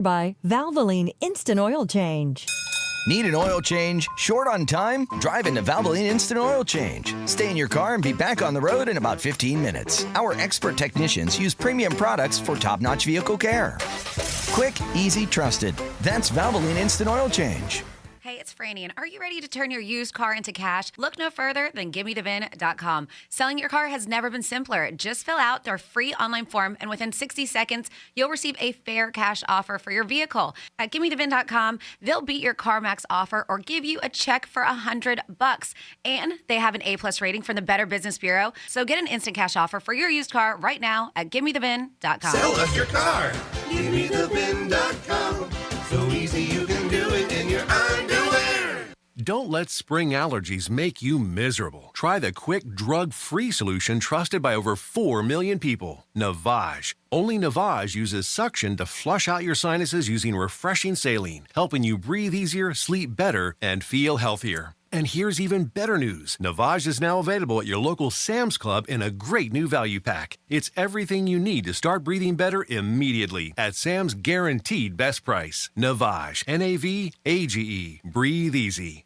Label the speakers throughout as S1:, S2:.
S1: By Valvoline Instant Oil Change.
S2: Need an oil change? Short on time? Drive into Valvoline Instant Oil Change. Stay in your car and be back on the road in about 15 minutes. Our expert technicians use premium products for top-notch vehicle care. Quick, easy, trusted. That's Valvoline Instant Oil Change.
S3: Hey, it's Franny, and are you ready to turn your used car into cash? Look no further than GimmeTheVin.com. Selling your car has never been simpler. Just fill out their free online form, and within 60 seconds, you'll receive a fair cash offer for your vehicle. At GimmeTheVin.com, they'll beat your CarMax offer or give you a check for $100. And they have an A+ rating from the Better Business Bureau. So get an instant cash offer for your used car right now at GimmeTheVin.com.
S4: Sell us your car. GimmeTheVin.com. So easy you can do it in your underwear.
S5: Don't let spring allergies make you miserable. Try the quick, drug-free solution trusted by over 4 million people, Navage. Only Navage uses suction to flush out your sinuses using refreshing saline, helping you breathe easier, sleep better, and feel healthier. And here's even better news. Navage is now available at your local Sam's Club in a great new value pack. It's everything you need to start breathing better immediately at Sam's guaranteed best price. Navage, Navage. Breathe easy.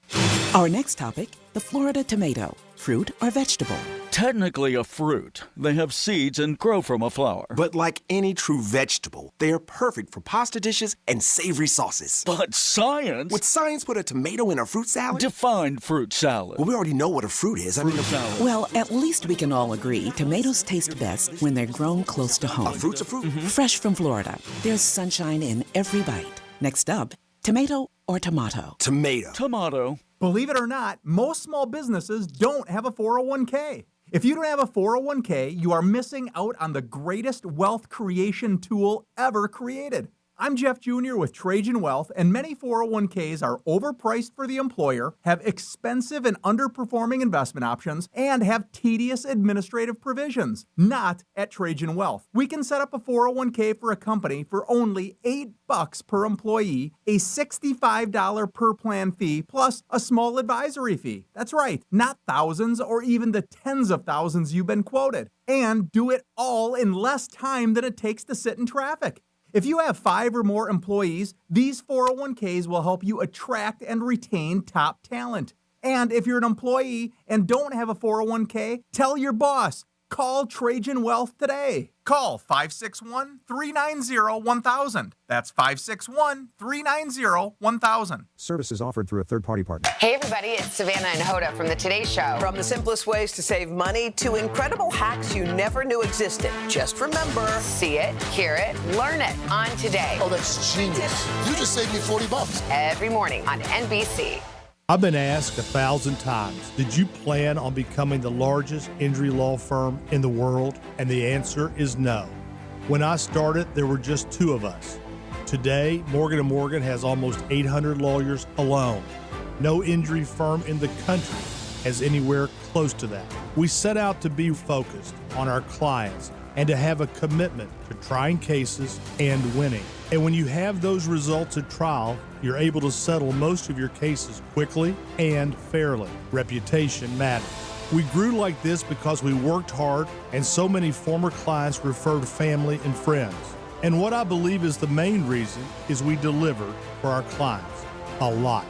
S6: Our next topic, the Florida tomato. Fruit or vegetable?
S7: Technically a fruit. They have seeds and grow from a flower.
S8: But like any true vegetable, they are perfect for pasta dishes and savory sauces.
S7: But science?
S8: Would science put a tomato in a fruit salad?
S7: Define fruit salad.
S8: Well, we already know what a fruit is.
S7: Salad.
S6: Well, at least we can all agree tomatoes taste best when they're grown close to home.
S8: A fruit's a fruit.
S6: Mm-hmm. Fresh from Florida. There's sunshine in every bite. Next up, tomato or tomato?
S8: Tomato.
S7: Tomato.
S9: Believe it or not, most small businesses don't have a 401k. If you don't have a 401k, you are missing out on the greatest wealth creation tool ever created. I'm Jeff Jr. with Trajan Wealth, and many 401ks are overpriced for the employer, have expensive and underperforming investment options, and have tedious administrative provisions. Not at Trajan Wealth. We can set up a 401k for a company for only $8 per employee, a $65 per plan fee, plus a small advisory fee. That's right, not thousands or even the tens of thousands you've been quoted. And do it all in less time than it takes to sit in traffic. If you have 5 or more employees, these 401ks will help you attract and retain top talent. And if you're an employee and don't have a 401k, tell your boss. Call Trajan Wealth today. Call 561-390-1000. That's 561-390-1000.
S10: Services offered through a third-party partner.
S11: Hey everybody, it's Savannah and Hoda from the Today Show.
S12: From the simplest ways to save money to incredible hacks you never knew existed. Just remember,
S11: see it, hear it, learn it on Today.
S4: Oh, that's genius. You just saved me $40.
S11: Every morning on NBC.
S13: I've been asked 1,000 times, did you plan on becoming the largest injury law firm in the world? And the answer is no. When I started, there were just 2 of us. Today, Morgan & Morgan has almost 800 lawyers alone. No injury firm in the country has anywhere close to that. We set out to be focused on our clients and to have a commitment to trying cases and winning. And when you have those results at trial, you're able to settle most of your cases quickly and fairly. Reputation matters. We grew like this because we worked hard and so many former clients referred family and friends. And what I believe is the main reason is we delivered for our clients a lot.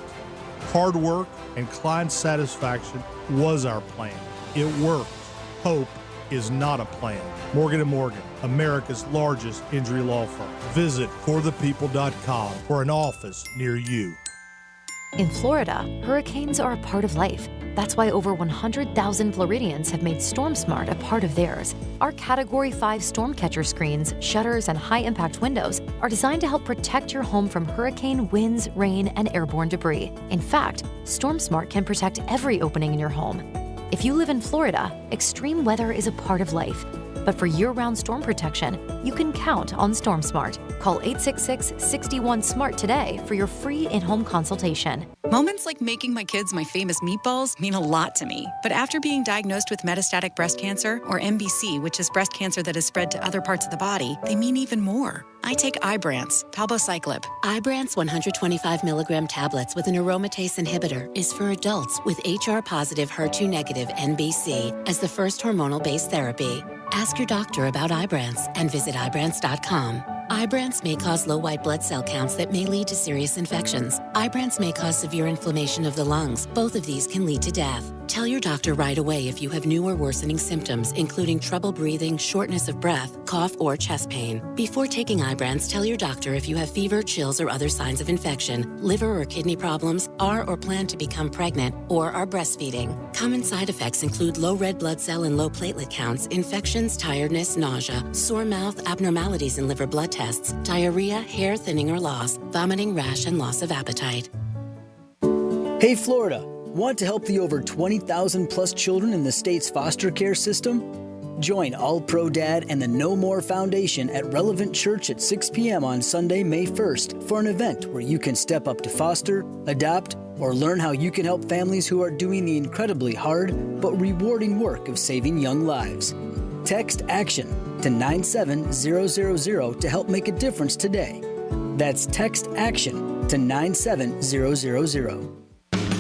S13: Hard work and client satisfaction was our plan. It worked. Hope is not a plan. Morgan & Morgan, America's largest injury law firm. Visit forthepeople.com for an office near you.
S14: In Florida, hurricanes are a part of life. That's why over 100,000 Floridians have made StormSmart a part of theirs. Our Category 5 storm catcher screens, shutters, and high-impact windows are designed to help protect your home from hurricane winds, rain, and airborne debris. In fact, StormSmart can protect every opening in your home. If you live in Florida, extreme weather is a part of life. But for year-round storm protection, you can count on StormSmart. Call 866-61-SMART today for your free in-home consultation.
S15: Moments like making my kids my famous meatballs mean a lot to me. But after being diagnosed with metastatic breast cancer, or MBC, which is breast cancer that has spread to other parts of the body, they mean even more. I take Ibrance, palbociclib.
S16: Ibrance 125 milligram tablets with an aromatase inhibitor is for adults with HR-positive, HER2-negative MBC as the first hormonal-based therapy. Ask your doctor about Ibrance and visit Ibrance.com. Ibrance may cause low white blood cell counts that may lead to serious infections. Ibrance may cause severe inflammation of the lungs. Both of these can lead to death. Tell your doctor right away if you have new or worsening symptoms, including trouble breathing, shortness of breath, cough, or chest pain. Before taking Ibrance, tell your doctor if you have fever, chills, or other signs of infection, liver or kidney problems, are or plan to become pregnant, or are breastfeeding. Common side effects include low red blood cell and low platelet counts, infections, tiredness, nausea, sore mouth, abnormalities in liver blood tests, diarrhea, hair thinning or loss, vomiting, rash, and loss of appetite.
S17: Hey, Florida. Want to help the over 20,000 plus children in the state's foster care system? Join All Pro Dad and the No More Foundation at Relevant Church at 6 p.m. on Sunday, May 1st for an event where you can step up to foster, adopt, or learn how you can help families who are doing the incredibly hard but rewarding work of saving young lives. Text ACTION to 97000 to help make a difference today. That's text ACTION to 97000.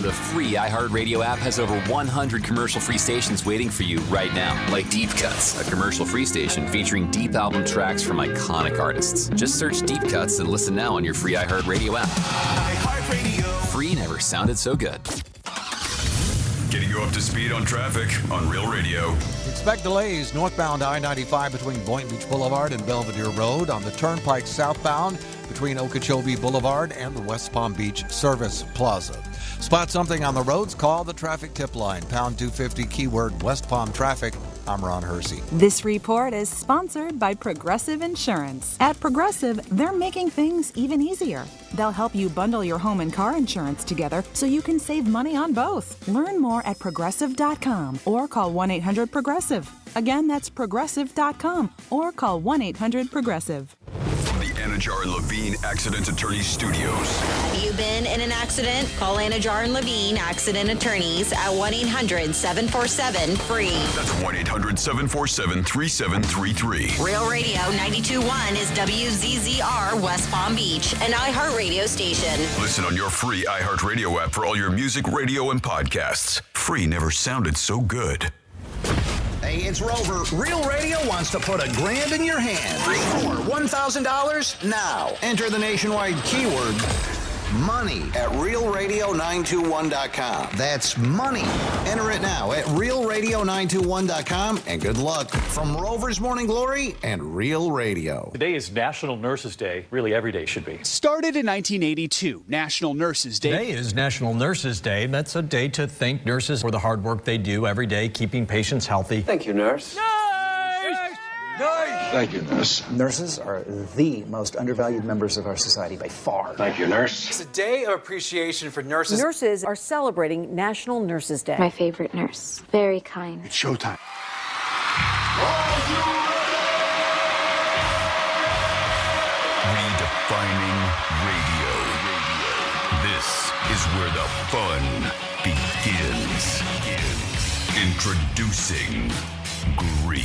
S18: The free iHeartRadio app has over 100 commercial-free stations waiting for you right now, like Deep Cuts, a commercial-free station featuring deep album tracks from iconic artists. Just search Deep Cuts and listen now on your free iHeartRadio app. iHeartRadio. Free never sounded so good.
S19: Getting you up to speed on traffic on Real Radio.
S20: Expect delays northbound I-95 between Boynton Beach Boulevard and Belvedere Road, on the Turnpike southbound between Okeechobee Boulevard and the West Palm Beach Service Plaza. Spot something on the roads? Call the traffic tip line, pound 250, keyword West Palm Traffic. I'm Ron Hersey.
S21: This report is sponsored by Progressive Insurance. At Progressive, they're making things even easier. They'll help you bundle your home and car insurance together so you can save money on both. Learn more at Progressive.com or call 1-800-PROGRESSIVE. Again, that's Progressive.com or call 1-800-PROGRESSIVE.
S19: Anajar and Levine Accident Attorneys Studios.
S22: Have you been in an accident? Call Anajar and Levine Accident Attorneys at 1-800-747-FREE.
S19: That's 1-800-747-3733.
S22: Real Radio 92.1 is WZZR West Palm Beach, an iHeartRadio station.
S19: Listen on your free iHeartRadio app for all your music, radio, and podcasts. Free never sounded so good.
S23: Hey, it's Rover. Real Radio wants to put $1,000 in your hand. For $1,000 now. Enter the nationwide keyword money at realradio921.com. That's money. Enter it now at realradio921.com, and good luck from Rover's Morning Glory and Real Radio.
S24: Today is National Nurses Day. Really, every day should be.
S25: Started in 1982, National Nurses Day.
S26: Today is National Nurses Day. That's a day to thank nurses for the hard work they do every day, keeping patients healthy.
S27: Thank you, nurse.
S28: Thank you, nurse.
S27: Nurses are the most undervalued members of our society by far.
S28: Thank you, nurse.
S29: It's a day of appreciation for nurses.
S30: Nurses are celebrating National Nurses Day.
S31: My favorite nurse. Very kind.
S28: It's showtime.
S19: Redefining radio. This is where the fun begins. Introducing Greek.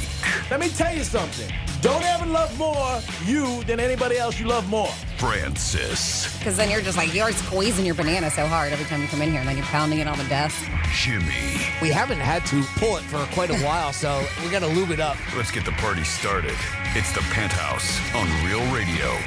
S32: Let me tell you something. Don't ever love more you than anybody else you love more.
S19: Francis.
S3: Because then you're just like, you're squeezing your banana so hard every time you come in here, and then you're pounding it on the desk.
S19: Jimmy.
S32: We haven't had to pull it for quite a while, so we got to lube it up.
S19: Let's get the party started. It's the Penthouse on Real Radio.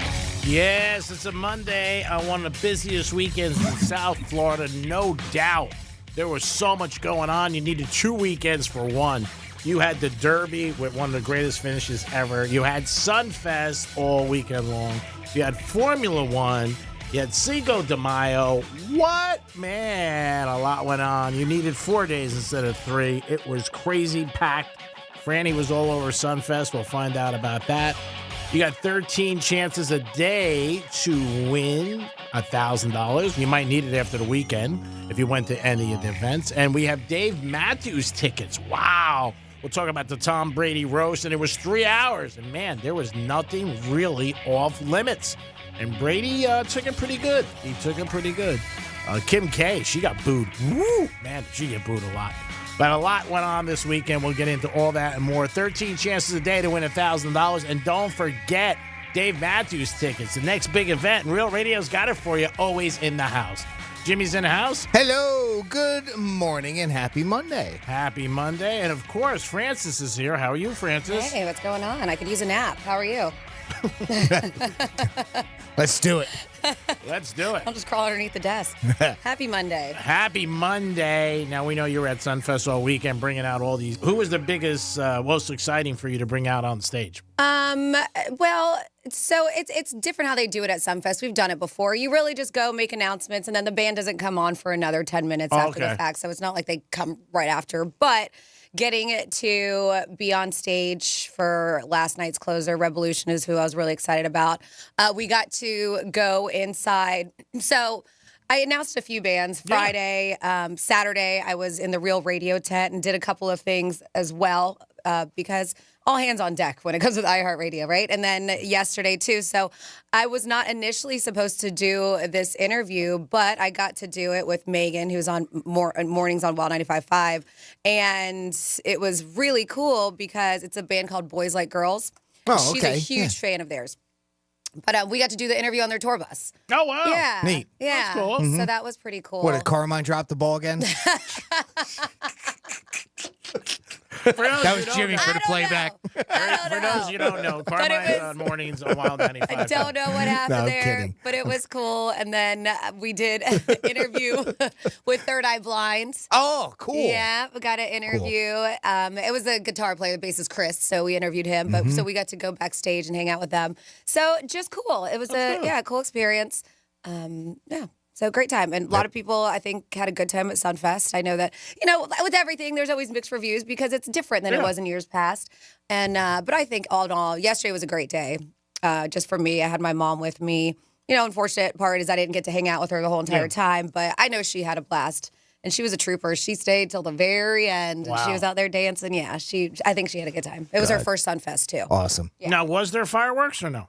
S32: Yes, it's a Monday on one of the busiest weekends in South Florida, no doubt. There was so much going on. You needed 2 weekends for one. You had the Derby with one of the greatest finishes ever. You had Sunfest all weekend long. You had Formula One. You had Cinco de Mayo. What? Man, a lot went on. You needed 4 days instead of 3. It was crazy packed. Franny was all over Sunfest. We'll find out about that. You got 13 chances a day to win $1,000. You might need it after the weekend if you went to any of the events. And we have Dave Matthews tickets. Wow. We'll talk about the Tom Brady roast, and it was 3 hours. And, man, there was nothing really off limits. And Brady took it pretty good. He took it pretty good. Kim K, she got booed. Woo! Man, she get booed a lot. But a lot went on this weekend. We'll get into all that and more. 13 chances a day to win $1,000. And don't forget Dave Matthews tickets. The next big event, and Real Radio's got it for you, always in the house. Jimmy's in the house.
S33: Hello, good morning, and happy Monday.
S32: Happy Monday. And, of course, Francis is here. How are you, Francis?
S3: Hey, what's going on? I could use a nap. How are you?
S33: Let's do it.
S32: Let's do it.
S3: I'll just crawl underneath the desk. Happy Monday.
S32: Happy Monday. Now, we know you were at Sunfest all weekend bringing out all these. Who was the biggest, most exciting for you to bring out on stage?
S3: Well, so it's different how they do it at Sunfest. We've done it before. You really just go make announcements, and then the band doesn't come on for another 10 minutes after the fact. So it's not like they come right after. But getting it to be on stage for last night's closer, Revolution, is who I was really excited about. We got to go inside. So I announced a few bands Friday. Saturday, I was in the Real Radio tent and did a couple of things as well because all hands on deck when it comes with iHeartRadio, right? And then yesterday, too. So I was not initially supposed to do this interview, but I got to do it with Megan, who's on Mornings on Wild 95.5. And it was really cool because it's a band called Boys Like Girls.
S33: Oh,
S3: She's a huge fan of theirs. But we got to do the interview on their tour bus.
S32: Oh, wow.
S3: Yeah.
S33: Neat.
S3: Yeah.
S32: That's cool.
S3: So that was pretty cool.
S33: What, did Carmine drop the ball again? That was Jimmy for the playback.
S32: For those you don't know, Carmine on Mornings on Wild 95.
S3: I don't know what happened
S33: No, I'm
S3: there,
S33: kidding.
S3: but it was cool. And then we did an interview with Third Eye Blind.
S33: Oh, cool.
S3: Yeah, we got an interview. It was a guitar player, the bassist Chris, so we interviewed him. But so we got to go backstage and hang out with them. So just cool. It was cool experience. Yeah. So great time. And a lot of people, I think, had a good time at Sunfest. I know that, with everything, there's always mixed reviews because it's different than it was in years past. And but I think all in all, yesterday was a great day. Just for me, I had my mom with me. Unfortunate part is I didn't get to hang out with her the whole entire time, but I know she had a blast. And she was a trooper. She stayed till the very end.
S32: Wow.
S3: She was out there dancing. Yeah, I think she had a good time. It was her first Sunfest, too.
S33: Awesome.
S3: Yeah.
S32: Now, was there fireworks or no?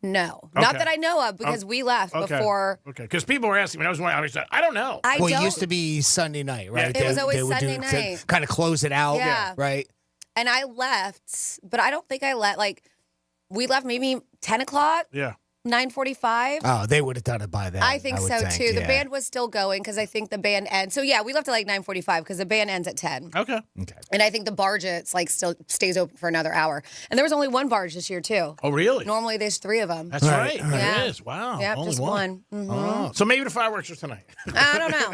S3: No, not that I know of, because we left before.
S32: Okay, because people were asking me. I was wondering. I said, I don't know.
S33: It used to be Sunday night, right?
S3: It was always Sunday night.
S33: Kind of close it out,
S3: Yeah.
S33: right?
S3: And I left, but I don't think I we left maybe 10 o'clock.
S32: Yeah.
S3: 9:45.
S33: Oh, they would have done it by then.
S3: I think so too. The band was still going because I think the band ends. So yeah, we left at 9:45 because the band ends at 10.
S32: Okay.
S3: And I think the barge still stays open for another hour. And there was only one barge this year too.
S32: Oh, really?
S3: Normally there's 3 of them.
S32: That's right.
S3: Yeah.
S32: There is. Wow.
S3: Yep,
S32: only
S3: just one. Mm-hmm.
S32: Oh. So maybe the fireworks are tonight.
S3: I don't know.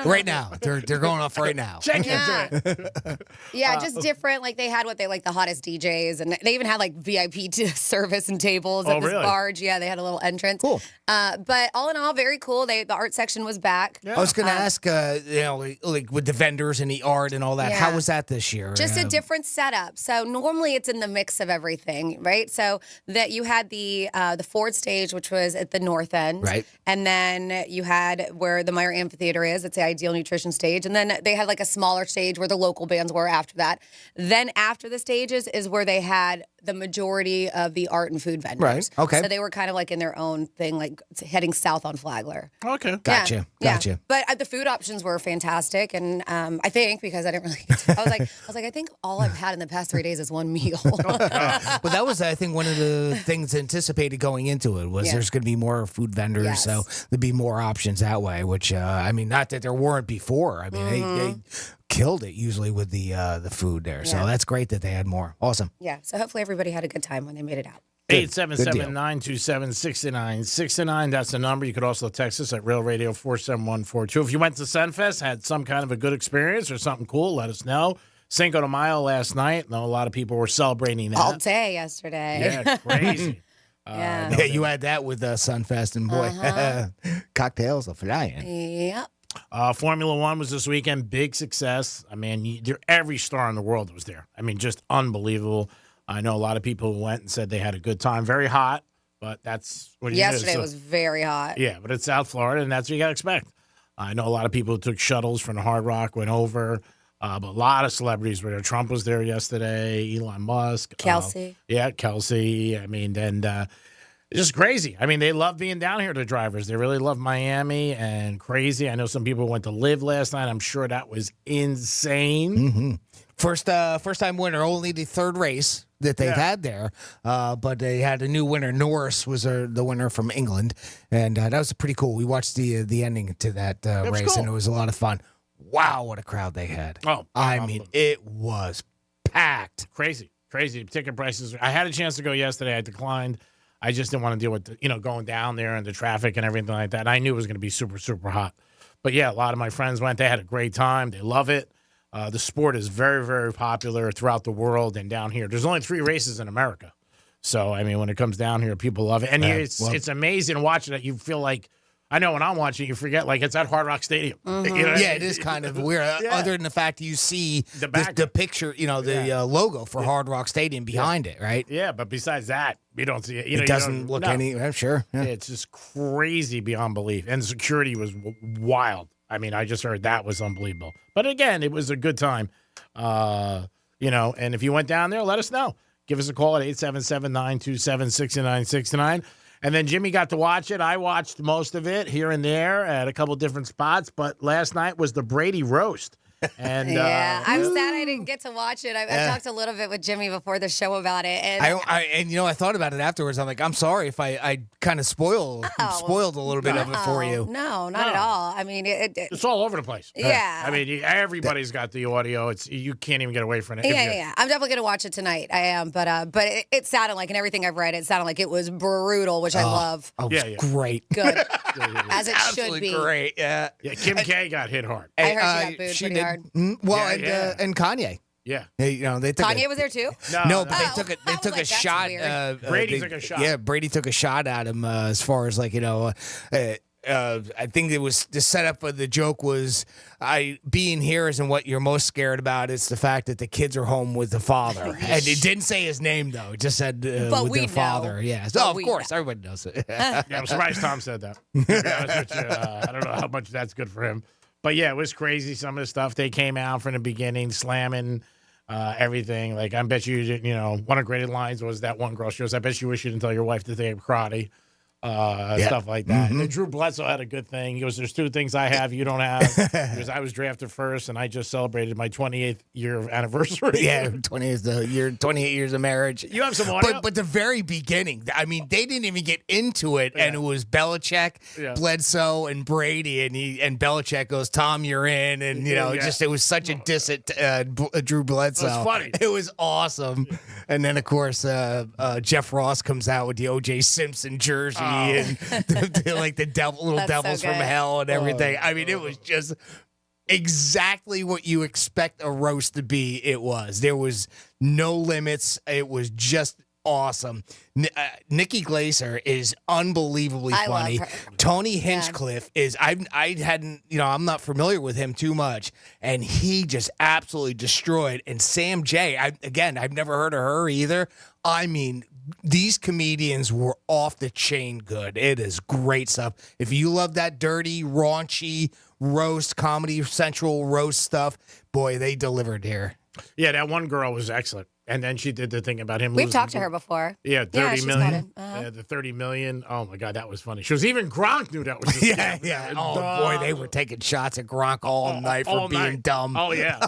S33: Right now, they're going off right now.
S32: Check into it.
S3: Yeah, just different. They had the hottest DJs, and they even had VIP service and tables at this barge. Yeah, they had a little entrance.
S33: Cool.
S3: But all in all, very cool. The art section was back.
S33: Yeah. I was going to ask, with the vendors and the art and all that, how was that this year?
S3: Just a different setup. So normally it's in the mix of everything, right? So that you had the Ford stage, which was at the north end,
S33: right?
S3: And then you had where the Meyer Amphitheater is. It's the Ideal Nutrition stage, and then they had a smaller stage where the local bands were after that. Then after the stages is where they had the majority of the art and food vendors.
S33: Right. Okay.
S3: So they were kind of in their own thing, heading south on Flagler.
S32: Okay.
S33: Gotcha.
S3: Yeah. But the food options were fantastic, and I think because I didn't really, I was like, I think all I've had in the past 3 days is one meal.
S33: Well, that was, I think, one of the things anticipated going into it was there's going to be more food vendors, so there'd be more options that way. Which not that there weren't before. I mean, they killed it usually with the food there. So that's great that they had more. Awesome.
S3: Yeah. So hopefully everybody had a good time when they made it out.
S32: 877-927-6969. That's the number. You could also text us at Real Radio 47142. If you went to Sunfest, had some kind of a good experience or something cool, let us know. Cinco de Mayo last night. I know a lot of people were celebrating that.
S3: All day yesterday.
S32: Yeah, crazy.
S3: Yeah.
S33: You had that with Sunfest, and boy, cocktails are flying.
S3: Yep.
S32: Formula One was this weekend. Big success. I mean, every star in the world was there. I mean, just unbelievable. I know a lot of people who went and said they had a good time. Very hot, but that's what
S3: Yesterday was very hot.
S32: Yeah, but it's South Florida, and that's what you got to expect. I know a lot of people who took shuttles from the Hard Rock, went over. But a lot of celebrities were there. Trump was there yesterday, Elon Musk.
S3: Kelsey.
S32: Kelsey. I mean, and it's just crazy. I mean, they love being down here, the drivers. They really love Miami and crazy. I know some people went to Live last night. I'm sure that was insane.
S33: Mm-hmm. First time winner, only the third race that they've had there. But they had a new winner. Norris was the winner from England. And that was pretty cool. We watched the ending to that race,
S32: cool.
S33: and it was a lot of fun. Wow, what a crowd they had.
S32: Oh,
S33: I mean, it was packed.
S32: Crazy. Crazy. Ticket prices. I had a chance to go yesterday. I declined. I just didn't want to deal with, going down there and the traffic and everything like that. I knew it was going to be super, super hot. But, yeah, a lot of my friends went. They had a great time. They love it. The sport is very, very popular throughout the world and down here. There's only 3 races in America. So, I mean, when it comes down here, people love it. And it's amazing watching it. You feel like, I know when I'm watching, you forget, like, it's at Hard Rock Stadium.
S33: Mm-hmm. It is kind of weird. Other than the fact you see the picture, the logo for Hard Rock Stadium behind it, right?
S32: Yeah, but besides that, you don't see it.
S33: It doesn't look I'm sure. Yeah.
S32: It's just crazy beyond belief. And security was wild. I mean, I just heard that was unbelievable. But again, it was a good time. And if you went down there, let us know. Give us a call at 877-927-6969. And then Jimmy got to watch it. I watched most of it here and there at a couple different spots. But last night was the Brady roast. And
S3: I'm sad I didn't get to watch it. I talked a little bit with Jimmy before the show about it, and
S33: I thought about it afterwards. I'm like, I'm sorry if I kind of spoiled a little bit of it for you.
S3: No, not at all. I mean,
S32: it's all over the place.
S3: Yeah.
S32: I mean, everybody's got the audio. You can't even get away from it.
S3: Yeah. I'm definitely gonna watch it tonight. I am, but it sounded like, and everything I've read, it sounded like it was brutal, which I love.
S33: Oh, great.
S3: Good, as it should be.
S33: Great. Yeah.
S32: Kim K got hit hard.
S3: I heard she got booed pretty hard.
S33: Well, and Kanye.
S32: Yeah.
S33: They took
S3: Kanye was there too?
S33: No, but they took a shot.
S32: Brady took a shot.
S33: Yeah, Brady took a shot at him as far as I think it was the setup of the joke was being here isn't what you're most scared about. It's the fact that the kids are home with the father. And it didn't say his name though. It just said with the father. Yeah. So of course everybody knows it.
S32: Yeah, I'm surprised Tom said that. To be honest with you, I don't know how much that's good for him. But yeah, it was crazy. Some of the stuff they came out from the beginning, slamming everything. Like, I bet you, one of the greatest lines was that one girl. She goes, "I bet you wish you didn't tell your wife that they have karate." Stuff like that.
S33: Mm-hmm.
S32: And then Drew Bledsoe had a good thing. He goes, "There's 2 things I have you don't have." Because I was drafted first, and I just celebrated my 28th year anniversary.
S33: Yeah, 28 years of marriage.
S32: You have some audio?
S33: But the very beginning, I mean, they didn't even get into it, and it was Belichick, Bledsoe, and Brady, and Belichick goes, "Tom, you're in," and it was such a diss at Drew Bledsoe.
S32: It was funny.
S33: It was awesome. And then of course Jeff Ross comes out with the O.J. Simpson jersey. And like the little devils from hell and everything. I mean, it was just exactly what you expect a roast to be. It was. There was no limits. It was just awesome. Nikki Glaser is unbelievably funny.
S3: Love her.
S33: Tony Hinchcliffe is. I'm not familiar with him too much, and he just absolutely destroyed. And Sam J. I've never heard of her either. I mean, these comedians were off the chain good. It is great stuff. If you love that dirty, raunchy roast, Comedy Central roast stuff, boy, they delivered here.
S32: Yeah, that one girl was excellent. And then she did the thing about him.
S3: We've talked to her before.
S32: Yeah, 30 million.
S3: Uh-huh.
S32: The 30 million. Oh my God, that was funny. She was even Gronk knew that was. A scam.
S33: Yeah. Oh boy, they were taking shots at Gronk all night for being dumb.
S32: Oh yeah.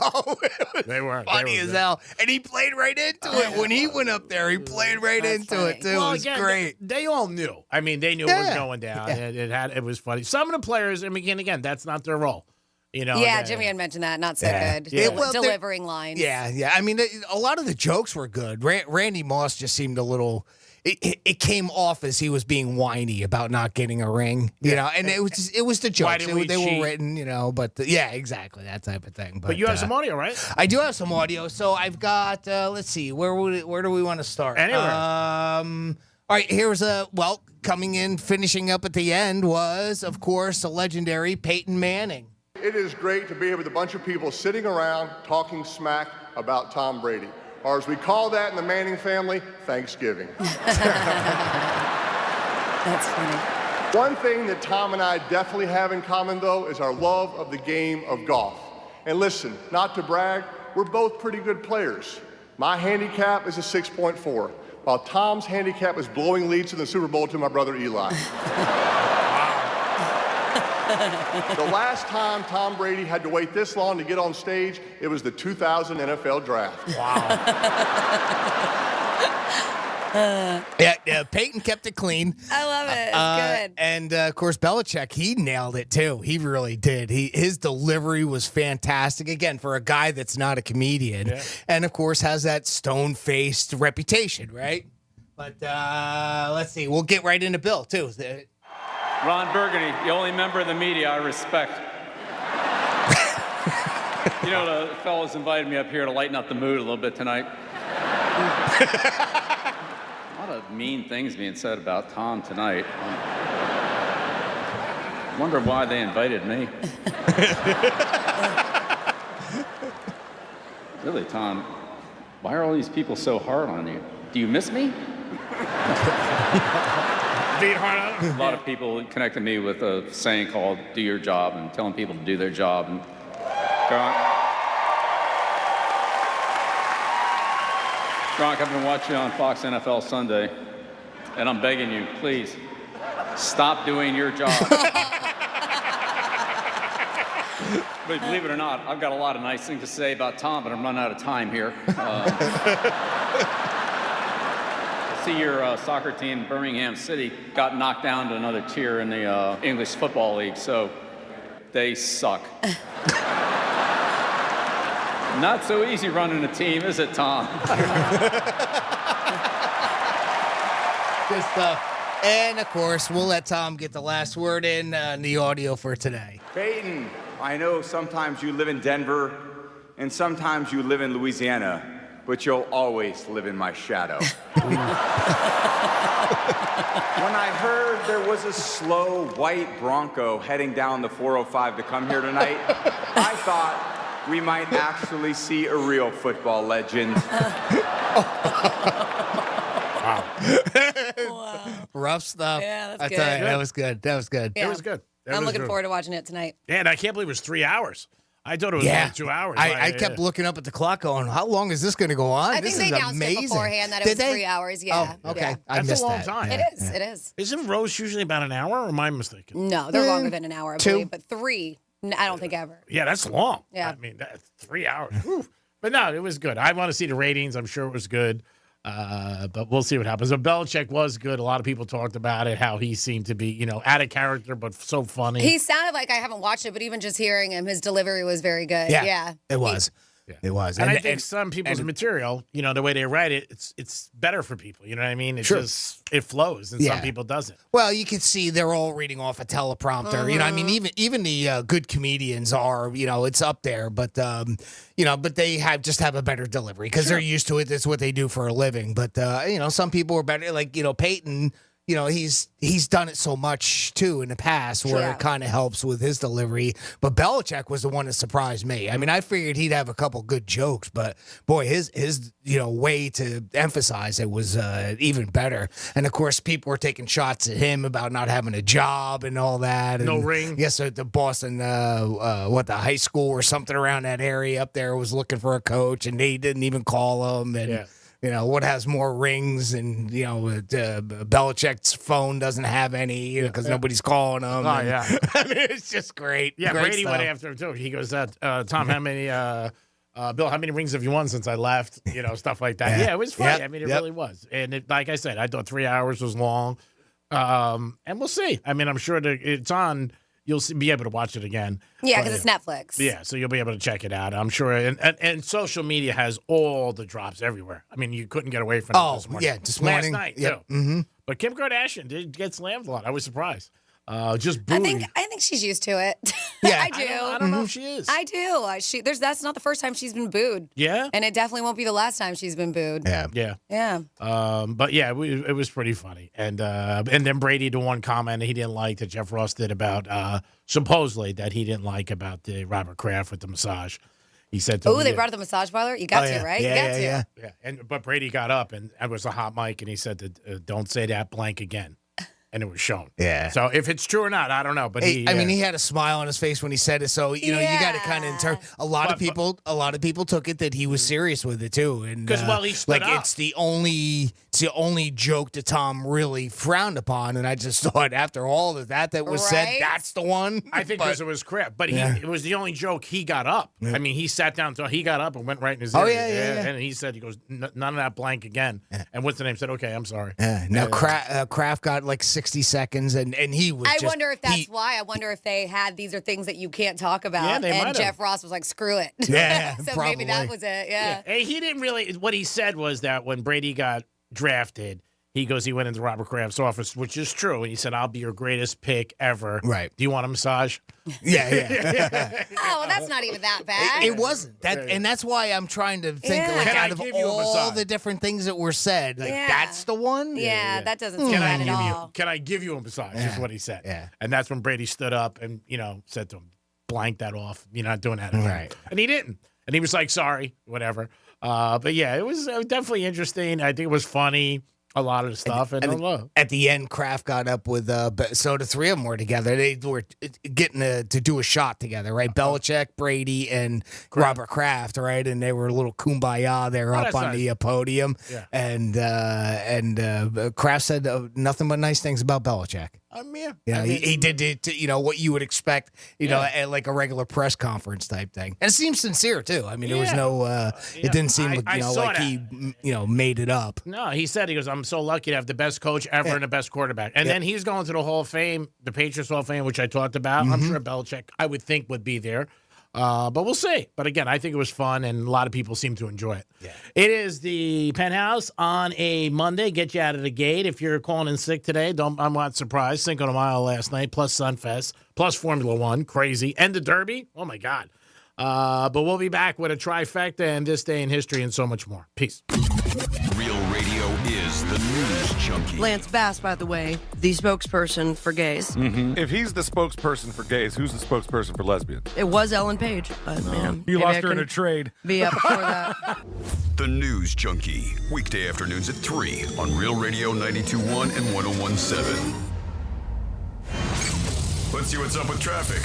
S32: They were
S33: funny as hell, and he played right into it when he went up there. He played right into it too. Well, it was great.
S32: They all knew. I mean, they knew it was going down. Yeah. It was funny. Some of the players, I mean, again, that's not their role.
S3: Yeah, Jimmy had mentioned that. Not so good.
S32: Yeah.
S3: Delivering lines.
S33: Yeah. I mean, a lot of the jokes were good. Randy Moss just seemed a little. It came off as he was being whiny about not getting a ring, and it was the jokes. They were written, but exactly that type of thing.
S32: But you have some audio, right?
S33: I do have some audio. So I've got. Let's see, where do we want to start?
S32: Anywhere.
S33: All right, here's coming in, finishing up at the end was, of course, the legendary Peyton Manning.
S1: It is great to be here with a bunch of people sitting around talking smack about Tom Brady, or as we call that in the Manning family, Thanksgiving.
S3: That's funny.
S1: One thing that Tom and I definitely have in common, though, is our love of the game of golf. And listen, not to brag, we're both pretty good players. My handicap is a 6.4, while Tom's handicap is blowing leads in the Super Bowl to my brother Eli. The last time Tom Brady had to wait this long to get on stage, it was the 2000 NFL Draft.
S32: Wow.
S33: Yeah, Peyton kept it clean.
S3: I love it. It's good.
S33: And of course, Belichick, he nailed it too. He really did. His delivery was fantastic. Again, for a guy that's not a comedian, and of course has that stone-faced reputation, right? But let's see. We'll get right into Bill too.
S2: Ron Burgundy, the only member of the media I respect. You know, the fellas invited me up here to lighten up the mood a little bit tonight. A lot of mean things being said about Tom tonight. I wonder why they invited me. Really, Tom, why are all these people so hard on you? Do you miss me? A lot of people connected me with a saying called "do your job" and telling people to do their job. And Gronk, I've been watching on Fox NFL Sunday, and I'm begging you, please, stop doing your job. But believe it or not, I've got a lot of nice things to say about Tom, but I'm running out of time here. See, your soccer team, Birmingham City, got knocked down to another tier in the English Football League, so they suck. Not so easy running a team, is it, Tom?
S33: Good stuff. And of course, we'll let Tom get the last word in the audio for today.
S4: Peyton, I know sometimes you live in Denver and sometimes you live in Louisiana, but you'll always live in my shadow. When I heard there was a slow white Bronco heading down the 405 to come here tonight, I thought we might actually see a real football legend.
S33: Wow. Rough stuff.
S3: Yeah, that's
S33: I
S3: good.
S33: tell you, that was good. That was good.
S3: Yeah.
S32: It was good.
S3: I'm looking forward to watching it tonight.
S32: Yeah, and I can't believe it was 3 hours. I thought it was only 2 hours.
S33: I kept looking up at the clock going, how long is this going to go on?
S3: I think they announced it beforehand that it was 3 hours. Yeah.
S33: Oh, okay.
S3: Yeah.
S33: I
S32: That's
S33: missed
S32: a long
S33: that.
S32: time.
S3: It is. It is.
S32: Isn't roast usually about an hour, or am I mistaken?
S3: No, they're longer than an hour, I
S33: 2.
S3: believe, but 3, I don't think ever.
S32: Yeah, that's long.
S3: Yeah.
S32: I mean, that's 3 hours. Whew. But no, it was good. I want to see the ratings. I'm sure it was good. But we'll see what happens. But Belichick was good. A lot of people talked about it, how he seemed to be, out of character, but so funny.
S3: He sounded like, I haven't watched it, but even just hearing him, his delivery was very good. Yeah.
S33: It was. It was.
S32: And I think some people's material, the way they write it, it's better for people. You know what I mean? It just flows, and some people doesn't.
S33: Well, you can see they're all reading off a teleprompter. I mean, even the good comedians are, it's up there, but but they just have a better delivery because they're used to it. That's what they do for a living. But some people are better. Like Peyton. He's done it so much too in the past where it kind of helps with his delivery. But Belichick was the one that surprised me. I mean, I figured he'd have a couple good jokes, but boy, his way to emphasize it was even better. And of course, people were taking shots at him about not having a job and all that. And
S32: no ring.
S33: Yes, at the Boston, the high school or something around that area up there was looking for a coach, and they didn't even call him. And what has more rings, and Belichick's phone doesn't have any because nobody's calling him.
S32: Oh, yeah.
S33: I mean, it's just great.
S32: Yeah,
S33: Great
S32: Brady
S33: stuff.
S32: went after him too. He goes, Tom, how many, Bill, how many rings have you won since I left? Stuff like that. Yeah, it was funny. I mean, it really was. And like I said, I thought 3 hours was long. And we'll see. I mean, I'm sure that it's on. You'll be able to watch it again.
S3: Yeah, because it's Netflix.
S32: Yeah, so you'll be able to check it out, I'm sure. And social media has all the drops everywhere. I mean, you couldn't get away from it this morning.
S33: Yeah, this
S32: last
S33: morning.
S32: night,
S33: Yep.
S32: too.
S33: Mm-hmm.
S32: But Kim Kardashian did get slammed a lot. I was surprised. Just booed.
S3: I think she's used to it.
S33: Yeah.
S3: I do.
S32: I don't know if she is.
S3: I do. That's not the first time she's been booed.
S32: Yeah?
S3: And it definitely won't be the last time she's been booed.
S33: Yeah.
S32: Yeah.
S3: Yeah.
S32: But yeah, it was pretty funny. And then Brady, the one comment he didn't like that Jeff Ross did about supposedly that he didn't like about the Robert Kraft with the massage. He said,
S3: "Oh, they brought up the massage parlor. You got to, right?
S33: Yeah,
S3: you got to."
S32: Yeah. But Brady got up and it was a hot mic, and he said, "Don't say that blank again." and it was shown.
S33: Yeah.
S32: So if it's true or not, I don't know. But
S33: I mean, he had a smile on his face when he said it. So you got to kind of interpret. A lot of people took it that he was serious with it too, and
S32: because he stood up.
S33: It's the only joke that Tom really frowned upon, and I just thought after all of that was said, that's the one.
S32: I think because it was crap, but it was the only joke. He got up. Yeah. I mean, he sat down, so he got up and went right in his ear.
S33: Yeah.
S32: And he said, none of that blank again. Yeah. And what's the name? Said, okay, I'm sorry.
S33: Yeah. Now Kraft got like 60 seconds, and he was.
S5: I wonder if that's why. I wonder if they had these are things that you can't talk about.
S32: Yeah, they
S5: and Jeff Ross was like, screw it.
S33: Yeah,
S5: so
S33: probably.
S5: maybe that was it. Yeah.
S32: Hey, he didn't really. What he said was that when Brady got drafted, he went into Robert Kraft's office, which is true. And he said, I'll be your greatest pick ever.
S33: Right.
S32: Do you want a massage?
S33: Yeah.
S5: Oh, well, that's not even that bad.
S33: It wasn't. And that's why I'm trying to think out of all the different things that were said. That's the one?
S5: Yeah, that doesn't seem bad at all.
S32: Can I give you a massage? Is what he said. Yeah. And that's when Brady stood up and, said to him, blank that off. You're not doing that again.
S33: Right.
S32: And he didn't. And he was like, sorry, whatever. But yeah, it was definitely interesting. I think it was funny. A lot of the stuff.
S33: At the end, Kraft got up with, so the three of them were together. They were getting to do a shot together, right? Belichick, Brady, and Robert Kraft, right? And they were a little kumbaya there up on the podium. Yeah. And Kraft said nothing but nice things about Belichick. He did what you would expect, at like a regular press conference type thing. And it seemed sincere, too. I mean, there was no, it didn't seem like he made it up.
S32: No, he said, I'm so lucky to have the best coach ever and the best quarterback. And then he's going to the Hall of Fame, the Patriots Hall of Fame, which I talked about. I'm sure Belichick, I would think, would be there. But we'll see. But again, I think it was fun, and a lot of people seem to enjoy it. Yeah. It is the Penthouse on a Monday. Get you out of the gate. If you're calling in sick today, I'm not surprised. Cinco de Mayo last night, plus Sunfest, plus Formula One, crazy, and the Derby. Oh my God! But we'll be back with a trifecta and this day in history and so much more. Peace.
S19: Real Radio is the news junkie.
S6: Lance Bass, by the way, the spokesperson for gays.
S7: Mm-hmm. If he's the spokesperson for gays, who's the spokesperson for lesbians?
S6: It was Ellen Page. But,
S7: you lost her in a trade.
S6: Be up before that.
S19: The News Junkie, weekday afternoons at 3 on Real Radio 92.1 and 101.7. Let's see what's up with traffic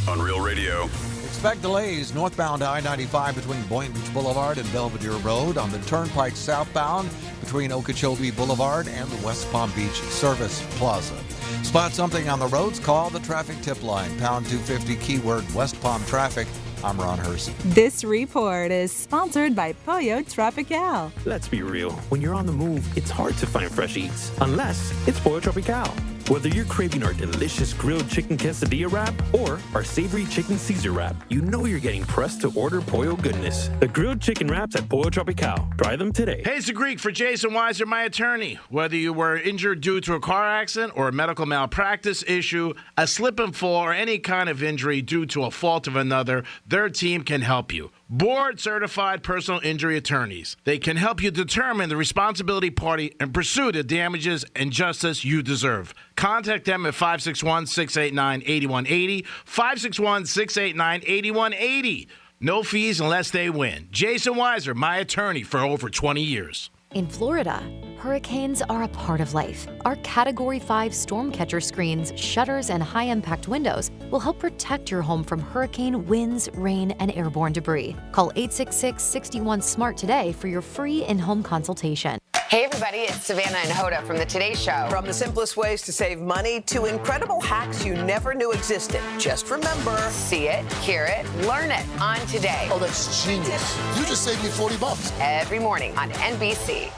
S19: on Real Radio.
S20: Expect delays northbound I-95 between Boynton Beach Boulevard and Belvedere Road, on the Turnpike southbound between Okeechobee Boulevard and the West Palm Beach Service Plaza. Spot something on the roads? Call the traffic tip line, pound 250, keyword West Palm Traffic. I'm Ron Hersey.
S21: This report is sponsored by Pollo Tropical.
S8: Let's be real. When you're on the move, it's hard to find fresh eats, unless it's Pollo Tropical. Whether you're craving our delicious grilled chicken quesadilla wrap or our savory chicken Caesar wrap, you know you're getting pressed to order Pollo goodness. The grilled chicken wraps at Pollo Tropical. Try them today.
S32: Hey, it's the Greek for Jason Weiser, my attorney. Whether you were injured due to a car accident or a medical malpractice issue, a slip and fall, or any kind of injury due to a fault of another, their team can help you. Board-certified personal injury attorneys. They can help you determine the responsibility party and pursue the damages and justice you deserve. Contact them at 561-689-8180, 561-689-8180. No fees unless they win. Jason Weiser, my attorney for over 20 years.
S9: In Florida, hurricanes are a part of life. Our Category 5 storm catcher screens, shutters, and high-impact windows will help protect your home from hurricane winds, rain, and airborne debris. Call 866-61-SMART today for your free in-home consultation.
S10: Hey everybody, it's Savannah and Hoda from the Today Show.
S11: From the simplest ways to save money to incredible hacks you never knew existed. Just remember,
S10: see it, hear it, learn it on Today.
S12: Oh, that's genius. You just saved me $40.
S10: Every morning on NBC.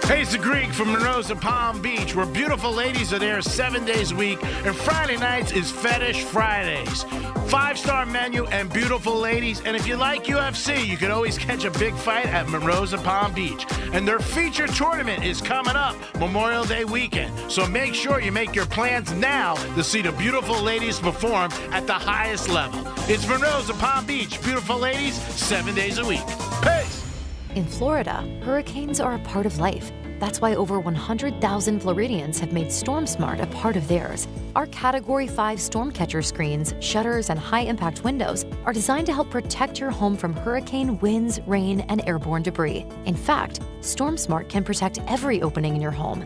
S32: Hey, it's the Greek from Monroe's and Palm Beach, where beautiful ladies are there 7 days a week, and Friday nights is Fetish Fridays. 5-star menu and beautiful ladies, and if you like UFC, you can always catch a big fight at Monroe's and Palm Beach. And their feature tournament is coming up Memorial Day weekend, so make sure you make your plans now to see the beautiful ladies perform at the highest level. It's Monroe's and Palm Beach, beautiful ladies, 7 days a week. Peace!
S9: In Florida, hurricanes are a part of life. That's why over 100,000 Floridians have made StormSmart a part of theirs. Our Category 5 storm catcher screens, shutters, and high-impact windows are designed to help protect your home from hurricane winds, rain, and airborne debris. In fact, StormSmart can protect every opening in your home.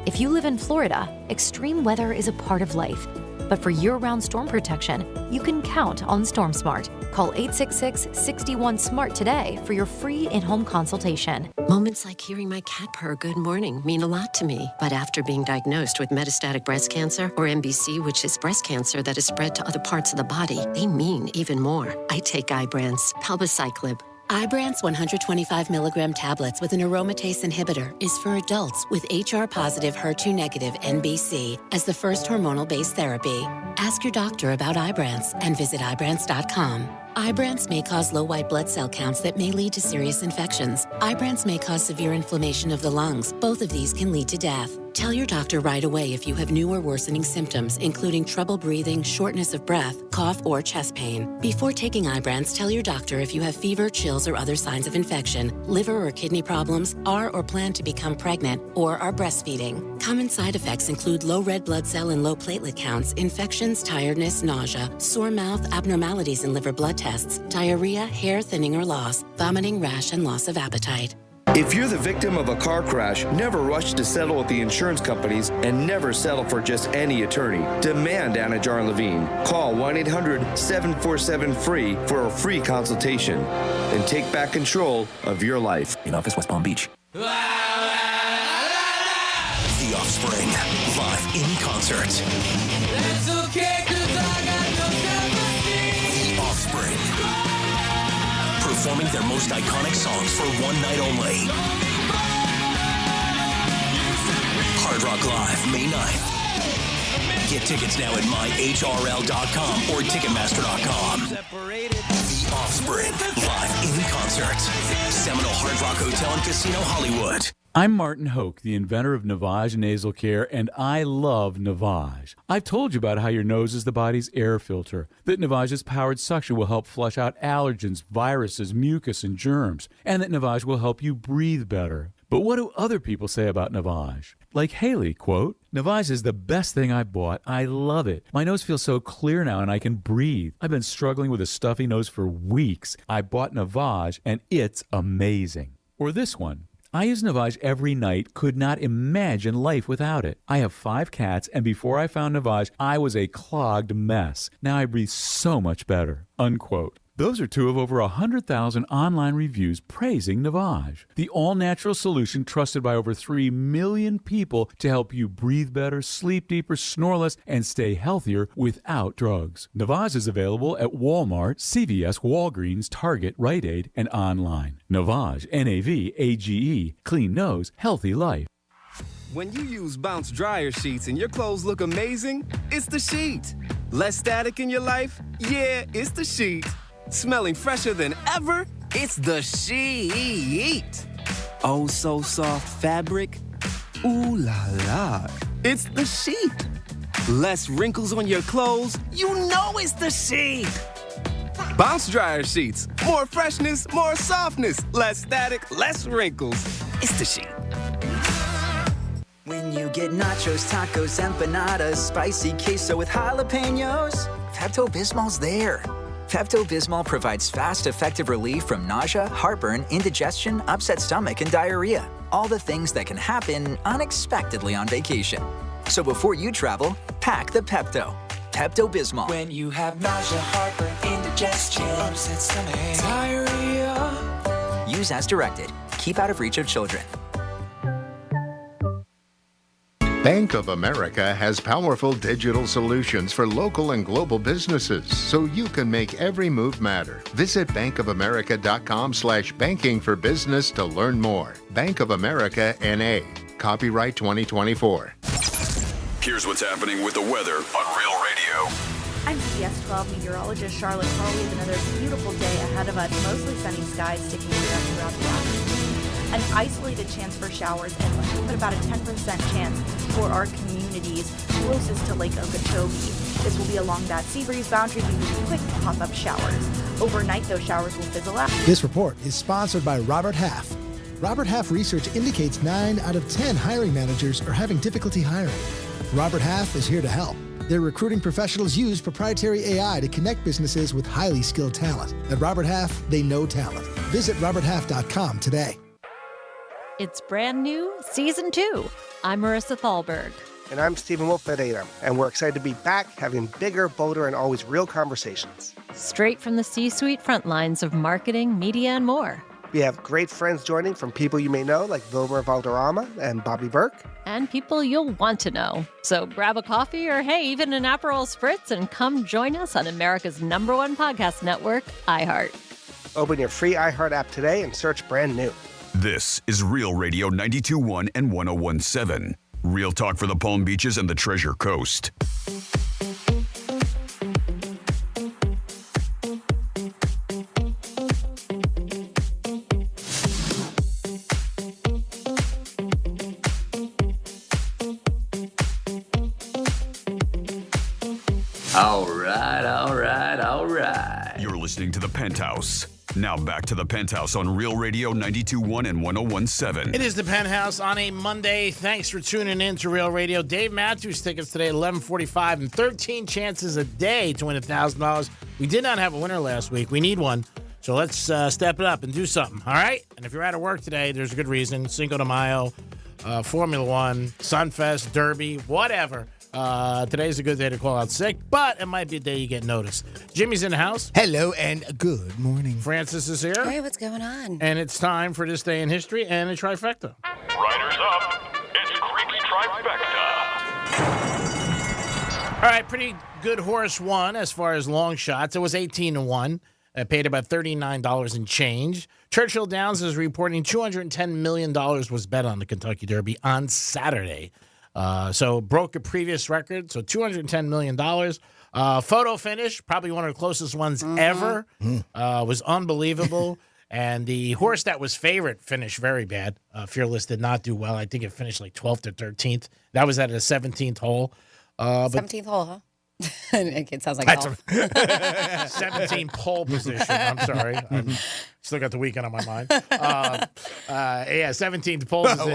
S9: If you live in Florida, extreme weather is a part of life. But for year-round storm protection, you can count on StormSmart. Call 866-61-SMART today for your free in-home consultation.
S13: Moments like hearing my cat purr good morning mean a lot to me. But after being diagnosed with metastatic breast cancer, or MBC, which is breast cancer that is spread to other parts of the body, they mean even more. I take Ibrance, palbociclib. Ibrance 125 milligram tablets with an aromatase inhibitor is for adults with HR-positive, HER2-negative MBC as the first hormonal-based therapy. Ask your doctor about Ibrance and visit Ibrance.com. Ibrance may cause low white blood cell counts that may lead to serious infections. Ibrance may cause severe inflammation of the lungs. Both of these can lead to death. Tell your doctor right away if you have new or worsening symptoms, including trouble breathing, shortness of breath, cough, or chest pain. Before taking Ibrance, tell your doctor if you have fever, chills, or other signs of infection, liver or kidney problems, are or plan to become pregnant, or are breastfeeding. Common side effects include low red blood cell and low platelet counts, infections, tiredness, nausea, sore mouth, abnormalities in liver blood tests, diarrhea, hair thinning or loss, vomiting, rash, and loss of appetite.
S14: If you're the victim of a car crash, never rush to settle with the insurance companies and never settle for just any attorney. Demand Anna Jar Levine. Call 1-800-747-FREE for a free consultation and take back control of your life.
S15: In office, West Palm Beach.
S16: The Offspring, live in concert.
S17: That's okay, 'cause I got no
S16: The Offspring. Performing their most iconic songs for one night only. Hard Rock Live, May 9th. Get tickets now at myhrl.com or ticketmaster.com. The Offspring, live in concert. Seminole Hard Rock Hotel and Casino, Hollywood.
S18: I'm Martin Hoke, the inventor of Navage Nasal Care, and I love Navage. I've told you about how your nose is the body's air filter, that Navage's powered suction will help flush out allergens, viruses, mucus, and germs, and that Navage will help you breathe better. But what do other people say about Navage? Like Haley, quote, "Navage is the best thing I bought. I love it. My nose feels so clear now and I can breathe. I've been struggling with a stuffy nose for weeks. I bought Navage and it's amazing." Or this one. "I use Navage every night, could not imagine life without it. I have 5 cats, and before I found Navage, I was a clogged mess. Now I breathe so much better." Unquote. Those are 2 of over 100,000 online reviews praising Navage, the all-natural solution trusted by over 3 million people to help you breathe better, sleep deeper, snore less, and stay healthier without drugs. Navage is available at Walmart, CVS, Walgreens, Target, Rite Aid, and online. Navage, Navage, clean nose, healthy life.
S22: When you use Bounce dryer sheets and your clothes look amazing, it's the sheet. Less static in your life? Yeah, it's the sheet. Smelling fresher than ever? It's the sheet. Oh, so soft fabric? Ooh la la. It's the sheet. Less wrinkles on your clothes? You know it's the sheet. Bounce dryer sheets. More freshness, more softness. Less static, less wrinkles. It's the sheet.
S23: When you get nachos, tacos, empanadas, spicy queso with jalapenos, Pepto-Bismol's there. Pepto-Bismol provides fast, effective relief from nausea, heartburn, indigestion, upset stomach, and diarrhea. All the things that can happen unexpectedly on vacation. So before you travel, pack the Pepto. Pepto-Bismol.
S17: When you have nausea, heartburn, indigestion, upset stomach, diarrhea.
S23: Use as directed. Keep out of reach of children.
S24: Bank of America has powerful digital solutions for local and global businesses, so you can make every move matter. Visit bankofamerica.com/banking for business to learn more. Bank of America N.A. Copyright 2024.
S19: Here's what's happening with the weather on Real Radio.
S25: I'm CBS 12 meteorologist Charlotte Carley with another beautiful day ahead of us. Mostly sunny skies sticking around throughout the afternoon. An isolated chance for showers and but about a 10% chance for our communities closest to Lake Okeechobee. This will be along that sea breeze boundary due to quick pop-up showers. Overnight, those showers will fizzle out.
S26: This report is sponsored by Robert Half. Robert Half research indicates 9 out of 10 hiring managers are having difficulty hiring. Robert Half is here to help. Their recruiting professionals use proprietary AI to connect businesses with highly skilled talent. At Robert Half, they know talent. Visit roberthalf.com today.
S27: It's brand new, Season 2.
S1: I'm Marissa Thalberg.
S2: And I'm Stephen Wolf at 8 and we're excited to be back having bigger, bolder, and always real conversations.
S1: Straight from the C-suite front lines of marketing, media, and more.
S2: We have great friends joining from people you may know, like Wilmer Valderrama and Bobby Burke.
S1: And people you'll want to know. So grab a coffee or, hey, even an Aperol Spritz and come join us on America's #1 podcast network, iHeart.
S2: Open your free iHeart app today and search brand new.
S19: This is Real Radio 92.1 and 101.7. Real talk for the Palm Beaches and the Treasure Coast.
S3: All right.
S19: You're listening to the Penthouse. Now back to the Penthouse on Real Radio 92.1 and 101.7.
S32: It is the Penthouse on a Monday. Thanks for tuning in to Real Radio. Dave Matthews tickets today, 11:45, and 13 chances a day to win $1,000. We did not have a winner last week. We need one. So let's step it up and do something, all right? And if you're out of work today, there's a good reason. Cinco de Mayo, Formula One, Sunfest, Derby, whatever. Today's a good day to call out sick, but it might be a day you get noticed. Jimmy's in the house.
S4: Hello and good morning.
S32: Francis is here.
S5: Hey, what's going on?
S32: And it's time for this day in history and a trifecta.
S7: Riders up. It's Creepy Trifecta.
S32: All right, pretty good horse won as far as long shots. It was 18-1. It paid about $39 in change. Churchill Downs is reporting $210 million was bet on the Kentucky Derby on Saturday. So broke a previous record, so $210 million. Photo finish, probably one of the closest ones ever. Was unbelievable. And the horse that was favorite finished very bad. Fearless did not do well. I think it finished like 12th or 13th. That was at a 17th hole.
S5: 17th hole, huh? It sounds like golf.
S32: 17 pole position. I'm sorry. Still got the weekend on my mind. 17th pole position.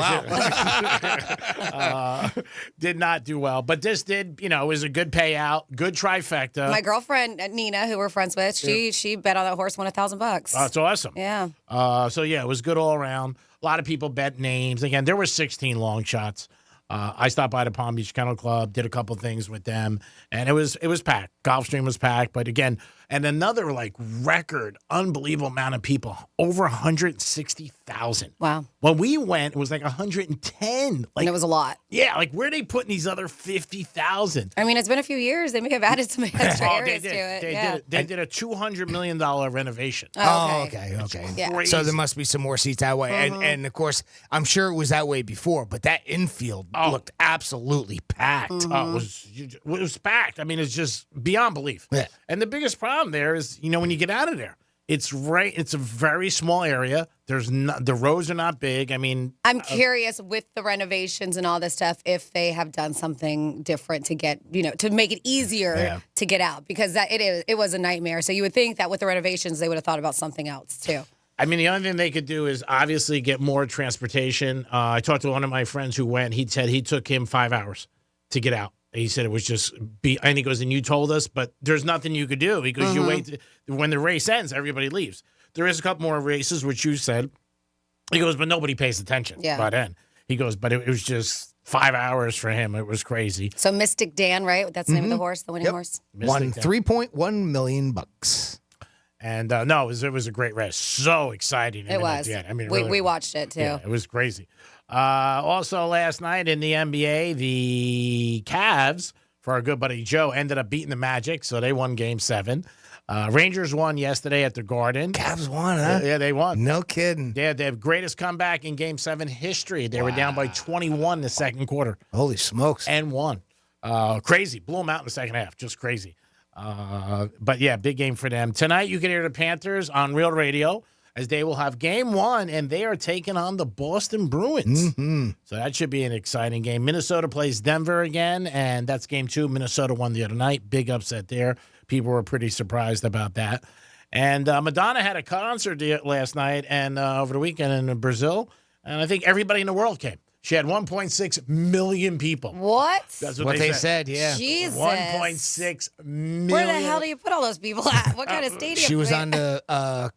S4: Wow.
S32: Did not do well. But this did, it was a good payout, good trifecta.
S5: My girlfriend, Nina, who we're friends with, she bet on that horse, won $1,000.
S32: That's awesome.
S5: Yeah.
S32: It was good all around. A lot of people bet names. Again, there were 16 long shots. I stopped by the Palm Beach Kennel Club, did a couple things with them, and it was packed. Gulfstream was packed, but again, and another record, unbelievable amount of people, over 160,000.
S5: Wow.
S32: When we went, it was like 110.
S5: And it was a lot.
S32: Yeah, where are they putting these other 50,000?
S5: I mean, it's been a few years. They may have added some extra areas to it.
S32: They did a $200 million renovation.
S4: Okay.
S5: Yeah.
S4: So there must be some more seats that way. And of course, I'm sure it was that way before, but that infield looked absolutely packed.
S32: It was packed. I mean, it's just beyond belief.
S4: Yeah.
S32: And the biggest problem there is, when you get out of there, it's a very small area. The roads are not big. I mean,
S5: I'm curious with the renovations and all this stuff if they have done something different to get, to make it easier to get out, because it was a nightmare. So you would think that with the renovations, they would have thought about something else too.
S32: I mean, the only thing they could do is obviously get more transportation. I talked to one of my friends who went. He said he took him 5 hours to get out. He said it was just and he goes, and you told us, but there's nothing you could do because you wait when the race ends, everybody leaves. There is a couple more races, which you said. He goes, but nobody pays attention by then. He goes, but it was just 5 hours for him. It was crazy.
S5: So Mystic Dan, right? That's the name of the horse, the winning horse.
S4: Won $3.1 million.
S32: And no, it was a great race. So exciting.
S5: It was.
S32: I mean,
S5: we watched it too.
S32: Yeah, it was crazy. Also last night in the NBA, the Cavs, for our good buddy Joe, ended up beating the Magic, so they won Game 7. Rangers won yesterday at the Garden.
S4: Cavs won, huh?
S32: Yeah, they won.
S4: No kidding.
S32: Yeah, they have greatest comeback in Game 7 history. They were down by 21 the second quarter.
S4: Holy smokes.
S32: And won. Crazy. Blew them out in the second half. Just crazy. But yeah, big game for them. Tonight you can hear the Panthers on Real Radio as they will have Game 1, and they are taking on the Boston Bruins. So that should be an exciting game. Minnesota plays Denver again, and that's Game 2. Minnesota won the other night. Big upset there. People were pretty surprised about that. And Madonna had a concert last night and over the weekend in Brazil, and I think everybody in the world came. She had 1.6 million people.
S5: What?
S4: That's what they said, yeah.
S5: Jesus.
S32: 1.6 million.
S5: Where the hell do you put all those people at? What kind of stadium?
S4: She was on the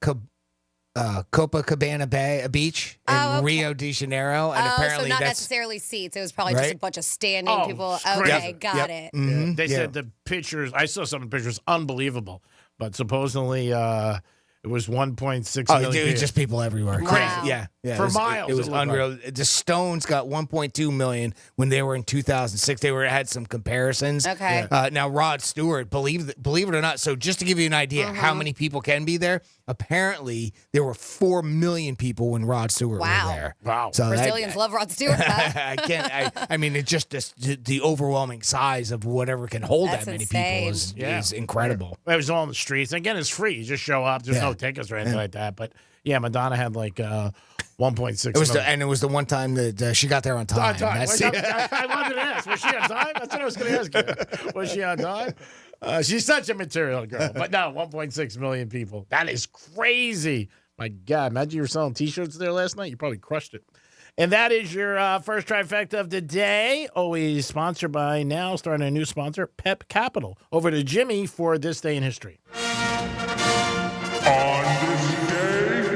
S4: Copacabana Bay, a beach in Rio de Janeiro, and apparently
S5: so not
S4: that's
S5: necessarily seats. It was probably just a bunch of standing people.
S32: crazy.
S5: Okay, got it.
S4: Mm-hmm.
S32: They said the pictures. I saw some pictures, unbelievable. But supposedly it was 1.6 million.
S4: It was just people everywhere.
S5: Wow.
S4: Crazy. Yeah.
S32: For
S4: it was,
S32: miles,
S4: It was
S32: it looked
S4: unreal. The Stones got 1.2 million when they were in 2006. They had some comparisons.
S5: Okay.
S4: Now Rod Stewart, believe it or not. So just to give you an idea how many people can be there, apparently there were 4 million people when Rod Stewart was there.
S32: Wow.
S4: So
S5: Brazilians love Rod Stewart.
S4: I can't. I mean, it's just the overwhelming size of whatever can hold
S5: That's
S4: that many
S5: insane.
S4: people is incredible.
S32: It was all in the streets. Again, it's free. You just show up. There's no tickets or anything like that. But yeah, Madonna had like 1.6.
S4: It was and it was the one time that she got there on time.
S32: I wanted to ask. Was she on time? That's what I was going to ask you. Was she on time? She's such a material girl. But no, 1.6 million people. That is crazy. My God, imagine you were selling T-shirts there last night. You probably crushed it. And that is your first trifecta of the day. Always sponsored by now, starting a new sponsor, Pep Capital. Over to Jimmy for This Day in History.
S7: On this day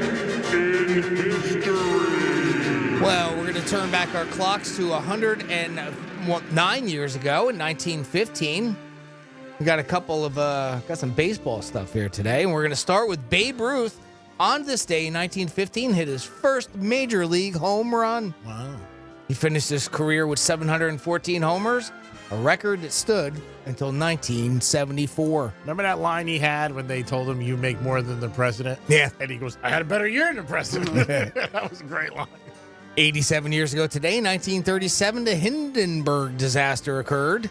S7: in history.
S4: Well, we're going to turn back our clocks to 109 years ago in 1915. We got a couple of got some baseball stuff here today, and we're going to start with Babe Ruth. On this day in 1915, hit his first major league home run.
S32: Wow.
S4: He finished his career with 714 homers, a record that stood until 1974.
S32: Remember that line he had when they told him you make more than the president?
S4: Yeah.
S32: And he goes, I had a better year than the president. That was a great line.
S4: 87 years ago today, 1937, the Hindenburg disaster occurred.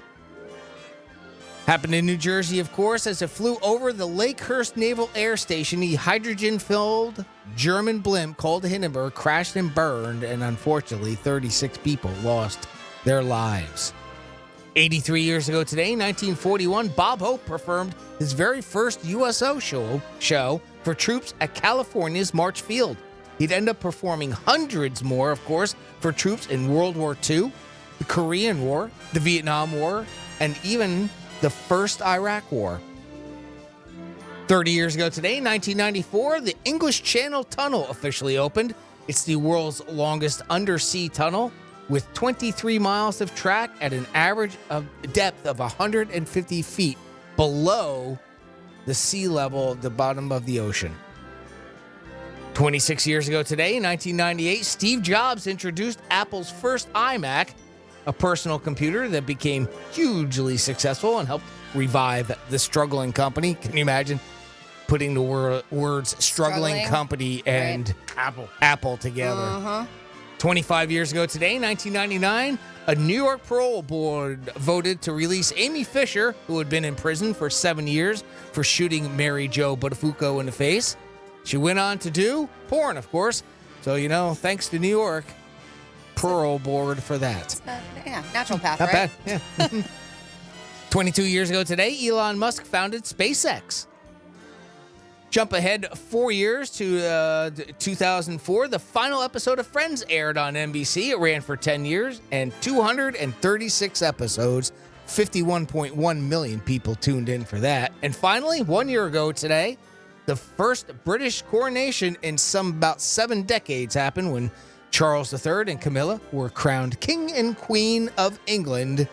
S4: Happened in New Jersey, of course, as it flew over the Lakehurst Naval Air Station. The hydrogen-filled German blimp called the Hindenburg crashed and burned, and unfortunately, 36 people lost their lives. 83 years ago today, 1941, Bob Hope performed his very first USO show for troops at California's March Field. He'd end up performing hundreds more, of course, for troops in World War II, the Korean War, the Vietnam War, and even the first Iraq War. 30 years ago today, 1994, the English Channel Tunnel officially opened. It's the world's longest undersea tunnel with 23 miles of track at an average of depth of 150 feet below the sea level at the bottom of the ocean. 26 years ago today, 1998, Steve Jobs introduced Apple's first iMac, a personal computer that became hugely successful and helped revive the struggling company. Can you imagine putting the words struggling company and Apple together? 25 years ago today, 1999, a New York parole board voted to release Amy Fisher, who had been in prison for 7 years for shooting Mary Jo Buttafuoco in the face. She went on to do porn, of course. So, thanks to New York parole board for that.
S5: Yeah, natural path,
S4: Not
S5: right?
S4: bad, yeah. 22 years ago today, Elon Musk founded SpaceX. Jump ahead 4 years to 2004. The final episode of Friends aired on NBC. It ran for 10 years and 236 episodes. 51.1 million people tuned in for that. And finally, 1 year ago today, the first British coronation in about 7 decades happened when Charles III and Camilla were crowned King and Queen of England.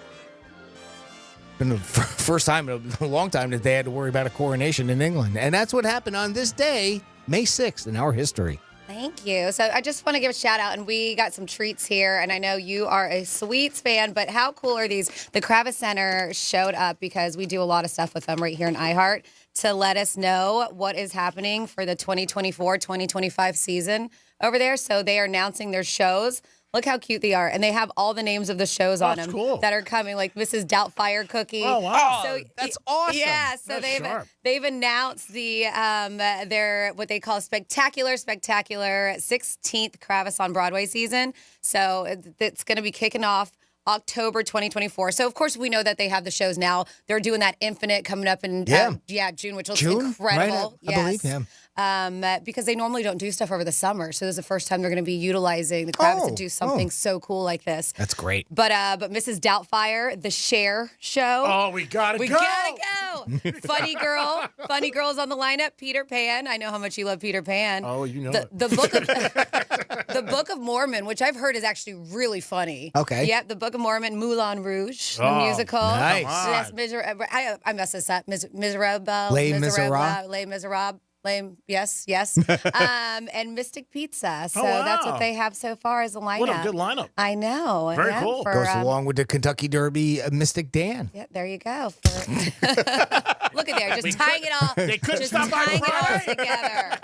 S4: Been the first time in a long time that they had to worry about a coronation in England. And that's what happened on this day, May 6th, in our history.
S5: Thank you. So I just want to give a shout out, and we got some treats here, and I know you are a Sweets fan, but how cool are these? The Kravis Center showed up because we do a lot of stuff with them right here in iHeart to let us know what is happening for the 2024-2025 season over there. So they are announcing their shows. Look how cute they are. And they have all the names of the shows on them that are coming, like Mrs. Doubtfire Cookie.
S4: Oh, wow. So, that's awesome.
S5: Yeah, so they've announced their what they call spectacular 16th Kravis on Broadway season. So it's going to be kicking off October 2024. So, of course, we know that they have the shows now. They're doing that Infinite coming up in June, which looks incredible.
S4: Right, I believe him.
S5: Because they normally don't do stuff over the summer. So this is the first time they're going to be utilizing the Kravis to do something so cool like this.
S4: That's great.
S5: But Mrs. Doubtfire, the Cher show.
S32: Oh, we gotta go.
S5: go. Funny Girl's on the lineup. Peter Pan. I know how much you love Peter Pan.
S32: Oh, you know
S5: the book of the Book of Mormon, which I've heard is actually really funny.
S4: Okay.
S5: Yep, the Book of Mormon, Moulin Rouge, the
S32: Oh,
S5: musical.
S4: nice.
S5: I messed this up. Miserable.
S4: Les Miserables.
S5: Les Miserables. Lame, yes. And Mystic Pizza. So
S32: wow.
S5: that's what they have so far as a lineup.
S32: What a good lineup.
S5: I know.
S32: Very
S5: yeah,
S32: cool.
S4: Goes along with the Kentucky Derby, Mystic Dan.
S5: Yeah, there you go. Look at there, just tying it all.
S32: They couldn't
S5: just
S32: stop by
S5: tying it all
S32: Friday.
S5: together.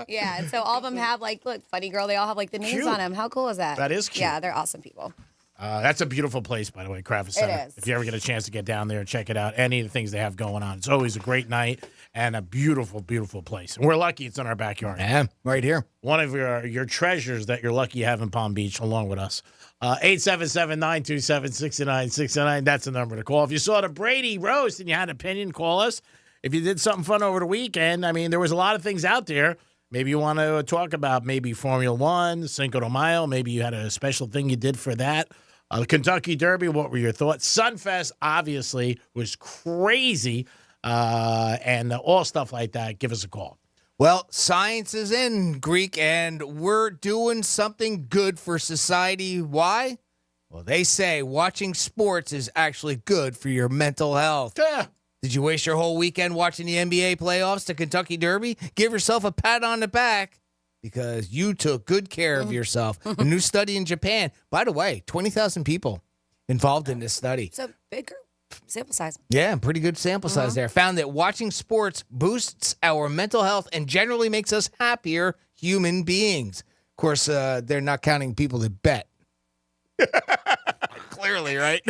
S5: Yeah, and so all of them have look, Funny Girl. They all have the names
S32: Cute.
S5: on them. How cool is that?
S32: That is cute.
S5: Yeah, they're awesome people.
S32: That's a beautiful place, by the way, Kravis Center.
S5: is.
S32: If you ever get a chance to get down there and check it out, any of the things they have going on, it's always a great night and a beautiful, beautiful place. And we're lucky it's in our backyard.
S4: Yeah, right here.
S32: One of your treasures that you're lucky you have in Palm Beach, along with us. 877-927-6969. That's the number to call. If you saw the Brady roast and you had an opinion, call us. If you did something fun over the weekend, I mean, there was a lot of things out there. Maybe you want to talk about maybe Formula One, Cinco de Mayo. Maybe you had a special thing you did for that. The Kentucky Derby, what were your thoughts? Sunfest, obviously, was crazy, and all stuff like that. Give us a call.
S4: Well, science is in, Greek, and we're doing something good for society. Why? Well, they say watching sports is actually good for your mental health.
S32: Yeah.
S4: Did you waste your whole weekend watching the NBA playoffs, the Kentucky Derby? Give yourself a pat on the back because you took good care of yourself. A new study in Japan. By the way, 20,000 people involved in this study.
S5: It's a bigger sample size.
S4: Yeah, pretty good sample size there. Found that watching sports boosts our mental health and generally makes us happier human beings. Of course, they're not counting people that bet. Clearly, right?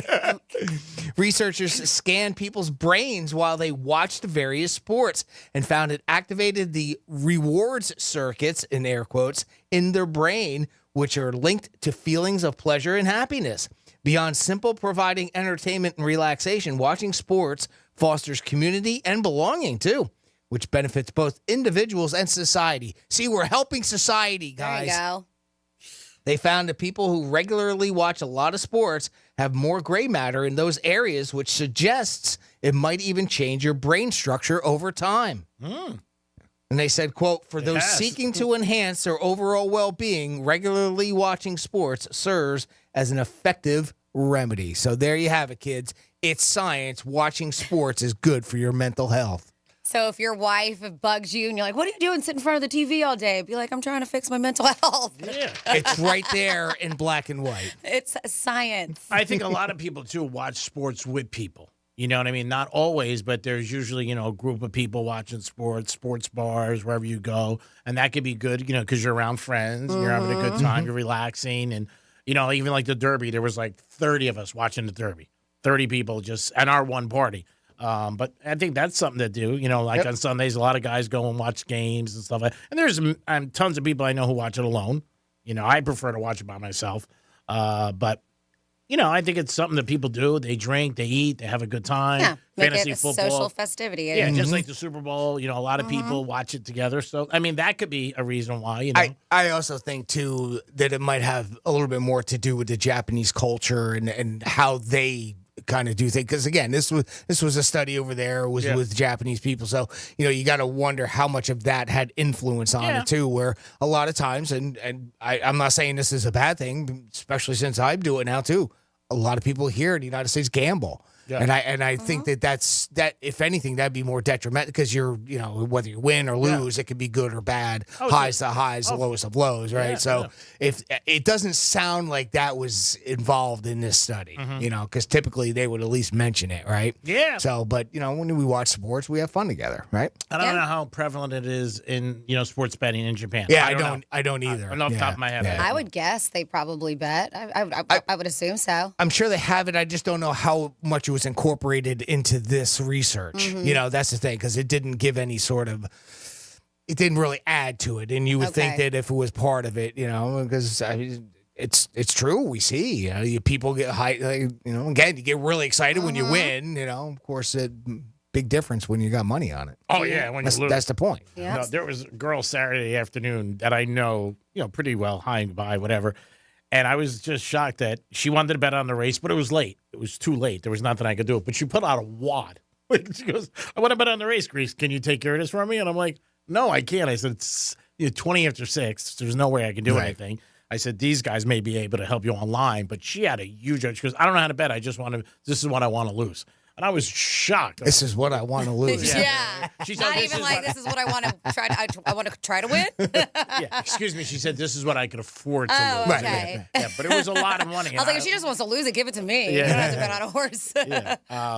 S4: Researchers scanned people's brains while they watched various sports and found it activated the rewards circuits, in air quotes, in their brain, which are linked to feelings of pleasure and happiness. Beyond simple providing entertainment and relaxation, watching sports fosters community and belonging, too, which benefits both individuals and society. See, we're helping society, guys.
S5: There you go.
S4: They found that people who regularly watch a lot of sports have more gray matter in those areas, which suggests it might even change your brain structure over time. And they said, quote, for those seeking to enhance their overall well-being, regularly watching sports serves as an effective remedy. So there you have it, kids. It's science. Watching sports is good for your mental health.
S5: So if your wife bugs you and you're like, what are you doing sitting in front of the TV all day? Be like, I'm trying to fix my mental health.
S32: Yeah.
S4: It's right there in black and white.
S5: It's science.
S32: I think a lot of people, too, watch sports with people. You know what I mean? Not always, but there's usually, a group of people watching sports bars, wherever you go. And that could be good, because you're around friends, and you're having a good time, you're relaxing. And, even like the Derby, there was 30 of us watching the Derby. 30 people just at our one party. But I think that's something to do. On Sundays, a lot of guys go and watch games and stuff. And there's tons of people I know who watch it alone. I prefer to watch it by myself. But I think it's something that people do. They drink, they eat, they have a good time.
S5: Yeah, make
S32: Fantasy
S5: it a
S32: football.
S5: social festivity.
S32: Yeah, just like the Super Bowl. A lot of people watch it together. So, that could be a reason why,
S4: I also think, too, that it might have a little bit more to do with the Japanese culture and how they kind of do things. Because, again, this was a study over there with Japanese people. So, you got to wonder how much of that had influence on it, too, where a lot of times, and I'm not saying this is a bad thing, especially since I do it now, too. A lot of people here in the United States gamble. Yeah. And I think that if anything, that'd be more detrimental because you're, whether you win or lose, it could be good or bad, highs to highs, lowest of lows, right? So if it doesn't sound like that was involved in this study, because typically they would at least mention it, right?
S32: Yeah.
S4: So, but, when we watch sports, we have fun together, right?
S32: I don't know how prevalent it is in, sports betting in Japan.
S4: Yeah, I don't either.
S32: I don't know off the top of my head.
S4: Yeah.
S5: I would guess they probably bet. I would assume so.
S4: I'm sure they have it. I just don't know how much it was incorporated into this research. That's the thing, because it didn't give any sort of, it didn't really add to it. And you would think that if it was part of it, because it's true. We see, people get high, again, you get really excited when you win, of course, big difference when you got money on it.
S32: Oh, yeah, when you lose.
S4: That's the point.
S5: Yeah.
S32: No, there was a girl Saturday afternoon that I know, pretty well, high and by, whatever. And I was just shocked that she wanted to bet on the race, but it was late. It was too late. There was nothing I could do. But she put out a wad. She goes, I want to bet on the race, Grease. Can you take care of this for me? And I'm like, no, I can't. I said, it's 20 after 6. There's no way I can do anything. I said, these guys may be able to help you online. But she had a huge, she goes, I don't know how to bet. This is what I want to lose. And I was shocked.
S4: This is what I want to lose.
S5: Yeah.
S32: She's
S5: Not even like, this is what I want to try to, I want to try to win.
S32: Yeah, excuse me. She said, this is what I could afford to
S5: Oh,
S32: lose.
S5: okay.
S32: Yeah, but it was a lot of money.
S5: I was like, if she just wants to lose it, give it to me.
S32: Yeah.
S5: You don't have to bet on a horse.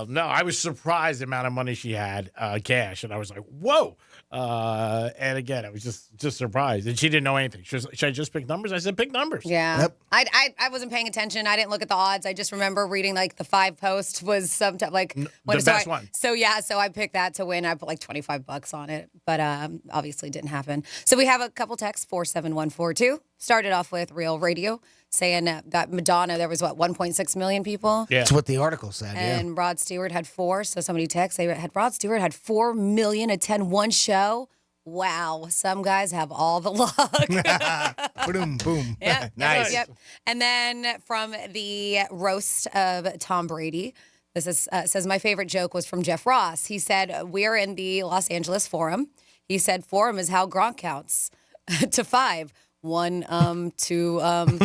S32: No, I was surprised the amount of money she had cash. And I was like, whoa. And again, I was just surprised. And she didn't know anything. She was, should I just pick numbers? I said, pick numbers.
S5: Yeah. Yep. I wasn't paying attention. I didn't look at the odds. I just remember reading like the 5 post was sometime like
S32: the best one.
S5: So yeah, so I picked that to win. I put like $25 on it, but obviously didn't happen. So we have a couple texts, 47142. Started off with Real Radio saying that Madonna, there was 1.6 million people.
S4: Yeah. That's what the article said.
S5: And Rod Stewart had 4. So somebody texted, they had Rod Stewart had 4 million attend one show. Wow, some guys have all the luck.
S4: Boom, boom.
S5: Yep,
S4: Nice.
S5: Yep. And then from the roast of Tom Brady, this is says my favorite joke was from Jeff Ross. He said, we're in the Los Angeles Forum. He said, Forum is how Gronk counts to 5. 1, 2, 3, 4.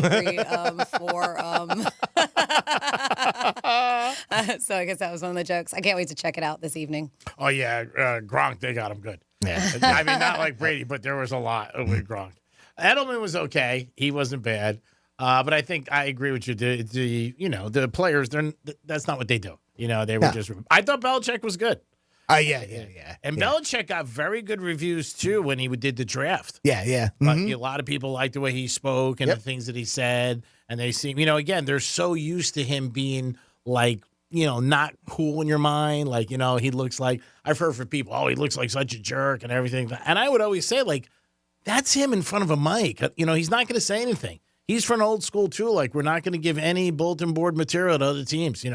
S5: So I guess that was one of the jokes. I can't wait to check it out this evening.
S32: Oh, yeah. Gronk, they got him good. Yeah. I mean, not like Brady, but there was a lot with Gronk. Edelman was okay. He wasn't bad. But I think I agree with you. The players, that's not what they do. They were just. I thought Belichick was good.
S4: Yeah.
S32: And Belichick got very good reviews, too, when he did the draft.
S4: Yeah.
S32: A lot of people liked the way he spoke and the things that he said. And they seem, again, they're so used to him being like, not cool in your mind. Like, he looks like, I've heard from people, he looks like such a jerk and everything. And I would always say, like, that's him in front of a mic. He's not going to say anything. He's from old school, too. Like, we're not going to give any bulletin board material to other teams,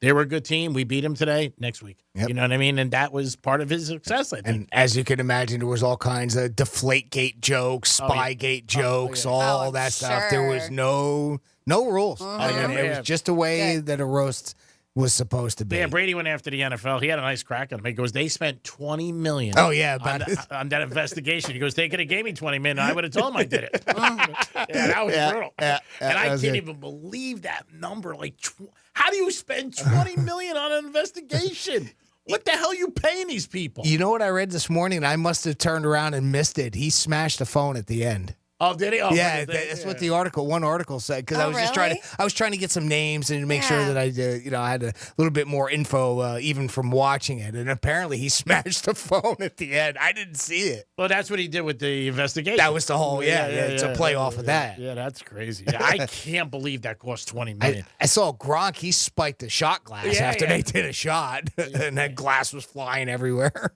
S32: They were a good team. We beat them today, next week.
S4: Yep.
S32: You know what I mean? And that was part of his success, I think.
S4: And as you can imagine, there was all kinds of Deflategate jokes, Spygate jokes, all that stuff. There was no rules. I mean, it was just the way that a roast was supposed to be.
S32: Yeah, Brady went after the NFL. He had a nice crack on him. He goes, they spent $20 million
S4: on
S32: that investigation. He goes, they could have gave me $20 million. I would have told him I did it. That was brutal. And I can't even believe that number. Like, how do you spend $20 million on an investigation? What the hell are you paying these people?
S4: You know what I read this morning? I must have turned around and missed it. He smashed the phone at the end.
S32: Oh, did he? Oh,
S4: yeah, that's what the one article said. Because I was trying to get some names and to make sure that I had a little bit more info even from watching it. And apparently he smashed the phone at the end. I didn't see it.
S32: Well, that's what he did with the investigation.
S4: That was the whole it's a play off of that.
S32: Yeah, that's crazy. Yeah, I can't believe that cost $20 million.
S4: I saw Gronk. He spiked a shot glass after they did a shot, and that glass was flying everywhere.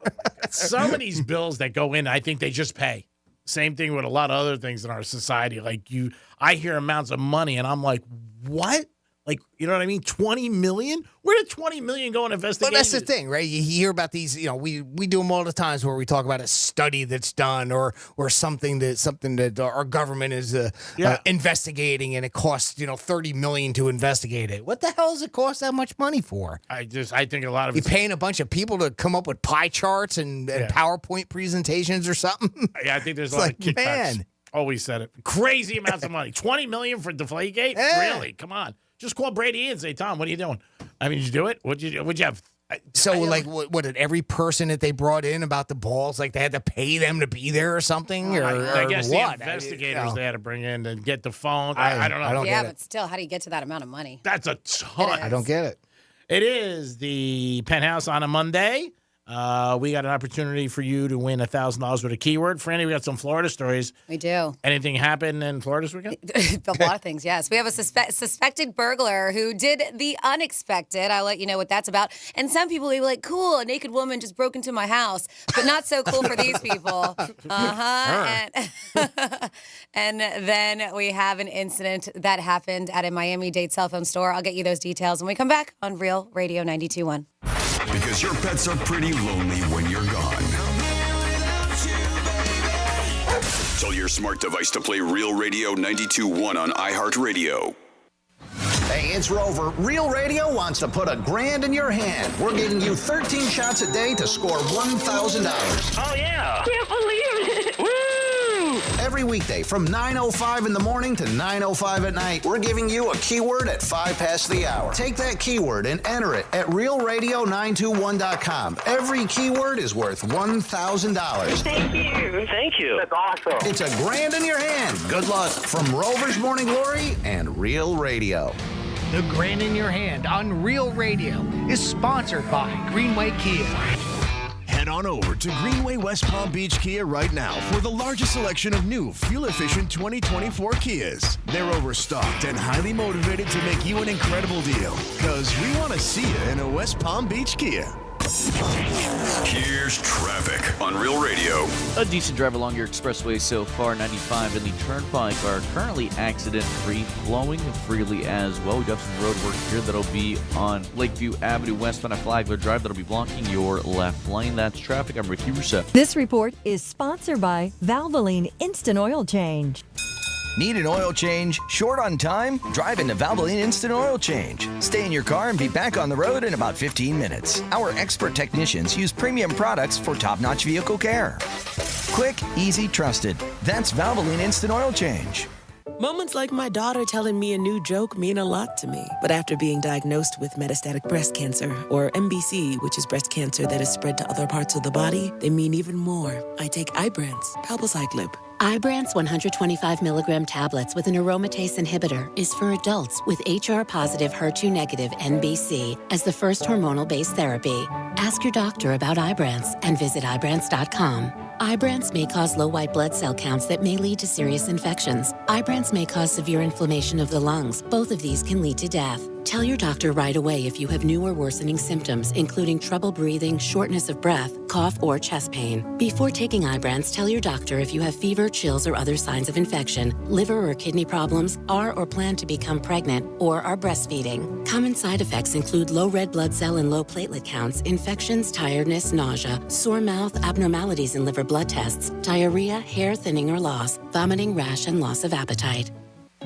S32: Some of these bills that go in, I think they just pay. Same thing with a lot of other things in our society. Like I hear amounts of money and I'm like, what? Like, you know what I mean? $20 million? Where did $20 million go in investigations?
S4: Well, that's the thing, right? You hear about these, we do them all the times where we talk about a study that's done or something that our government is investigating and it costs, $30 million to investigate it. What the hell does it cost that much money for?
S32: I think a lot of
S4: you're paying a bunch of people to come up with pie charts and PowerPoint presentations or something.
S32: Yeah, I think there's a lot of kickbacks. Man. Always said it. Crazy amounts of money. $20 million for Deflategate? Really? Come on. Just call Brady in and say, Tom, what are you doing? I mean, did you do it? What'd you have?
S4: What did every person that they brought in about the balls, like they had to pay them to be there or something?
S32: I guess
S4: what?
S32: The investigators they had to bring in and get the phone.
S4: I
S32: don't know.
S5: But still, how do you get to that amount of money?
S32: That's a ton.
S4: I don't get it.
S32: It is the Penthouse on a Monday. We got an opportunity for you to win $1,000 with a keyword. Franny, we got some Florida stories.
S5: We do.
S32: Anything happen in Florida this weekend?
S5: A lot of things, yes. We have a suspected burglar who did the unexpected. I'll let you know what that's about. And some people will be like, cool, a naked woman just broke into my house. But not so cool for these people. And then we have an incident that happened at a Miami-Dade cell phone store. I'll get you those details when we come back on Real Radio 92.1.
S19: Because your pets are pretty lonely when you're gone. Tell your smart device to play Real Radio 92.1 on iHeartRadio.
S2: Hey,
S3: it's Rover. Real Radio wants to put $1,000 in your hand. We're giving you 13 shots a day to score $1,000.
S7: Oh, yeah.
S3: Can't believe it. Woo! Every weekday from 9:05 in the morning to 9:05 at night, we're giving you a keyword at 5 past the hour. Take that keyword and enter it at realradio921.com. Every keyword is worth $1,000.
S7: Thank you. Thank you. That's awesome.
S3: It's $1,000 in your hand. Good luck from Rover's Morning Glory and Real Radio.
S6: The Grand in Your Hand on Real Radio is sponsored by Greenway Kia.
S8: Head on over to Greenway West Palm Beach Kia right now for the largest selection of new, fuel-efficient 2024 Kias. They're overstocked and highly motivated to make you an incredible deal, because we want to see you in a West Palm Beach Kia.
S19: Here's traffic on Real Radio.
S11: A decent drive along your expressway so far. 95 and the Turnpike are currently accident-free, flowing freely as well. We do have some road work here that'll be on Lakeview Avenue westbound at Flagler Drive. That'll be blocking your left lane. That's traffic. I'm Ricky Russo.
S15: This report is sponsored by Valvoline Instant Oil Change.
S20: Need an oil change? Short on time? Drive into Valvoline Instant Oil Change. Stay in your car and be back on the road in about 15 minutes. Our expert technicians use premium products for top-notch vehicle care. Quick, easy, trusted. That's Valvoline Instant Oil Change.
S21: Moments like my daughter telling me a new joke mean a lot to me. But after being diagnosed with metastatic breast cancer, or MBC, which is breast cancer that is spread to other parts of the body, they mean even more. I take Ibrance, palbociclib.
S13: Ibrance 125 milligram tablets with an aromatase inhibitor is for adults with HR-positive HER2-negative NBC as the first hormonal-based therapy. Ask your doctor about Ibrance and visit Ibrance.com. Ibrance may cause low white blood cell counts that may lead to serious infections. Ibrance may cause severe inflammation of the lungs. Both of these can lead to death. Tell your doctor right away if you have new or worsening symptoms, including trouble breathing, shortness of breath, cough, or chest pain. Before taking Ibrance, tell your doctor if you have fever, chills, or other signs of infection, liver or kidney problems, are or plan to become pregnant, or are breastfeeding. Common side effects include low red blood cell and low platelet counts, infections, tiredness, nausea, sore mouth, abnormalities in liver blood tests, diarrhea, hair thinning or loss, vomiting, rash, and loss of appetite.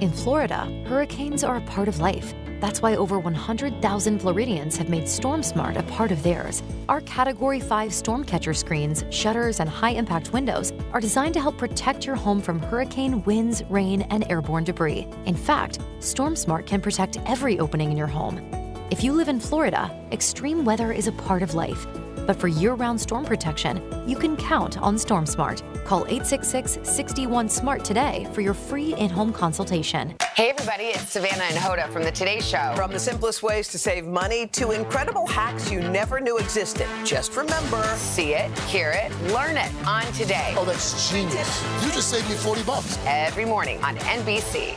S9: In Florida, hurricanes are a part of life. That's why over 100,000 Floridians have made Storm Smart a part of theirs. Our Category 5 storm catcher screens, shutters, and high-impact windows are designed to help protect your home from hurricane winds, rain, and airborne debris. In fact, Storm Smart can protect every opening in your home. If you live in Florida, extreme weather is a part of life. But for year-round storm protection, you can count on Storm Smart. Call 866-61-SMART today for your free in-home consultation.
S10: Hey everybody, it's Savannah and Hoda from the Today Show.
S27: From the simplest ways to save money to incredible hacks you never knew existed. Just remember,
S10: see it, hear it, learn it on Today.
S12: Oh, that's genius. You just saved me $40.
S10: Every morning on NBC.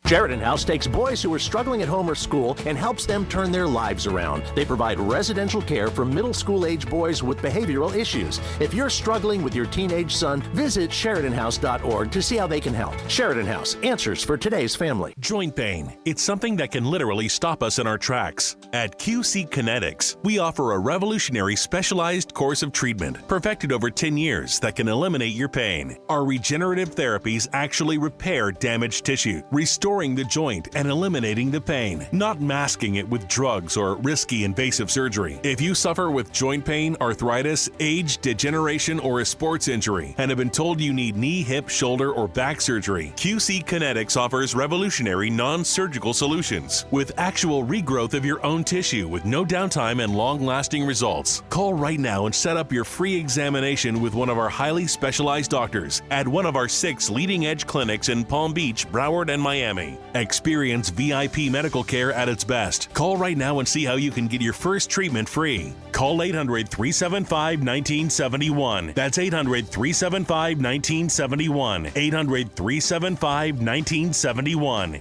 S28: Sheridan House takes boys who are struggling at home or school and helps them turn their lives around. They provide residential care for middle school age boys with behavioral issues. If you're struggling with your teenage son, visit SheridanHouse.org to see how they can help. Sheridan House, answers for today's family.
S29: Joint pain. It's something that can literally stop us in our tracks. At QC Kinetics, we offer a revolutionary specialized course of treatment perfected over 10 years that can eliminate your pain. Our regenerative therapies actually repair damaged tissue, restoring the joint and eliminating the pain, not masking it with drugs or risky invasive surgery. If you suffer with joint pain, arthritis, age, degeneration, or a sports injury and have been told you need knee, hip, shoulder, or back surgery, QC Kinetics offers revolutionary non-surgical solutions with actual regrowth of your own tissue with no downtime and long-lasting results. Call right now and set up your free examination with one of our highly specialized doctors at one of our 6 leading-edge clinics in Palm Beach, Broward, and Miami. Experience VIP medical care at its best. Call right now and see how you can get your first treatment free. Call 800-375-1971. That's 800-375-1971. 800-375-1971.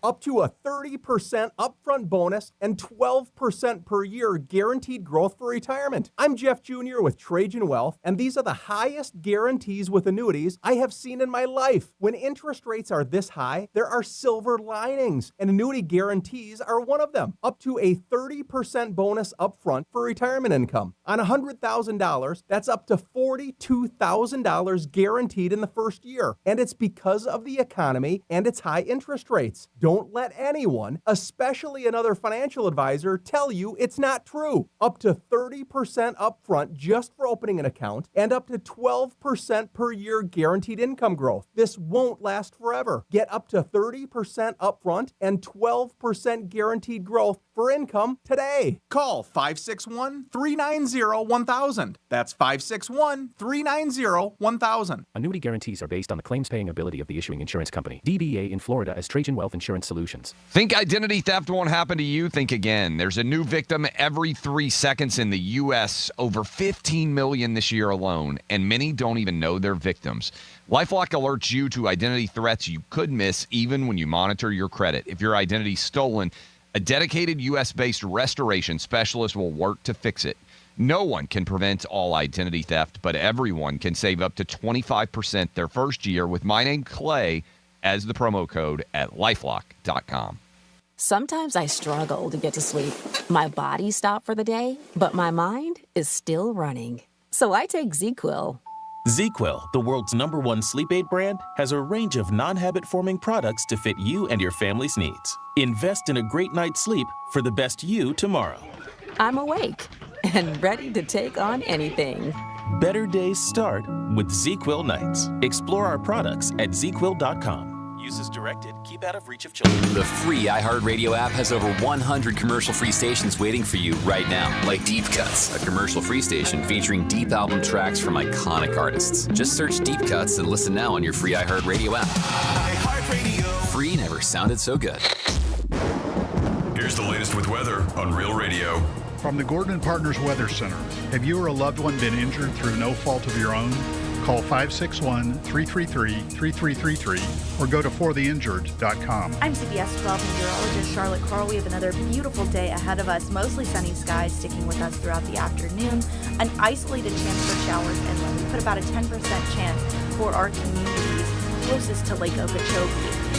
S30: Up to a 30% upfront bonus and 12% per year guaranteed growth for retirement. I'm Jeff Jr. with Trajan Wealth, and these are the highest guarantees with annuities I have seen in my life. When interest rates are this high, there are silver linings, and annuity guarantees are one of them. Up to a 30% bonus upfront for retirement income. On $100,000, that's up to $42,000 guaranteed in the first year, and it's because of the economy and its high interest rates. Don't Don't let anyone, especially another financial advisor, tell you it's not true. Up to 30% upfront just for opening an account and up to 12% per year guaranteed income growth. This won't last forever. Get up to 30% upfront and 12% guaranteed growth for income today.
S1: Call 561-390-1000. That's 561-390-1000.
S4: Annuity guarantees are based on the claims-paying ability of the issuing insurance company. DBA in Florida as Trajan Wealth Insurance Solutions.
S14: Think identity theft won't happen to you? Think again. There's a new victim every 3 seconds in the U.S., over 15 million this year alone, and many don't even know they're victims. LifeLock alerts you to identity threats you could miss even when you monitor your credit. If your identity's stolen, a dedicated U.S.-based restoration specialist will work to fix it. No one can prevent all identity theft, but everyone can save up to 25% their first year with my name, Clay, as the promo code at LifeLock.com.
S16: Sometimes I struggle to get to sleep. My body stopped for the day, but my mind is still running. So I take ZzzQuil.
S17: ZzzQuil, the world's #1 sleep aid brand, has a range of non-habit-forming products to fit you and your family's needs. Invest in a great night's sleep for the best you tomorrow.
S16: I'm awake and ready to take on anything.
S17: Better days start with ZzzQuil nights. Explore our products at ZzzQuil.com. Use as directed. Keep out of reach of children.
S18: The free iHeartRadio app has over 100 commercial-free stations waiting for you right now, like Deep Cuts, a commercial-free station featuring deep album tracks from iconic artists. Just search Deep Cuts and listen now on your free iHeartRadio app. iHeartRadio. Free never sounded so good.
S19: Here's the latest with weather on Real Radio.
S22: From the Gordon & Partners Weather Center, have you or a loved one been injured through no fault of your own? Call 561-333-3333 or go to fortheinjured.com.
S23: I'm CBS 12 meteorologist Charlotte Carl. We have another beautiful day ahead of us. Mostly sunny skies sticking with us throughout the afternoon. An isolated chance for showers inland. We put about a 10% chance for our communities closest to Lake Okeechobee.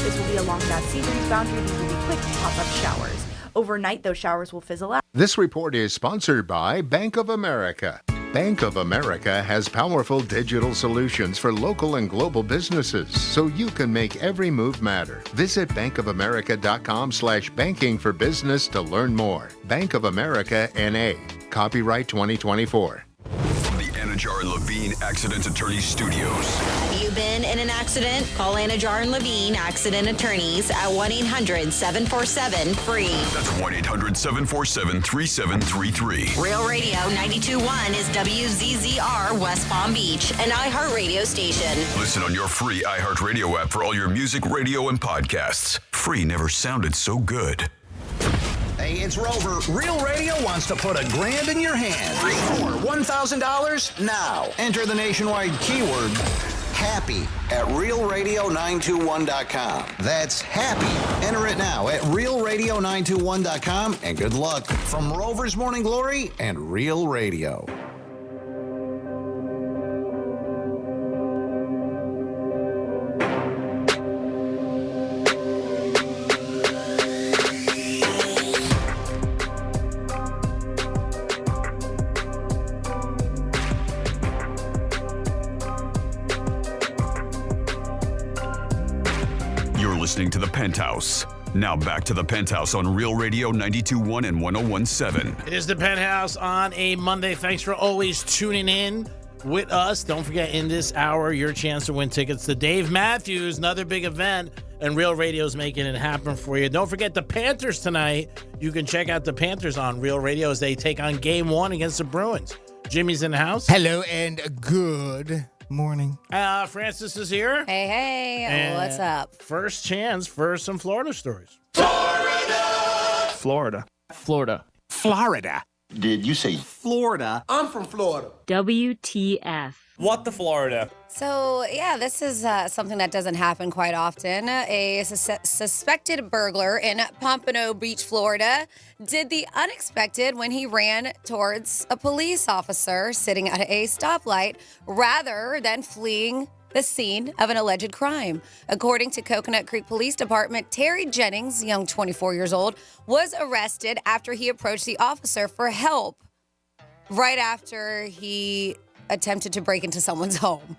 S23: This will be along that sea breeze boundary. These will be quick pop-up showers. Overnight, those showers will fizzle out.
S24: This report is sponsored by Bank of America. Bank of America has powerful digital solutions for local and global businesses, so you can make every move matter. Visit bankofamerica.com/banking for business to learn more. Bank of America, N.A. Copyright 2024.
S19: From the Anajar and Levine Accident Attorneys Studios.
S25: Have you been in an accident? Call Anajar and Levine Accident Attorneys at 1-800-747-FREE.
S19: That's 1-800-747-3733.
S25: Real Radio 92.1 is WZZR West Palm Beach, an iHeartRadio station.
S19: Listen on your free iHeartRadio app for all your music, radio, and podcasts. Free never sounded so good.
S3: Hey, it's Rover. Real Radio wants to put $1,000 in your hand. For $1,000 now. Enter the nationwide keyword HAPPY at realradio921.com. That's HAPPY. Enter it now at realradio921.com and good luck from Rover's Morning Glory and Real Radio.
S19: Listening to the Penthouse. Now back to the Penthouse on Real Radio 92.1 and 101.7.
S32: It is the Penthouse on a Monday. Thanks for always tuning in with us. Don't forget, in this hour, your chance to win tickets to Dave Matthews, another big event, and Real Radio's making it happen for you. Don't forget the Panthers tonight. You can check out the Panthers on Real Radio as they take on Game 1 against the Bruins. Jimmy's in the house.
S26: Hello and good morning.
S32: Francis is here.
S5: Hey,
S32: And
S5: what's up?
S32: First chance for some Florida stories.
S1: Florida.
S26: Florida.
S12: Did you say
S26: Florida?
S12: I'm from Florida?
S31: WTF.
S32: What the Florida?
S5: So, yeah, this is something that doesn't happen quite often. A suspected burglar in Pompano Beach, Florida, did the unexpected when he ran towards a police officer sitting at a stoplight rather than fleeing the scene of an alleged crime. According to Coconut Creek Police Department, Terry Jennings, young 24 years old, was arrested after he approached the officer for help right after he attempted to break into someone's home.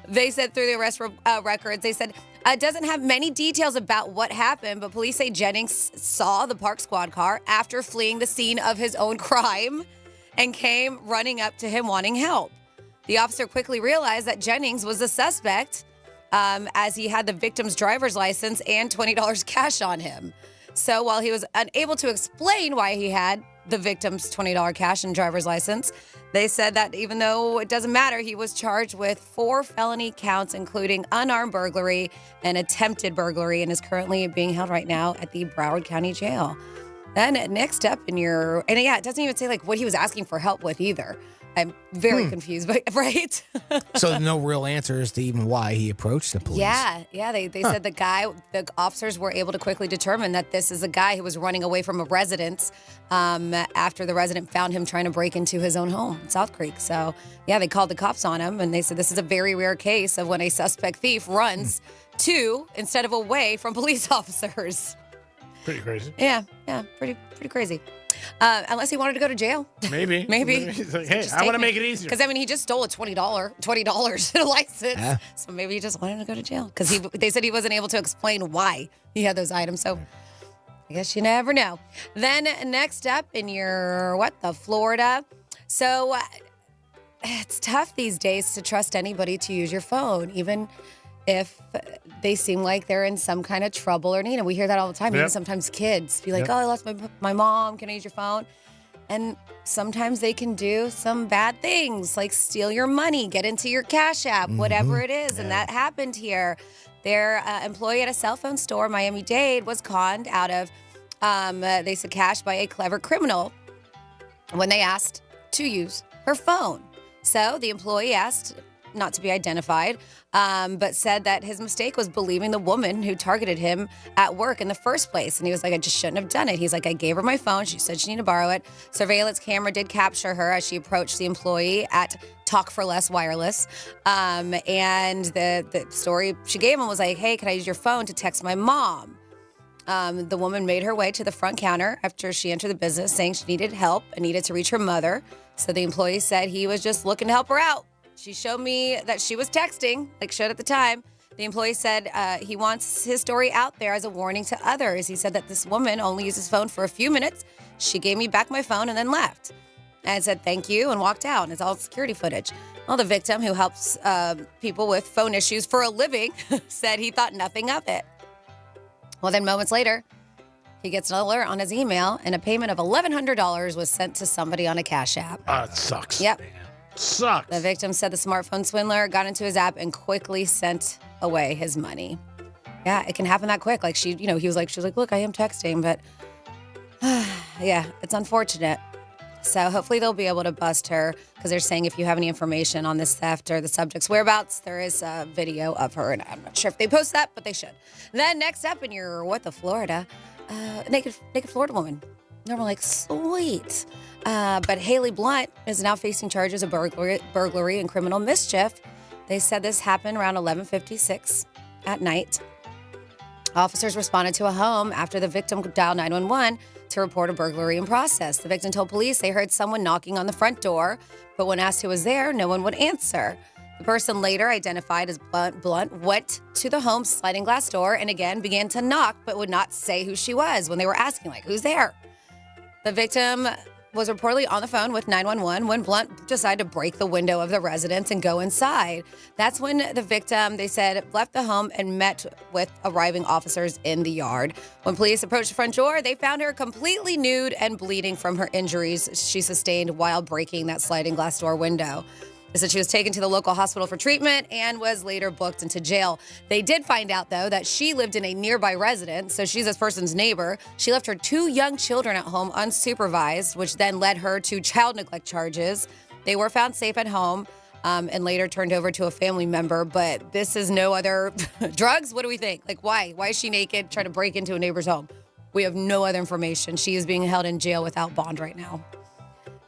S5: They said through the arrest records, they said it doesn't have many details about what happened, but police say Jennings saw the park squad car after fleeing the scene of his own crime and came running up to him wanting help. The officer quickly realized that Jennings was the suspect as he had the victim's driver's license and $20 cash on him. So while he was unable to explain why he had the victim's $20 cash and driver's license, they said that even though it doesn't matter, he was charged with 4 felony counts, including unarmed burglary and attempted burglary, and is currently being held right now at the Broward County Jail. Then next up in your, and yeah, it doesn't even say like what he was asking for help with either. I'm very confused, but right?
S26: So no real answers to even why he approached the police.
S5: Yeah. They said the officers were able to quickly determine that this is a guy who was running away from a residence after the resident found him trying to break into his own home in South Creek. So yeah, they called the cops on him, and they said this is a very rare case of when a suspect thief runs to instead of away from police officers.
S32: Pretty crazy.
S5: Yeah, pretty crazy. Unless he wanted to go to jail.
S32: Maybe.
S5: He's
S32: like, hey, I want to make it easier.
S5: Because, I mean, he just stole a $20 in a license.
S26: Yeah.
S5: So maybe he just wanted to go to jail. Because they said he wasn't able to explain why he had those items. So I guess you never know. Then next up in your, Florida. So it's tough these days to trust anybody to use your phone, even if they seem like they're in some kind of trouble or need. And we hear that all the time. Even sometimes kids be like, oh, I lost my mom. Can I use your phone? And sometimes they can do some bad things, like steal your money, get into your Cash App, whatever it is. And that happened here. Their employee at a cell phone store, Miami-Dade, was conned out of, they said, cash by a clever criminal when they asked to use her phone. So the employee asked not to be identified, but said that his mistake was believing the woman who targeted him at work in the first place. And he was like, I just shouldn't have done it. He's like, I gave her my phone. She said she needed to borrow it. Surveillance camera did capture her as she approached the employee at Talk for Less Wireless. And the story she gave him was like, hey, can I use your phone to text my mom? The woman made her way to the front counter after she entered the business, saying she needed help and needed to reach her mother. So the employee said he was just looking to help her out. She showed me that she was texting, like showed at the time. The employee said he wants his story out there as a warning to others. He said that this woman only used his phone for a few minutes. She gave me back my phone and then left. And said thank you and walked out. And it's all security footage. Well, the victim, who helps people with phone issues for a living, said he thought nothing of it. Well, then moments later, he gets an alert on his email, and a payment of $1,100 was sent to somebody on a Cash App.
S32: It sucks.
S5: Yep.
S32: Sucks.
S5: The victim said the smartphone swindler got into his app and quickly sent away his money. Yeah, it can happen that quick. Like she was like, look, I am texting, but yeah, it's unfortunate. So hopefully they'll be able to bust her, because they're saying if you have any information on this theft or the subject's whereabouts, there is a video of her, and I'm not sure if they post that, but they should. Then next up in your Florida, naked Florida woman. And we're like, sweet. But Haley Blunt is now facing charges of burglary and criminal mischief. They said this happened around 11:56 at night. Officers responded to a home after the victim dialed 911 to report a burglary in process. The victim told police they heard someone knocking on the front door, but when asked who was there, no one would answer. The person, later identified as Blunt, went to the home's sliding glass door and again began to knock, but would not say who she was when they were asking, like, who's there? The victim was reportedly on the phone with 911 when Blunt decided to break the window of the residence and go inside. That's when the victim, they said, left the home and met with arriving officers in the yard. When police approached the front door, they found her completely nude and bleeding from her injuries she sustained while breaking that sliding glass door window. They said she was taken to the local hospital for treatment and was later booked into jail. They did find out, though, that she lived in a nearby residence, so she's this person's neighbor. She left her 2 young children at home unsupervised, which then led her to child neglect charges. They were found safe at home and later turned over to a family member, but this is no other drugs? What do we think? Like, why? Why is she naked, trying to break into a neighbor's home? We have no other information. She is being held in jail without bond right now.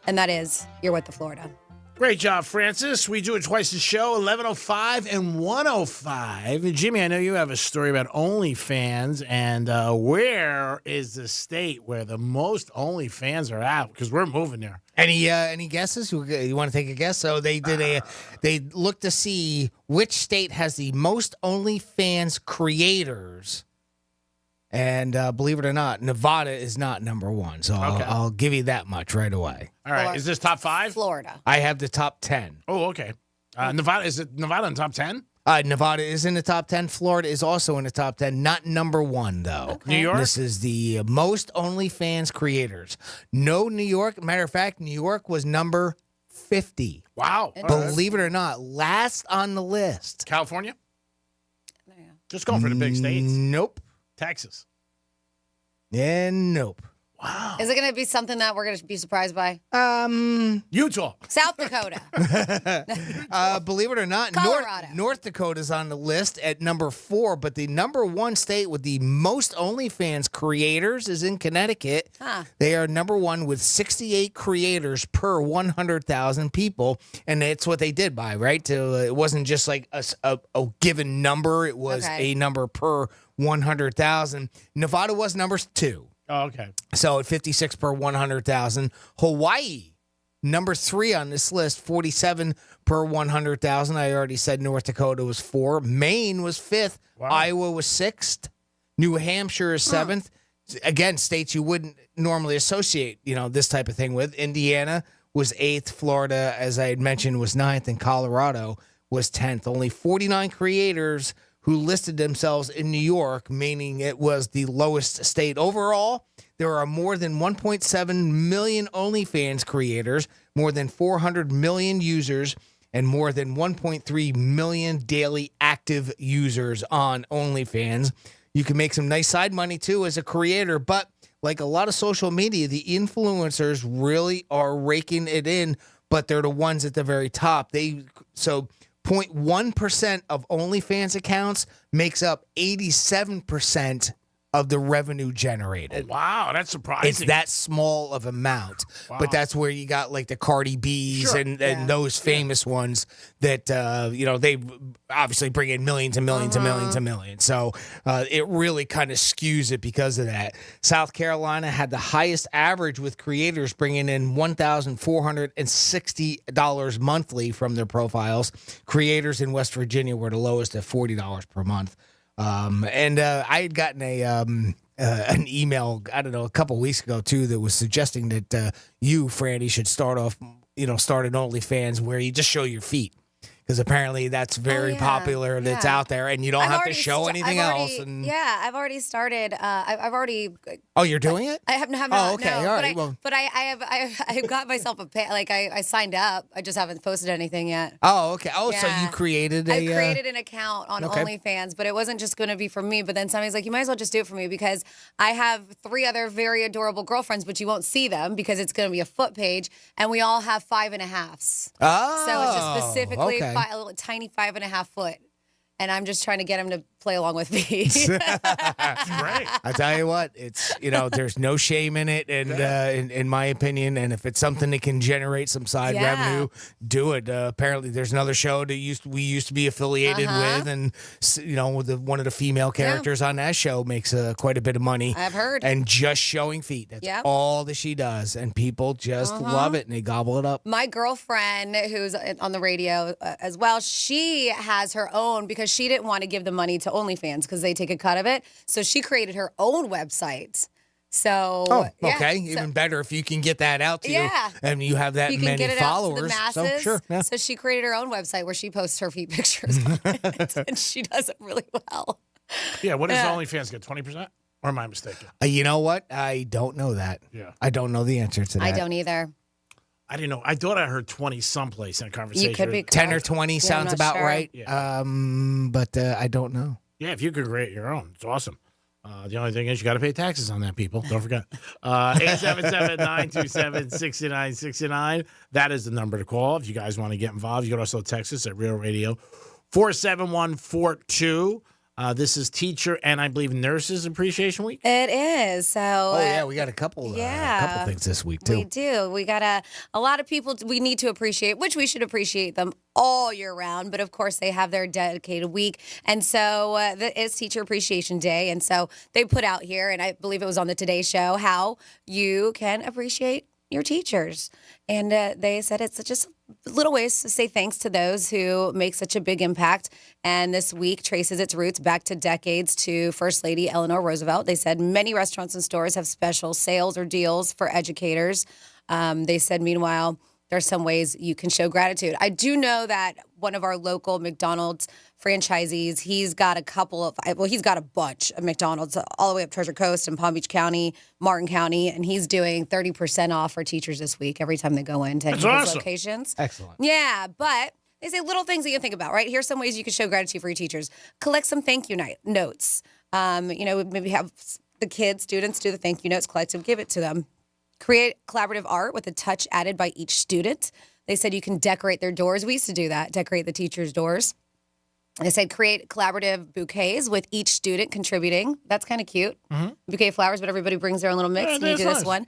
S5: And that is, you're with the Florida.
S32: Great job, Francis. We do it twice a show, 11:05 and 1:05. Jimmy, I know you have a story about OnlyFans, and where is the state where the most OnlyFans are at? Because we're moving there.
S26: Any guesses? You want to take a guess? So they did they looked to see which state has the most OnlyFans creators. And believe it or not, Nevada is not number one. So I'll give you that much right away.
S32: All right. Is this top 5?
S5: Florida.
S26: I have the top 10.
S32: Oh, okay. Nevada, is it Nevada in top 10?
S26: Nevada is in the top 10. Florida is also in the top 10. Not number one, though.
S32: Okay. New York?
S26: This is the most OnlyFans creators. No New York. Matter of fact, New York was number 50.
S32: Wow.
S26: Believe it or not, last on the list.
S32: California? Just going for the big states.
S26: Nope.
S32: Texas.
S26: And nope.
S32: Wow.
S5: Is it going to be something that we're going to be surprised by?
S32: Utah.
S5: South Dakota.
S26: Believe it or not,
S5: Colorado.
S26: North Dakota's on the list at number 4, but the number 1 state with the most OnlyFans creators is in Connecticut.
S5: Huh.
S26: They are number 1 with 68 creators per 100,000 people, and that's what they did by, right? It wasn't just like a given number. It was a number per 100,000. Nevada was number 2.
S32: Oh, okay.
S26: So at 56 per 100,000. Hawaii, number 3 on this list, 47 per 100,000. I already said North Dakota was 4. Maine was 5th.
S32: Wow.
S26: Iowa was 6th. New Hampshire is 7th. Again, states you wouldn't normally associate, this type of thing with. Indiana was 8th. Florida, as I had mentioned, was 9th. And Colorado was 10th. Only 49 creators who listed themselves in New York, meaning it was the lowest state. Overall, there are more than 1.7 million OnlyFans creators, more than 400 million users, and more than 1.3 million daily active users on OnlyFans. You can make some nice side money, too, as a creator, but like a lot of social media, the influencers really are raking it in, but they're the ones at the very top. 0.1% of OnlyFans accounts makes up 87% of the revenue generated.
S32: Oh, wow, that's surprising.
S26: It's that small of amount.
S32: Wow.
S26: But that's where you got like the Cardi B's and those famous ones that, they obviously bring in millions and millions and millions and millions. So it really kind of skews it because of that. South Carolina had the highest average with creators bringing in $1,460 monthly from their profiles. Creators in West Virginia were the lowest at $40 per month. I had gotten an email, I don't know, a couple weeks ago too, that was suggesting that you, Franny, should start an OnlyFans where you just show your feet. Because apparently that's very popular. That's out there, and you don't have to show anything else. And
S5: I've already started. I've already.
S26: Oh, you're doing it?
S5: I have not.
S26: Oh, okay,
S5: no,
S26: all right.
S5: But I got myself a pay. Like I signed up. I just haven't posted anything yet.
S26: Oh, okay. Oh, so you created
S5: I created an account on OnlyFans, but it wasn't just going to be for me. But then somebody's like, you might as well just do it for me because I have 3 other very adorable girlfriends, but you won't see them because it's going to be a foot page, and we all have 5.5s.
S26: Oh,
S5: so it's just specifically a little tiny 5.5 foot, and I'm just trying to get him to play along with me.
S32: That's great.
S26: I tell you what, it's there's no shame in it, and in my opinion, and if it's something that can generate some side revenue, do it. Apparently, there's another show that we used to be affiliated with, and one of the female characters on that show makes quite a bit of money.
S5: I've heard,
S26: and just showing feet. That's all that she does, and people just love it and they gobble it up.
S5: My girlfriend, who's on the radio as well, she has her own because she didn't want to give the money to OnlyFans because they take a cut of it. So she created her own website. So
S26: even better if you can get that out to you, and you have that many
S5: get it
S26: followers.
S5: Out to the masses.
S26: So sure,
S5: So she created her own website where she posts her feet pictures on it, and she does it really well.
S32: Yeah, what does OnlyFans get? 20%? Or am I mistaken?
S26: You know what? I don't know that.
S32: Yeah,
S26: I don't know the answer to that.
S5: I don't either.
S32: I didn't know. I thought I heard 20 someplace in a conversation.
S5: You could be
S26: 10 or 20 sounds about right.
S32: Yeah.
S26: But I don't know.
S32: Yeah, if you could create your own, it's awesome. The only thing is you got to pay taxes on that, people. Don't forget. 877-927-6969. That is the number to call if you guys want to get involved. You can also text us at Real Radio 47142. This is Teacher and I believe Nurses Appreciation Week.
S5: It is. So.
S26: Oh yeah, we got a couple things this week too.
S5: We do. We got a lot of people we need to appreciate, which we should appreciate them all year round. But of course, they have their dedicated week, and so that is Teacher Appreciation Day. And so they put out here, and I believe it was on the Today Show, how you can appreciate your teachers. And they said it's just little ways to say thanks to those who make such a big impact. And this week traces its roots back to decades to First Lady Eleanor Roosevelt. They said many restaurants and stores have special sales or deals for educators. They said, meanwhile, there's some ways you can show gratitude. I do know that one of our local McDonald's franchisees, he's got a bunch of McDonald's all the way up Treasure Coast and Palm Beach County, Martin County, and he's doing 30% off for teachers this week every time they go into his locations.
S26: Excellent.
S5: Yeah, but they say little things that you think about, right? Here's some ways you can show gratitude for your teachers. Collect some thank you notes. Maybe have the students do the thank you notes, collect them, give it to them. Create collaborative art with a touch added by each student. They said you can decorate their doors. We used to do that, decorate the teachers' doors. They said create collaborative bouquets with each student contributing. That's kind of cute.
S32: Mm-hmm.
S5: Bouquet of flowers, but everybody brings their own little mix.
S32: Yeah,
S5: And you
S32: that's
S5: do this
S32: nice.
S5: one.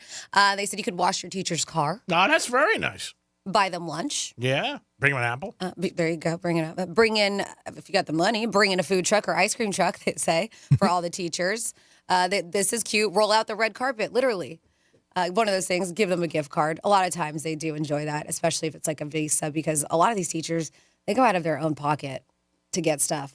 S5: They said you could wash your teacher's car.
S32: Oh, that's very nice.
S5: Buy them lunch.
S32: Yeah. Bring them an apple.
S5: There you go. Bring it up. Bring in, if you got the money, bring in a food truck or ice cream truck, they say, for all the teachers. This is cute. Roll out the red carpet, literally. One of those things, give them a gift card. A lot of times they do enjoy that, especially if it's like a Visa, because a lot of these teachers, they go out of their own pocket to get stuff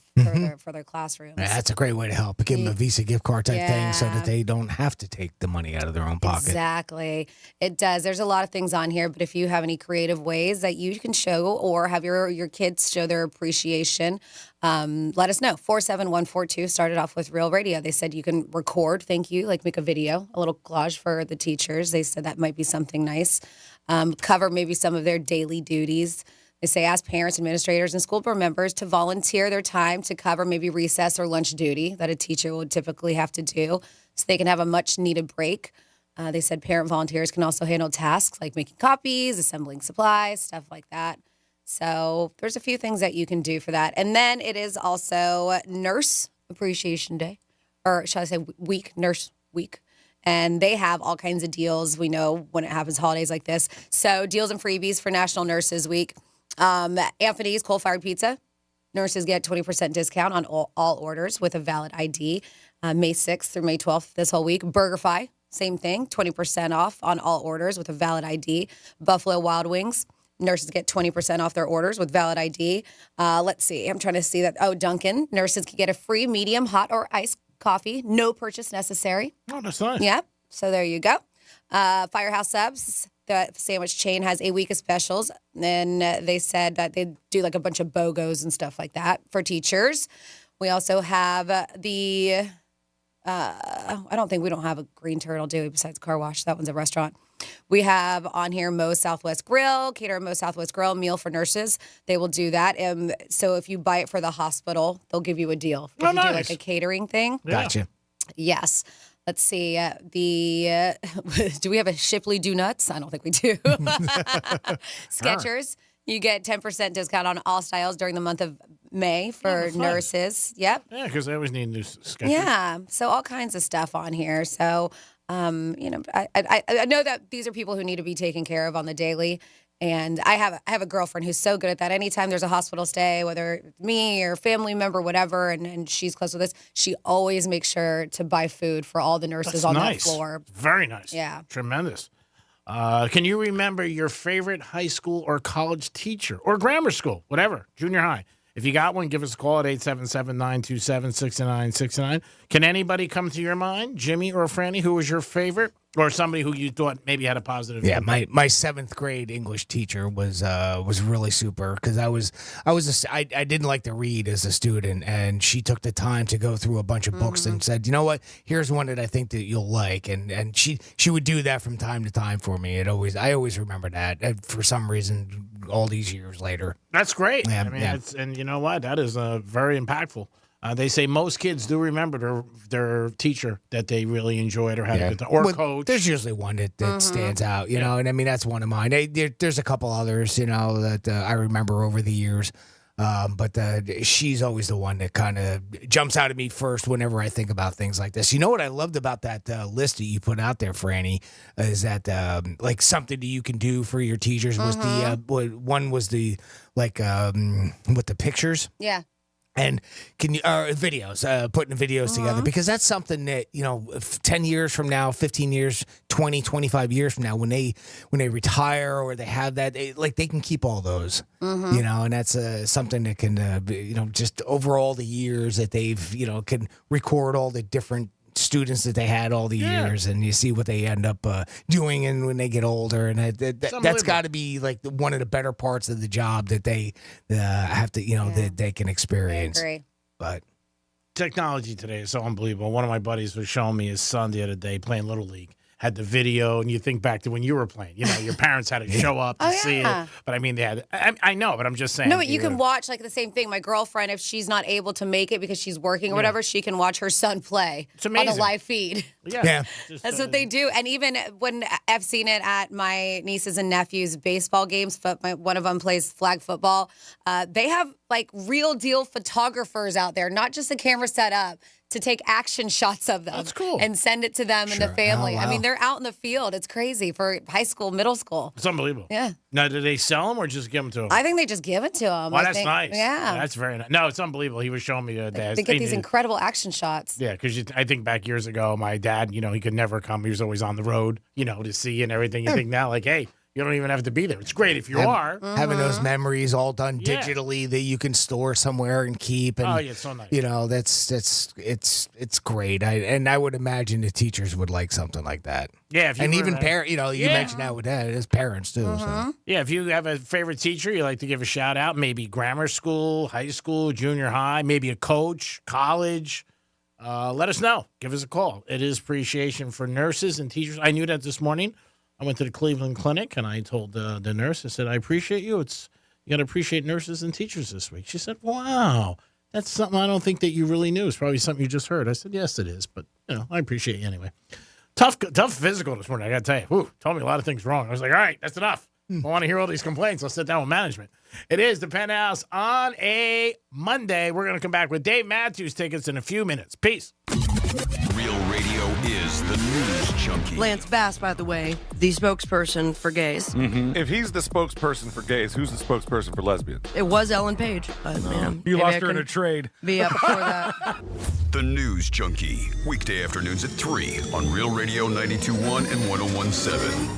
S5: for their classrooms.
S26: Yeah, that's a great way to help. Give them a Visa gift card type thing so that they don't have to take the money out of their own pocket.
S5: Exactly. It does. There's a lot of things on here, but if you have any creative ways that you can show or have your kids show their appreciation, let us know. 47142 started off with Real Radio. They said you can record, thank you, like make a video, a little collage for the teachers. They said that might be something nice. Cover maybe some of their daily duties. They say ask parents, administrators, and school board members to volunteer their time to cover maybe recess or lunch duty that a teacher would typically have to do so they can have a much-needed break. They said parent volunteers can also handle tasks like making copies, assembling supplies, stuff like that. So there's a few things that you can do for that. And then it is also Nurse Appreciation Day, or shall I say Nurse Week. And they have all kinds of deals. We know when it happens holidays like this. So deals and freebies for National Nurses Week. Anthony's Coal-Fired Pizza. Nurses get 20% discount on all orders with a valid ID. May 6th through May 12th this whole week. BurgerFi, same thing, 20% off on all orders with a valid ID. Buffalo Wild Wings. Nurses get 20% off their orders with valid ID. Let's see. I'm trying to see that. Oh, Dunkin'. Nurses can get a free medium, hot, or iced coffee. No purchase necessary.
S32: Oh, that's nice.
S5: Yep. So there you go. Firehouse Subs. The sandwich chain has a week of specials. And they said that they do like a bunch of BOGOs and stuff like that for teachers. We also have I don't think we don't have a Green Turtle, do we, besides Car Wash? That one's a restaurant. We have on here Moe's Southwest Grill, cater Moe's Southwest Grill, meal for nurses. They will do that. So if you buy it for the hospital, they'll give you a deal. If you do like a catering thing.
S26: Gotcha.
S5: Yes. Let's see. Do we have a Shipley Do Nuts? I don't think we do. Skechers. You get 10% discount on all styles during the month of May for nurses. Yep.
S32: Yeah, because they always need new sketches.
S5: Yeah. So all kinds of stuff on here. So, I know that these are people who need to be taken care of on the daily. And I have a girlfriend who's so good at that. Anytime there's a hospital stay, whether it's me or family member, whatever, and she's close with this, she always makes sure to buy food for all the nurses on that floor.
S32: Very nice.
S5: Yeah.
S32: Tremendous. Can you remember your favorite high school or college teacher or grammar school, whatever, junior high? If you got one, give us a call at 877-927-6969. Can anybody come to your mind, Jimmy or Franny, who was your favorite? Or somebody who you thought maybe had a positive impact?
S26: My 7th grade English teacher was really super because I didn't like to read as a student, and she took the time to go through a bunch of books and said, you know what, here's one that I think that you'll like, and she would do that from time to time for me. I always remember that for some reason all these years later.
S32: That's great.
S26: Yeah,
S32: I mean, and you know what, that is very impactful. They say most kids do remember their teacher that they really enjoyed or had a good time, or coach.
S26: There's usually one that stands out, you know, and I mean, that's one of mine. There's a couple others, you know, that I remember over the years. But she's always the one that kind of jumps out at me first whenever I think about things like this. You know what I loved about that list that you put out there, Franny, is that like something that you can do for your teachers was the one was the like with the pictures.
S5: Yeah.
S26: And can you videos, putting videos together, because that's something that, 10 years from now, 15 years, 20, 25 years from now, when they retire or they have that, they can keep all those, and that's something that can, just over all the years that they've, can record all the different students that they had all the years, and you see what they end up doing and when they get older, and that's got to be like one of the better parts of the job that they have to that they can experience.
S5: I agree.
S26: But
S32: technology today is so unbelievable. One of my buddies was showing me his son the other day playing Little League. Had the video, and you think back to when you were playing. Your parents had to show up to see it. But I mean, they had. I know, but I'm just saying.
S5: No, but you can watch like the same thing. My girlfriend, if she's not able to make it because she's working or whatever, she can watch her son play on the live feed.
S32: Yeah.
S5: That's what they do. And even when I've seen it at my nieces and nephews' baseball games, one of them plays flag football. They have like real deal photographers out there, not just a camera set up, to take action shots of them.
S32: That's cool.
S5: And send it to them and the family.
S26: Oh, wow.
S5: I mean, they're out in the field. It's crazy for high school, middle school.
S32: It's unbelievable.
S5: Yeah.
S32: Now, do they sell them or just give them to them?
S5: I think they just give it to them.
S32: Well, that's nice.
S5: Yeah.
S32: That's very nice. No, it's unbelievable. He was showing me that.
S5: They get these incredible action shots.
S32: Yeah, because I think back years ago, my dad, he could never come. He was always on the road, to see and everything. You think now, like, hey, you don't even have to be there. It's great if you are.
S26: Having those memories all done digitally that you can store somewhere and keep. And,
S32: it's so nice.
S26: It's great. I would imagine the teachers would like something like that.
S32: Yeah, if you
S26: and
S32: were
S26: even
S32: a-
S26: parents. You mentioned that with that as parents too. So.
S32: Yeah, if you have a favorite teacher you like to give a shout out, maybe grammar school, high school, junior high, maybe a coach, college, let us know. Give us a call. It is appreciation for nurses and teachers. I knew that this morning. I went to the Cleveland Clinic, and I told the nurse, I said, I appreciate you. You got to appreciate nurses and teachers this week. She said, wow, that's something I don't think that you really knew. It's probably something you just heard. I said, yes, it is, but, I appreciate you anyway. Tough physical this morning, I got to tell you. Whew, told me a lot of things wrong. I was like, all right, that's enough. I want to hear all these complaints. I'll sit down with management. It is the Penthouse on a Monday. We're going to come back with Dave Matthews tickets in a few minutes. Peace.
S19: Real Radio is the news junkie.
S1: Lance Bass, by the way, the spokesperson for gays.
S2: Mm-hmm. If he's the spokesperson for gays, who's the spokesperson for lesbians?
S1: It was Ellen Page, but man,
S2: You lost her in a trade.
S1: Be up before that.
S19: The News Junkie. Weekday afternoons at 3 on Real Radio 92.1 and 101.7.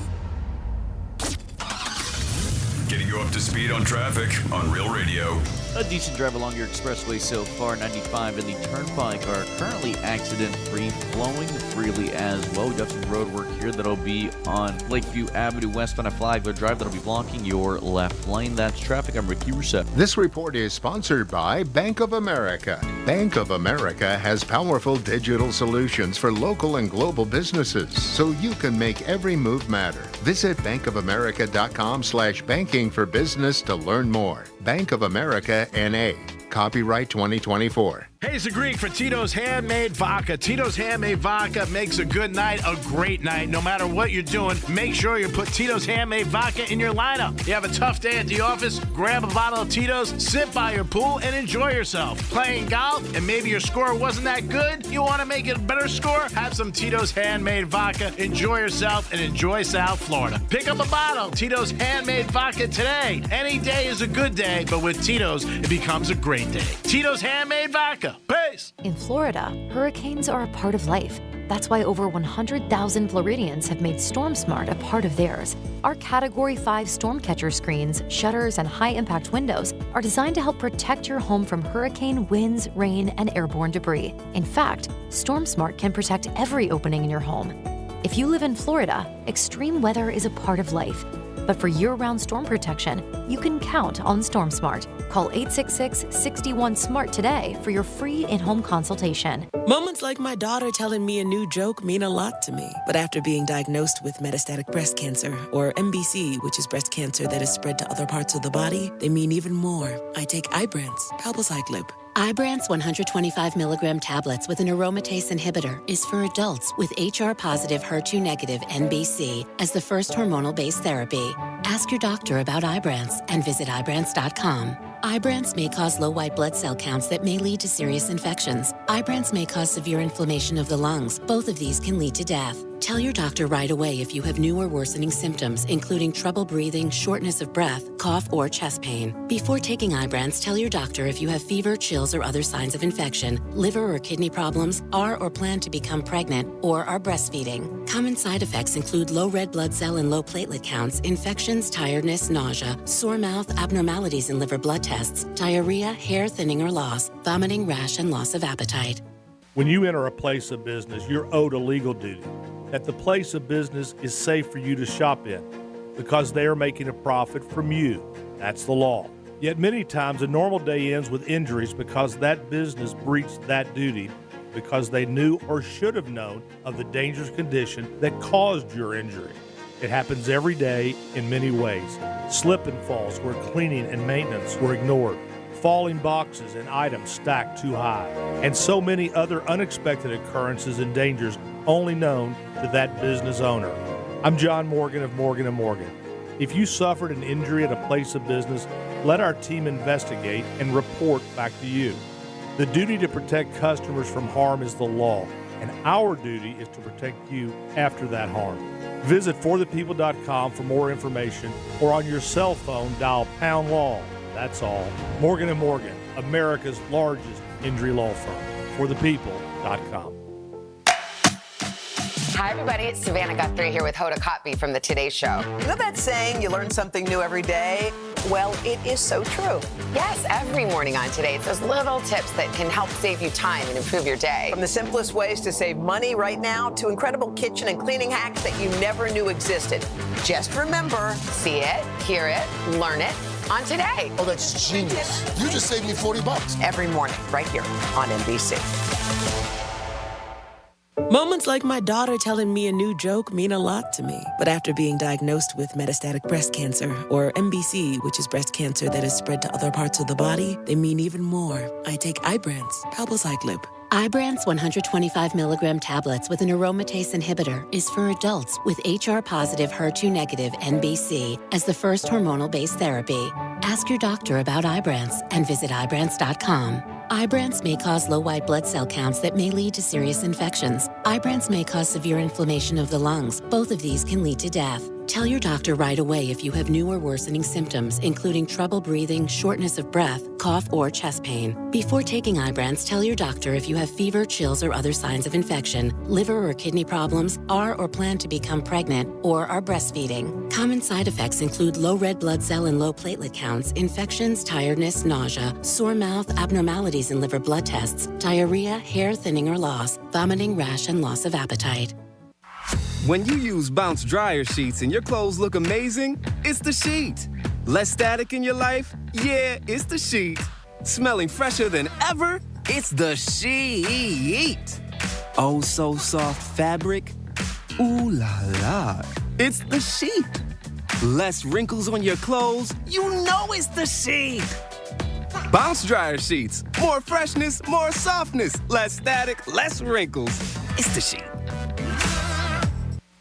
S19: Getting you up to speed on traffic on Real Radio.
S6: A decent drive along your expressway so far. 95 and the Turnpike are currently accident-free, flowing freely as well. We've got some road work here that'll be on Lakeview Avenue West on a Flagler Drive that'll be blocking your left lane. That's traffic. I'm Ricky Rousseau.
S24: This report is sponsored by Bank of America. Bank of America has powerful digital solutions for local and global businesses, so you can make every move matter. Visit bankofamerica.com/banking for business to learn more. Bank of America N.A. Copyright 2024.
S32: Hey, it's a Greek for Tito's Handmade Vodka. Tito's Handmade Vodka makes a good night a great night. No matter what you're doing, make sure you put Tito's Handmade Vodka in your lineup. You have a tough day at the office, grab a bottle of Tito's, sit by your pool, and enjoy yourself. Playing golf, and maybe your score wasn't that good? You want to make it a better score? Have some Tito's Handmade Vodka. Enjoy yourself and enjoy South Florida. Pick up a bottle of Tito's Handmade Vodka today. Any day is a good day, but with Tito's, it becomes a great day. Tito's Handmade Vodka. Peace.
S7: In Florida, hurricanes are a part of life. That's why over 100,000 Floridians have made StormSmart a part of theirs. Our Category 5 storm catcher screens, shutters, and high-impact windows are designed to help protect your home from hurricane winds, rain, and airborne debris. In fact, StormSmart can protect every opening in your home. If you live in Florida, extreme weather is a part of life. But for year-round storm protection, you can count on StormSmart. Call 866-61-SMART today for your free in-home consultation.
S8: Moments like my daughter telling me a new joke mean a lot to me. But after being diagnosed with metastatic breast cancer, or MBC, which is breast cancer that is spread to other parts of the body, they mean even more. I take Ibrance, palbociclib.
S4: Ibrance 125 milligram tablets with an aromatase inhibitor is for adults with HR-positive, HER2-negative NBC as the first hormonal-based therapy. Ask your doctor about Ibrance and visit Ibrance.com. Ibrance may cause low white blood cell counts that may lead to serious infections. Ibrance may cause severe inflammation of the lungs. Both of these can lead to death. Tell your doctor right away if you have new or worsening symptoms, including trouble breathing, shortness of breath, cough, or chest pain. Before taking Ibrance, tell your doctor if you have fever, chills, or other signs of infection, liver or kidney problems, are or plan to become pregnant, or are breastfeeding. Common side effects include low red blood cell and low platelet counts, infections, tiredness, nausea, sore mouth, abnormalities in liver blood tests, diarrhea, hair thinning or loss, vomiting, rash, and loss of appetite.
S9: When you enter a place of business, you're owed a legal duty that the place of business is safe for you to shop in because they are making a profit from you. That's the law. Yet many times a normal day ends with injuries because that business breached that duty because they knew or should have known of the dangerous condition that caused your injury. It happens every day in many ways. Slip and falls where cleaning and maintenance were ignored. Falling boxes and items stacked too high, and so many other unexpected occurrences and dangers only known to that business owner. I'm John Morgan of Morgan & Morgan. If you suffered an injury at a place of business, let our team investigate and report back to you. The duty to protect customers from harm is the law, and our duty is to protect you after that harm. Visit forthepeople.com for more information, or on your cell phone, dial #law. That's all. Morgan & Morgan, America's largest injury law firm. ForThePeople.com.
S10: Hi, everybody. It's Savannah Guthrie here with Hoda Kotb from the Today Show.
S11: You know that saying, you learn something new every day? Well, it is so true.
S10: Yes, every morning on Today, it's those little tips that can help save you time and improve your day.
S11: From the simplest ways to save money right now to incredible kitchen and cleaning hacks that you never knew existed. Just remember,
S10: see it, hear it, learn it on Today.
S12: Oh, that's genius. You just saved me $40.
S11: Every morning, right here on NBC.
S8: Moments like my daughter telling me a new joke mean a lot to me. But after being diagnosed with metastatic breast cancer, or MBC, which is breast cancer that has spread to other parts of the body, they mean even more. I take Ibrance, palbociclib.
S4: Ibrance 125 milligram tablets with an aromatase inhibitor is for adults with HR-positive, HER2-negative NBC as the first hormonal-based therapy. Ask your doctor about Ibrance and visit Ibrance.com. Ibrance may cause low white blood cell counts that may lead to serious infections. Ibrance may cause severe inflammation of the lungs. Both of these can lead to death. Tell your doctor right away if you have new or worsening symptoms, including trouble breathing, shortness of breath, cough, or chest pain. Before taking Ibrance, tell your doctor if you have fever, chills, or other signs of infection, liver or kidney problems, are or plan to become pregnant, or are breastfeeding. Common side effects include low red blood cell and low platelet counts, infections, tiredness, nausea, sore mouth, abnormalities in liver blood tests, diarrhea, hair thinning or loss, vomiting, rash, and loss of appetite.
S13: When you use Bounce dryer sheets and your clothes look amazing, it's the sheet. Less static in your life? Yeah, it's the sheet. Smelling fresher than ever? It's the sheet. Oh, so soft fabric? Ooh la la. It's the sheet. Less wrinkles on your clothes? You know it's the sheet. Bounce dryer sheets. More freshness, more softness. Less static, less wrinkles. It's the sheet.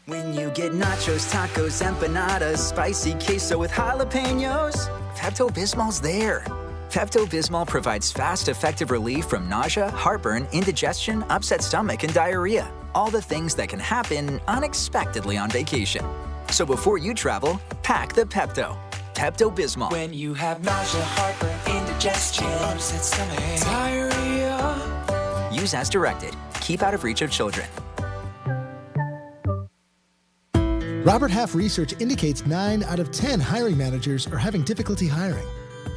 S15: When you get nachos, tacos, empanadas, spicy queso with jalapenos, Pepto-Bismol's there. Pepto-Bismol provides fast, effective relief from nausea, heartburn, indigestion, upset stomach, and diarrhea. All the things that can happen unexpectedly on vacation. So before you travel, pack the Pepto. Pepto-Bismol.
S20: When you have nausea, heartburn, indigestion, upset stomach, diarrhea.
S15: Use as directed. Keep out of reach of children.
S21: Robert Half research indicates 9 out of 10 hiring managers are having difficulty hiring.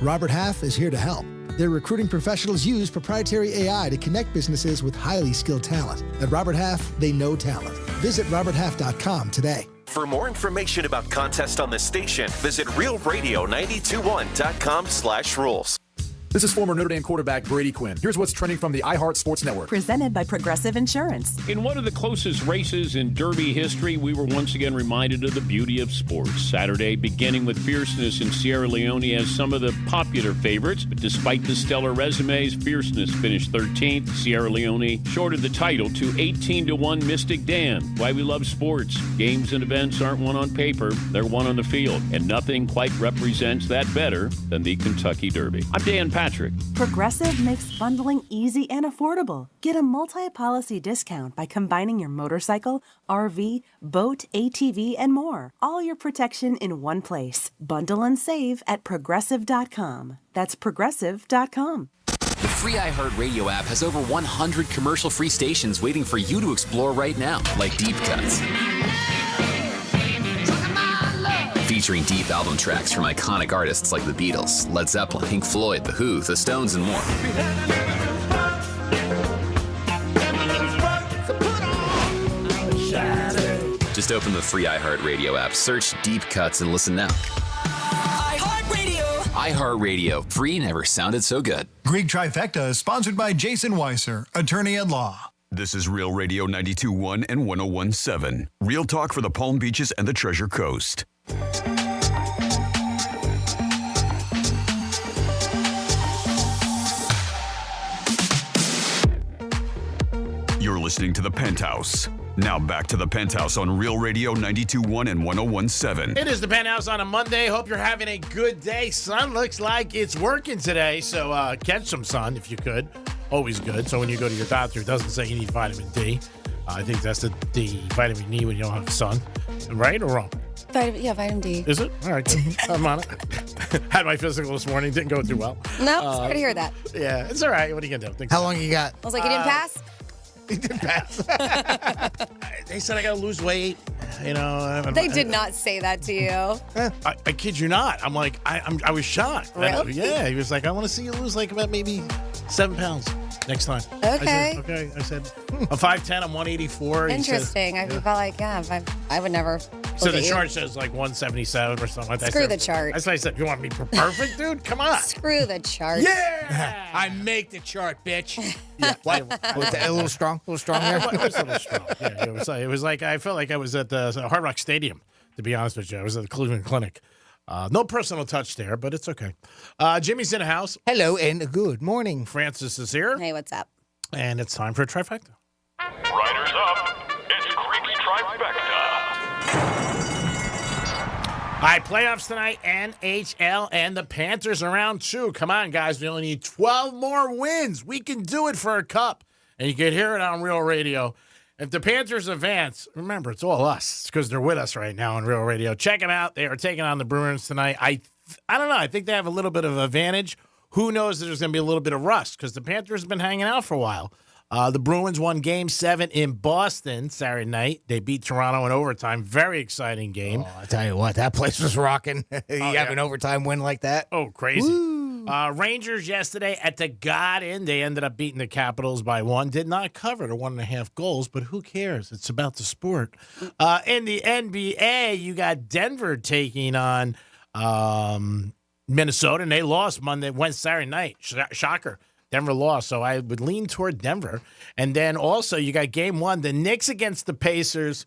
S21: Robert Half is here to help. Their recruiting professionals use proprietary AI to connect businesses with highly skilled talent. At Robert Half, they know talent. Visit roberthalf.com today.
S27: For more information about contests on this station, visit realradio921.com/rules.
S3: This is former Notre Dame quarterback Brady Quinn. Here's what's trending from the iHeart Sports Network.
S14: Presented by Progressive Insurance.
S16: In one of the closest races in Derby history, we were once again reminded of the beauty of sports. Saturday, beginning with fierceness in Sierra Leone as some of the popular favorites. But despite the stellar resumes, fierceness finished 13th. Sierra Leone shorted the title to 18-1 Mystic Dan. Why we love sports. Games and events aren't won on paper. They're won on the field. And nothing quite represents that better than the Kentucky Derby. I'm Dan Patrick.
S14: Progressive makes bundling easy and affordable. Get a multi-policy discount by combining your motorcycle, RV, boat, ATV, and more. All your protection in one place. Bundle and save at Progressive.com. That's Progressive.com.
S17: The free iHeartRadio app has over 100 commercial-free stations waiting for you to explore right now, like Deep Cuts. Featuring deep album tracks from iconic artists like the Beatles, Led Zeppelin, Pink Floyd, The Who, The Stones, and more. Just open the free iHeartRadio app, search Deep Cuts, and listen now. iHeartRadio. Free never sounded so good.
S18: Greek Trifecta is sponsored by Jason Weiser, attorney at law.
S19: This is Real Radio 92.1 and 101.7. Real talk for the Palm Beaches and the Treasure Coast. You're listening to The Penthouse. Now back to The Penthouse on Real Radio 92.1 and 101.7.
S32: It is The Penthouse on a Monday. Hope you're having a good day. Sun looks like it's working today, so catch some sun if you could. Always good. So when you go to your doctor, it doesn't say you need vitamin D. I think that's the vitamin D when you don't have sun. Right or wrong?
S5: Vitamin D.
S32: Is it? All right, good. I'm on it. Had my physical this morning. Didn't go too well.
S5: No, sorry to hear that.
S32: Yeah, it's all right. What are you going to do?
S26: How long you got?
S5: I was like, you didn't pass?
S32: He didn't pass. They said I got to lose weight. You know.
S5: They did not say that to you.
S32: I kid you not. I'm like, I was shocked.
S5: Really?
S32: Yeah. He was like, I want to see you lose like about maybe 7 pounds next time.
S5: Okay.
S32: I said, I'm 5'10", I'm 184.
S5: Interesting. I felt like, I would never.
S32: So the chart says like 177 or something like that.
S5: Screw the chart.
S32: That's what I said. You want me perfect, dude? Come on.
S5: Screw the chart.
S32: Yeah.
S26: I make the chart, bitch.
S32: Yeah.
S26: What? A little strong? A little strong there?
S32: It was a little strong. Yeah, it was like I felt like I was at the Hard Rock Stadium, to be honest with you. I was at the Cleveland Clinic. No personal touch there, but it's okay. Jimmy's in the house.
S26: Hello and good morning.
S32: Francis is here.
S5: Hey, what's up?
S32: And it's time for a trifecta.
S22: Riders up. It's Creek's Trifecta.
S32: All right, playoffs tonight, NHL, and the Panthers are round 2. Come on, guys. We only need 12 more wins. We can do it for a cup. And you can hear it on Real Radio. If the Panthers advance, remember, it's all us. It's because they're with us right now on Real Radio. Check them out. They are taking on the Bruins tonight. I don't know. I think they have a little bit of advantage. Who knows if there's going to be a little bit of rust because the Panthers have been hanging out for a while. The Bruins won Game 7 in Boston Saturday night. They beat Toronto in overtime. Very exciting game.
S26: Oh, I tell you what, that place was rocking. You have an overtime win like that?
S32: Oh, crazy. Rangers yesterday at the Garden. They ended up beating the Capitals by 1. Did not cover the 1.5 goals, but who cares? It's about the sport. In the NBA, you got Denver taking on Minnesota, and they lost Saturday night. Shocker. Denver lost, so I would lean toward Denver. And then also you got Game 1, the Knicks against the Pacers.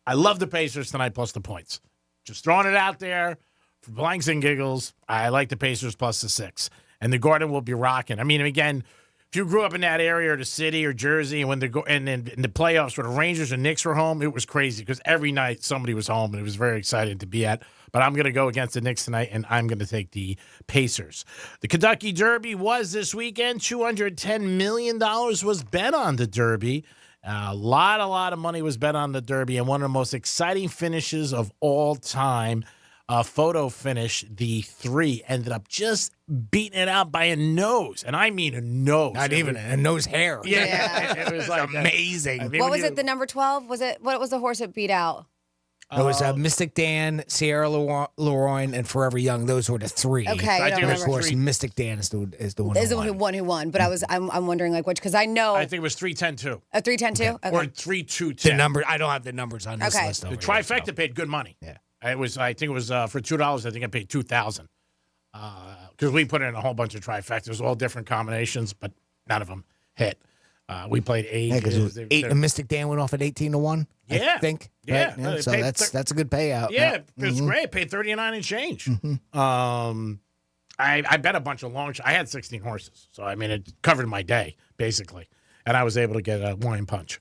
S32: I love the Pacers tonight plus the points. Just throwing it out there for blanks and giggles. I like the Pacers plus the 6. And the Garden will be rocking. I mean, again, if you grew up in that area or the city or Jersey, and in the playoffs where the Rangers and Knicks were home, it was crazy because every night somebody was home, and it was very exciting to be at. But I'm going to go against the Knicks tonight, and I'm going to take the Pacers. The Kentucky Derby was this weekend. $210 million was bet on the Derby. A lot of money was bet on the Derby, and one of the most exciting finishes of all time, photo finish, the 3, ended up just beating it out by a nose. And I mean a nose.
S26: Not even a nose hair.
S32: Yeah. It was like
S26: amazing.
S32: I mean,
S5: What was it, the number 12? What was the horse that beat out?
S26: It was Mystic Dan, Sierra Leroyne, and Forever Young. Those were the 3.
S5: Okay, I don't
S26: and of
S5: remember.
S26: course, Mystic Dan is the one.
S5: Is the one who won? But I'm wondering like which because I know
S32: I think it was 310-2.
S5: A 310-2? Okay.
S32: Or 3-2-10.
S26: The number I don't have the numbers on this list.
S32: The trifecta paid good money.
S26: Yeah,
S32: I think it was for $2. I think I paid $2,000. because we put in a whole bunch of trifectas, all different combinations, but none of them hit. We played 8.
S26: Yeah, because Mystic Dan went off at 18-1.
S32: Yeah.
S26: I think.
S32: Yeah.
S26: Right? Yeah. So that's a good payout.
S32: Yeah, it's great. Paid 39 and change. I bet a bunch of long shots. I had 16 horses, so I mean it covered my day basically, and I was able to get a wine punch,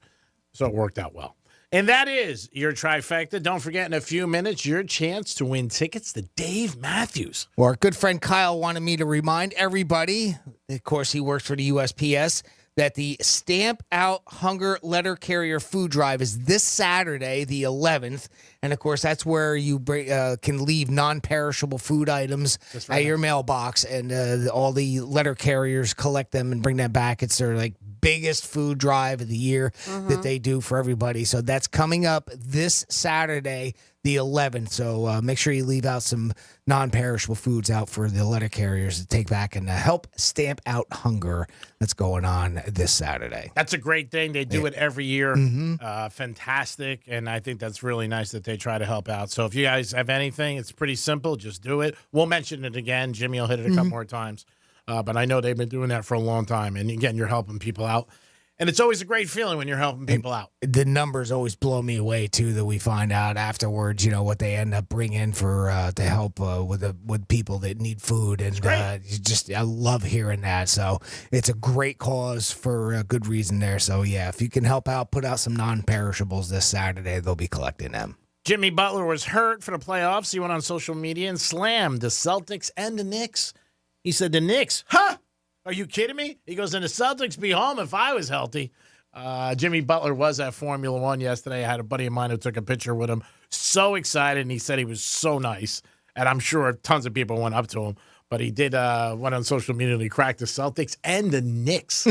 S32: so it worked out well. And that is your trifecta. Don't forget, in a few minutes, your chance to win tickets to Dave Matthews.
S26: Well, our good friend Kyle wanted me to remind everybody, of course, he works for the USPS, that the Stamp Out Hunger Letter Carrier Food Drive is this Saturday, the 11th. And, of course, that's where you can leave non-perishable food items at your mailbox. And all the letter carriers collect them and bring them back. It's their, biggest food drive of the year that they do for everybody. So that's coming up this Saturday, the 11th. So make sure you leave out some non-perishable foods out for the letter carriers to take back and help stamp out hunger that's going on this Saturday.
S32: That's a great thing. They do it every year. Fantastic. And I think that's really nice that they try to help out. So if you guys have anything, it's pretty simple. Just do it. We'll mention it again. Jimmy will hit it a couple more times. But I know they've been doing that for a long time. And again, you're helping people out. And it's always a great feeling when you're helping people out.
S26: The numbers always blow me away, too, that we find out afterwards, what they end up bringing for to help with people that need food. And I love hearing that. So it's a great cause for a good reason there. So, yeah, if you can help out, put out some non-perishables this Saturday, they'll be collecting them.
S32: Jimmy Butler was hurt for the playoffs. He went on social media and slammed the Celtics and the Knicks. He said, the Knicks, are you kidding me? He goes, and the Celtics be home if I was healthy. Jimmy Butler was at Formula One yesterday. I had a buddy of mine who took a picture with him. So excited, and he said he was so nice. And I'm sure tons of people went up to him. But he did went on social media and he cracked the Celtics and the Knicks.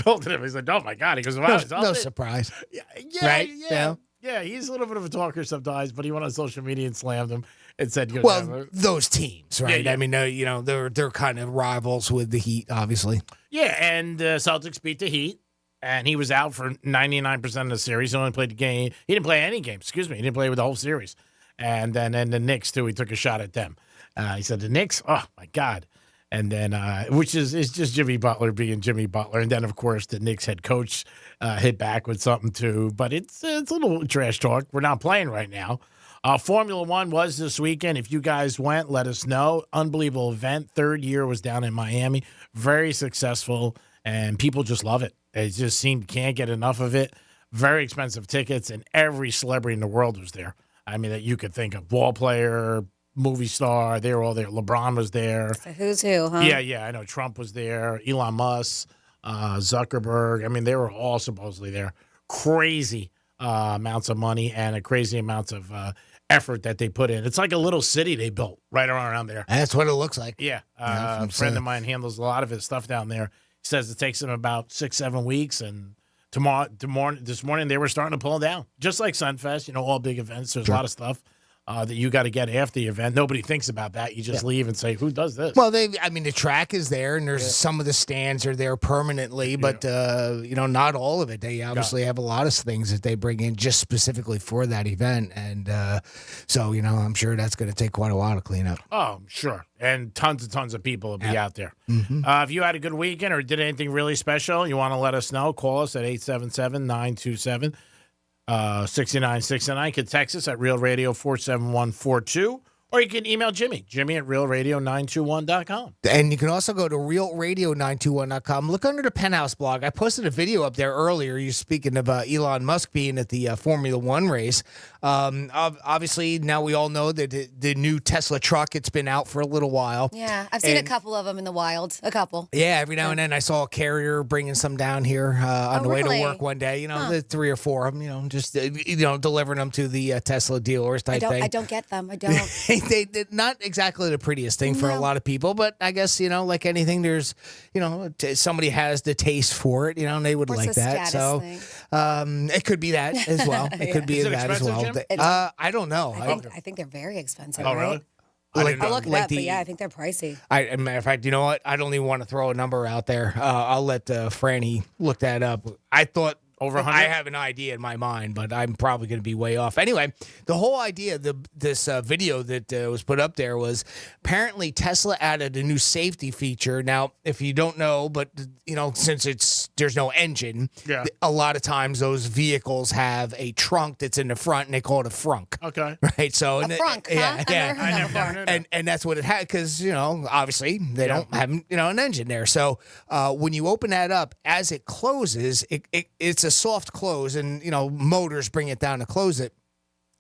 S32: Built him. He said, oh, my God. He goes, wow,
S26: no surprise.
S32: Yeah, Yeah, he's a little bit of a talker sometimes, but he went on social media and slammed them and said,
S26: those teams, right?
S32: Yeah.
S26: I mean, they're kind of rivals with the Heat, obviously.
S32: Yeah, and Celtics beat the Heat, and he was out for 99% of the series. He only played the game. He didn't play any games. Excuse me. He didn't play with the whole series. And then the Knicks, too, he took a shot at them. He said, the Knicks? Oh, my God. And then, which is just Jimmy Butler being Jimmy Butler. And then, of course, the Knicks head coach hit back with something, too. But it's a little trash talk. We're not playing right now. Formula One was this weekend. If you guys went, let us know. Unbelievable event. Third year was down in Miami. Very successful, and people just love it. They just can't get enough of it. Very expensive tickets, and every celebrity in the world was there. I mean, that you could think of. Ball player, movie star, they were all there. LeBron was there.
S5: It's a who's who, huh?
S32: Yeah, I know. Trump was there. Elon Musk, Zuckerberg. I mean, they were all supposedly there. Crazy amounts of money and a crazy amounts of effort that they put in. It's like a little city they built right around there.
S26: That's what it looks like.
S32: Yeah. A friend of mine handles a lot of his stuff down there. He says it takes him about 6-7 weeks, and this morning they were starting to pull down. Just like Sunfest, all big events. There's a lot of stuff that you got to get after the event. Nobody thinks about that. You just leave and say, who does this?
S26: Well, the track is there, and there's some of the stands are there permanently, but, not all of it. They obviously have a lot of things that they bring in just specifically for that event. And so, I'm sure that's going to take quite a while to clean up.
S32: Oh, sure. And tons of people will be out there. If you had a good weekend or did anything really special, you want to let us know, call us at 877-927 6969. You can text us at Real Radio 47142, or you can email Jimmy at realradio921.com.
S26: And you can also go to realradio921.com. Look under the Penthouse blog. I posted a video up there earlier. You're speaking of Elon Musk being at the Formula One race. Obviously, now we all know that the new Tesla truck, it's been out for a little while.
S5: Yeah, I've seen a couple of them in the wild. A couple.
S26: Yeah, every now and then I saw a carrier bringing some down here on the way to work one day. The 3 or 4 of them, just delivering them to the Tesla dealers type thing.
S5: I don't get them. I don't.
S26: They're not exactly the prettiest thing for a lot of people, but I guess, like anything, there's, somebody has the taste for it, and they would like that. So it could be that as well. It could be that as well. I don't know.
S5: I think they're very expensive,
S32: oh,
S5: right?
S32: Really?
S5: I'll look it up, but yeah, I think they're pricey.
S26: Matter of fact, you know what? I don't even want to throw a number out there. I'll let Franny look that up. I thought
S32: Over 100?
S26: I have an idea in my mind, but I'm probably going to be way off. Anyway, the whole idea of this video that was put up there was apparently Tesla added a new safety feature. Now, if you don't know, but since there's no engine, a lot of times those vehicles have a trunk that's in the front, and they call it a frunk.
S32: Okay.
S26: Right. So
S5: A frunk, huh?
S26: yeah.
S5: I've never heard that before.
S26: And that's what it had because obviously they don't have an engine there. So when you open that up, as it closes, it's a soft close, and motors bring it down to close it.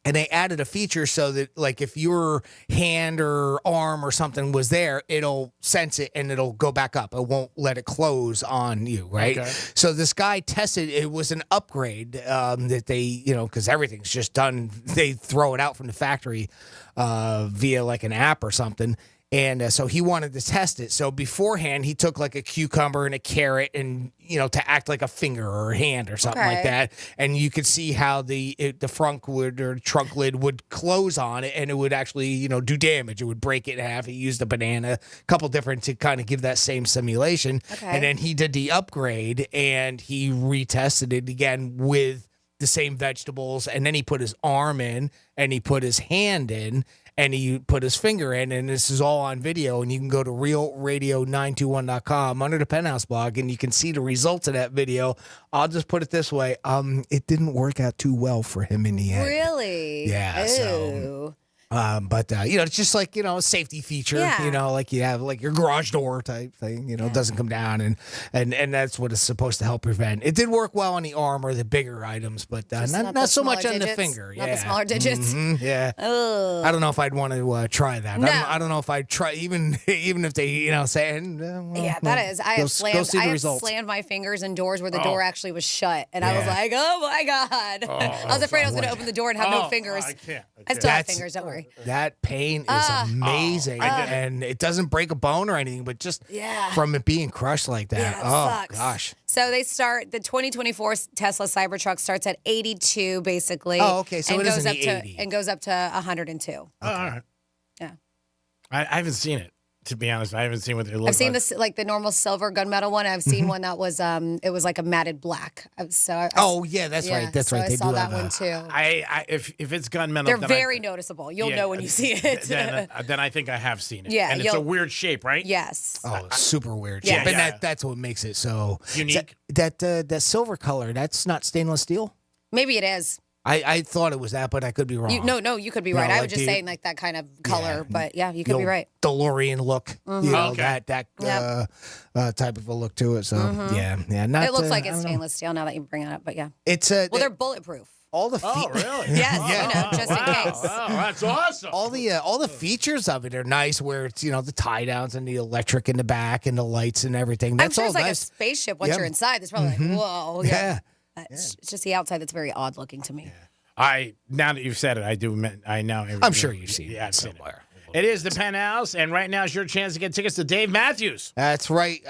S26: And they added a feature so that, like, if your hand or arm or something was there, it'll sense it and it'll go back up. It won't let it close on you, right?
S32: Okay.
S26: So this guy tested. It was an upgrade that they, because everything's just done. They throw it out from the factory via like an app or something. And so he wanted to test it. So beforehand, he took like a cucumber and a carrot and, to act like a finger or a hand or something like that. And you could see how the frunk or trunk lid would close on it, and it would actually, do damage. It would break it in half. He used a banana, a couple different to kind of give that same simulation.
S5: Okay.
S26: And then he did the upgrade, and he retested it again with the same vegetables. And then he put his arm in, and he put his hand in, and he put his finger in, and this is all on video, and you can go to realradio921.com under the Penthouse blog, and you can see the results of that video. I'll just put it this way. It didn't work out too well for him in the end.
S5: Really?
S26: Yeah.
S5: Ooh.
S26: So, but it's just like, a safety feature, like you have like your garage door type thing, it doesn't come down, and that's what it's supposed to help prevent. It did work well on the arm or the bigger items, but not so much on the finger.
S5: Not the smaller digits.
S26: Yeah.
S5: Ugh.
S26: I don't know if I'd want to try that.
S5: No.
S26: I don't know if I'd try, even if they, say,
S5: that is. I have slammed my fingers in doors where the door actually was shut, and I was like, oh my God. I was afraid I was going to open the door and have no fingers.
S32: I can't.
S5: I still have fingers, don't worry.
S26: That pain is amazing, and it doesn't break a bone or anything, but just from it being crushed like that.
S5: Yeah, it sucks.
S26: Gosh.
S5: So the 2024 Tesla Cybertruck starts at 82, basically.
S26: Oh, okay. So
S5: and
S26: it
S5: goes
S26: isn't
S5: up
S26: the
S5: to
S26: 80.
S5: and goes up to 102.
S32: All right.
S5: Yeah.
S32: I haven't seen it, to be honest. I haven't seen what it looks like.
S5: I've seen this, like the normal silver gunmetal one. I've seen one that was it was like a matted black.
S26: That's right. That's
S5: so
S26: right.
S5: I
S26: They
S5: saw
S26: do
S5: that
S26: have
S5: one too.
S32: If it's gunmetal,
S5: They're
S32: then
S5: very noticeable. You'll know when you see it.
S32: then I think I have seen it.
S5: Yeah,
S32: and it's a weird shape, right?
S5: Yes.
S26: Oh, super weird
S5: Yeah.
S26: shape, and that's what makes it so
S32: unique.
S26: That silver color, that's not stainless steel.
S5: Maybe it is.
S26: I thought it was that, but I could be wrong.
S5: You could be right. I was just saying like that kind of color, but yeah, you could be right.
S26: DeLorean look,
S32: Okay.
S26: that type of a look to it. So yeah. Not,
S5: it looks like it's stainless steel now that you bring it up, but yeah,
S26: it's
S5: they're bulletproof.
S26: All the
S32: really?
S5: Yes, just in case.
S32: Wow, that's awesome.
S26: All the features of it are nice. Where it's the tie downs and the electric in the back and the lights and everything. That's
S5: I'm sure
S26: all
S5: it's like
S26: nice.
S5: a spaceship once you're inside. It's probably like whoa.
S26: Yeah.
S5: It's just the outside that's very odd looking to me.
S32: Now that you've said it, I know.
S26: I'm sure you've seen it
S32: I've
S26: somewhere.
S32: seen it. It is the Penthouse, and right now is your chance to get tickets to Dave Matthews.
S26: That's right.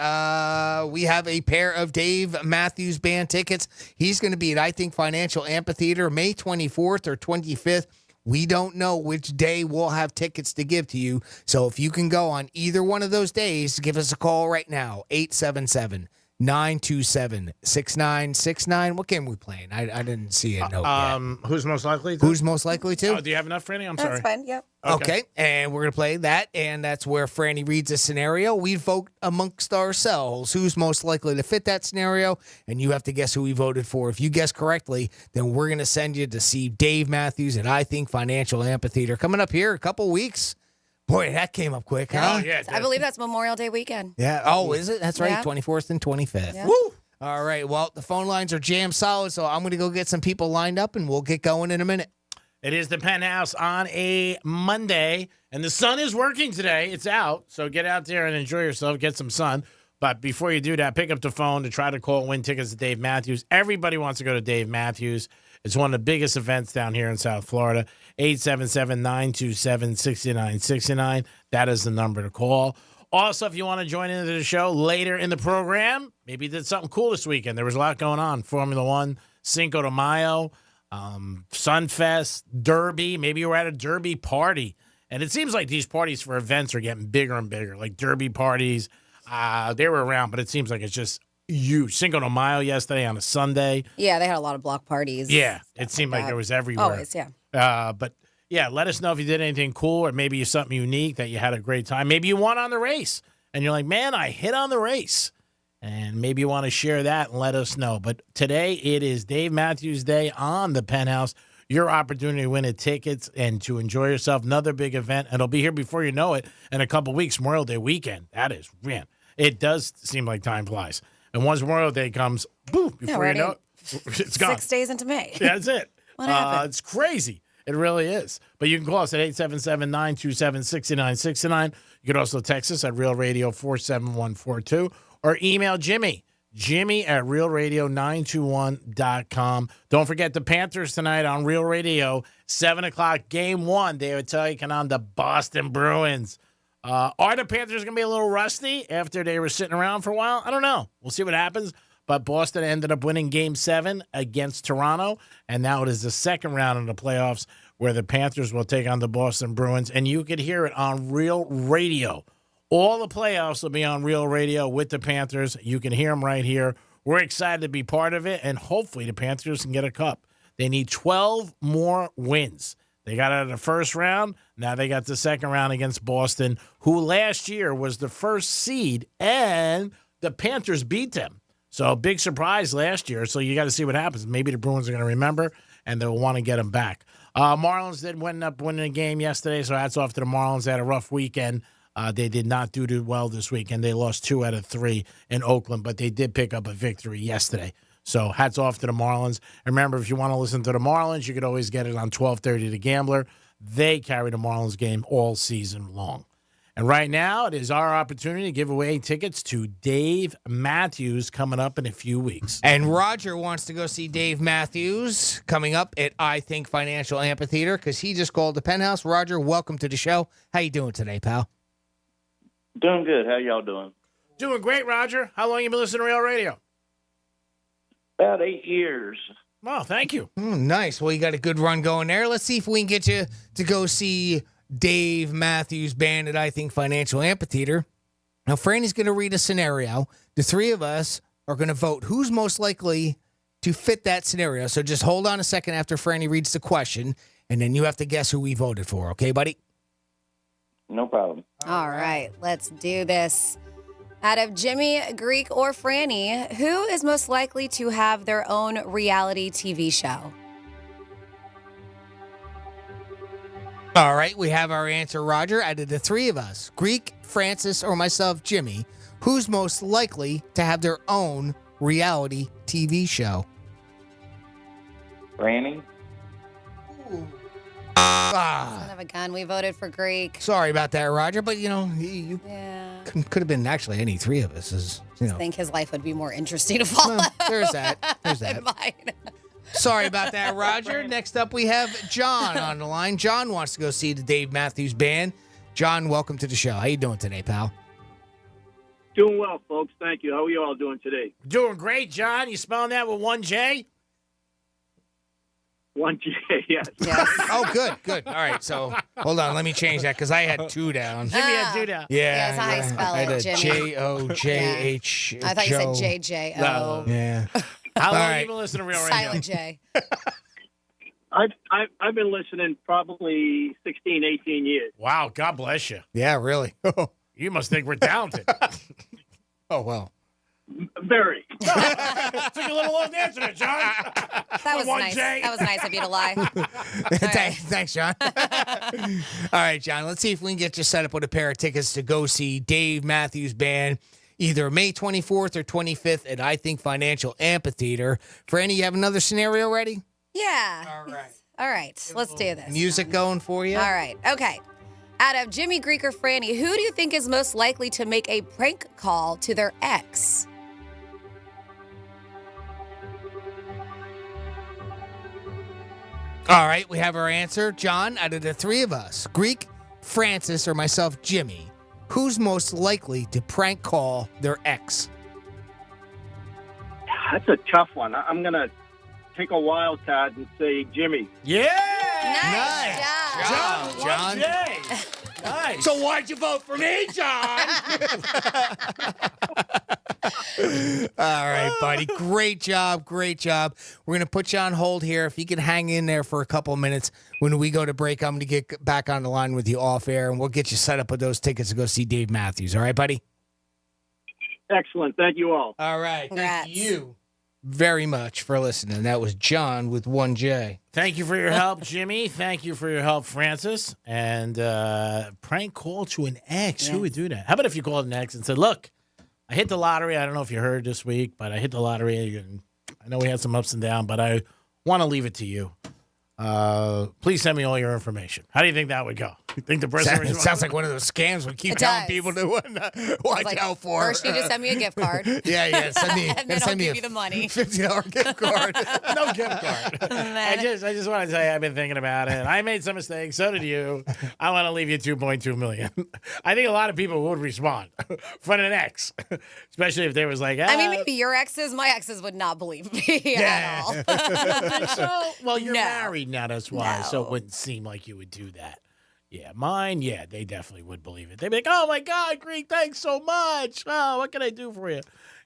S26: We have a pair of Dave Matthews Band tickets. He's going to be at, I think, Financial Amphitheater May 24th or 25th. We don't know which day we'll have tickets to give to you. So if you can go on either one of those days, give us a call right now, 877-927-6969. What game are we playing? I didn't see a note yet.
S32: Who's most likely to?
S26: Who's most likely to?
S32: Oh, do you have enough, Franny? I'm sorry.
S5: That's fine. Yep.
S26: Okay, and we're going to play that, and that's where Franny reads a scenario. We vote amongst ourselves who's most likely to fit that scenario, and you have to guess who we voted for. If you guess correctly, then we're going to send you to see Dave Matthews at, I think, Financial Amphitheater. Coming up here in a couple weeks. Boy, that came up quick, huh?
S32: Oh, yeah.
S5: I believe that's Memorial Day weekend.
S26: Yeah. Oh, is it? That's right,
S5: Yeah.
S26: 24th and 25th.
S5: Yeah.
S26: Woo! All right, well, the phone lines are jammed solid, so I'm going to go get some people lined up, and we'll get going in a minute.
S32: It is the Penthouse on a Monday, and the sun is working today. It's out, so get out there and enjoy yourself, get some sun. But before you do that, pick up the phone to try to call and win tickets to Dave Matthews. Everybody wants to go to Dave Matthews. It's one of the biggest events down here in South Florida. 877-927-6969. That is the number to call. Also, if you want to join into the show later in the program, maybe you did something cool this weekend. There was a lot going on. Formula One, Cinco de Mayo, Sunfest, Derby. Maybe you were at a Derby party. And it seems like these parties for events are getting bigger and bigger, like Derby parties. They were around, but it seems like it's just huge. Cinco de Mayo yesterday on a Sunday.
S5: Yeah, they had a lot of block parties.
S32: Yeah, it seemed like there was everywhere.
S5: Always, yeah.
S32: But yeah, let us know if you did anything cool or maybe something unique that you had a great time. Maybe you won on the race and you're like, man, I hit on the race. And maybe you want to share that and let us know. But today it is Dave Matthews Day on the Penthouse. Your opportunity to win a tickets and to enjoy yourself. Another big event. And it'll be here before you know it in a couple weeks, Memorial Day weekend. That is, man, it does seem like time flies. And once Memorial Day comes, boom, before you know it, it's gone.
S5: 6 days into May.
S32: Yeah, that's it.
S5: What happened?
S32: It's crazy. It really is. But you can call us at 877-927-6969. You can also text us at Real Radio 47142 or email Jimmy at realradio921.com. Don't forget the Panthers tonight on Real Radio, 7 o'clock, Game 1. They are taking on the Boston Bruins. Are the Panthers going to be a little rusty after they were sitting around for a while? I don't know. We'll see what happens. But Boston ended up winning Game 7 against Toronto, and now it is the second round of the playoffs where the Panthers will take on the Boston Bruins, and you could hear it on Real Radio. All the playoffs will be on Real Radio with the Panthers. You can hear them right here. We're excited to be part of it, and hopefully the Panthers can get a cup. They need 12 more wins. They got out of the first round. Now they got the second round against Boston, who last year was the first seed, and the Panthers beat them. So big surprise last year. So you got to see what happens. Maybe the Bruins are going to remember, and they'll want to get them back. Marlins did end up winning a game yesterday, so hats off to the Marlins. They had a rough weekend. They did not do too well this weekend. They lost 2 out of 3 in Oakland, but they did pick up a victory yesterday. So hats off to the Marlins. And remember, if you want to listen to the Marlins, you could always get it on 1230 The Gambler. They carry the Marlins game all season long. And right now, it is our opportunity to give away tickets to Dave Matthews coming up in a few weeks.
S26: And Roger wants to go see Dave Matthews coming up at I Think Financial Amphitheater because he just called the Penthouse. Roger, welcome to the show. How you doing today, pal?
S1: Doing good. How y'all doing?
S32: Doing great, Roger. How long you been listening to Real Radio?
S1: About 8 years.
S32: Oh, thank you.
S26: Nice. Well, you got a good run going there. Let's see if we can get you to go see Dave Matthews Band at I Think Financial Amphitheater. Now, Franny's going to read a scenario. The three of us are going to vote who's most likely to fit that scenario. So just hold on a second after Franny reads the question, and then you have to guess who we voted for. Okay, buddy?
S1: No problem.
S5: All right, let's do this. Out of Jimmy, Greek, or Franny, who is most likely to have their own reality TV show?
S26: All right, we have our answer, Roger. Out of the three of us, Greek, Francis, or myself, Jimmy, who's most likely to have their own reality TV show?
S1: Franny?
S5: Son of a gun. We voted for Greek.
S26: Sorry about that, Roger, but, you could have been actually any three of us.
S5: I think his life would be more interesting to follow.
S26: Well, there's that. There's that. Sorry about that, Roger. Next up, we have John on the line. John wants to go see the Dave Matthews Band. John, welcome to the show. How you doing today, pal?
S2: Doing well, folks. Thank you. How are you all doing today?
S32: Doing great, John. You spelling that with one J?
S2: One J, yes.
S26: Oh, good. All right, so hold on. Let me change that because I had 2 down.
S32: Jimmy had 2 down.
S26: Yeah.
S5: That's how I spell
S26: I had
S5: it,
S26: a
S5: Jimmy.
S26: J-O-J-H.
S5: I thought you said J-J-O.
S32: No.
S26: Yeah.
S32: How long
S26: All
S32: have
S26: right.
S32: you been listening to Real Radio?
S5: Silent J.
S2: I've been listening probably 16, 18 years.
S32: Wow, God bless you.
S26: Yeah, really.
S32: You must think we're talented.
S26: Oh, well.
S2: Very.
S32: Took a little long to answer that, John.
S5: That was
S32: One
S5: nice.
S32: J.
S5: That was nice of you to lie.
S26: Thanks, John. All right, John, let's see if we can get you set up with a pair of tickets to go see Dave Matthews Band either May 24th or 25th at I Think Financial Amphitheater. Franny, you have another scenario ready?
S5: Yeah. All right. Let's do this.
S26: Music going for you?
S5: All right. Okay. Out of Jimmy, Greek, or Franny, who do you think is most likely to make a prank call to their ex?
S26: All right, we have our answer. John, out of the three of us, Greek, Francis, or myself, Jimmy, who's most likely to prank call their ex?
S2: That's a tough one. I'm going to take a wild card and say Jimmy.
S32: Yeah!
S26: Nice. John.
S32: Nice.
S26: So why'd you vote for me, John? All All right, buddy. Great job. Great job. We're going to put you on hold here. If you can hang in there for a couple of minutes. When we go to break, I'm going to get back on the line with you off air, and we'll get you set up with those tickets to go see Dave Matthews. All right, buddy?
S2: Excellent. Thank you all.
S26: All right.
S5: Congrats.
S26: Thank you very much for listening. That was John with 1J.
S32: Thank you for your help, Jimmy. Thank you for your help, Francis. And prank call to an ex. Who would do that? How about if you called an ex and said, look, I hit the lottery. I don't know if you heard this week, but I hit the lottery. And I know we had some ups and downs, but I want to leave it to you. Please send me all your information. How do you think that would go? You think the person
S26: It sounds like one of those scams we keep telling people to watch out for.
S5: First, you just send me a gift card.
S26: Yeah. Send me,
S5: and then I'll
S26: send me
S5: give
S26: a
S5: you the money.
S26: $50 gift card.
S32: No gift card. I just want to tell you, I've been thinking about it. I made some mistakes. So did you. I want to leave you $2.2 million. I think a lot of people would respond from an ex, especially if they was like,
S5: I mean, maybe your exes, my exes would not believe me at all.
S32: I don't think so. Well, you're
S5: No.
S32: married now, that's why.
S5: No.
S32: So it wouldn't seem like you would do that. Yeah, mine, they definitely would believe it. They'd be like, oh, my God, Greek, thanks so much. Oh, what can I do for you?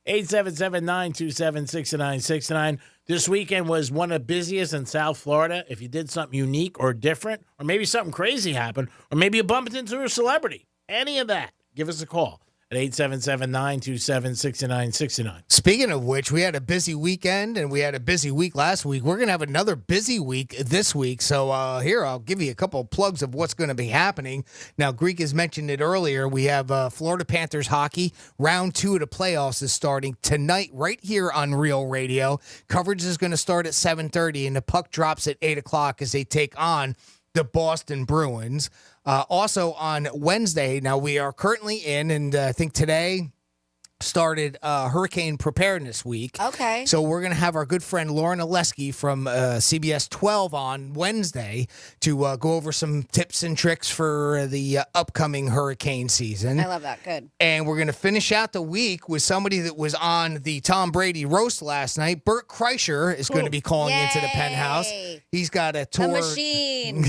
S32: 877-927-6969. This weekend was one of the busiest in South Florida. If you did something unique or different, or maybe something crazy happened, or maybe you bumped into a celebrity, any of that, give us a call at 877-927-6969.
S26: Speaking of which, we had a busy weekend and we had a busy week last week. We're going to have another busy week this week. So here, I'll give you a couple of plugs of what's going to be happening. Now, Greek has mentioned it earlier. We have Florida Panthers hockey. Round 2 of the playoffs is starting tonight right here on Real Radio. Coverage is going to start at 7:30 and the puck drops at 8 o'clock as they take on the Boston Bruins. Also on Wednesday, now we are currently in, and I think today started Hurricane Preparedness Week.
S5: Okay.
S26: So we're going to have our good friend Lauren Oleski from CBS 12 on Wednesday to go over some tips and tricks for the upcoming hurricane season.
S5: I love that. Good.
S26: And we're going to finish out the week with somebody that was on the Tom Brady roast last night. Bert Kreischer is going to be calling into the Penthouse. He's got a tour.
S5: The machine.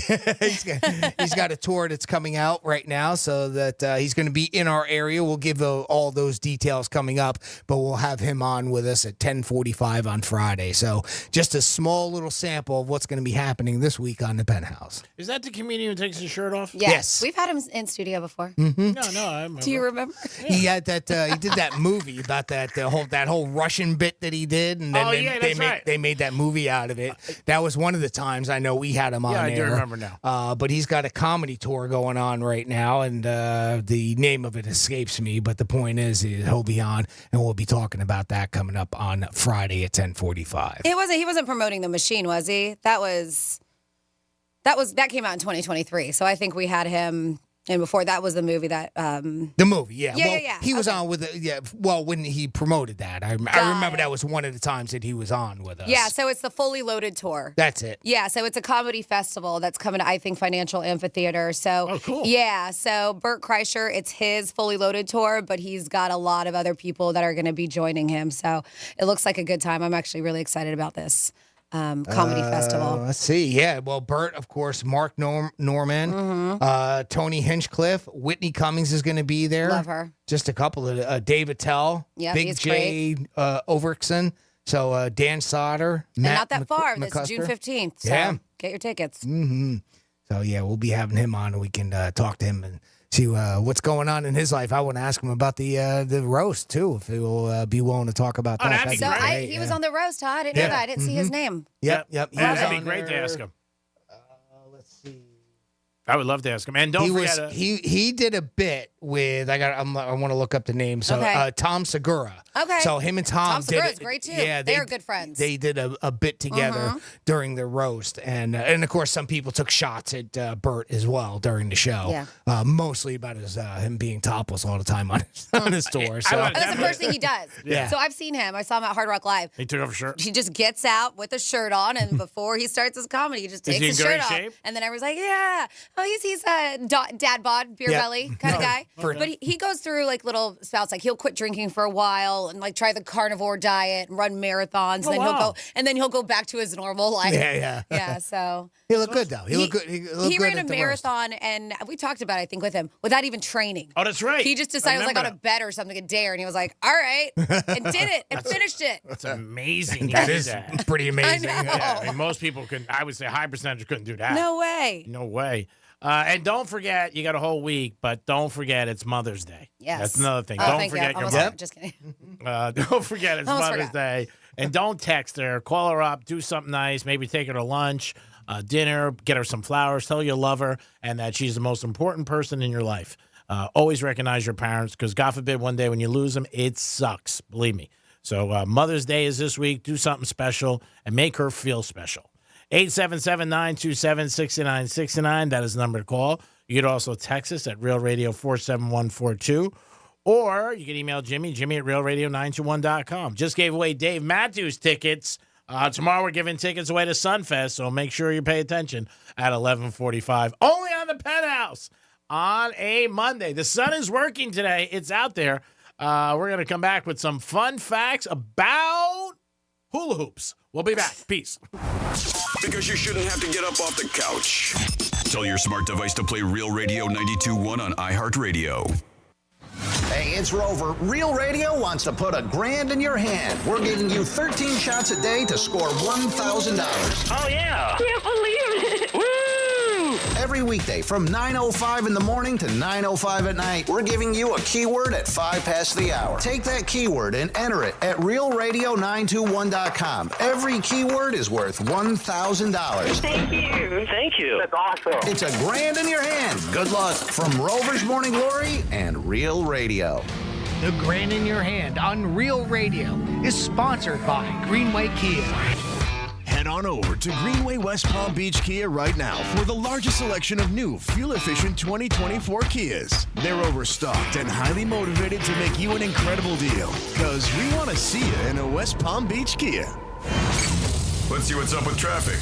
S26: he's got a tour that's coming out right now, so that he's going to be in our area. We'll give all those details coming up, but we'll have him on with us at 10:45 on Friday. So just a small little sample of what's going to be happening this week on the Penthouse.
S32: Is that the comedian who takes his shirt off?
S26: Yes.
S5: We've had him in studio before.
S26: Mm-hmm.
S32: No, I remember.
S5: Do you remember?
S26: He had that. He did that movie about that whole Russian bit that he did, and then they made that movie out of it. That was one of the times I know we had him on.
S32: Yeah, I do
S26: air.
S32: remember now.
S26: But he's got a comedy tour going on right now, and the name of it escapes me. But the point is, he'll be on, and we'll be talking about that coming up on Friday at 10:45.
S5: He wasn't promoting the machine, was he? That came out in 2023. So I think we had him. And before that was the movie that...
S26: The movie, yeah.
S5: Yeah.
S26: He was on with when he promoted that. I remember that was one of the times that he was on with us.
S5: Yeah, so it's the Fully Loaded Tour.
S26: That's it.
S5: Yeah, so it's a comedy festival that's coming to, I think, Financial Amphitheater. So,
S32: cool.
S5: Yeah, so Bert Kreischer, it's his Fully Loaded Tour, but he's got a lot of other people that are going to be joining him. So it looks like a good time. I'm actually really excited about this. Comedy festival.
S26: Let's see. Yeah. Well, Bert, of course, Mark Norman, Tony Hinchcliffe, Whitney Cummings is going to be there.
S5: Love her.
S26: Just a couple of Dave Attell,
S5: Yep,
S26: Big
S5: he's
S26: J Overkson. So Dan Sauter,
S5: And
S26: Matt
S5: not that far.
S26: McCusker.
S5: That's June 15th. So
S26: Yeah.
S5: get your tickets.
S26: Mm-hmm. So, yeah, we'll be having him on and we can talk to him and see what's going on in his life. I want to ask him about the roast, too, if he will be willing to talk about that.
S32: That'd be
S5: So
S32: great.
S5: he was on the roast, huh? I didn't know that. I didn't see his name.
S26: Yep.
S32: Yeah,
S26: He was
S32: that'd be
S26: on
S32: great to
S26: there.
S32: ask him.
S26: Let's see.
S32: I would love to ask him. And don't forget...
S26: He did a bit with I want to look up the name. So
S5: Okay.
S26: Tom Segura.
S5: Okay.
S26: So him and Tom did
S5: Segura's
S26: it.
S5: great, too.
S26: Yeah,
S5: They are good friends.
S26: They did a bit together during the roast, and of course some people took shots at Bert as well during the show.
S5: Yeah.
S26: Mostly about him being topless all the time on his tour. So
S5: That's the first thing he does.
S26: Yeah.
S5: So I've seen him. I saw him at Hard Rock Live.
S32: He took off his shirt.
S5: He just gets out with a shirt on, and before he starts his comedy, he just
S32: Is
S5: takes
S32: he in
S5: his shirt
S32: great
S5: off.
S32: shape?
S5: And then everyone's like, yeah. Oh, he's a dad bod, beer
S26: Yeah.
S5: belly kind of guy.
S26: For-
S5: But he goes through like little spouts. Like he'll quit drinking for a while, out and like try the carnivore diet and run marathons.
S26: Oh,
S5: and then
S26: wow.
S5: he'll go back to his normal life.
S26: Yeah.
S5: Yeah. So
S26: he looked good though. He looked good.
S5: He ran a marathon, and we talked about it, I think, with him without even training.
S32: Oh, that's right.
S5: He just decided, it was like on a bet or something, a dare, and he was like, all right, and did it, and finished it.
S32: That's amazing.
S26: That is pretty amazing.
S5: I know.
S32: Yeah, I mean, most people couldn't. I would say high percentage couldn't do that.
S5: No way.
S32: No way. And don't forget, you got a whole week, but don't forget it's Mother's Day.
S5: Yes.
S32: That's another thing.
S5: Oh,
S32: Don't forget your
S5: Almost
S32: mom.
S5: Just kidding.
S32: Don't forget it's
S5: Almost
S32: Mother's
S5: forgot.
S32: Day. And don't text her. Call her up. Do something nice. Maybe take her to lunch, dinner, get her some flowers. Tell her you love her and that she's the most important person in your life. Always recognize your parents because, God forbid, one day when you lose them, it sucks. Believe me. So Mother's Day is this week. Do something special and make her feel special. 877-927-6969. That is the number to call. You could also text us at Real Radio 47142. Or you can email Jimmy at realradio921.com. Just gave away Dave Matthews tickets. Tomorrow we're giving tickets away to Sunfest, so make sure you pay attention at 11:45. Only on the Penthouse on a Monday. The sun is working today. It's out there. We're going to come back with some fun facts about hula hoops. We'll be back. Peace.
S19: Because you shouldn't have to get up off the couch. Tell your smart device to play Real Radio 92.1 on iHeartRadio.
S6: Hey, it's Rover. Real Radio wants to put $1,000 in your hand. We're giving you 13 shots a day to score $1,000.
S22: Oh, yeah.
S6: Can't believe it. Woo! Every weekday from 9:05 in the morning to 9:05 at night, we're giving you a keyword at 5 past the hour. Take that keyword and enter it at realradio921.com. Every keyword is worth $1,000.
S22: Thank you. Thank you. That's awesome.
S6: It's $1,000 in your hand. Good luck from Rover's Morning Glory and Real Radio.
S7: The Grand in Your Hand on Real Radio is sponsored by Greenway Kia.
S9: Head on over to Greenway West Palm Beach Kia right now for the largest selection of new, fuel-efficient 2024 Kias. They're overstocked and highly motivated to make you an incredible deal. Because we want to see you in a West Palm Beach Kia.
S19: Let's see what's up with traffic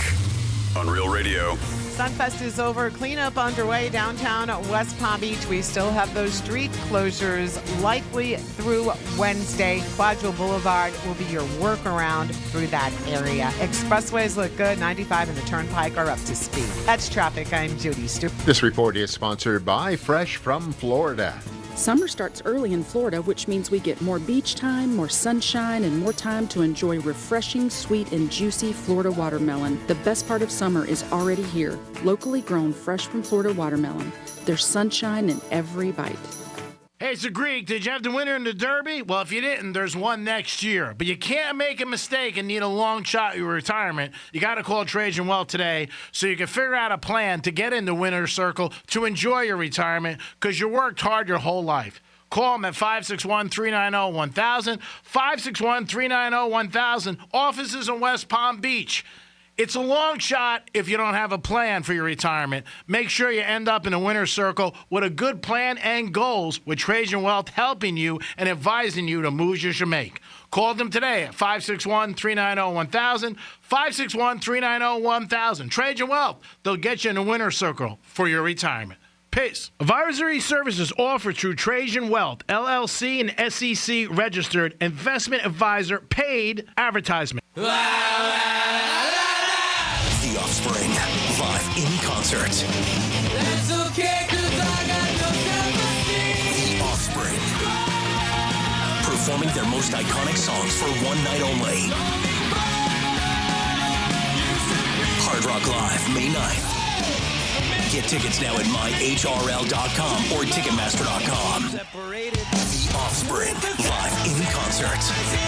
S19: on Real Radio.
S10: Sunfest is over. Cleanup underway downtown West Palm Beach. We still have those street closures likely through Wednesday. Quadro Boulevard will be your workaround through that area. Expressways look good. 95 and the Turnpike are up to speed. That's traffic. I'm Judy Stewart.
S23: This report is sponsored by Fresh from Florida.
S24: Summer starts early in Florida, which means we get more beach time, more sunshine, and more time to enjoy refreshing, sweet, and juicy Florida watermelon. The best part of summer is already here. Locally grown, fresh from Florida watermelon. There's sunshine in every bite.
S32: Hey, it's a Greek. Did you have the winner in the Derby? Well, if you didn't, there's one next year. But you can't make a mistake and need a long shot at your retirement. You got to call Trajan Wealth today so you can figure out a plan to get in the winner's circle to enjoy your retirement because you worked hard your whole life. Call them at 561-390-1000, 561-390-1000. Offices in West Palm Beach. It's a long shot if you don't have a plan for your retirement. Make sure you end up in a winner's circle with a good plan and goals with Trajan Wealth helping you and advising you the moves you should make. Call them today at 561-390-1000, 561-390-1000. Trajan Wealth, they'll get you in a winner's circle for your retirement. Peace. Advisory services offered through Trajan Wealth, LLC and SEC registered investment advisor, paid advertisement.
S25: The Offspring, live in concert.
S20: That's okay, 'cause I got no self-esteem.
S25: The Offspring, performing their most iconic songs for one night only. Hard Rock Live, May 9th. Get tickets now at myhrl.com or Ticketmaster.com. The Offspring, live in concert.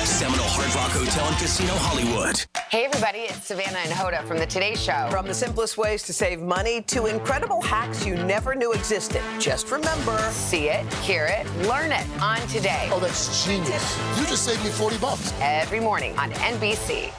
S25: Seminole Hard Rock Hotel and Casino Hollywood.
S11: Hey everybody, it's Savannah and Hoda from the Today Show. From the simplest ways to save money to incredible hacks you never knew existed. Just remember, see it, hear it, learn it on Today.
S12: Oh, that's genius. You just saved me $40.
S11: Every morning on NBC.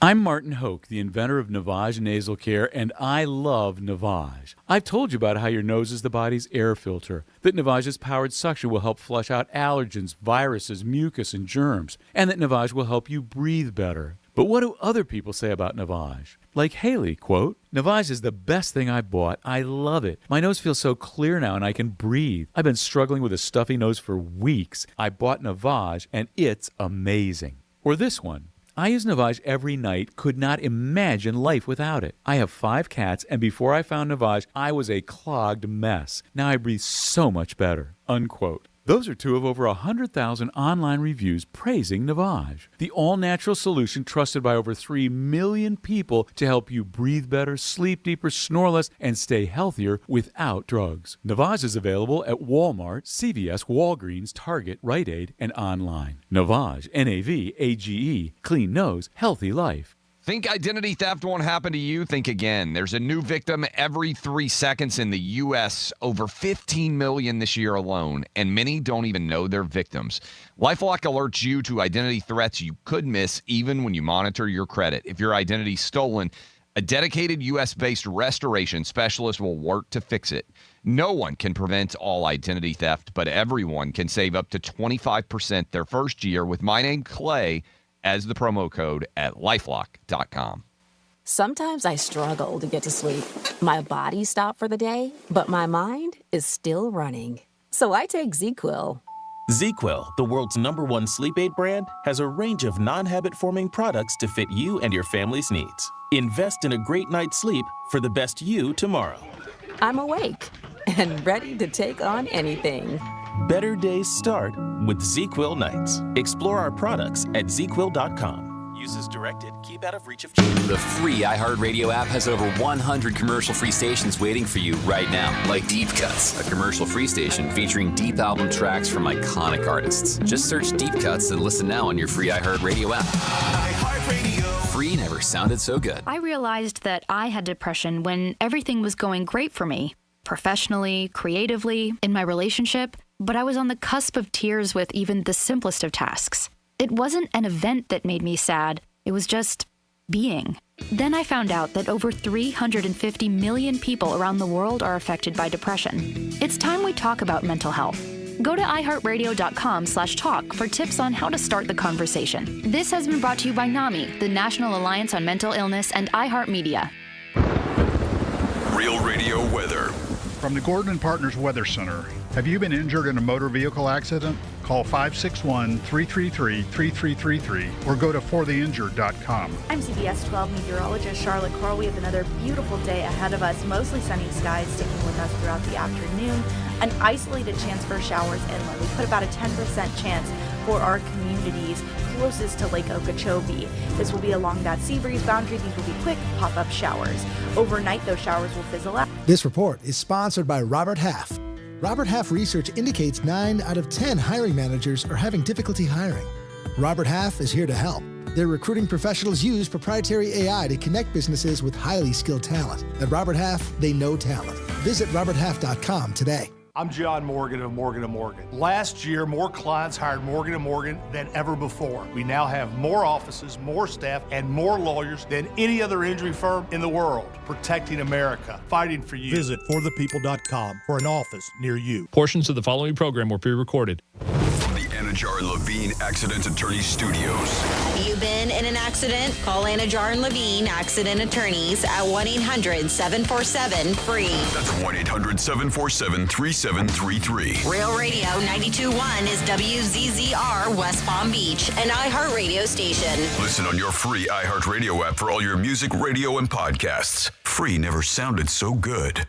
S27: I'm Martin Hoke, the inventor of Navage Nasal Care, and I love Navage. I've told you about how your nose is the body's air filter, that Navage's powered suction will help flush out allergens, viruses, mucus, and germs, and that Navage will help you breathe better. But what do other people say about Navage? Like Haley, quote, Navage is the best thing I bought. I love it. My nose feels so clear now and I can breathe. I've been struggling with a stuffy nose for weeks. I bought Navage and it's amazing. Or this one. I use Navage every night, could not imagine life without it. I have 5 cats, and before I found Navage, I was a clogged mess. Now I breathe so much better, unquote. Those are 2 of over 100,000 online reviews praising Navage, the all-natural solution trusted by over 3 million people to help you breathe better, sleep deeper, snore less, and stay healthier without drugs. Navage is available at Walmart, CVS, Walgreens, Target, Rite Aid, and online. Navage, N-A-V-A-G-E, clean nose, healthy life.
S3: Think identity theft won't happen to you? Think again. There's a new victim every 3 seconds in the U.S., over 15 million this year alone, and many don't even know they're victims. LifeLock alerts you to identity threats you could miss even when you monitor your credit. If your identity's stolen, a dedicated U.S.-based restoration specialist will work to fix it. No one can prevent all identity theft, but everyone can save up to 25% their first year with my name, Clay, as the promo code at LifeLock.com.
S4: Sometimes I struggle to get to sleep. My body stopped for the day, but my mind is still running. So I take ZQuil.
S8: ZQuil, the world's #1 sleep aid brand, has a range of non-habit-forming products to fit you and your family's needs. Invest in a great night's sleep for the best you tomorrow.
S4: I'm awake and ready to take on anything.
S8: Better days start with ZQuil nights. Explore our products at ZQuil.com. Use as directed. Keep out of reach of children.
S17: The free iHeartRadio app has over 100 commercial-free stations waiting for you right now, like Deep Cuts, a commercial-free station featuring deep album tracks from iconic artists. Just search Deep Cuts and listen now on your free iHeartRadio app. iHeartRadio. Free never sounded so good.
S13: I realized that I had depression when everything was going great for me, professionally, creatively, in my relationship. But I was on the cusp of tears with even the simplest of tasks. It wasn't an event that made me sad. It was just being. Then I found out that over 350 million people around the world are affected by depression. It's time we talk about mental health. Go to iHeartRadio.com/talk for tips on how to start the conversation. This has been brought to you by NAMI, the National Alliance on Mental Illness, and iHeartMedia.
S19: Real Radio weather.
S18: From the Gordon and Partners Weather Center. Have you been injured in a motor vehicle accident? Call 561-333-3333 or go to fortheinjured.com.
S14: I'm CBS 12 meteorologist Charlotte Carl. We have another beautiful day ahead of us. Mostly sunny skies sticking with us throughout the afternoon. An isolated chance for showers inland. We put about a 10% chance for our communities closest to Lake Okeechobee. This will be along that sea breeze boundary. These will be quick pop-up showers. Overnight, those showers will fizzle out.
S15: This report is sponsored by Robert Half. Robert Half research indicates 9 out of 10 hiring managers are having difficulty hiring. Robert Half is here to help. Their recruiting professionals use proprietary AI to connect businesses with highly skilled talent. At Robert Half, they know talent. Visit roberthalf.com today.
S16: I'm John Morgan of Morgan & Morgan. Last year, more clients hired Morgan & Morgan than ever before. We now have more offices, more staff, and more lawyers than any other injury firm in the world. Protecting America, fighting for you.
S21: Visit forthepeople.com for an office near you.
S28: Portions of the following program were pre-recorded.
S19: From the Anajar and Levine Accident Attorney Studios.
S29: You've been in an accident? Call Anajar and Levine Accident Attorneys at 1-800-747-FREE.
S19: That's 1-800-747-3733.
S29: Real Radio 92.1 is WZZR West Palm Beach, an iHeartRadio station.
S19: Listen on your free iHeartRadio app for all your music, radio, and podcasts. Free never sounded so good.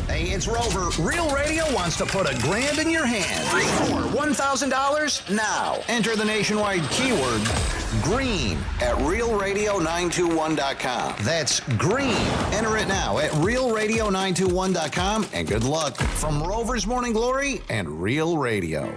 S6: Hey, it's Rover. Real Radio wants to put $1,000 in your hand. For $1,000 now. Enter the nationwide keyword GREEN at realradio921.com. That's green. Enter it now at realradio921.com, and good luck from Rover's Morning Glory and Real Radio.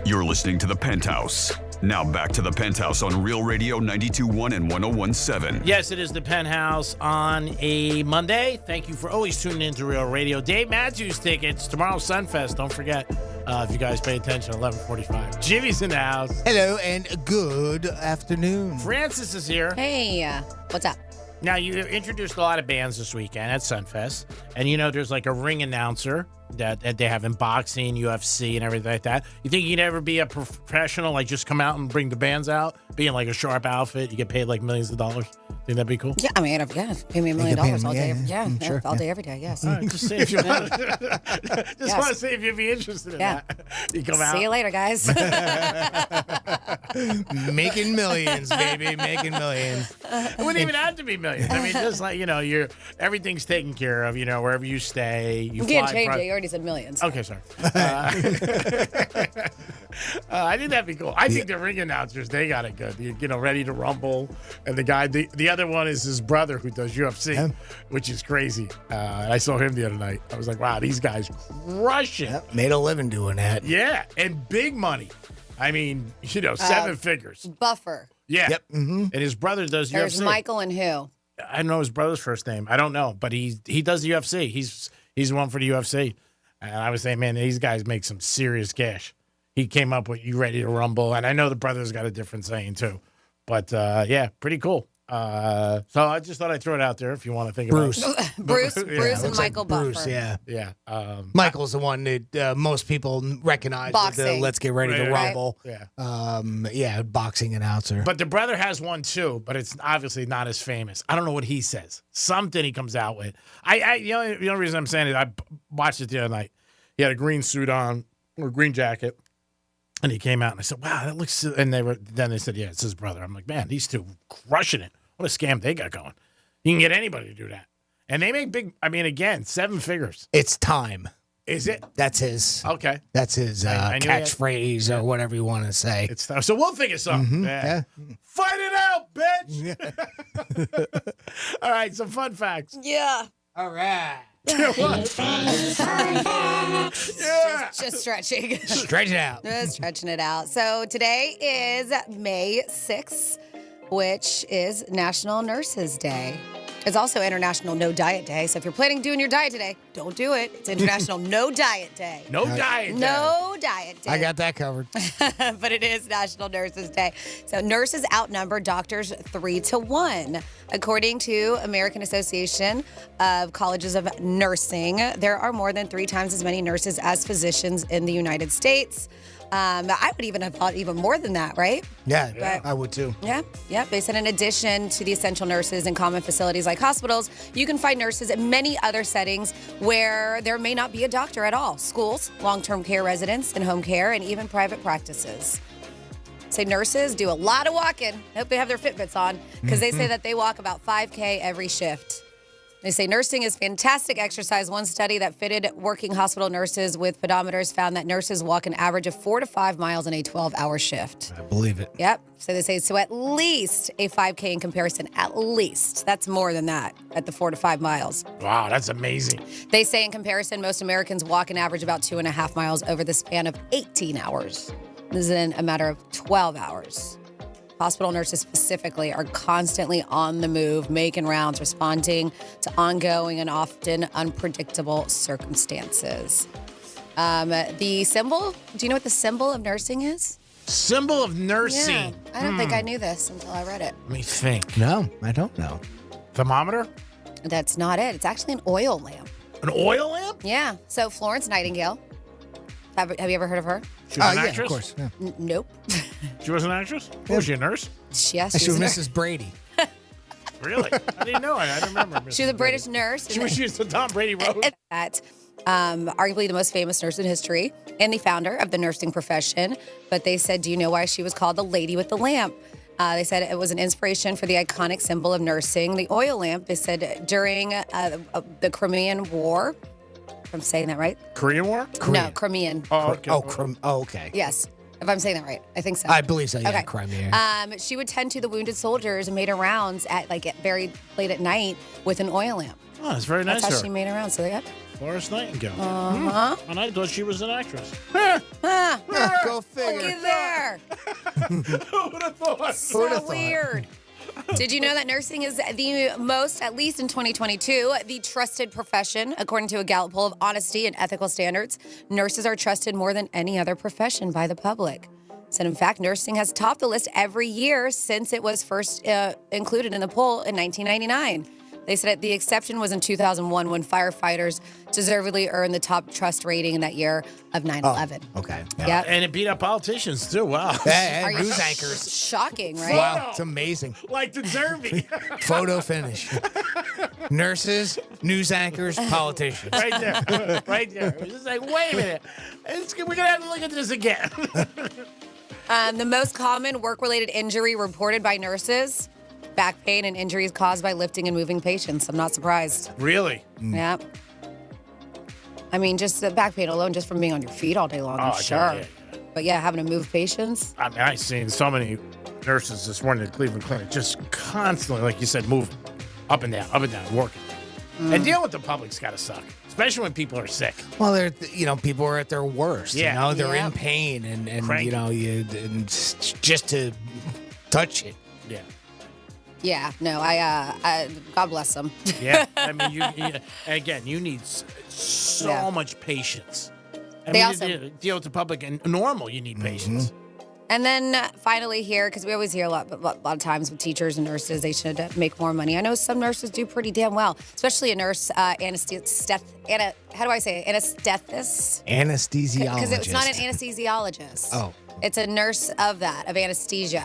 S19: You're listening to The Penthouse. Now back to The Penthouse on Real Radio 92.1 and 101.7.
S32: Yes, it is The Penthouse on a Monday. Thank you for always tuning in to Real Radio. Dave Matthews tickets. Tomorrow, Sunfest. Don't forget, if you guys pay attention, 11:45. Jimmy's in the house.
S26: Hello and good afternoon.
S32: Francis is here.
S5: Hey, what's up?
S32: Now, you introduced a lot of bands this weekend at Sunfest, and there's like a ring announcer that they have in boxing, UFC, and everything like that. You think you'd ever be a professional, like just come out and bring the bands out, be in like a sharp outfit, you get paid like millions of dollars? Think that'd be cool?
S5: Yeah, I mean, pay me $1 million all day.
S32: Sure.
S5: All day, every day, yes.
S32: All right, just see if you want want to see if you'd be interested in that. You come out.
S5: See you later, guys.
S26: Making millions, baby, making millions.
S32: It wouldn't even have to be millions. I mean, just like, everything's taken care of, wherever you stay. You
S5: can't
S32: fly
S5: change it. You already said millions.
S32: Okay, sorry. I think that'd be cool. I think the ring announcers, they got it good. Ready to rumble. And the other one is his brother who does UFC, which is crazy. I saw him the other night. I was like, wow, these guys crush it.
S26: Made a living doing that.
S32: Yeah, and big money. I mean, 7 figures.
S5: Buffer.
S32: Yeah.
S26: Yep. Mm-hmm.
S32: And his brother does
S5: There's
S32: UFC.
S5: Michael and who?
S32: I don't know his brother's first name. I don't know, but he does the UFC. He's one for the UFC. And I was saying, man, these guys make some serious cash. He came up with "You Ready to Rumble," and I know the brother's got a different saying too. But yeah, pretty cool. So I just thought I'd throw it out there if you want to think
S26: Bruce.
S32: about it.
S5: Bruce and Michael
S26: Bruce,
S5: Buffer.
S26: yeah.
S32: Yeah.
S26: Michael's the one that most people recognize with the
S5: Boxing.
S26: Let's Get Ready to
S32: Right.
S26: Rumble.
S32: Yeah.
S26: Boxing announcer.
S32: But the brother has one too, but it's obviously not as famous. I don't know what he says. Something he comes out with. The only reason I'm saying it, I watched it the other night. He had a green suit on, or green jacket, and he came out and I said, "Wow, that looks." So, and then they said, "Yeah, it's his brother." I'm like, "Man, these two crushing it. What a scam they got going. You can get anybody to do that, and they make big. I mean, again, 7 figures.
S26: It's time.
S32: Is it?
S26: That's his.
S32: Okay.
S26: That's his
S32: I knew he had-
S26: catchphrase or whatever you want to say.
S32: It's time. So we'll think of something.
S26: Mhm,
S32: Yeah. Fight it out, bitch. All right, some fun facts.
S5: Yeah.
S26: All right.
S32: Yeah.
S5: Just stretching.
S26: Stretch it out.
S5: Just stretching it out. So today is May 6th, which is National Nurses Day. It's also International No Diet Day. So if you're planning doing your diet today, don't do it. It's International No Diet Day.
S32: No diet.
S5: No diet day.
S26: I got that covered.
S5: But it is National Nurses Day. So nurses outnumber doctors 3-1. According to American Association of Colleges of Nursing, there are more than 3 times as many nurses as physicians in the United States. I would even have thought even more than that, right?
S26: Yeah, I would too.
S5: Yeah. They said in addition to the essential nurses in common facilities like hospitals, you can find nurses in many other settings where there may not be a doctor at all. Schools, long-term care residents, and home care, and even private practices. Say nurses do a lot of walking. I hope they have their Fitbits on because they say that they walk about 5K every shift. They say nursing is fantastic exercise. One study that fitted working hospital nurses with pedometers found that nurses walk an average of 4 to 5 miles in a 12-hour shift.
S26: I believe it.
S5: Yep. So they say so at least a 5K in comparison. At least. That's more than that at the 4 to 5 miles.
S32: Wow, that's amazing.
S5: They say in comparison, most Americans walk an average about 2.5 miles over the span of 18 hours. This is in a matter of 12 hours. Hospital nurses specifically are constantly on the move, making rounds, responding to ongoing and often unpredictable circumstances. The symbol, do you know what the symbol of nursing is?
S32: Symbol of nursing.
S5: Yeah, I don't think I knew this until I read it.
S32: Let me think.
S26: No, I don't know.
S32: Thermometer?
S5: That's not it. It's actually an oil lamp.
S32: An oil lamp?
S5: Yeah. So Florence Nightingale, have you ever heard of her?
S32: She was an
S26: Yeah,
S32: actress?
S26: of course. Yeah.
S5: Nope.
S32: She was an actress? Was she a nurse?
S5: Yes,
S26: She was
S5: a nurse.
S26: Mrs. Brady.
S32: Really? I didn't know it. I don't remember.
S5: She was a British nurse.
S32: She was the Tom Brady Road.
S5: That arguably the most famous nurse in history and the founder of the nursing profession. But they said, do you know why she was called the Lady with the Lamp? They said it was an inspiration for the iconic symbol of nursing, the oil lamp. They said during the Crimean War, if I'm saying that right?
S32: Korean War?
S5: No, Crimean.
S32: Oh, okay.
S26: Okay.
S5: Yes, if I'm saying that right. I think so.
S26: I believe so, yeah,
S5: Okay.
S26: Crimea.
S5: She would tend to the wounded soldiers and made her rounds at very late at night with an oil lamp.
S32: Oh, that's very nice.
S5: That's how
S32: of
S5: she
S32: her.
S5: made her rounds. So they got
S32: Florence Nightingale.
S5: Uh-huh.
S32: And I thought she was an actress.
S26: Go figure.
S5: looky there.
S32: Who would have thought?
S5: So weird. Did you know that nursing is the most, at least in 2022, the trusted profession? According to a Gallup poll of honesty and ethical standards, nurses are trusted more than any other profession by the public. Said, in fact, nursing has topped the list every year since it was first included in the poll in 1999. They said the exception was in 2001 when firefighters deservedly earned the top trust rating in that year of 9/11.
S26: Okay.
S5: Yep.
S32: And it beat up politicians, too. Wow.
S26: And news anchors.
S5: Shocking, right?
S26: Wow, it's amazing.
S32: Like the Derby.
S26: Photo finish. Nurses, news anchors, politicians.
S32: Right there. Right there. It's just like, wait a minute. We're going to have to look at this again.
S5: The most common work-related injury reported by nurses, back pain and injuries caused by lifting and moving patients. I'm not surprised.
S32: Really?
S5: Yeah. I mean, just the back pain alone, just from being on your feet all day long, I'm sure.
S32: Yeah.
S5: But yeah, having to move patients.
S32: I mean, I've seen so many nurses this morning at Cleveland Clinic just constantly, like you said, move up and down, working. And dealing with the public's got to suck, especially when people are sick.
S26: Well, people are at their worst.
S32: Yeah.
S26: They're in pain, and
S32: Cranky.
S26: and just to touch it.
S32: Yeah.
S5: Yeah, no, I God bless them.
S32: Yeah. I mean, you need so much patience. I
S5: They
S32: mean,
S5: also-
S32: to deal with the public and normal, you need patience.
S5: And then finally here, because we always hear a lot of times with teachers and nurses, they should make more money. I know some nurses do pretty damn well, especially a nurse, anesthesiologist.
S26: Anesthesiologist.
S5: Because it's not an anesthesiologist.
S26: Oh.
S5: It's a nurse of anesthesia.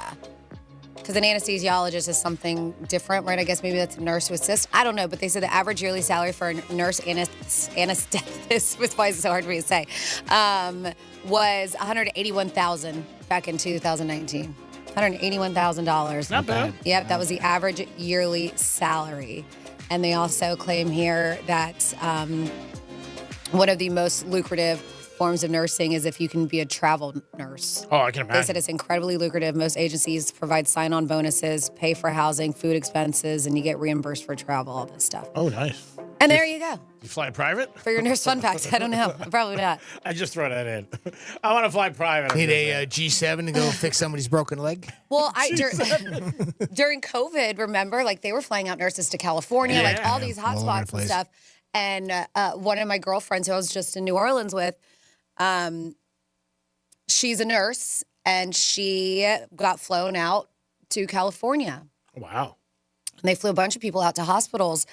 S5: Because an anesthesiologist is something different, right? I guess maybe that's a nurse who assists. I don't know, but they said the average yearly salary for a nurse anesthetist, which why is it so hard for me to say, was $181,000 back in 2019. $181,000.
S32: Not bad.
S5: Yep, that was the average yearly salary. And they also claim here that one of the most lucrative forms of nursing is if you can be a travel nurse.
S32: Oh, I can imagine.
S5: They said it's incredibly lucrative. Most agencies provide sign-on bonuses, pay for housing, food expenses, and you get reimbursed for travel, all this stuff.
S32: Oh, nice.
S5: And there you go.
S32: You fly private?
S5: For your nurse fun fact. I don't know. Probably not.
S32: I just throw that in. I want to fly private.
S26: Need a G7 to go fix somebody's broken leg?
S5: Well, during COVID, remember, like they were flying out nurses to California, like all these hot
S26: all over
S5: spots
S26: the
S5: and
S26: place.
S5: stuff. And one of my girlfriends who I was just in New Orleans with, she's a nurse and she got flown out to California.
S32: Wow.
S5: And they flew a bunch of people out to hospitals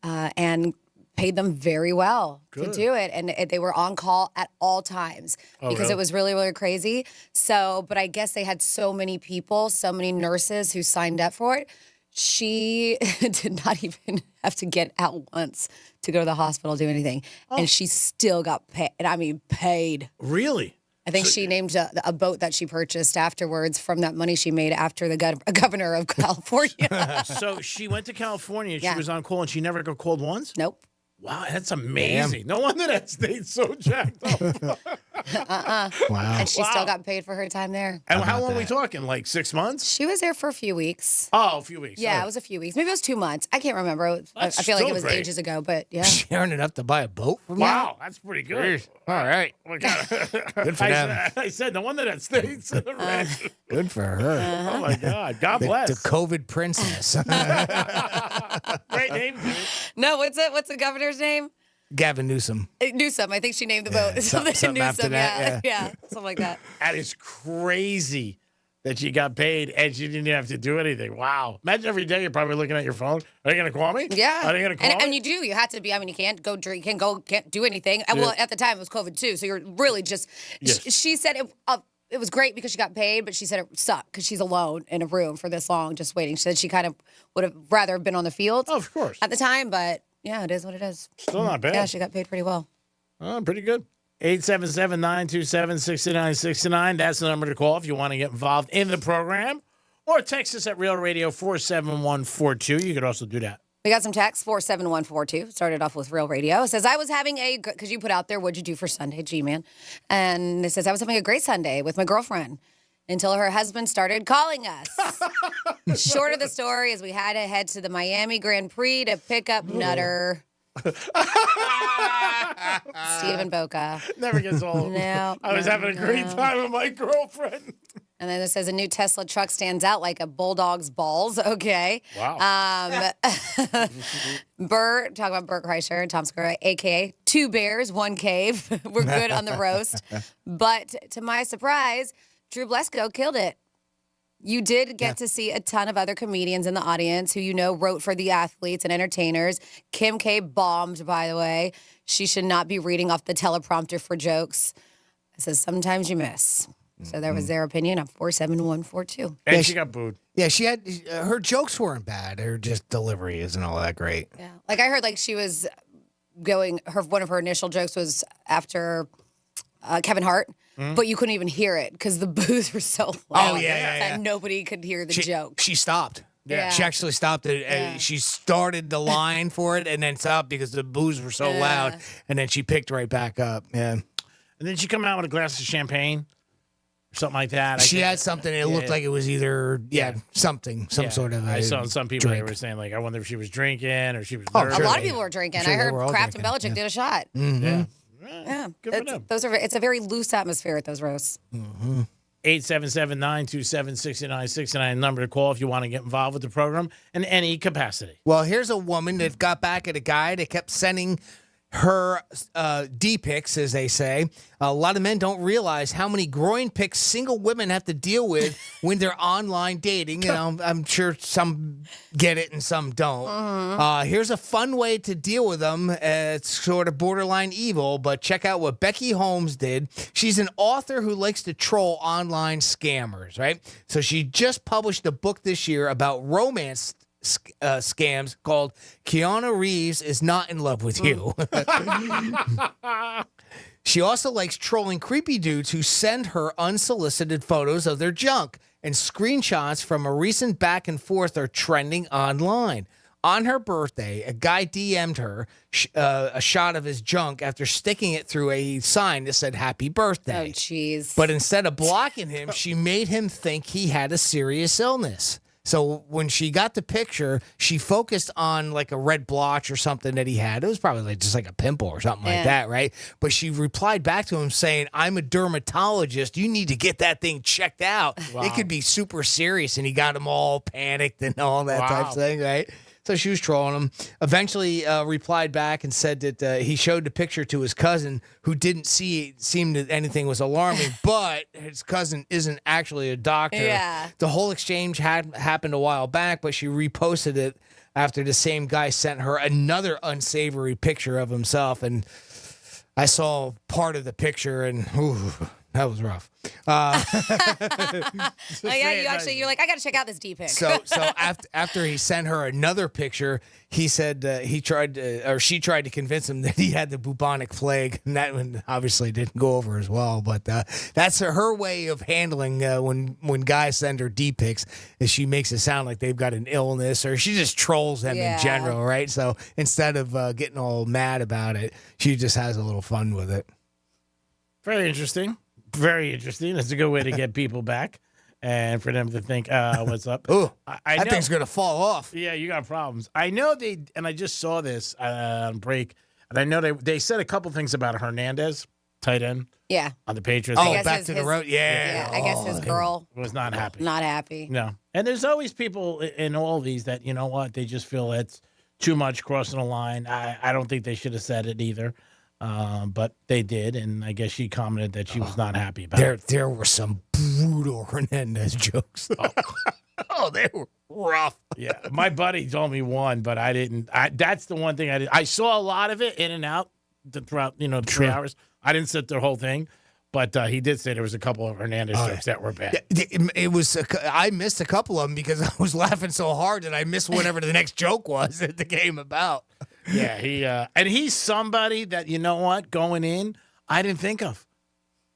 S5: and paid them very well to do it. And they were on call at all times because it was really, really crazy. So, but I guess they had so many people, so many nurses who signed up for it. She did not even have to get out once to go to the hospital, do anything. And she still got paid. And I mean, paid.
S32: Really?
S5: I think she named a boat that she purchased afterwards from that money she made after the governor of California.
S32: So she went to California. She
S5: Yeah.
S32: was on call and she never got called once?
S5: Nope.
S32: Wow, that's amazing. No wonder that state's so jacked up.
S26: Wow.
S5: And she still got paid for her time there.
S32: And how long are we talking? Like 6 months?
S5: She was there for a few weeks.
S32: Oh, a few weeks.
S5: Yeah,
S32: Oh.
S5: it was a few weeks. Maybe it was 2 months. I can't remember. I
S32: That's
S5: feel like it
S32: still
S5: was
S32: great.
S5: ages ago, but yeah.
S26: Sharing it up to buy a boat from
S32: Wow, that's pretty good.
S26: All right.
S32: Oh my God.
S26: Good for them.
S32: I said, no wonder that state's in the red.
S26: Good for her.
S32: Oh my God. God
S26: The
S32: bless.
S26: COVID princess.
S32: Great name. dude.
S5: No, what's the governor's name?
S26: Gavin Newsom.
S5: Newsom. I think she named the boat.
S26: something
S5: Newsom.
S26: after that,
S5: yeah, something like that.
S32: That is crazy that you got paid and you didn't have to do anything. Wow. Imagine every day you're probably looking at your phone. Are they going to call me?
S5: Yeah.
S32: Are they going to call me?
S5: And you do. You have to be. I mean, you can't go drink. Can't do anything. And Well, at the time it was COVID too, so you're really just.
S32: Yes.
S5: She said it was great because she got paid, but she said it sucked because she's alone in a room for this long, just waiting. She said she kind of would have rather have been on the field.
S32: Oh, of course.
S5: At the time, but yeah, it is what it is.
S32: Still not bad.
S5: Yeah, she got paid pretty well.
S32: Oh, pretty good. 877-927-6969. That's the number to call if you want to get involved in the program. Or text us at Real Radio 47142. You could also do that.
S5: We got some text, 47142. Started off with Real Radio. It says, I was having because you put out there, what'd you do for Sunday, G-Man? And it says, I was having a great Sunday with my girlfriend until her husband started calling us. Short of the story is we had to head to the Miami Grand Prix to pick up Nutter. Stephen Boca.
S32: Never gets old.
S5: No.
S32: I was having a great time with my girlfriend.
S5: And then it says a new Tesla truck stands out like a bulldog's balls. Okay.
S32: Wow.
S5: Talk about Bert Kreischer and Tom Segura, a.k.a. Two Bears, One Cave. We're good on the roast. But to my surprise, Drew Bledsoe killed it. You did get to see a ton of other comedians in the audience who, wrote for the athletes and entertainers. Kim K bombed, by the way. She should not be reading off the teleprompter for jokes. It says, sometimes you miss. So there was their opinion on 47142.
S32: And she got booed.
S26: Yeah, she had her jokes weren't bad. Her just delivery isn't all that great.
S5: Yeah. Like I heard she was going, one of her initial jokes was after Kevin Hart. But you couldn't even hear it because the boos were so loud that nobody could hear the joke.
S26: She stopped.
S5: Yeah.
S26: She actually stopped it. And she started the line for it and then stopped because the boos were so loud. And then she picked right back up. Yeah.
S32: And then she come out with a glass of champagne or something like that.
S26: She had something. It looked like it was either, something, some sort of.
S32: I saw some people
S26: drink.
S32: that were saying, I wonder if she was drinking or she was
S5: A
S32: nervous.
S5: lot of people were drinking. I heard Kraft and Belichick did a shot.
S26: Mm-hmm.
S32: Yeah.
S5: Yeah,
S32: Good for them.
S5: it's a very loose atmosphere at those roasts.
S32: 877-927-6969 number to call if you want to get involved with the program in any capacity.
S26: Well, here's a woman that got back at a guy that kept sending her D-pics, as they say. A lot of men don't realize how many groin pics single women have to deal with when they're online dating. I'm sure some get it and some don't. Here's a fun way to deal with them. It's sort of borderline evil, but check out what Becky Holmes did. She's an author who likes to troll online scammers, right? So she just published a book this year about romance scams called Keanu Reeves is Not in Love with You. She also likes trolling creepy dudes who send her unsolicited photos of their junk, and screenshots from a recent back and forth are trending online. On her birthday, a guy DM'd her a shot of his junk after sticking it through a sign that said happy birthday.
S5: Oh, jeez.
S26: But instead of blocking him, she made him think he had a serious illness. So when she got the picture, she focused on a red blotch or something that he had. It was probably just a pimple or something like that, right? But she replied back to him saying, I'm a dermatologist. You need to get that thing checked out.
S32: Wow.
S26: It could be super serious. And he got him all panicked and all that type of thing, right? So she was trolling him. Eventually replied back and said that he showed the picture to his cousin, who didn't seem that anything was alarming, but his cousin isn't actually a doctor.
S5: Yeah.
S26: The whole exchange had happened a while back, but she reposted it after the same guy sent her another unsavory picture of himself. And I saw part of the picture, and that was rough.
S5: You're like, I got to check out this D-pic.
S26: So after he sent her another picture, he said she tried to convince him that he had the bubonic plague, and that one obviously didn't go over as well. But that's her way of handling when guys send her D-pics, is she makes it sound like they've got an illness, or she just trolls them in general, right? So instead of getting all mad about it, she just has a little fun with it.
S32: Very interesting. Very interesting. That's a good way to get people back and for them to think, what's up?
S26: Oh,
S32: I
S26: that
S32: know.
S26: thing's going to fall off.
S32: Yeah, you got problems. I know and I just saw this on break, and I know they said a couple things about Hernandez, tight end.
S5: Yeah.
S32: On the Patriots.
S26: Oh, back to the road. Yeah.
S5: I guess his girl
S32: was not happy.
S5: Not happy.
S32: No. And there's always people in all these that, you know what, they just feel it's too much crossing the line. I don't think they should have said it either. But they did, and I guess she commented that she was not happy about it.
S26: There were some brutal Hernandez jokes. They were rough.
S32: Yeah, my buddy told me one, but I didn't. That's the one thing I did. I saw a lot of it in and out throughout, the 3 hours. I didn't sit the whole thing, but he did say there was a couple of Hernandez jokes that were bad.
S26: It was. I missed a couple of them because I was laughing so hard that I missed whatever the next joke was that the game about.
S32: Yeah, he's somebody that, you know what, going in, I didn't think of.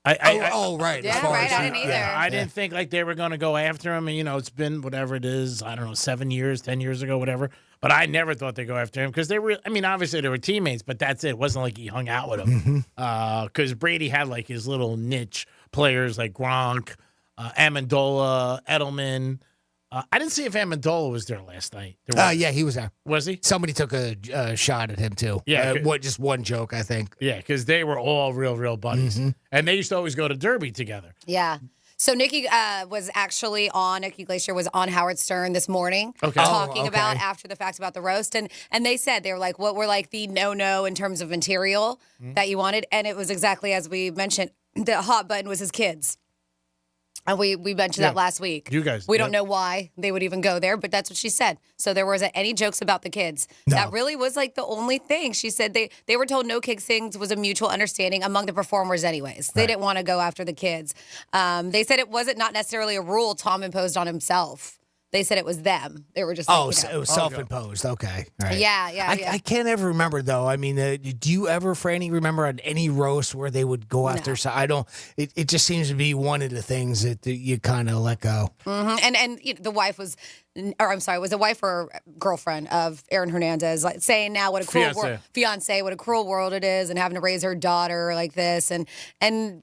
S26: Right.
S5: Yeah, right. I didn't either.
S32: I didn't think they were going to go after him. And, it's been whatever it is, I don't know, 7 years, 10 years ago, whatever. But I never thought they'd go after him because they were, obviously they were teammates, but that's it. It wasn't like he hung out with him. Because Brady had his little niche players like Gronk, Amendola, Edelman. I didn't see if Amendola was there last night.
S26: Yeah, he was there.
S32: Was he?
S26: Somebody took a shot at him too.
S32: Yeah,
S26: just one joke, I think.
S32: Yeah, because they were all real buddies, and they used to always go to Derby together.
S5: Yeah. So Nikki Nikki Glacier was on Howard Stern this morning
S26: talking
S5: about after the fact about the roast. And they said they were like, what were the no in terms of material that you wanted? And it was exactly as we mentioned, the hot button was his kids. And we mentioned that last week.
S32: You guys.
S5: We don't know why they would even go there, but that's what she said. So there wasn't any jokes about the kids.
S26: No.
S5: That really was like the only thing. She said they were told no kids things was a mutual understanding among the performers anyways. They didn't want to go after the kids. They said it wasn't not necessarily a rule Tom imposed on himself. They said it was them. They were just like,
S26: it was self-imposed. Okay. All right.
S5: Yeah.
S26: I can't ever remember, though. I mean, do you ever, Franny, remember on any roast where they would go after? So I don't. It just seems to be one of the things that you kind of let go.
S5: Mm-hmm. And the wife was, or I'm sorry, was the wife or girlfriend of Aaron Hernandez, like saying now what a cruel fiance, what a cruel world it is, and having to raise her daughter like this, and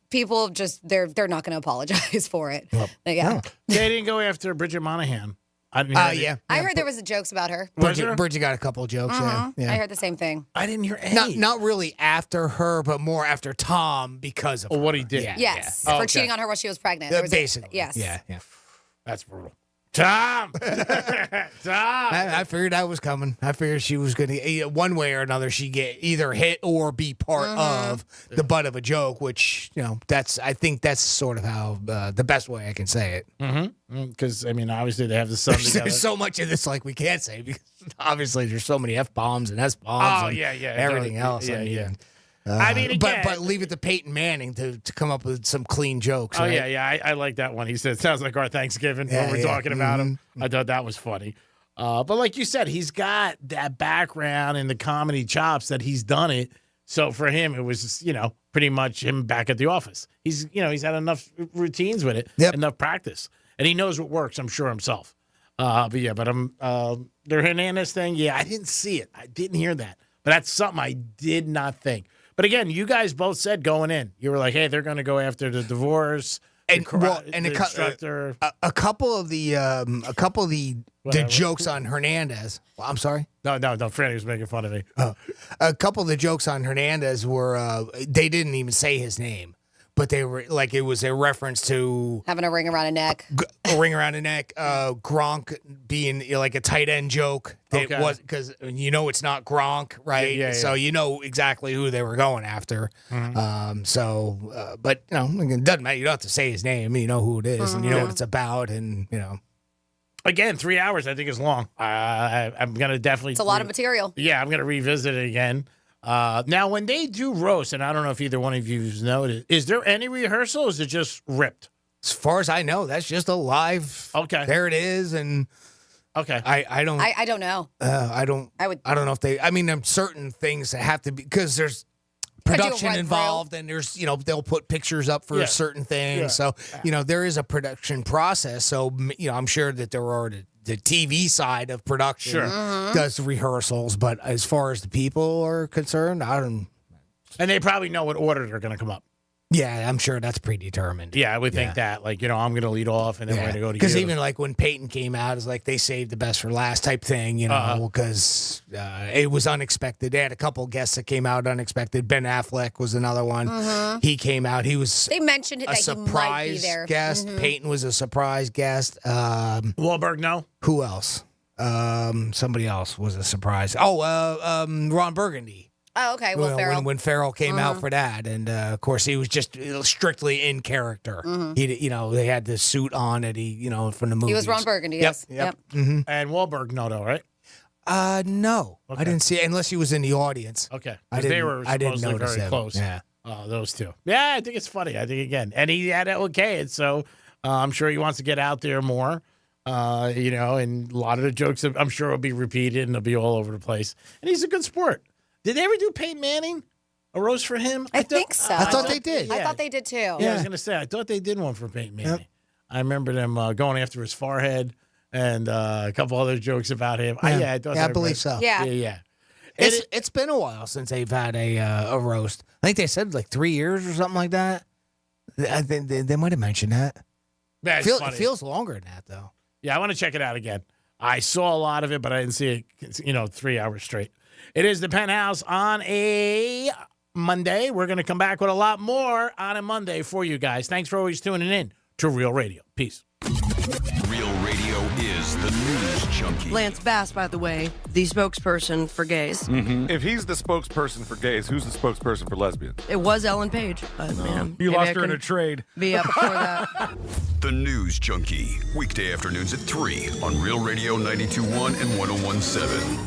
S5: people just they're not going to apologize for it.
S26: Well,
S5: yeah,
S32: they didn't go after Bridget Monahan. I didn't hear
S5: I heard there was jokes about her.
S26: Bridget got a couple of jokes. Yeah.
S5: I heard the same thing.
S32: I didn't hear any.
S26: Not really after her, but more after Tom because of
S32: what he did.
S5: Yes,
S26: Yeah.
S5: for cheating on her while she was pregnant. There was
S26: basically.
S5: Yes.
S26: Yeah.
S32: That's brutal. Tom!
S26: I figured that was coming. I figured she was going to, one way or another, she get either hit or be part of the butt of a joke, which, I think that's sort of how the best way I can say it.
S32: Mm-hmm. Because, I mean, obviously they have the son together.
S26: There's so much of this like we can't say because obviously there's so many F-bombs and S-bombs and everything else.
S32: I mean, again,
S26: but leave it to Peyton Manning to come up with some clean jokes.
S32: Oh,
S26: right?
S32: I like that one. He said, sounds like our Thanksgiving when we're talking about him. I thought that was funny. But like you said, he's got that background in the comedy chops that he's done it. So for him, it was just, pretty much him back at the office. He's had enough routines with it, enough practice. And he knows what works, I'm sure, himself. But the Hernandez thing, I didn't see it. I didn't hear that. But that's something I did not think. But again, you guys both said going in, you were like, "Hey, they're going to go after the divorce." The instructor.
S26: A couple of the jokes on Hernandez. Well, I'm sorry.
S32: No. Franny was making fun of me.
S26: A couple of the jokes on Hernandez were they didn't even say his name, but they were like it was a reference to
S5: having a ring around a neck.
S26: Gronk being like a tight end joke. That was because it's not Gronk, right?
S32: Yeah.
S26: So you know exactly who they were going after.
S32: Mm-hmm.
S26: But it doesn't matter. You don't have to say his name. You know who it is, and you know what it's about, and
S32: Again, 3 hours I think is long. I'm gonna definitely.
S5: It's a lot of material.
S32: Yeah, I'm gonna revisit it again. Now, when they do roast, and I don't know if either one of you's noticed, is there any rehearsal? Or is it just ripped?
S26: As far as I know, that's just a live.
S32: Okay,
S26: there it is, and
S32: okay,
S26: I don't.
S5: I don't know.
S26: I don't know if they. I mean, there's certain things that have to be because there's production involved, and there's they'll put pictures up for certain things. So there is a production process. So I'm sure that there are the TV side of production does rehearsals, but as far as the people are concerned, I don't.
S32: And they probably know what order they're going to come up.
S26: Yeah, I'm sure that's predetermined.
S32: Yeah, I would think that. Like, I'm going to lead off, and then we're going to go to you.
S26: Because even like when Peyton came out, it's like they saved the best for last type thing, because it was unexpected. They had a couple guests that came out unexpected. Ben Affleck was another one. He came out. He was
S5: They mentioned it
S26: a
S5: that he might be
S26: surprise
S5: there.
S26: guest. Peyton was a surprise guest.
S32: Wahlberg, no.
S26: Who else? Somebody else was a surprise. Oh, Ron Burgundy.
S5: Oh, okay. Will Ferrell.
S26: When Ferrell came out for that, and of course he was just strictly in character. He, they had the suit on that he, from the movie.
S5: He was Ron Burgundy. Yes.
S26: Yep.
S32: And Wahlberg, no, right?
S26: No, I didn't see it unless he was in the audience.
S32: Okay,
S26: they
S32: were
S26: supposedly
S32: very close.
S26: Yeah,
S32: those two. Yeah, I think it's funny. I think again, and he had it so I'm sure he wants to get out there more. And a lot of the jokes I'm sure will be repeated and they'll be all over the place. And he's a good sport. Did they ever do Peyton Manning? A roast for him?
S5: I think so.
S26: I thought they did.
S5: I thought they did too.
S32: Yeah, I was going to say, I thought they did one for Peyton Manning.
S26: Yep.
S32: I remember them going after his forehead and a couple other jokes about him.
S26: Yeah,
S32: I thought
S26: I believe so.
S5: Yeah.
S26: It's been a while since they've had a roast. I think they said like 3 years or something like that. I think they might have mentioned that. It feels longer than that, though.
S32: Yeah, I want to check it out again. I saw a lot of it, but I didn't see it, 3 hours straight. It is the Penthouse on a Monday. We're going to come back with a lot more on a Monday for you guys. Thanks for always tuning in to Real Radio. Peace.
S19: Real Radio is Here's the news junkie.
S1: Lance Bass, by the way, the spokesperson for gays.
S2: If he's the spokesperson for gays, who's the spokesperson for lesbians?
S1: It was Ellen Page, but man,
S2: You
S1: maybe
S2: lost
S1: I
S2: her in
S1: can
S2: a trade.
S1: Be up for that.
S19: The News Junkie. Weekday afternoons at 3 on Real Radio 92.1 and 101.7.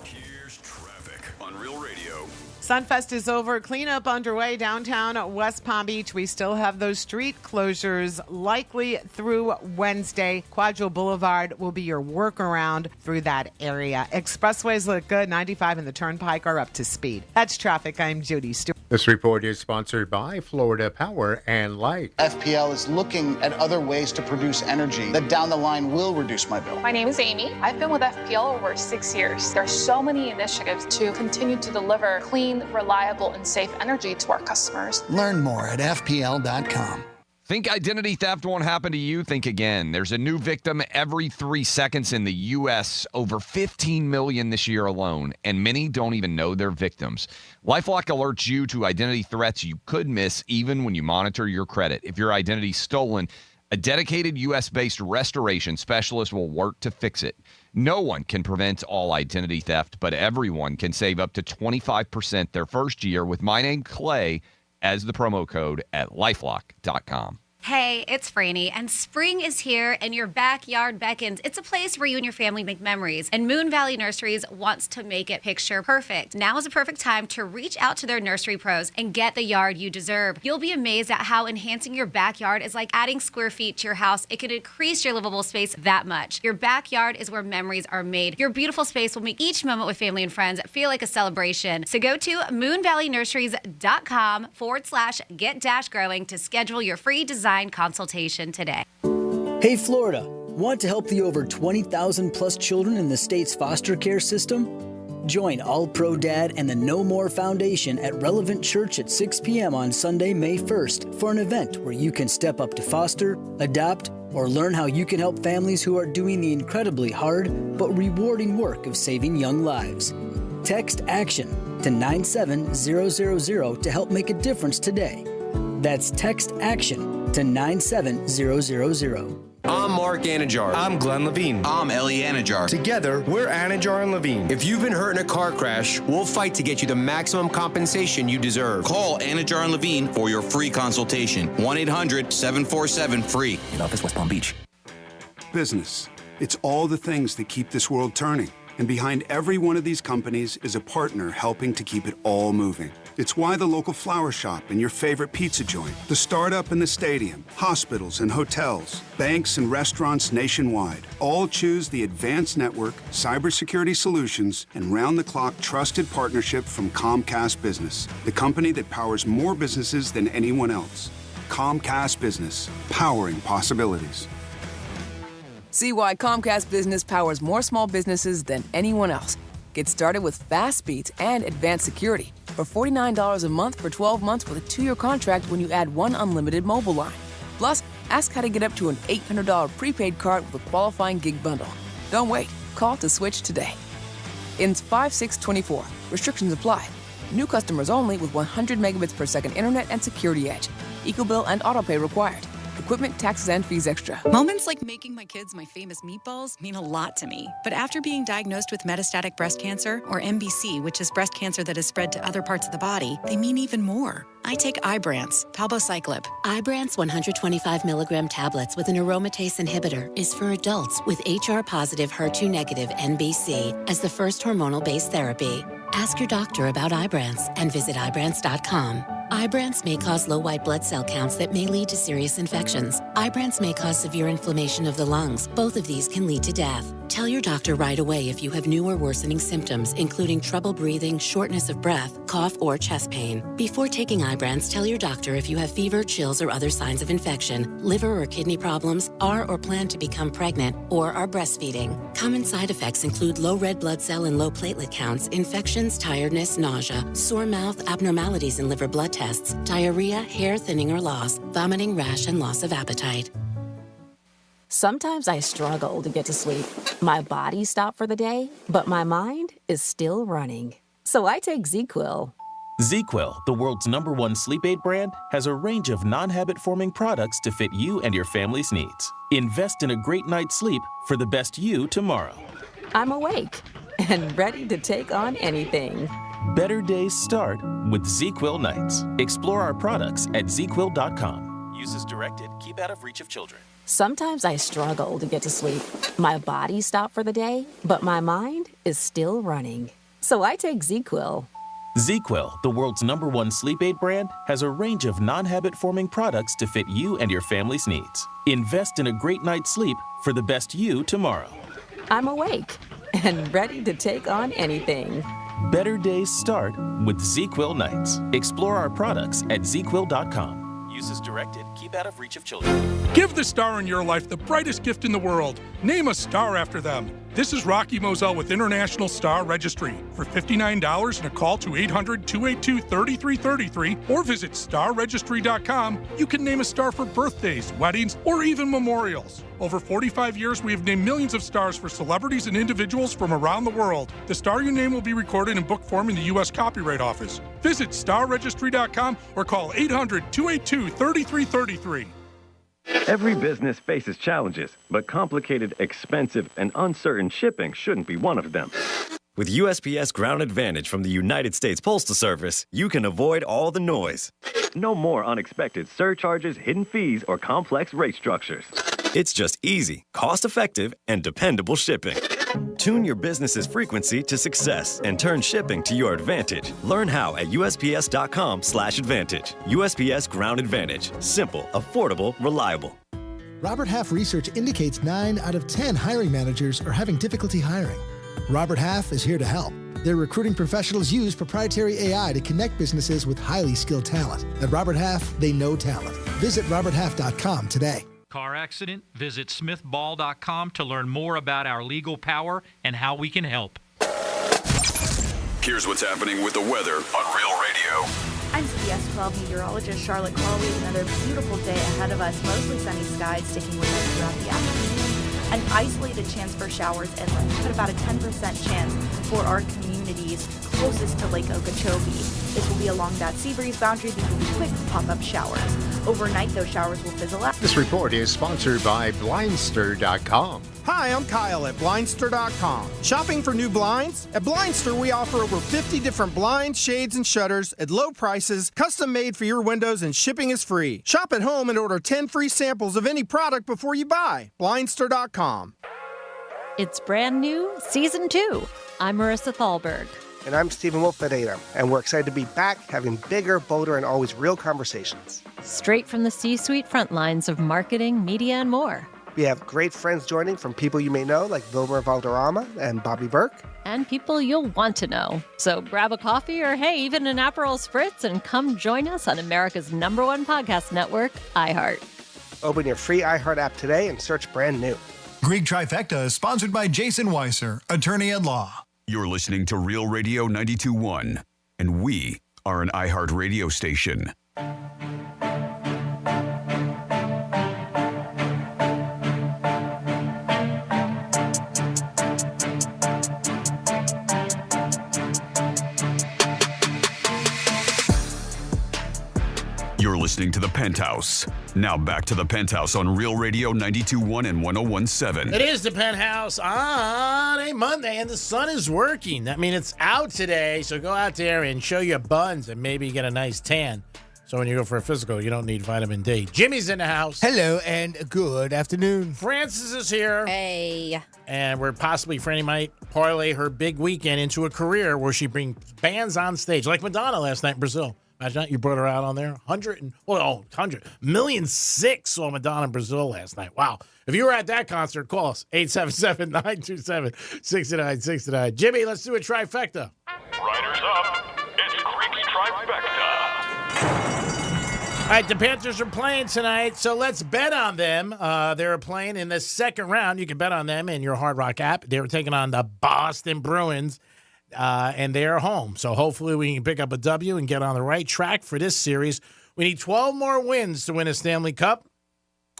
S19: Here's traffic on Real Radio.
S7: Sunfest is over. Cleanup underway downtown West Palm Beach. We still have those street closures likely through Wednesday. Quadro Boulevard will be your workaround through that area. Expressways look good. 95 and the Turnpike are up to speed. That's traffic. I'm Judy Stewart.
S9: This report is sponsored by Florida Power and Light.
S10: FPL is looking at other ways to produce energy that down the line will reduce my bill.
S20: My name is Amy. I've been with FPL over 6 years. There are so many initiatives to continue to deliver clean, reliable, and safe energy to our customers.
S10: Learn more at FPL.com.
S3: Think identity theft won't happen to you? Think again. There's a new victim every 3 seconds in the U.S., over 15 million this year alone, and many don't even know they're victims. LifeLock alerts you to identity threats you could miss even when you monitor your credit. If your identity's stolen, a dedicated U.S.-based restoration specialist will work to fix it. No one can prevent all identity theft, but everyone can save up to 25% their first year with my name, Clay, as the promo code at lifelock.com.
S22: Hey, it's Franny, and spring is here, and your backyard beckons. It's a place where you and your family make memories, and Moon Valley Nurseries wants to make it picture perfect. Now is the perfect time to reach out to their nursery pros and get the yard you deserve. You'll be amazed at how enhancing your backyard is like adding square feet to your house. It can increase your livable space that much. Your backyard is where memories are made. Your beautiful space will make each moment with family and friends feel like a celebration. So go to moonvalleynurseries.com/get-growing to schedule your free design consultation today.
S23: Hey Florida, want to help the over 20,000 plus children in the state's foster care system? Join All Pro Dad and the No More Foundation at Relevant Church at 6 p.m. on Sunday, May 1st for an event where you can step up to foster, adopt, or learn how you can help families who are doing the incredibly hard but rewarding work of saving young lives. Text ACTION to 97000 to help make a difference today. That's text ACTION to 97000.
S24: I'm Mark Anajar. I'm Glenn Levine. I'm Ellie Anajar. Together, we're Anajar and Levine. If you've been hurt in a car crash, we'll fight to get you the maximum compensation you deserve. Call Anajar and Levine for your free consultation. 1-800-747-FREE. In office, West Palm Beach.
S25: Business. It's all the things that keep this world turning. And behind every one of these companies is a partner helping to keep it all moving. It's why the local flower shop and your favorite pizza joint, the startup and the stadium, hospitals and hotels, banks and restaurants nationwide all choose the advanced network, cybersecurity solutions, and round-the-clock trusted partnership from Comcast Business, the company that powers more businesses than anyone else. Comcast Business, powering possibilities.
S30: See why Comcast Business powers more small businesses than anyone else. Get started with fast speeds and advanced security for $49 a month for 12 months with a 2-year contract when you add one unlimited mobile line. Plus, ask how to get up to an $800 prepaid card with a qualifying gig bundle. Don't wait. Call to switch today. Ends 5/6/24. Restrictions apply. New customers only with 100 megabits per second internet and security edge. EcoBill and autopay required. Equipment, taxes, and fees extra.
S31: Moments like making my kids my famous meatballs mean a lot to me. But after being diagnosed with metastatic breast cancer, or MBC, which is breast cancer that has spread to other parts of the body, they mean even more. I take Ibrance, palbociclib.
S33: Ibrance 125 milligram tablets with an aromatase inhibitor is for adults with HR-positive, HER2-negative MBC as the first hormonal-based therapy. Ask your doctor about Ibrance and visit Ibrance.com. Ibrance may cause low white blood cell counts that may lead to serious infections. Ibrance may cause severe inflammation of the lungs. Both of these can lead to death. Tell your doctor right away if you have new or worsening symptoms, including trouble breathing, shortness of breath, cough, or chest pain. Before taking Ibrance, tell your doctor if you have fever, chills, or other signs of infection, liver or kidney problems, are or plan to become pregnant, or are breastfeeding. Common side effects include low red blood cell and low platelet counts, infections, tiredness, nausea, sore mouth, abnormalities in liver blood tests, diarrhea, hair thinning or loss, vomiting, rash, and loss of appetite.
S4: Sometimes I struggle to get to sleep. My body stopped for the day, but my mind is still running. So I take ZQuil.
S8: ZzzQuil, the world's #1 sleep aid brand, has a range of non-habit-forming products to fit you and your family's needs. Invest in a great night's sleep for the best you tomorrow.
S4: I'm awake and ready to take on anything.
S8: Better days start with ZzzQuil nights. Explore our products at ZzzQuil.com. Use as directed. Keep out of reach of children.
S4: Sometimes I struggle to get to sleep. My body stopped for the day, but my mind is still running. So I take ZzzQuil.
S8: ZzzQuil, the world's #1 sleep aid brand, has a range of non-habit-forming products to fit you and your family's needs. Invest in a great night's sleep for the best you tomorrow.
S4: I'm awake and ready to take on anything.
S8: Better days start with ZzzQuil nights. Explore our products at ZzzQuil.com. Use as directed. Keep out of reach of children.
S11: Give the star in your life the brightest gift in the world. Name a star after them. This is Rocky Moselle with International Star Registry. For $59 and a call to 800-282-3333 or visit starregistry.com, you can name a star for birthdays, weddings, or even memorials. Over 45 years, we have named millions of stars for celebrities and individuals from around the world. The star you name will be recorded in book form in the U.S. Copyright Office. Visit starregistry.com or call 800-282-3333.
S12: Every business faces challenges, but complicated, expensive, and uncertain shipping shouldn't be one of them. With USPS Ground Advantage from the United States Postal Service, you can avoid all the noise. No more unexpected surcharges, hidden fees, or complex rate structures. It's just easy, cost-effective, and dependable shipping. Tune your business's frequency to success and turn shipping to your advantage. Learn how at USPS.com/advantage. USPS Ground Advantage. Simple, affordable, reliable.
S13: Robert Half research indicates 9 out of 10 hiring managers are having difficulty hiring. Robert Half is here to help. Their recruiting professionals use proprietary AI to connect businesses with highly skilled talent. At Robert Half, they know talent. Visit roberthalf.com today.
S14: Car accident? Visit smithball.com to learn more about our legal power and how we can help.
S19: Here's what's happening with the weather on Real Radio.
S15: I'm CBS 12 meteorologist Charlotte Corley. Another beautiful day ahead of us. Mostly sunny skies sticking with us throughout the afternoon. An isolated chance for showers inland, but about a 10% chance for our communities closest to Lake Okeechobee. This will be along that sea breeze boundary. These will be quick pop-up showers. Overnight, those showers will fizzle out.
S9: This report is sponsored by Blindster.com.
S16: Hi, I'm Kyle at Blindster.com. Shopping for new blinds? At Blindster, we offer over 50 different blinds, shades, and shutters at low prices, custom made for your windows, and shipping is free. Shop at home and order 10 free samples of any product before you buy. Blindster.com.
S17: It's brand new, season 2. I'm Marissa Thalberg.
S18: And I'm Stephen Wolfadata, and we're excited to be back having bigger, bolder, and always real conversations.
S17: Straight from the C-suite front lines of marketing, media, and more.
S18: We have great friends joining from people you may know, like Wilmer Valderrama and Bobby Burke.
S17: And people you'll want to know. So grab a coffee or, hey, even an Aperol Spritz and come join us on America's #1 podcast network, iHeart.
S18: Open your free iHeart app today and search brand new.
S21: Greek Trifecta is sponsored by Jason Weiser, attorney at law.
S19: You're listening to Real Radio 92.1, and we are an iHeart radio station. You're listening to The Penthouse. Now back to The Penthouse on Real Radio 92.1 and 101.7.
S32: It is The Penthouse on a Monday, and the sun is working. That means it's out today, so go out there and show your buns and maybe get a nice tan. So when you go for a physical, you don't need vitamin D. Jimmy's in the house.
S26: Hello and good afternoon.
S32: Francis is here.
S5: Hey.
S32: And we're possibly, Franny might parlay her big weekend into a career where she brings bands on stage, like Madonna last night in Brazil. Imagine that, you brought her out on there. 100 million saw Madonna in Brazil last night. Wow. If you were at that concert, call us. 877-927-6969. Jimmy, let's do a trifecta.
S19: Riders up. It's Greek Trifecta.
S32: All right, the Panthers are playing tonight, so let's bet on them. They're playing in the second round. You can bet on them in your Hard Rock app. They were taking on the Boston Bruins. And they are home. So hopefully we can pick up a W and get on the right track for this series. We need 12 more wins to win a Stanley Cup.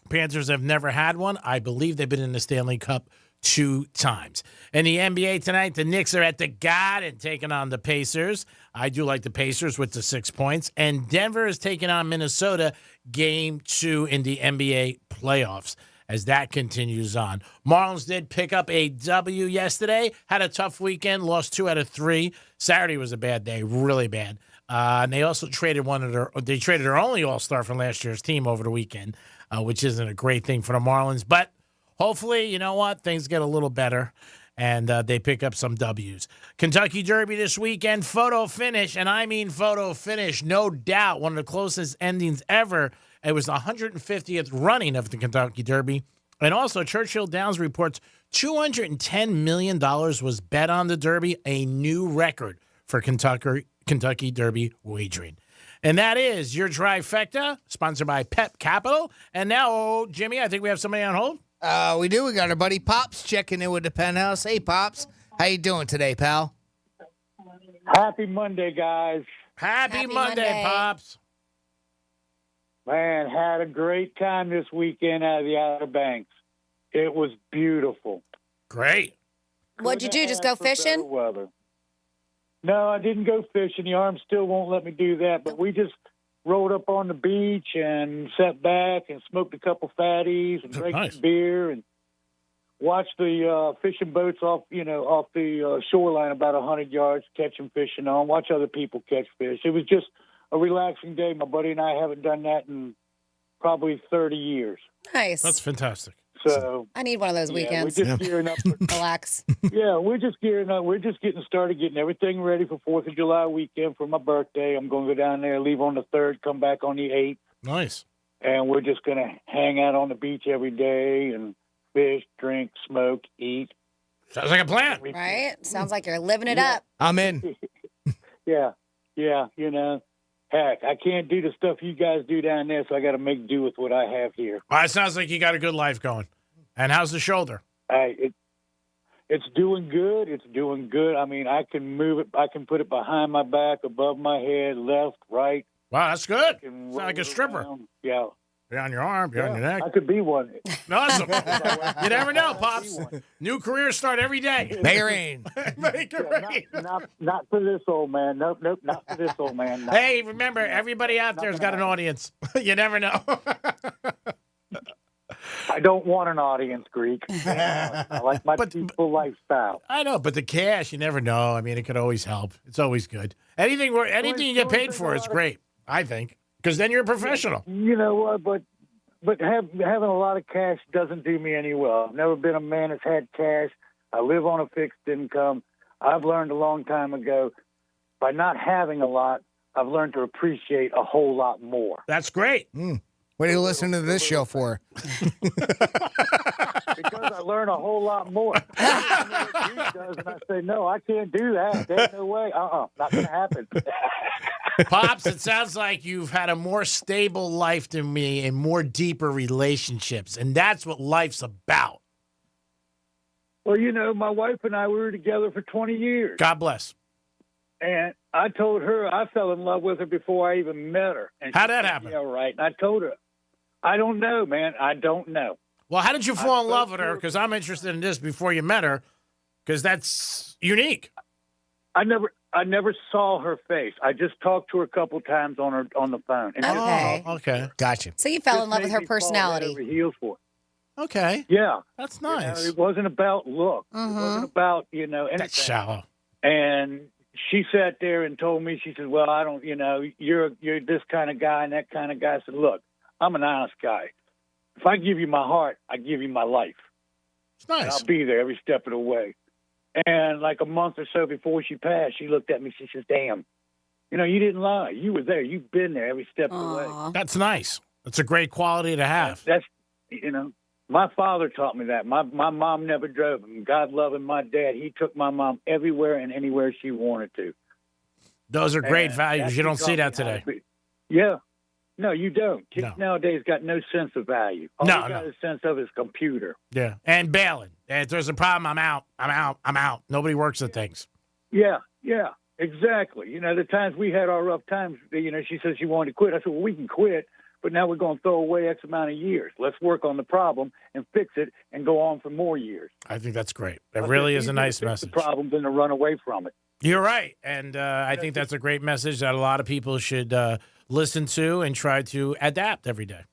S32: Panthers have never had one. I believe they've been in the Stanley Cup 2 times. In the NBA tonight, the Knicks are at the Garden taking on the Pacers. I do like the Pacers with the 6 points. And Denver is taking on Minnesota, game 2 in the NBA playoffs as that continues on. Marlins did pick up a W yesterday, had a tough weekend, lost 2 out of 3. Saturday was a bad day, really bad. And they also traded their only All-Star from last year's team over the weekend, which isn't a great thing for the Marlins. But hopefully, you know what, things get a little better, and they pick up some W's. Kentucky Derby this weekend, photo finish, and I mean photo finish, no doubt, one of the closest endings ever. It was the 150th running of the Kentucky Derby. And also, Churchill Downs reports $210 million was bet on the Derby, a new record for Kentucky Derby wagering. And that is your trifecta, sponsored by Pep Capital. And now, Jimmy, I think we have somebody on hold.
S26: We do. We got our buddy Pops checking in with the Penthouse. Hey, Pops. How you doing today, pal?
S1: Happy Monday, guys.
S32: Happy Monday, Pops.
S1: Man, had a great time this weekend out of the Outer Banks. It was beautiful.
S32: Great.
S5: What'd you do? Just go fishing?
S1: Weather. No, I didn't go fishing. The arm still won't let me do that, but we just rolled up on the beach and sat back and smoked a couple fatties and drank some beer and watched the fishing boats off the shoreline about 100 yards, catching fishing on, watch other people catch fish. It was just a relaxing day. My buddy and I haven't done that in probably 30 years.
S5: Nice.
S32: That's fantastic.
S1: So
S5: I need one of those weekends.
S1: We're just gearing up.
S5: Relax.
S1: Yeah, we're just gearing up. We're just getting started, getting everything ready for 4th of July weekend for my birthday. I'm going to go down there, leave on the 3rd, come back on the 8th.
S32: Nice.
S1: And we're just going to hang out on the beach every day and fish, drink, smoke, eat.
S32: Sounds like a plan.
S5: Right? Sounds like you're living it up.
S26: I'm in.
S1: Yeah, you know. Heck, I can't do the stuff you guys do down there, so I got to make do with what I have here.
S32: Well, it sounds like you got a good life going. And how's the shoulder?
S1: It's doing good. It's doing good. I mean, I can move it. I can put it behind my back, above my head, left, right.
S32: Wow, that's good. Sound like a stripper.
S1: Around. Yeah.
S32: Behind your arm, behind your neck.
S1: I could be one.
S32: Awesome. You never know, Pops. New career start every day.
S26: May it rain.
S32: Make it rain.
S1: Not for this old man. Nope, not for this old man. No.
S32: Hey, remember, everybody out there's got an audience. You never know.
S1: I don't want an audience, Greek. I like my peaceful lifestyle.
S32: I know, but the cash, you never know. I mean, it could always help. It's always good. Anything you get paid for is great, I think, because then you're a professional.
S1: You know what? But having a lot of cash doesn't do me any well. I've never been a man that's had cash. I live on a fixed income. I've learned a long time ago, by not having a lot, I've learned to appreciate a whole lot more.
S32: That's great.
S26: What are you listening to this show for?
S1: Because I learn a whole lot more. I know what Greek does, and I say, no, I can't do that. There's no way. Not going to happen.
S32: Pops, it sounds like you've had a more stable life than me and more deeper relationships, and that's what life's about.
S1: Well, you know, my wife and I, we were together for 20 years.
S32: God bless.
S1: And I told her I fell in love with her before I even met her. And
S32: how'd that happen?
S1: Yeah, right. And I told her, I don't know, man. I don't know.
S32: Well, how did you fall in love with her? Because I'm interested in this before you met her, because that's unique.
S1: I never saw her face. I just talked to her a couple times on the phone. And
S32: Okay.
S26: Gotcha.
S5: So you fell in love with her personality.
S1: Heels for it.
S32: Okay.
S1: Yeah.
S32: That's nice.
S1: It wasn't about look. It wasn't about, anything.
S32: That's shallow.
S1: And she sat there and told me, she said, well, I don't, you're this kind of guy and that kind of guy. I said, look, I'm an honest guy. If I give you my heart, I give you my life.
S32: It's nice.
S1: And I'll be there every step of the way. And like a month or so before she passed, she looked at me. She says, damn, you didn't lie. You were there. You've been there every step of the way.
S32: That's nice. That's a great quality to have.
S1: That's my father taught me that. My mom never drove. And God loving my dad, he took my mom everywhere and anywhere she wanted to.
S32: Those are great values. You don't see that today.
S1: Yeah. No, you don't. Kids nowadays got no sense of value. All they got a sense of is computer.
S32: Yeah. And bailing. If there's a problem, I'm out. Nobody works at things.
S1: Yeah, exactly. The times we had our rough times, she said she wanted to quit. I said, well, we can quit, but now we're going to throw away X amount of years. Let's work on the problem and fix it and go on for more years.
S32: I think that's great. It really is a nice message.
S1: The problem than to run away from it.
S32: You're right. And I think that's a great message that a lot of people should listen to and try to adapt every day.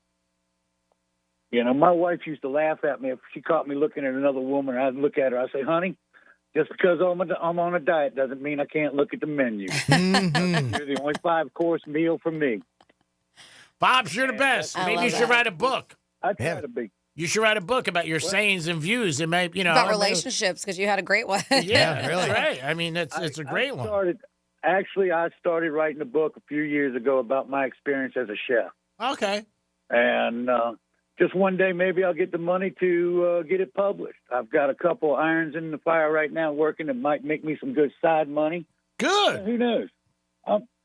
S1: My wife used to laugh at me if she caught me looking at another woman. I'd look at her. I'd say, honey, just because I'm on a diet doesn't mean I can't look at the menu. You're the only 5-course meal for me.
S32: Bob's, you're the best. Maybe you should write a book.
S1: I try to be.
S32: You should write a book about your sayings and views. It may,
S5: about relationships, because you had a great one.
S32: Yeah, really. Right. I mean, it's a great one.
S1: I started writing a book a few years ago about my experience as a chef.
S32: Okay.
S1: And just one day, maybe I'll get the money to get it published. I've got a couple irons in the fire right now working that might make me some good side money.
S32: Good.
S1: Who knows?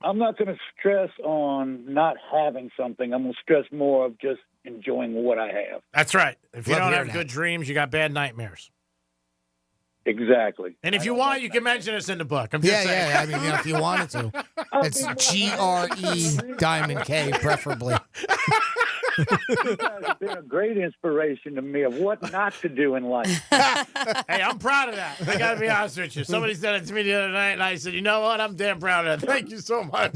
S1: I'm not going to stress on not having something. I'm going to stress more of just enjoying what I have.
S32: That's right. If you don't have good dreams, you got bad nightmares.
S1: Exactly.
S32: And if you want, you can mention us in the book. I'm just saying.
S26: Yeah. I mean, if you wanted to. It's GRE Diamond K, preferably.
S1: You guys have been a great inspiration to me of what not to do in life.
S32: Hey, I'm proud of that. I got to be honest with you. Somebody said it to me the other night, and I said, you know what? I'm damn proud of that. Thank you so much.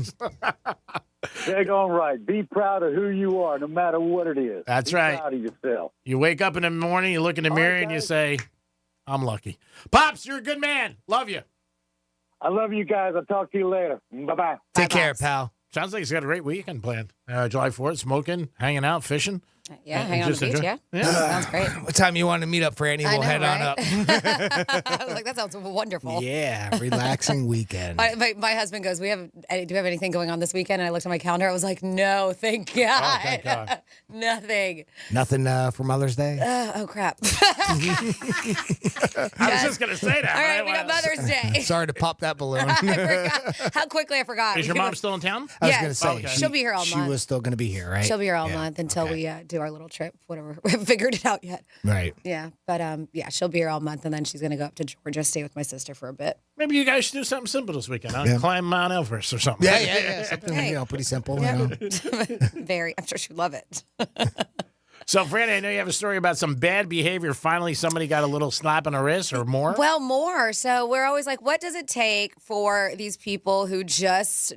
S1: Daggone right. Be proud of who you are, no matter what it is.
S32: That's
S1: Be
S32: right.
S1: Proud of yourself.
S32: You wake up in the morning, you look in the mirror, and you say, I'm lucky. Pops, you're a good man. Love you.
S1: I love you guys. I'll talk to you later. Bye-bye.
S26: Take care, pal.
S32: Sounds like he's got a great weekend planned. July 4th, smoking, hanging out, fishing.
S5: Yeah, hang on the beach, yeah. Sounds great.
S26: What time you want to meet up, Franny? We'll head on up.
S5: I was like, that sounds wonderful.
S26: Yeah, relaxing weekend.
S5: My husband goes, do we have anything going on this weekend? And I looked at my calendar. I was like, no, thank God.
S32: Oh, thank God.
S5: Nothing.
S26: Nothing for Mother's Day?
S5: Oh, crap.
S32: I was just going to say that.
S5: All right, we got Mother's Day.
S26: Sorry to pop that balloon.
S5: I forgot. How quickly I forgot.
S32: Is your mom still in town?
S26: I was going to say.
S5: Okay. She'll be here all month.
S26: She was still going to be here, right?
S5: She'll be here all month until we do our little trip, whatever. We haven't figured it out yet.
S26: Right.
S5: Yeah. But, she'll be here all month, and then she's going to go up to Georgia, stay with my sister for a bit.
S32: Maybe you guys should do something simple this weekend, huh?
S26: Yeah.
S32: Climb Mount Everest or something.
S26: Yeah. Something, pretty simple.
S5: Yeah.
S26: You know.
S5: Very. I'm sure she'd love it.
S32: So, Franny, I know you have a story about some bad behavior. Finally, somebody got a little slap on the wrist or more?
S5: Well, more. So we're always like, what does it take for these people who just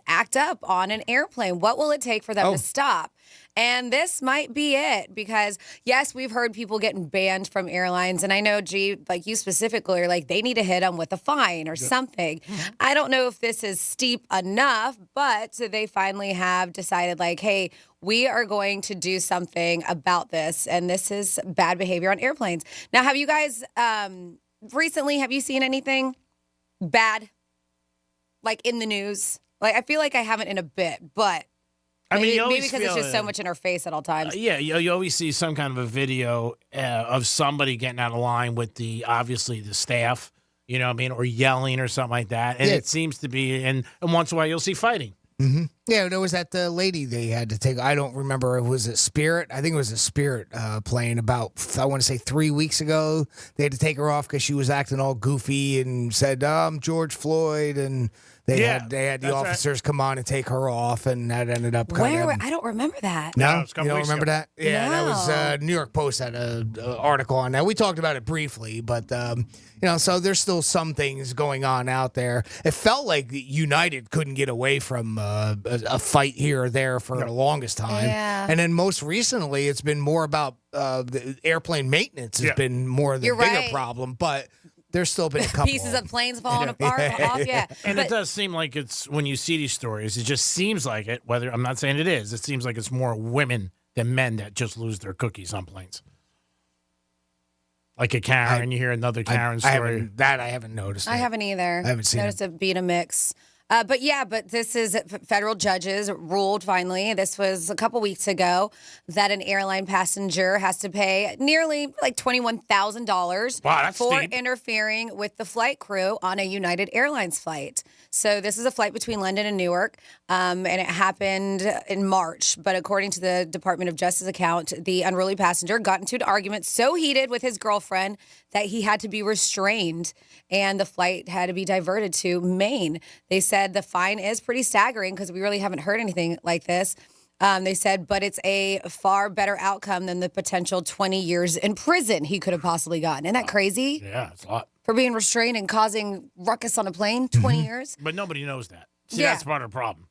S5: act up on an airplane? What will it take for them to stop? And this might be it because, yes, we've heard people getting banned from airlines. And I know, G, like you specifically, are like, they need to hit them with a fine or something. I don't know if this is steep enough, but they finally have decided, like, hey, we are going to do something about this. And this is bad behavior on airplanes. Now, have you guys recently, have you seen anything bad, like in the news? Like, I feel like I haven't in a bit, but maybe because it's just so much in our face at all times.
S32: You always see some kind of a video of somebody getting out of line with obviously the staff, you know what I mean, or yelling or something like that. And it seems to be, and once in a while you'll see fighting.
S26: Mm-hmm. Yeah, there was that lady they had to take. I don't remember. Was it Spirit? I think it was a Spirit plane about, I want to say 3 weeks ago. They had to take her off because she was acting all goofy and said, I'm George Floyd. And they had the officers come on and take her off. And that ended up
S5: I don't remember that.
S26: No, you don't remember that? Yeah, that was New York Post had an article on that. We talked about it briefly, but so there's still some things going on out there. It felt like United couldn't get away from a fight here or there for the longest time. Yeah. And then most recently, it's been more about the airplane maintenance has been more the bigger problem, but there's still been a couple
S5: pieces of planes falling apart off. Yeah,
S32: and it does seem like it's, when you see these stories, it just seems like it. Whether I'm not saying it is, it seems like it's more women than men that just lose their cookies on planes. Like a Karen, you hear another Karen story.
S26: I haven't noticed.
S5: I haven't either.
S26: I haven't seen
S5: noticed it being a mix. But this is federal judges ruled finally. This was a couple weeks ago that an airline passenger has to pay nearly like $21,000 for interfering with the flight crew on a United Airlines flight. So this is a flight between London and Newark, and it happened in March. But according to the Department of Justice account, the unruly passenger got into an argument so heated with his girlfriend that he had to be restrained, and the flight had to be diverted to Maine. They said the fine is pretty staggering because we really haven't heard anything like this. They said, but it's a far better outcome than the potential 20 years in prison he could have possibly gotten. Isn't that crazy?
S32: Yeah, it's a lot.
S5: For being restrained and causing ruckus on a plane, 20 years?
S32: But nobody knows that. See,
S5: Yeah.
S32: that's part of the problem.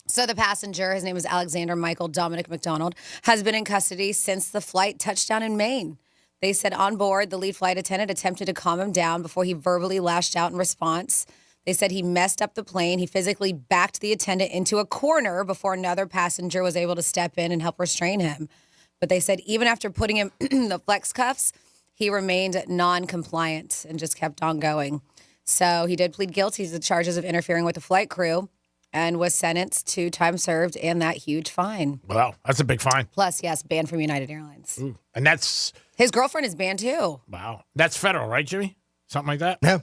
S5: So the passenger, his name is Alexander Michael Dominic McDonald, has been in custody since the flight touched down in Maine. They said on board, the lead flight attendant attempted to calm him down before he verbally lashed out in response. They said he messed up the plane. He physically backed the attendant into a corner before another passenger was able to step in and help restrain him. But they said even after putting him in the flex cuffs, he remained non-compliant and just kept on going. So he did plead guilty to the charges of interfering with the flight crew and was sentenced to time served and that huge fine.
S32: Wow, that's a big fine.
S5: Plus, yes, banned from United Airlines.
S32: Ooh. And that's...
S5: His girlfriend is banned too.
S32: Wow. That's federal, right, Jimmy? Something like that?
S26: Yeah.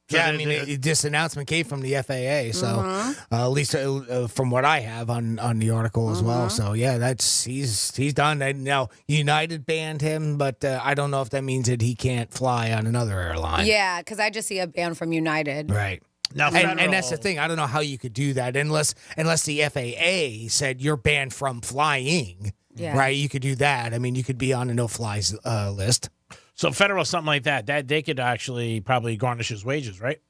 S32: So
S26: Yeah, I mean, this announcement came from the FAA, so at least from what I have on the article as well. So yeah, he's done. And now United banned him, but I don't know if that means that he can't fly on another airline.
S5: Yeah, because I just see a ban from United.
S26: Right.
S32: Now,
S26: and that's the thing. I don't know how you could do that unless the FAA said you're banned from flying.
S5: Yeah.
S26: Right. You could do that. I mean, you could be on a no-flies list.
S32: So federal, something like that they could actually probably garnish his wages, right?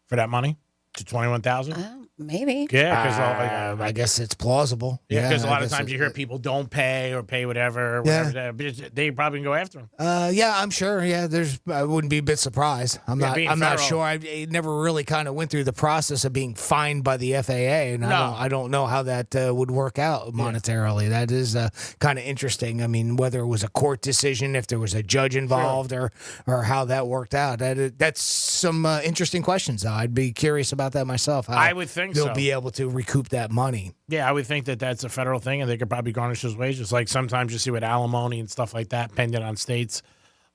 S32: For that money to $21,000.
S5: Maybe.
S32: Yeah, because
S26: I guess it's plausible.
S32: Yeah, because a lot
S26: I
S32: of
S26: guess
S32: times you hear people don't pay or pay whatever. They probably can go after him.
S26: Yeah, I'm sure. Yeah, I wouldn't be a bit surprised. I'm not sure. I never really kind of went through the process of being fined by the FAA, and I don't know how that would work out monetarily. Yeah. That is kind of interesting. I mean, whether it was a court decision, if there was a judge involved, or how that worked out. That's some interesting questions. I'd be curious about that myself.
S32: I would think
S26: they'll be able to recoup that money.
S32: Yeah, I would think that that's a federal thing, and they could probably garnish his wages. Like sometimes you see with alimony and stuff like that, pending on states.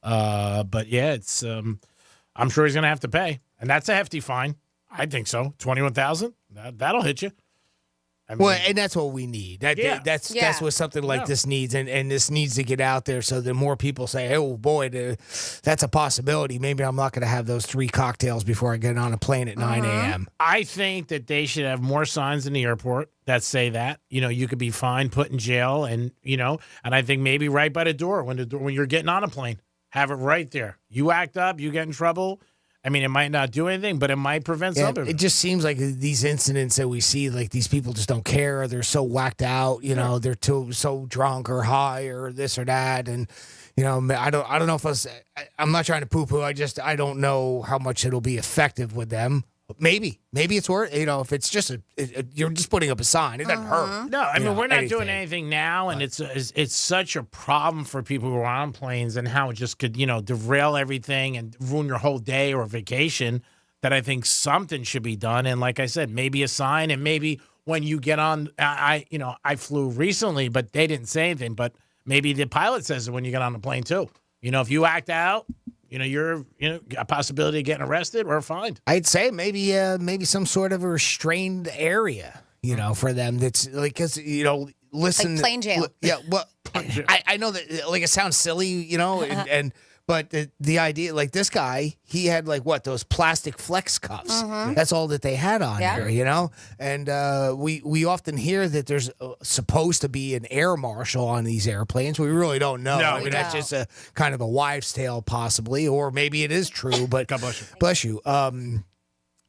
S32: But yeah, it's. I'm sure he's going to have to pay, and that's a hefty fine. I think so. $21,000. That'll hit you. I mean,
S26: and that's what we need. That's what something like this needs, and this needs to get out there so that more people say, "Oh boy, that's a possibility. Maybe I'm not going to have those 3 cocktails before I get on a plane at 9 a.m."
S32: I think that they should have more signs in the airport that say that. You could be fined, put in jail, and and I think maybe right by the door when you're getting on a plane, have it right there. You act up, you get in trouble. I mean, it might not do anything, but it might prevent something.
S26: It just seems like these incidents that we see, like these people just don't care. They're so whacked out, they're so drunk or high or this or that. And, I don't know if I'm not trying to poo-poo. I don't know how much it'll be effective with them. Maybe it's worth, if it's just you're just putting up a sign. It doesn't hurt.
S32: No, I mean, we're not doing anything now, and it's such a problem for people who are on planes and how it just could, derail everything and ruin your whole day or vacation, that I think something should be done. And like I said, maybe a sign, and maybe when you get on, I flew recently, but they didn't say anything, but maybe the pilot says it when you get on the plane too. If you act out, you're a possibility of getting arrested or fined.
S26: I'd say maybe some sort of a restrained area, for them. That's like, because listen,
S5: like plain jail.
S26: Yeah, well, I know that like it sounds silly, but the idea, like this guy, he had those plastic flex cuffs. That's all that they had on here, And we often hear that there's supposed to be an air marshal on these airplanes. We really don't know.
S32: No,
S26: I mean, that's just a kind of a wives' tale, possibly, or maybe it is true. But
S32: God bless you.
S26: Bless you.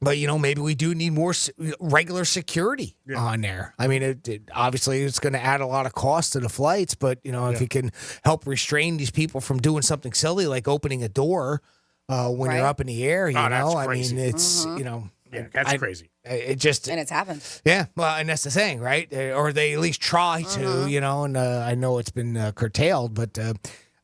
S26: But, maybe we do need more regular security on there. I mean, obviously it's going to add a lot of cost to the flights, but, if you can help restrain these people from doing something silly like opening a door when you're up in the air, I mean, it's,
S32: Yeah, that's crazy.
S26: It just...
S5: And it's happened.
S26: Yeah, well, and that's the thing, right? Or they at least try to, and I know it's been curtailed, but...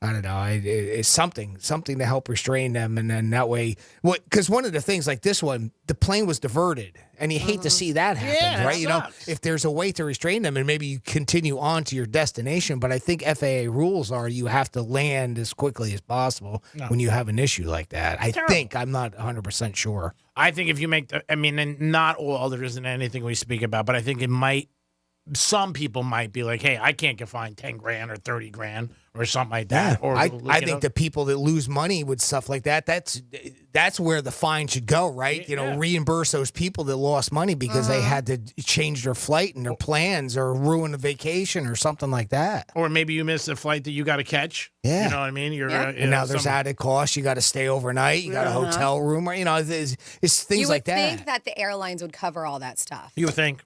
S26: I don't know. It's something to help restrain them, and then that way, because one of the things like this one, the plane was diverted, and you hate to see that happen, right?
S32: Sucks.
S26: If there's a way to restrain them, and maybe you continue on to your destination, but I think FAA rules are you have to land as quickly as possible when you have an issue like that. I'm not 100% sure.
S32: I think if you make and not all, there isn't anything we speak about, but I think it might some people might be like, hey, I can't get fined 10 grand or 30 grand or something like that.
S26: Yeah.
S32: Or
S26: I think the people that lose money with stuff like that, that's where the fine should go, right? Reimburse those people that lost money because they had to change their flight and their plans or ruin a vacation or something like that.
S32: Or maybe you missed a flight that you got to catch.
S26: Yeah.
S32: You know what I mean?
S26: And now there's added costs. You got to stay overnight. You got a hotel room. Or, it's things like that.
S5: You would think that the airlines would cover all that stuff.
S32: You would think.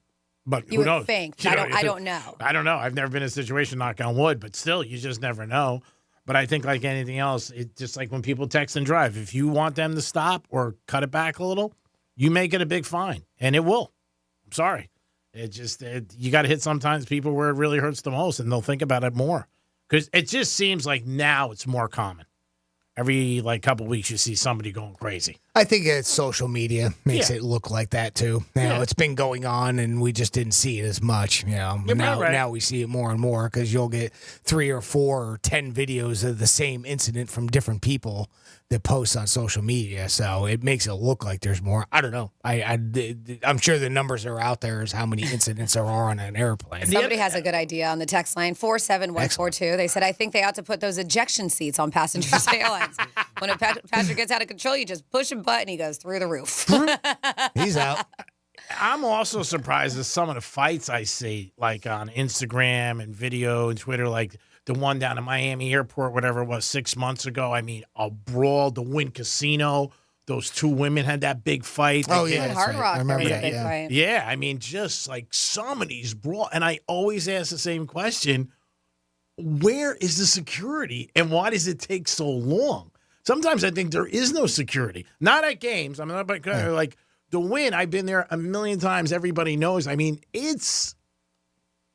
S32: But
S5: you
S32: who
S5: would
S32: knows?
S5: think. I don't know.
S32: I don't know. I've never been in a situation, knock on wood, but still, you just never know. But I think like anything else, it's just like when people text and drive. If you want them to stop or cut it back a little, you make it a big fine, and it will. I'm sorry. You got to hit sometimes people where it really hurts the most, and they'll think about it more. Because it just seems like now it's more common. Every couple weeks you see somebody going crazy.
S26: I think it's social media makes it look like that too. It's been going on and we just didn't see it as much. Now we see it more and more because you'll get 3 or 4 or 10 videos of the same incident from different people that post on social media. So it makes it look like there's more. I don't know. I'm sure the numbers are out there as how many incidents there are on an airplane.
S5: Somebody has a good idea on the text line, 47142. They said, I think they ought to put those ejection seats on passengers' taillights. When a passenger gets out of control, you just push a button, he goes through the roof.
S26: He's out.
S32: I'm also surprised at some of the fights I see, like on Instagram and video and Twitter, like the one down at Miami Airport, whatever it was, 6 months ago. I mean, a brawl, the Wynn Casino. Those 2 women had that big fight.
S26: Oh, yeah.
S5: Hard Rock,
S26: I remember that,
S5: big fight.
S32: Yeah, I mean, just like some of these brawl. And I always ask the same question, where is the security and why does it take so long? Sometimes I think there is no security. Not at games. I mean, like the Wynn, I've been there a million times. Everybody knows. I mean,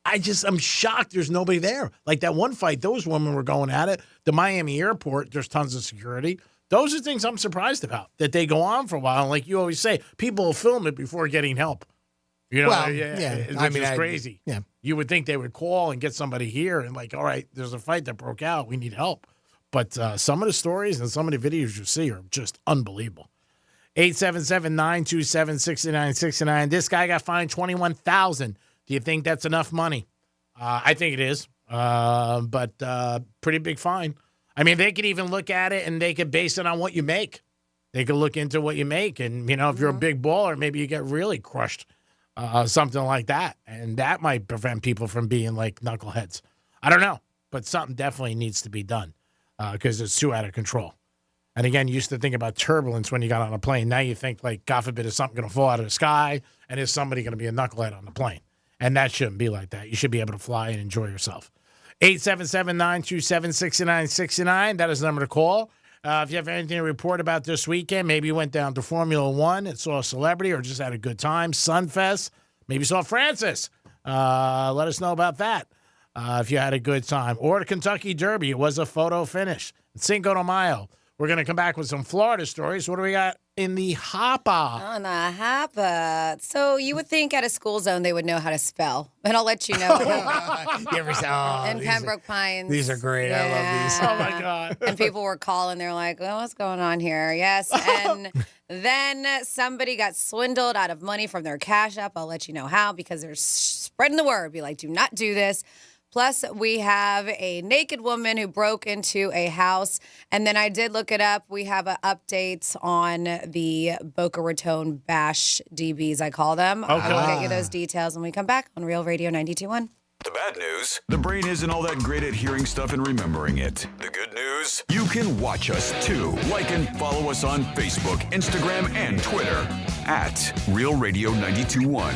S32: I'm shocked there's nobody there. Like that one fight, those women were going at it. The Miami Airport, there's tons of security. Those are things I'm surprised about, that they go on for a while. And like you always say, people will film it before getting help. You know, it's crazy.
S26: Yeah.
S32: You would think they would call and get somebody here and like, all right, there's a fight that broke out. We need help. But some of the stories and some of the videos you see are just unbelievable. 877-927-6969. This guy got fined $21,000. Do you think that's enough money? I think it is, but pretty big fine. I mean, they could even look at it and they could base it on what you make. They could look into what you make. And, if you're a big baller, maybe you get really crushed, something like that. And that might prevent people from being like knuckleheads. I don't know, but something definitely needs to be done because it's too out of control. And again, you used to think about turbulence when you got on a plane. Now you think, like, God forbid, is something going to fall out of the sky and is somebody going to be a knucklehead on the plane? And that shouldn't be like that. You should be able to fly and enjoy yourself. 877-927-6969. That is the number to call. If you have anything to report about this weekend, maybe you went down to Formula One and saw a celebrity or just had a good time, Sunfest, maybe saw Francis. Let us know about that if you had a good time. Or the Kentucky Derby. It was a photo finish. Cinco de Mayo. We're going to come back with some Florida stories. What do we got in the hopper?
S5: On the hopper. So you would think at a school zone they would know how to spell. And I'll let you know. In Pembroke Pines.
S26: These are great.
S5: Yeah.
S26: I love these.
S32: Oh, my God.
S5: And people were calling. They're like, well, what's going on here? Yes. And then somebody got swindled out of money from their Cash App. I'll let you know how because they're spreading the word. Be like, do not do this. Plus, we have a naked woman who broke into a house. And then I did look it up. We have an update on the Boca Raton Bash DBs, I call them.
S32: Okay.
S5: I will get you those details when we come back on Real Radio 92.1.
S19: The bad news, the brain isn't all that great at hearing stuff and remembering it. The good news, you can watch us too. Like and follow us on Facebook, Instagram, and Twitter at Real Radio 92.1.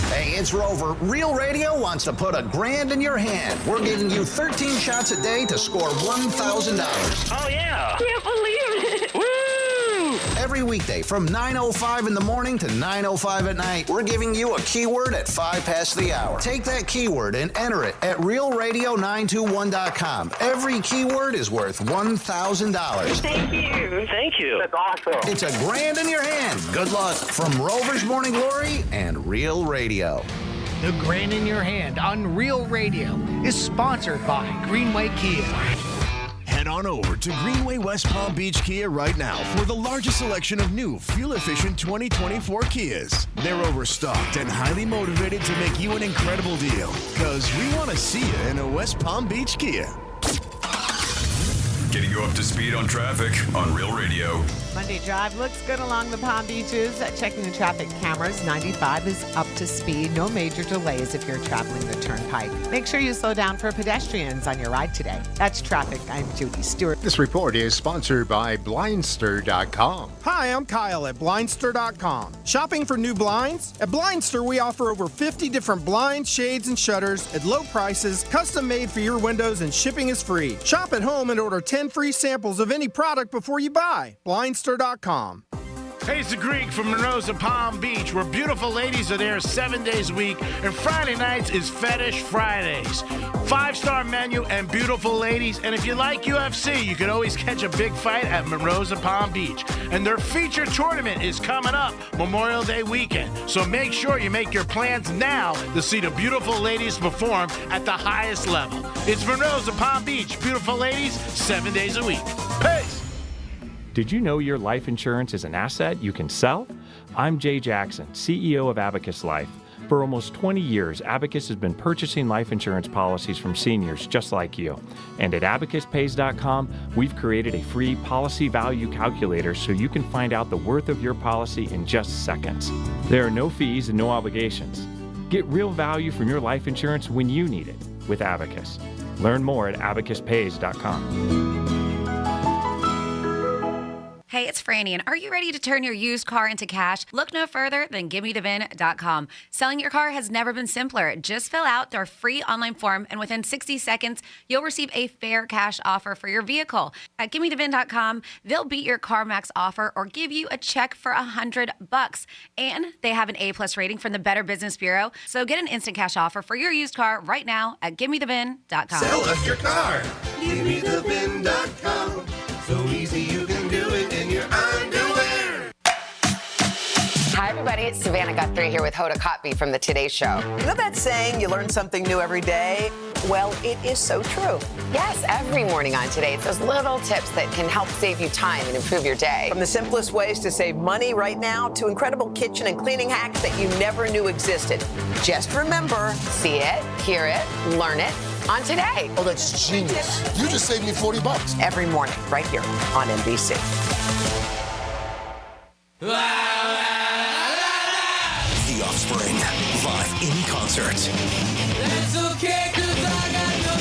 S2: Hey, it's Rover. Real Radio wants to put $1,000 in your hand. We're giving you 13 shots a day to score $1,000.
S3: Oh, yeah. Can't believe it. Woo!
S2: Every weekday from 9:05 in the morning to 9:05 at night, we're giving you a keyword at 5 past the hour. Take that keyword and enter it at realradio921.com. Every keyword is worth $1,000.
S3: Thank you. Thank you. That's awesome.
S2: It's $1,000 in your hand. Good luck from Rover's Morning Glory and Real Radio.
S26: The Grand in Your Hand on Real Radio is sponsored by Greenway Kia.
S21: Head
S6: on over to Greenway West Palm Beach Kia right now for the largest selection of new, fuel-efficient 2024 Kias. They're overstocked and highly motivated to make you an incredible deal, because we want to see you in a West Palm Beach Kia.
S19: Getting you up to speed on traffic on Real Radio.
S7: Monday Drive looks good along the Palm Beaches. Checking the traffic cameras, 95 is up to speed. No major delays if you're traveling the Turnpike. Make sure you slow down for pedestrians on your ride today. That's traffic. I'm Judy Stewart.
S9: This report is sponsored by Blindster.com.
S16: Hi, I'm Kyle at Blindster.com. Shopping for new blinds? At Blindster, we offer over 50 different blinds, shades, and shutters at low prices, custom made for your windows, and shipping is free. Shop at home and order 10 free samples of any product before you buy. Blindster.com.
S32: Hey, it's the Greek from Monroe's at Palm Beach, where beautiful ladies are there 7 days a week, and Friday nights is Fetish Fridays. 5-star menu and beautiful ladies, and if you like UFC, you can always catch a big fight at Monroe's at Palm Beach. And their feature tournament is coming up Memorial Day weekend, so make sure you make your plans now to see the beautiful ladies perform at the highest level. It's Monroe's at Palm Beach, beautiful ladies, 7 days a week. Peace!
S10: Did you know your life insurance is an asset you can sell? I'm Jay Jackson, CEO of Abacus Life. For almost 20 years, Abacus has been purchasing life insurance policies from seniors just like you. And at abacuspays.com, we've created a free policy value calculator so you can find out the worth of your policy in just seconds. There are no fees and no obligations. Get real value from your life insurance when you need it with Abacus. Learn more at abacuspays.com.
S20: Hey, it's Franny, and are you ready to turn your used car into cash? Look no further than GimmeTheVin.com. Selling your car has never been simpler. Just fill out their free online form, and within 60 seconds, you'll receive a fair cash offer for your vehicle. At GimmeTheVin.com, they'll beat your CarMax offer or give you a check for $100. And they have an A+ rating from the Better Business Bureau. So get an instant cash offer for your used car right now at GimmeTheVin.com.
S22: Sell us your car. GimmeTheVin.com. So easy you can do it in your underwear.
S23: Hi, everybody. It's Savannah Guthrie here with Hoda Kotb from The Today Show.
S24: You know that saying, you learn something new every day? Well, it is so true.
S23: Yes, every morning on Today, it's those little tips that can help save you time and improve your day.
S24: From the simplest ways to save money right now to incredible kitchen and cleaning hacks that you never knew existed. Just remember,
S23: see it, hear it, learn it on Today.
S22: Oh, that's genius. You just saved me $40.
S24: Every morning, right here on NBC.
S22: The Offspring, live in concert.
S25: That's okay, 'cause I got no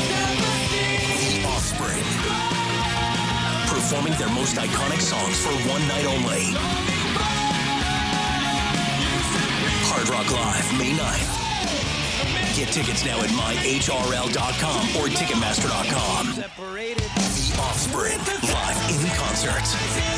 S22: The Offspring, performing their most iconic songs for one night only. Hard Rock Live, May 9th. Get tickets now at myhrl.com or ticketmaster.com. The Offspring, live in concert.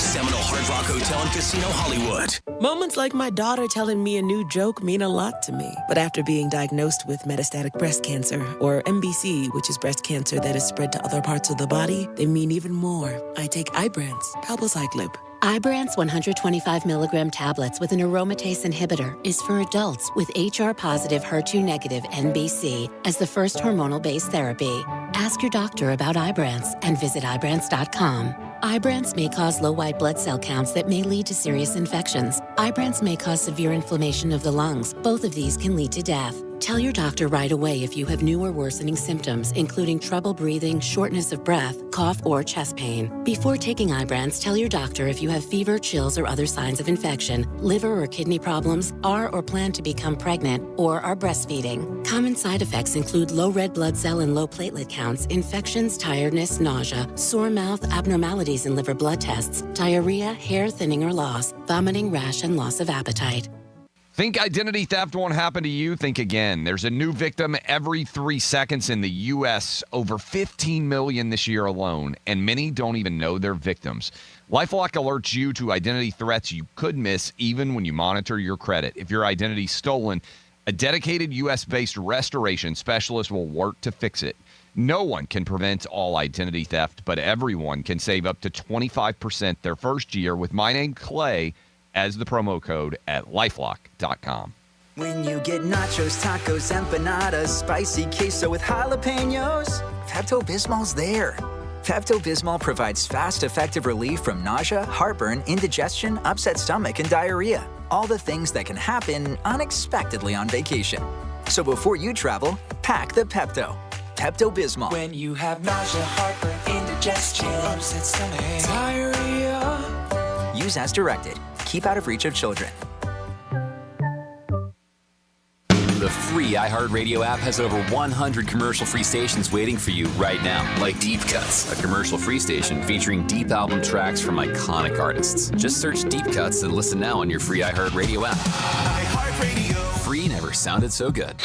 S22: Seminole Hard Rock Hotel and Casino Hollywood.
S27: Moments like my daughter telling me a new joke mean a lot to me. But after being diagnosed with metastatic breast cancer, or MBC, which is breast cancer that is spread to other parts of the body, they mean even more. I take Ibrance, palbociclib.
S33: Ibrance 125 milligram tablets with an aromatase inhibitor is for adults with HR-positive, HER2-negative NBC as the first hormonal-based therapy. Ask your doctor about Ibrance and visit Ibrance.com. Ibrance may cause low white blood cell counts that may lead to serious infections. Ibrance may cause severe inflammation of the lungs. Both of these can lead to death. Tell your doctor right away if you have new or worsening symptoms, including trouble breathing, shortness of breath, cough, or chest pain. Before taking Ibrance, tell your doctor if you have fever, chills, or other signs of infection, liver or kidney problems, are or plan to become pregnant, or are breastfeeding. Common side effects include low red blood cell and low platelet counts, infections, tiredness, nausea, sore mouth, abnormalities in liver blood tests, diarrhea, hair thinning or loss, vomiting, rash, and loss of appetite.
S28: Think identity theft won't happen to you? Think again. There's a new victim every 3 seconds in the U.S., over 15 million this year alone, and many don't even know they're victims. LifeLock alerts you to identity threats you could miss even when you monitor your credit. If your identity's stolen, a dedicated U.S.-based restoration specialist will work to fix it. No one can prevent all identity theft, but everyone can save up to 25% their first year with my name, Clay, as the promo code at LifeLock.com.
S29: When you get nachos, tacos, empanadas, spicy queso with jalapenos, Pepto-Bismol's there.
S1: Pepto-Bismol provides fast, effective relief from nausea, heartburn, indigestion, upset stomach, and diarrhea. All the things that can happen unexpectedly on vacation. So before you travel, pack the Pepto. Pepto-Bismol.
S25: When you have nausea, heartburn, indigestion, upset stomach, diarrhea.
S1: Use as directed. Keep out of reach of children.
S4: The free iHeartRadio app has over 100 commercial-free stations waiting for you right now, like Deep Cuts, a commercial-free station featuring deep album tracks from iconic artists. Just search Deep Cuts and listen now on your free iHeartRadio app. iHeartRadio. Free never sounded so good.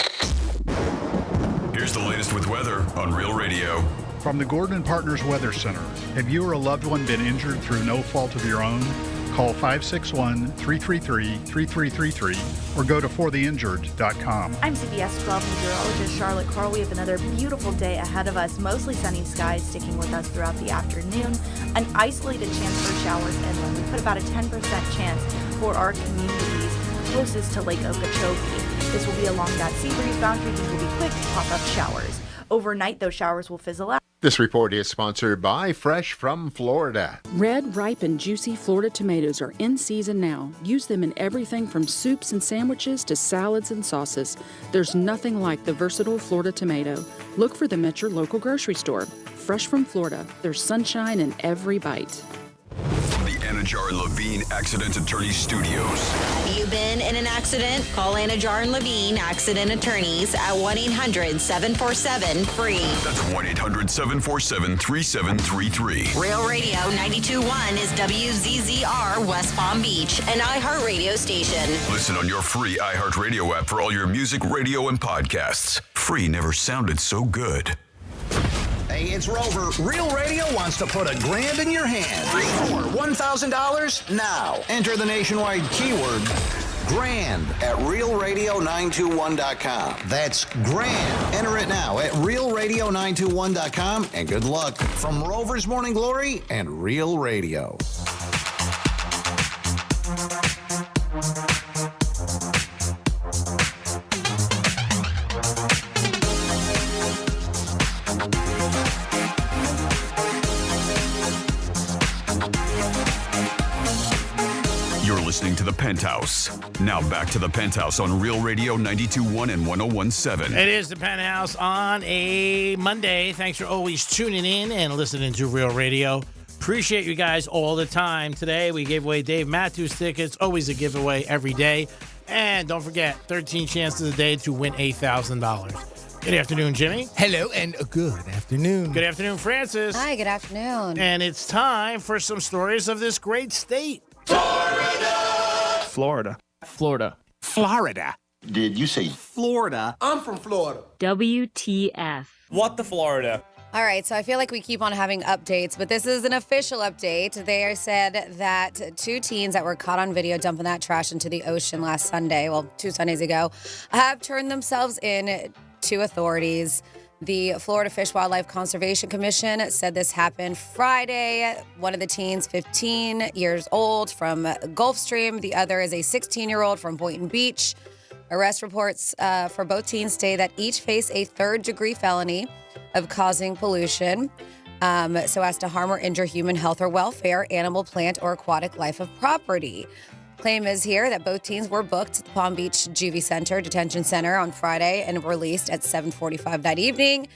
S19: Here's the latest with weather on Real Radio.
S5: From the Gordon & Partners Weather Center, have you or a loved one been injured through no fault of your own? Call 561-333-3333 or go to fortheinjured.com.
S8: I'm CBS 12 meteorologist Charlotte Carl. We have another beautiful day ahead of us. Mostly sunny skies sticking with us throughout the afternoon. An isolated chance for showers inland. We put about a 10% chance for our communities closest to Lake Okeechobee. This will be along that sea breeze boundary. These will be quick pop-up showers. Overnight, those showers will fizzle out.
S9: This report is sponsored by Fresh from Florida.
S11: Red, ripe, and juicy Florida tomatoes are in season now. Use them in everything from soups and sandwiches to salads and sauces. There's nothing like the versatile Florida tomato. Look for them at your local grocery store. Fresh from Florida, there's sunshine in every bite.
S19: From the Anajar and Levine Accident Attorney Studios.
S12: You been in an accident? Call Anajar and Levine Accident Attorneys at 1-800-747-FREE.
S19: That's 1-800-747-3733.
S12: Real Radio 92.1 is WZZR West Palm Beach, an iHeartRadio station.
S19: Listen on your free iHeartRadio app for all your music, radio, and podcasts. Free never sounded so good.
S2: Hey, it's Rover. Real Radio wants to put $1,000 in your hand. For $1,000 now. Enter the nationwide keyword grand at realradio921.com. That's grand. Enter it now at realradio921.com, and good luck from Rover's Morning Glory and Real Radio.
S19: Listening to the Penthouse. Now back to the Penthouse on Real Radio 92.1 and 101.7.
S32: It is the Penthouse on a Monday. Thanks for always tuning in and listening to Real Radio. Appreciate you guys all the time. Today we gave away Dave Matthews tickets. Always a giveaway every day. And don't forget, 13 chances a day to win $8,000. Good afternoon, Jimmy.
S26: Hello and good afternoon.
S32: Good afternoon, Francis.
S20: Hi, good afternoon.
S32: And it's time for some stories of this great state.
S13: Florida.
S14: Florida.
S13: Did you say
S14: Florida? I'm from Florida.
S15: WTF.
S13: What the Florida?
S20: All right, so I feel like we keep on having updates, but this is an official update. They said that 2 teens that were caught on video dumping that trash into the ocean last Sunday, 2 Sundays ago, have turned themselves in to authorities. The Florida Fish Wildlife Conservation Commission said this happened Friday. One of the teens, 15 years old, from Gulfstream. The other is a 16-year-old from Boynton Beach. Arrest reports for both teens say that each face a third-degree felony of causing pollution so as to harm or injure human health or welfare, animal, plant, or aquatic life of property. Claim is here that both teens were booked at the Palm Beach Juvie Center Detention Center on Friday and released at 7:45 that evening.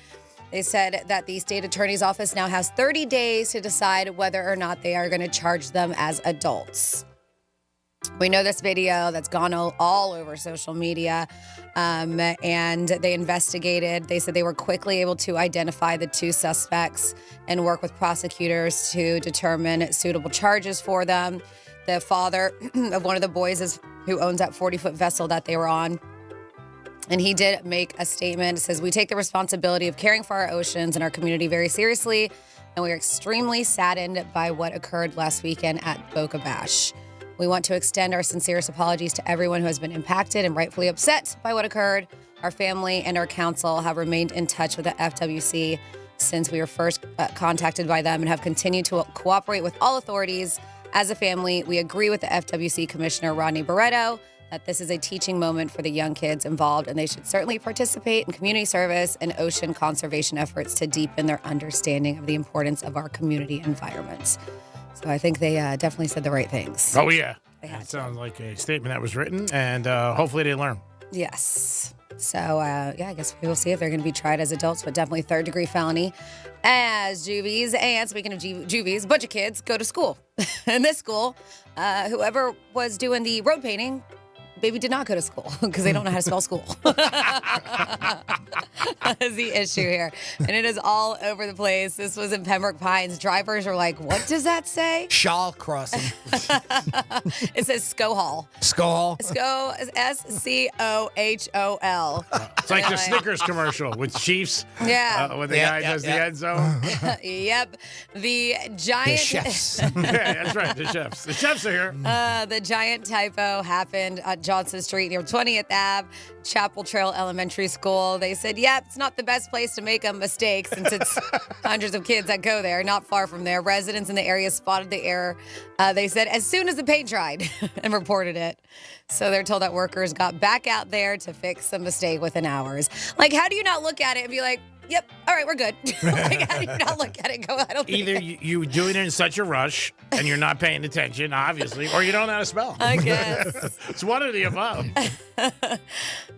S20: They said that the state attorney's office now has 30 days to decide whether or not they are going to charge them as adults. We know this video that's gone all over social media, and they investigated. They said they were quickly able to identify the 2 suspects and work with prosecutors to determine suitable charges for them. The father of one of the boys who owns that 40-foot vessel that they were on. And he did make a statement. It says, "We take the responsibility of caring for our oceans and our community very seriously, and we are extremely saddened by what occurred last weekend at Boca Bash. We want to extend our sincerest apologies to everyone who has been impacted and rightfully upset by what occurred. Our family and our council have remained in touch with the FWC since we were first contacted by them and have continued to cooperate with all authorities. As a family, we agree with the FWC Commissioner Rodney Barreto that this is a teaching moment for the young kids involved, and they should certainly participate in community service and ocean conservation efforts to deepen their understanding of the importance of our community environments. So I think they definitely said the right things.
S32: Oh, yeah. It sounds like a statement that was written, and hopefully they learn.
S20: Yes. So, I guess we will see if they're going to be tried as adults, but definitely third-degree felony as juvies. And speaking of juvies, a bunch of kids go to school. In this school, whoever was doing the road painting, baby did not go to school because they don't know how to spell school. That is the issue here. And it is all over the place. This was in Pembroke Pines. Drivers are like, what does that say?
S26: Shaw Crossing.
S20: It says Scohol.
S26: Scohol?
S20: Sco, Scohol.
S32: It's like the Snickers commercial with Chiefs.
S20: Yeah.
S32: When the guy does the end zone.
S20: Yep. The giant.
S26: The chefs.
S32: Yeah, that's right. The chefs. The chefs are here.
S20: The giant typo happened at Johnson Street near 20th Ave, Chapel Trail Elementary School. They said, yep, it's not the best place to make a mistake since it's hundreds of kids that go there, not far from there. Residents in the area spotted the error, they said, as soon as the paint dried and reported it. So they're told that workers got back out there to fix the mistake within hours. Like, how do you not look at it and be like, yep, all right, we're good. Like, how do you not look at it and go, I don't think
S32: Either you doing it in such a rush and you're not paying attention, obviously, or you don't know how to spell.
S20: I guess.
S32: It's one or the above.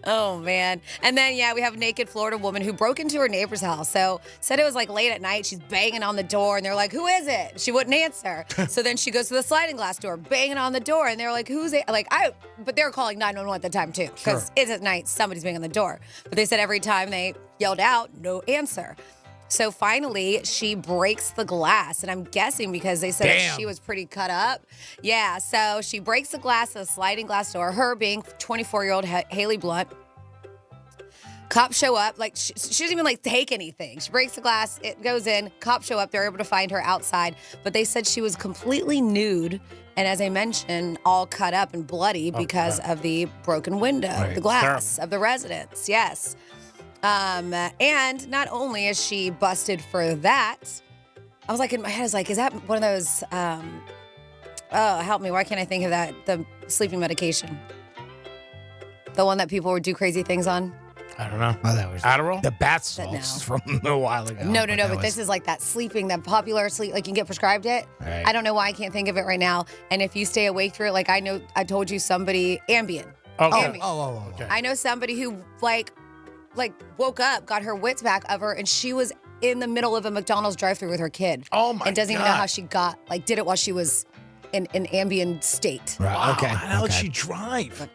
S20: Oh, man. And then, we have a naked Florida woman who broke into her neighbor's house. So said it was like late at night. She's banging on the door and they're like, who is it? She wouldn't answer. So then she goes to the sliding glass door, banging on the door. And they're like, who's it? But they're calling 911 at the time too. Because it's at night, somebody's banging on the door. But they said every time they yelled out, no answer. So finally, she breaks the glass. And I'm guessing because they said that she was pretty cut up. Yeah, so she breaks the glass of the sliding glass door, her being 24-year-old Haley Blunt. Cops show up. She doesn't even take anything. She breaks the glass. It goes in. Cops show up. They're able to find her outside. But they said she was completely nude. And as I mentioned, all cut up and bloody because of the broken window, the glass of the residence. Yes. And not only is she busted for that, I was like, in my head, I was like, is that one of those, help me, why can't I think of that? The sleeping medication. The one that people would do crazy things on.
S32: I don't know.
S26: Oh, that was
S32: Adderall?
S26: The bath salts from a while ago.
S20: No, but this is like that sleeping, that popular sleep, like you can get prescribed it.
S26: Right.
S20: I don't know why I can't think of it right now. And if you stay awake through it, like I told you somebody, Ambien.
S32: Okay.
S26: Okay.
S20: I know somebody who like woke up, got her wits back of her, and she was in the middle of a McDonald's drive-thru with her kid.
S32: Oh my God.
S20: And doesn't even know how she did it while she was in an Ambien state.
S26: Right.
S32: Wow.
S26: Okay.
S32: How did she drive?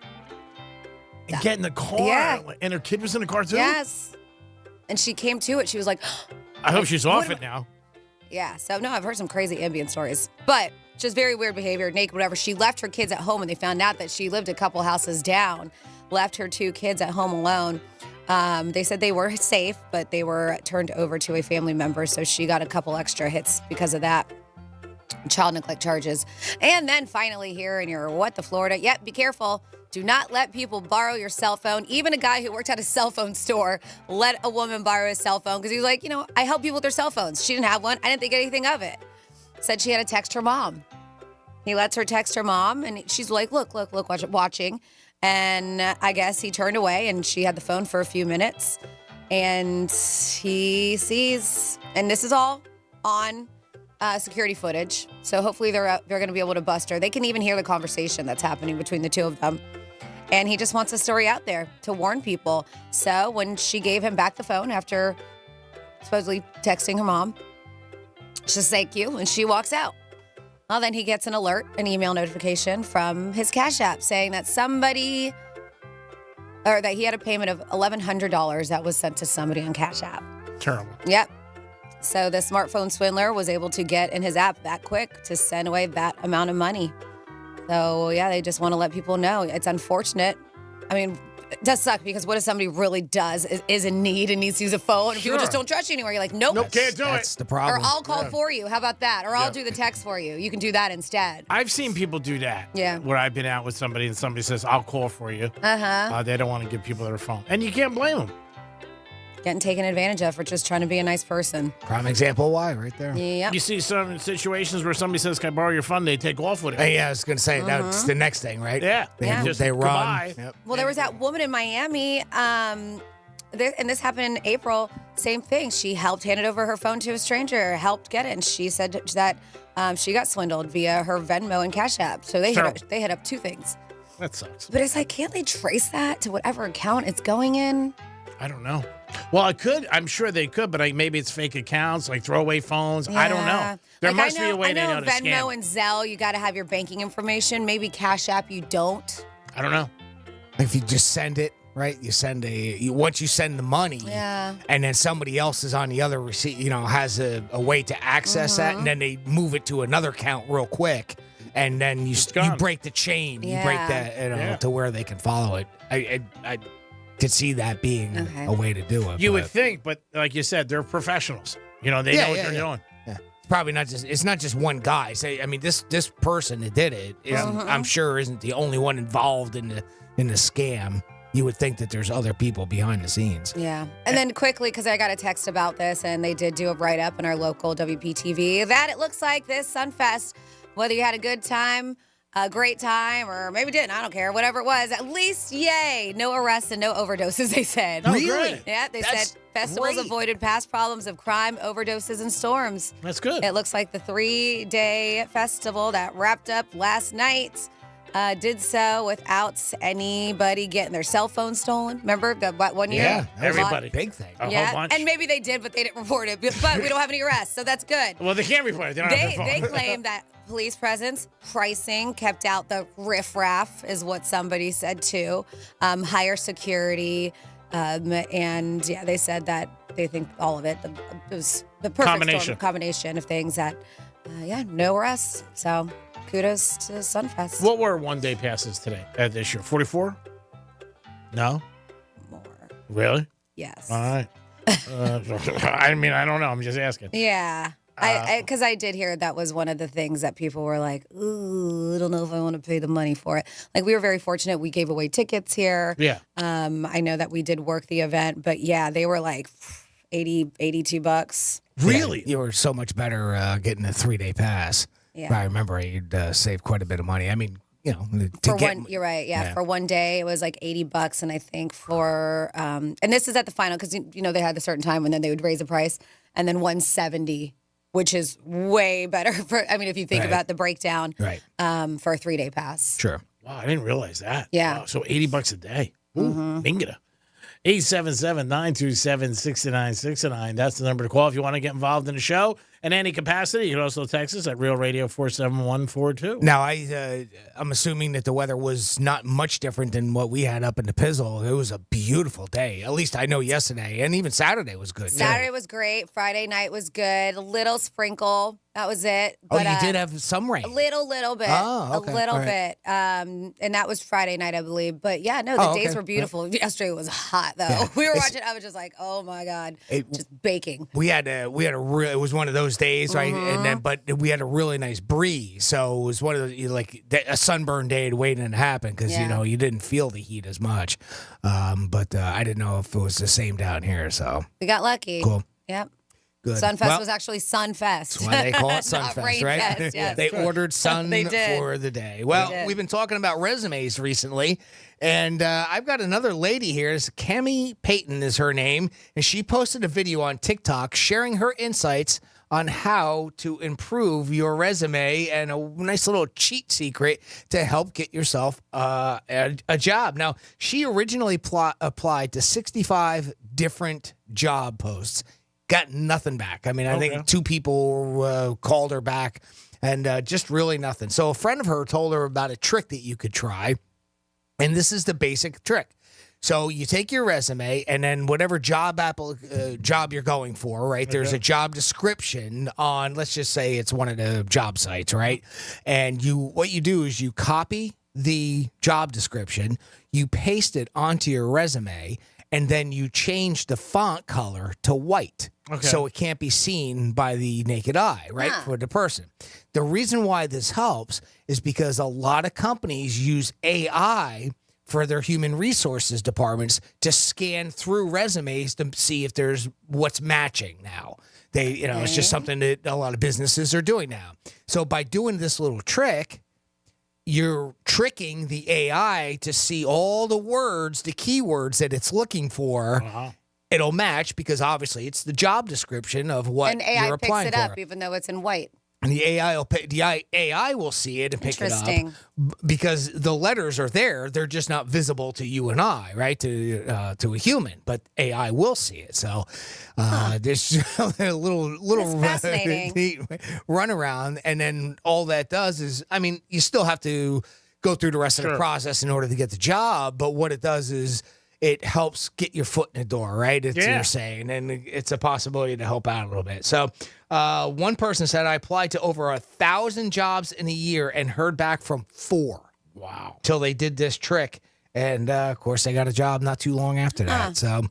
S32: And get in the car.
S20: Yeah.
S32: And her kid was in the car too?
S20: Yes. And she came to it. She was like,
S32: I hope she's off it now.
S20: Yeah. So, no, I've heard some crazy Ambien stories. But just very weird behavior, naked, whatever. She left her kids at home, and they found out that she lived a couple houses down, left her 2 kids at home alone. They said they were safe, but they were turned over to a family member, so she got a couple extra hits because of that. Child neglect charges. And then finally here in your Florida. Yep, be careful. Do not let people borrow your cell phone. Even a guy who worked at a cell phone store let a woman borrow his cell phone because he was like, I help people with their cell phones. She didn't have one. I didn't think anything of it. Said she had to text her mom. He lets her text her mom, and she's like, look, watching. And I guess he turned away, and she had the phone for a few minutes. And he sees, and this is all on security footage. So hopefully they're going to be able to bust her. They can even hear the conversation that's happening between the two of them. And he just wants a story out there to warn people. So when she gave him back the phone after supposedly texting her mom, she says, thank you, and she walks out. Well, then he gets an alert, an email notification from his Cash App saying that that he had a payment of $1,100 that was sent to somebody on Cash App.
S32: Terrible.
S20: Yep. So the smartphone swindler was able to get in his app that quick to send away that amount of money. So, they just want to let people know. It's unfortunate. I mean, it does suck because what if somebody really is in need and needs to use a phone and people just don't trust you anymore? You're like, nope.
S32: Can't do it.
S26: That's the problem.
S20: Or I'll call for you. How about that? Or I'll do the text for you. You can do that instead.
S32: I've seen people do that.
S20: Yeah.
S32: Where I've been out with somebody and somebody says, I'll call for you.
S20: Uh-huh.
S32: They don't want to give people their phone. And you can't blame them.
S20: getting taken advantage of for just trying to be a nice person.
S26: Prime example why right there.
S20: Yep.
S32: You see some situations where somebody says, "Can I borrow your phone?" They take off with it.
S26: Yeah, I was going to say that's the next thing, right?
S32: Yeah.
S26: They run.
S32: Yep.
S20: Well, there was that woman in Miami, and this happened in April. Same thing. She handed over her phone to a stranger, helped get it, and she said that she got swindled via her Venmo and Cash App. So they hit up two things.
S32: That sucks.
S20: But it's like, can't they trace that to whatever account it's going in?
S32: I don't know. Well, I could. I'm sure they could, but maybe it's fake accounts, like throwaway phones. I don't know. There must be a way they know to scam.
S20: Venmo and Zelle, you got to have your banking information. Maybe Cash App, you don't.
S32: I don't know.
S26: If you just send it, right? You send once you send the money, and then somebody else is on the other receipt, has a way to access that, and then they move it to another account real quick, and then you break the chain. You break that to where they can follow it. I could see that being a way to do it.
S32: You would think, but like you said, they're professionals. They know what they're doing.
S26: Yeah. It's probably not just. It's not just one guy. This person that did it is, I'm sure, isn't the only one involved in the scam. You would think that there's other people behind the scenes.
S20: Yeah. And then quickly, because I got a text about this, and they did do a write-up in our local WPTV, that it looks like this Sunfest, whether you had a good time, a great time, or maybe didn't, I don't care, whatever it was, at least, yay, no arrests and no overdoses, they said.
S26: Oh, really?
S20: Yeah, they said festivals avoided past problems of crime, overdoses, and storms.
S32: That's good.
S20: It looks like the 3-day festival that wrapped up last night did so without anybody getting their cell phone stolen. Remember that one year?
S26: Yeah,
S32: everybody.
S26: Big thing.
S32: A whole bunch.
S20: And maybe they did, but they didn't report it. But we don't have any arrests, so that's good.
S32: Well, they can't report it. They don't have their phone.
S20: They claim that police presence, pricing, kept out the riffraff, is what somebody said too. Higher security, and they said that they think all of it. It was the perfect combination of things that, no arrests. So kudos to Sunfest.
S32: What were one-day passes today this year? 44? No?
S20: More.
S32: Really?
S20: Yes.
S32: All right. I don't know. I'm just asking.
S20: Yeah. Because I did hear that was one of the things that people were like, ooh, I don't know if I want to pay the money for it. Like, we were very fortunate. We gave away tickets here.
S32: Yeah.
S20: I know that we did work the event, but they were like $82.
S26: Really? You were so much better getting a 3-day pass.
S20: Yeah.
S26: I remember you'd save quite a bit of money. I mean,
S20: You're right. Yeah. For one day, it was like $80. And I think for, and this is at the final, because, they had a certain time and then they would raise the price, and then $170, which is way better if you think about the breakdown for a 3-day pass.
S26: Sure.
S32: Wow, I didn't realize that.
S20: Yeah.
S32: Wow, so $80 a day. Ooh, bingo. 877-927-6969. That's the number to call if you want to get involved in the show in any capacity. You can also text us at Real Radio 47142.
S26: Now, I'm assuming that the weather was not much different than what we had up in the Pizzle. It was a beautiful day. At least I know yesterday, and even Saturday was good.
S20: Saturday was great. Friday night was good. A little sprinkle. That was it.
S26: But, you did have some rain.
S20: A little bit.
S26: Oh, okay.
S20: A little bit. And that was Friday night, I believe. But the days were beautiful. Yesterday was hot, though.
S26: Yeah.
S20: We were watching. I was just like, oh my God, just baking.
S26: We had it was one of those days, right? And but we had a really nice breeze, so it was one of those like a sunburn day waiting to happen because you didn't feel the heat as much. But I didn't know if it was the same down here, so
S20: we got lucky.
S26: Cool.
S20: Yep.
S26: Good.
S20: Sunfest was actually Sunfest.
S26: That's why they call it Sunfest, right?
S20: Fest, yes.
S26: They ordered sun for the day. Well, we've been talking about resumes recently, and I've got another lady here. It's Cami Payton is her name, and she posted a video on TikTok sharing her insights on how to improve your resume and a nice little cheat secret to help get yourself a job. Now, she originally applied to 65 different job posts. Got nothing back. I mean, I think 2 people called her back and just really nothing. So a friend of her told her about a trick that you could try. And this is the basic trick. So you take your resume and then whatever job you're going for, right? There's a job description on, let's just say it's one of the job sites, right? And what you do is you copy the job description, you paste it onto your resume, and then you change the font color to white. So it can't be seen by the naked eye, right, for the person. The reason why this helps is because a lot of companies use AI for their human resources departments to scan through resumes to see if there's what's matching now. It's just something that a lot of businesses are doing now. So by doing this little trick, you're tricking the AI to see all the words, the keywords that it's looking for. It'll match because obviously it's the job description of what
S20: And AI
S26: you're applying
S20: picks it
S26: for.
S20: up even though it's in white.
S26: And the AI will see it and pick it up because the letters are there. They're just not visible to you and I, right? To a human, but AI will see it. So there's a little
S20: fascinating
S26: run around, and then all that does is, I mean, you still have to go through the rest of the process in order to get the job. But what it does is it helps get your foot in the door, right? You're saying, and it's a possibility to help out a little bit. So one person said, I applied to over 1,000 jobs in a year and heard back from 4.
S32: Wow.
S26: Till they did this trick. And, of course, they got a job not too long after that. So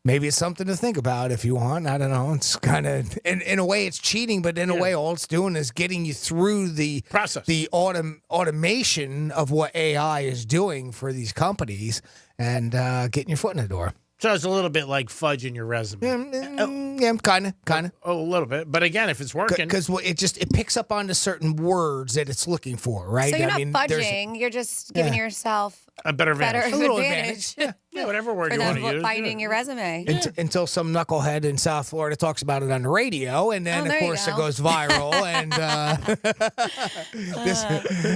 S26: maybe it's something to think about if you want. I don't know. It's kind of, in a way, it's cheating, but in a way, all it's doing is getting you through the
S32: process,
S26: the automation of what AI is doing for these companies and getting your foot in the door.
S32: So it's a little bit like fudging your resume.
S26: Yeah, kind of.
S32: Oh, a little bit. But again, if it's working.
S26: Because it picks up onto certain words that it's looking for, right?
S20: So you're not fudging. You're just giving yourself
S32: a better advantage.
S26: A little advantage.
S32: Yeah, whatever word you want to use.
S20: Finding your resume.
S26: Until some knucklehead in South Florida talks about it on the radio, and then, of course, it goes viral,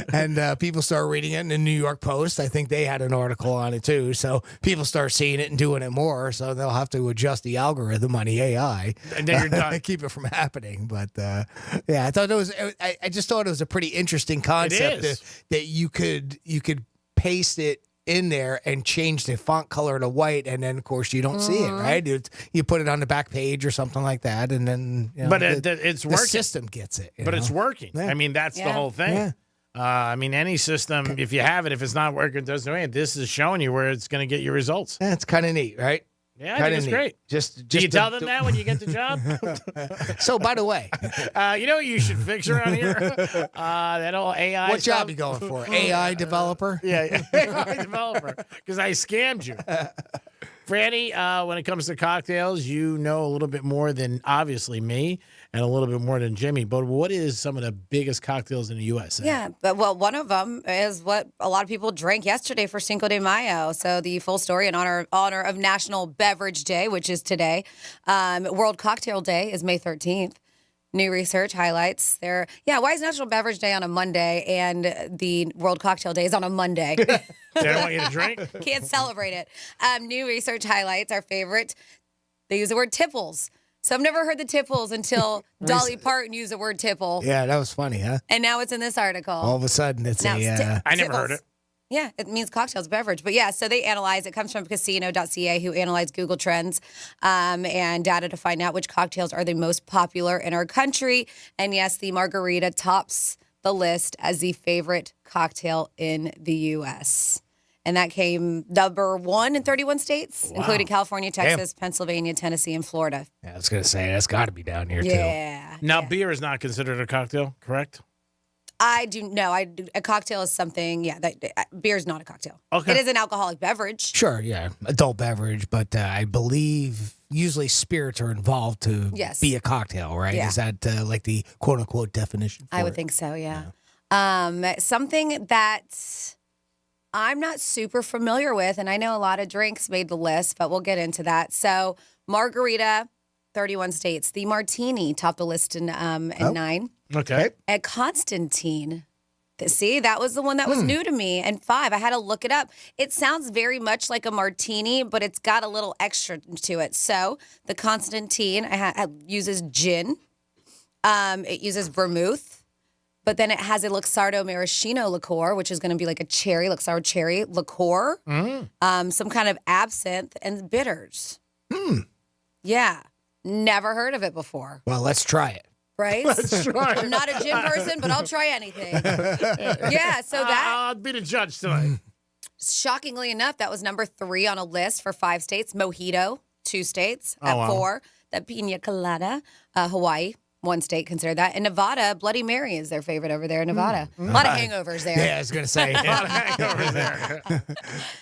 S26: and people start reading it in the New York Post. I think they had an article on it, too. So people start seeing it and doing it more, so they'll have to adjust the algorithm on the AI.
S32: And then you're done.
S26: Keep it from happening. But, yeah, I thought I just thought it was a pretty interesting concept that you could paste it in there and change the font color to white, and then of course you don't see it, right? You put it on the back page or something like that, and then
S32: it's working.
S26: The system gets it,
S32: but it's working.
S26: Yeah.
S32: I mean, that's the whole thing.
S26: Yeah.
S32: I mean, any system, if you have it, if it's not working, it doesn't do anything. This is showing you where it's going to get your results.
S26: Yeah, it's kind of neat, right?
S32: Yeah, I think it's great. Do you tell them that when you get the job?
S26: So, by the way,
S32: you know what you should fix around here? That old AI
S26: What
S32: stuff.
S26: job you going for? AI developer?
S32: Yeah, AI developer. Because I scammed you. Franny, when it comes to cocktails, you know a little bit more than, obviously, me, and a little bit more than Jimmy. But what is some of the biggest cocktails in the U.S.?
S20: Yeah, but one of them is what a lot of people drank yesterday for Cinco de Mayo. So the full story in honor of National Beverage Day, which is today. World Cocktail Day is May 13th. New research highlights why is National Beverage Day on a Monday and the World Cocktail Day is on a Monday?
S32: They don't want you to drink?
S20: Can't celebrate it. New research highlights our favorite. They use the word tipples. So I've never heard the tipples until Dolly Parton used the word tipple.
S26: Yeah, that was funny, huh?
S20: And now it's in this article.
S26: All of a sudden, it's
S32: I never heard it.
S20: Yeah, it means cocktails, beverage. But yeah, so they analyze. It comes from casino.ca, who analyzed Google Trends and data to find out which cocktails are the most popular in our country. And yes, the margarita tops the list as the favorite cocktail in the U.S. And that came number 1 in 31 states, including California, Texas, Pennsylvania, Tennessee, and Florida.
S26: Yeah, I was going to say, that's got to be down here, too.
S20: Yeah.
S32: Now, beer is not considered a cocktail, correct?
S20: I do know. A cocktail is something, beer is not a cocktail.
S26: Okay.
S20: It is an alcoholic beverage.
S26: Sure, yeah, adult beverage, but I believe usually spirits are involved to be a cocktail, right?
S20: Yeah.
S26: Is that like the quote-unquote definition for
S20: I would think so, yeah. Something that I'm not super familiar with, and I know a lot of drinks made the list, but we'll get into that. So margarita, 31 states. The martini topped the list in 9.
S32: Okay.
S20: At Constantine, see, that was the one that was new to me. And 5, I had to look it up. It sounds very much like a martini, but it's got a little extra to it. So the Constantine uses gin. It uses vermouth. But then it has a Luxardo maraschino liqueur, which is going to be like a Luxardo cherry liqueur. Some kind of absinthe and bitters. Yeah. Never heard of it before.
S26: Well, let's try it.
S20: Right?
S32: Let's try it.
S20: I'm not a gin person, but I'll try anything. Yeah, so
S32: I'll be the judge tonight.
S20: Shockingly enough, that was number 3 on a list for 5 states. Mojito, 2 states. At 4, the Pina Colada, Hawaii. one state considered that. In Nevada, Bloody Mary is their favorite over there in Nevada. A lot of hangovers there.
S26: Yeah, I was going to say. A lot of hangovers there.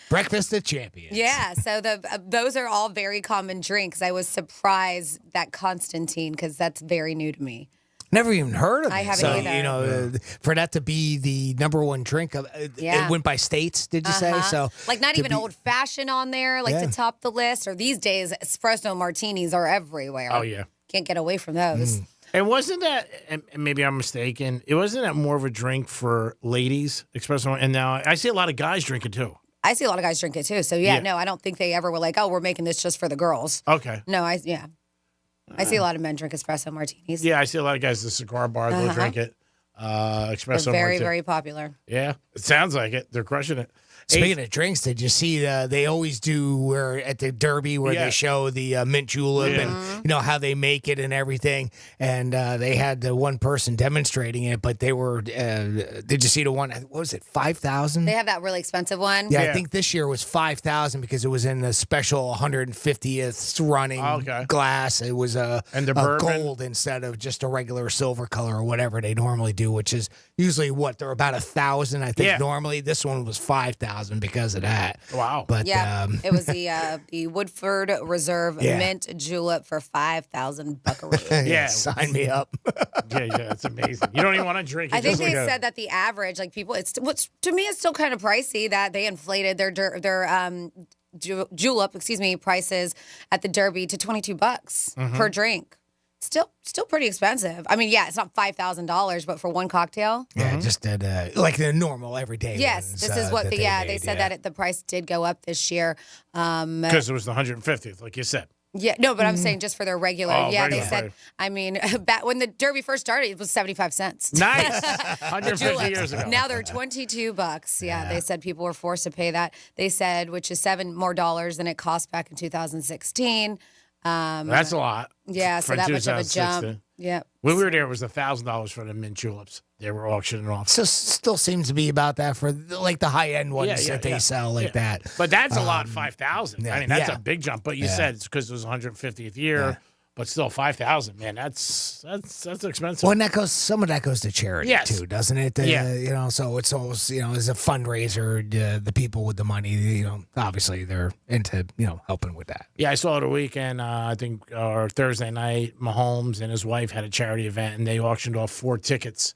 S26: Breakfast of champions.
S20: Yeah, so those are all very common drinks. I was surprised that Constantine, because that's very new to me.
S26: Never even heard of it.
S20: I haven't
S26: so,
S20: either.
S26: You know, for that to be the number one drink, it went by states, did you say? So,
S20: like not even old fashioned on there, like to top the list. Or these days, espresso martinis are everywhere.
S32: Oh, yeah.
S20: Can't get away from those.
S32: And wasn't that, and maybe I'm mistaken, it wasn't that more of a drink for ladies, espresso? And now I see a lot of guys drink it too.
S20: I see a lot of guys drink it too. So, no, I don't think they ever were like, oh, we're making this just for the girls.
S32: Okay.
S20: No, I see a lot of men drink espresso martinis.
S32: Yeah, I see a lot of guys at the cigar bar, they'll drink it. Espresso
S20: They're very,
S32: martini.
S20: very popular.
S32: Yeah, it sounds like it. They're crushing it.
S26: Speaking of drinks, did you see they always do where at the Derby where they show the mint julep and you know how they make it and everything, and they had the one person demonstrating it, but they were did you see the one? What was it? 5,000?
S20: They have that really expensive one.
S26: Yeah, I think this year was 5,000 because it was in the special 150th running glass. It was a gold instead of just a regular silver color or whatever they normally do, which is usually what they're about 1,000. I think normally this one was 5,000 because of that.
S32: Wow!
S26: But
S20: it was the Woodford Reserve mint julep for 5,000 buckaroos.
S26: Yeah, sign me up.
S32: yeah, it's amazing. You don't even want to drink it.
S20: I think they said that the average, like people, to me, it's still kind of pricey that they inflated their julep, prices at the Derby to $22 per drink. Still pretty expensive. I mean, it's not $5,000, but for one cocktail.
S26: Yeah, just at like the normal everyday.
S20: Yes,
S26: ones,
S20: this is what
S26: they
S20: said that the price did go up this year.
S32: Because it was the 150th, like you said.
S20: Yeah, no, but I'm saying just for their regular. They said. I mean, back when the Derby first started, it was 75 cents.
S32: Nice, 150 years ago.
S20: Now they're $22. Yeah, they said people were forced to pay that. They said, which is $7 more than it cost back in 2016.
S32: That's a lot.
S20: Yeah, so that much of a jump. Yeah.
S32: When we were there, it was $1,000 for the mint juleps. They were auctioning off.
S26: So still seems to be about that for like the high end ones that they sell like that.
S32: But that's a lot, 5,000. I mean, that's a big jump. But you said it's because it was 150th year. Yeah. But still, 5,000, man, that's expensive.
S26: Well, and some of that goes to charity too, doesn't it? You know, so it's almost as a fundraiser. The people with the money, obviously they're into helping with that.
S32: Yeah, I saw it a weekend. I think or Thursday night, Mahomes and his wife had a charity event, and they auctioned off 4 tickets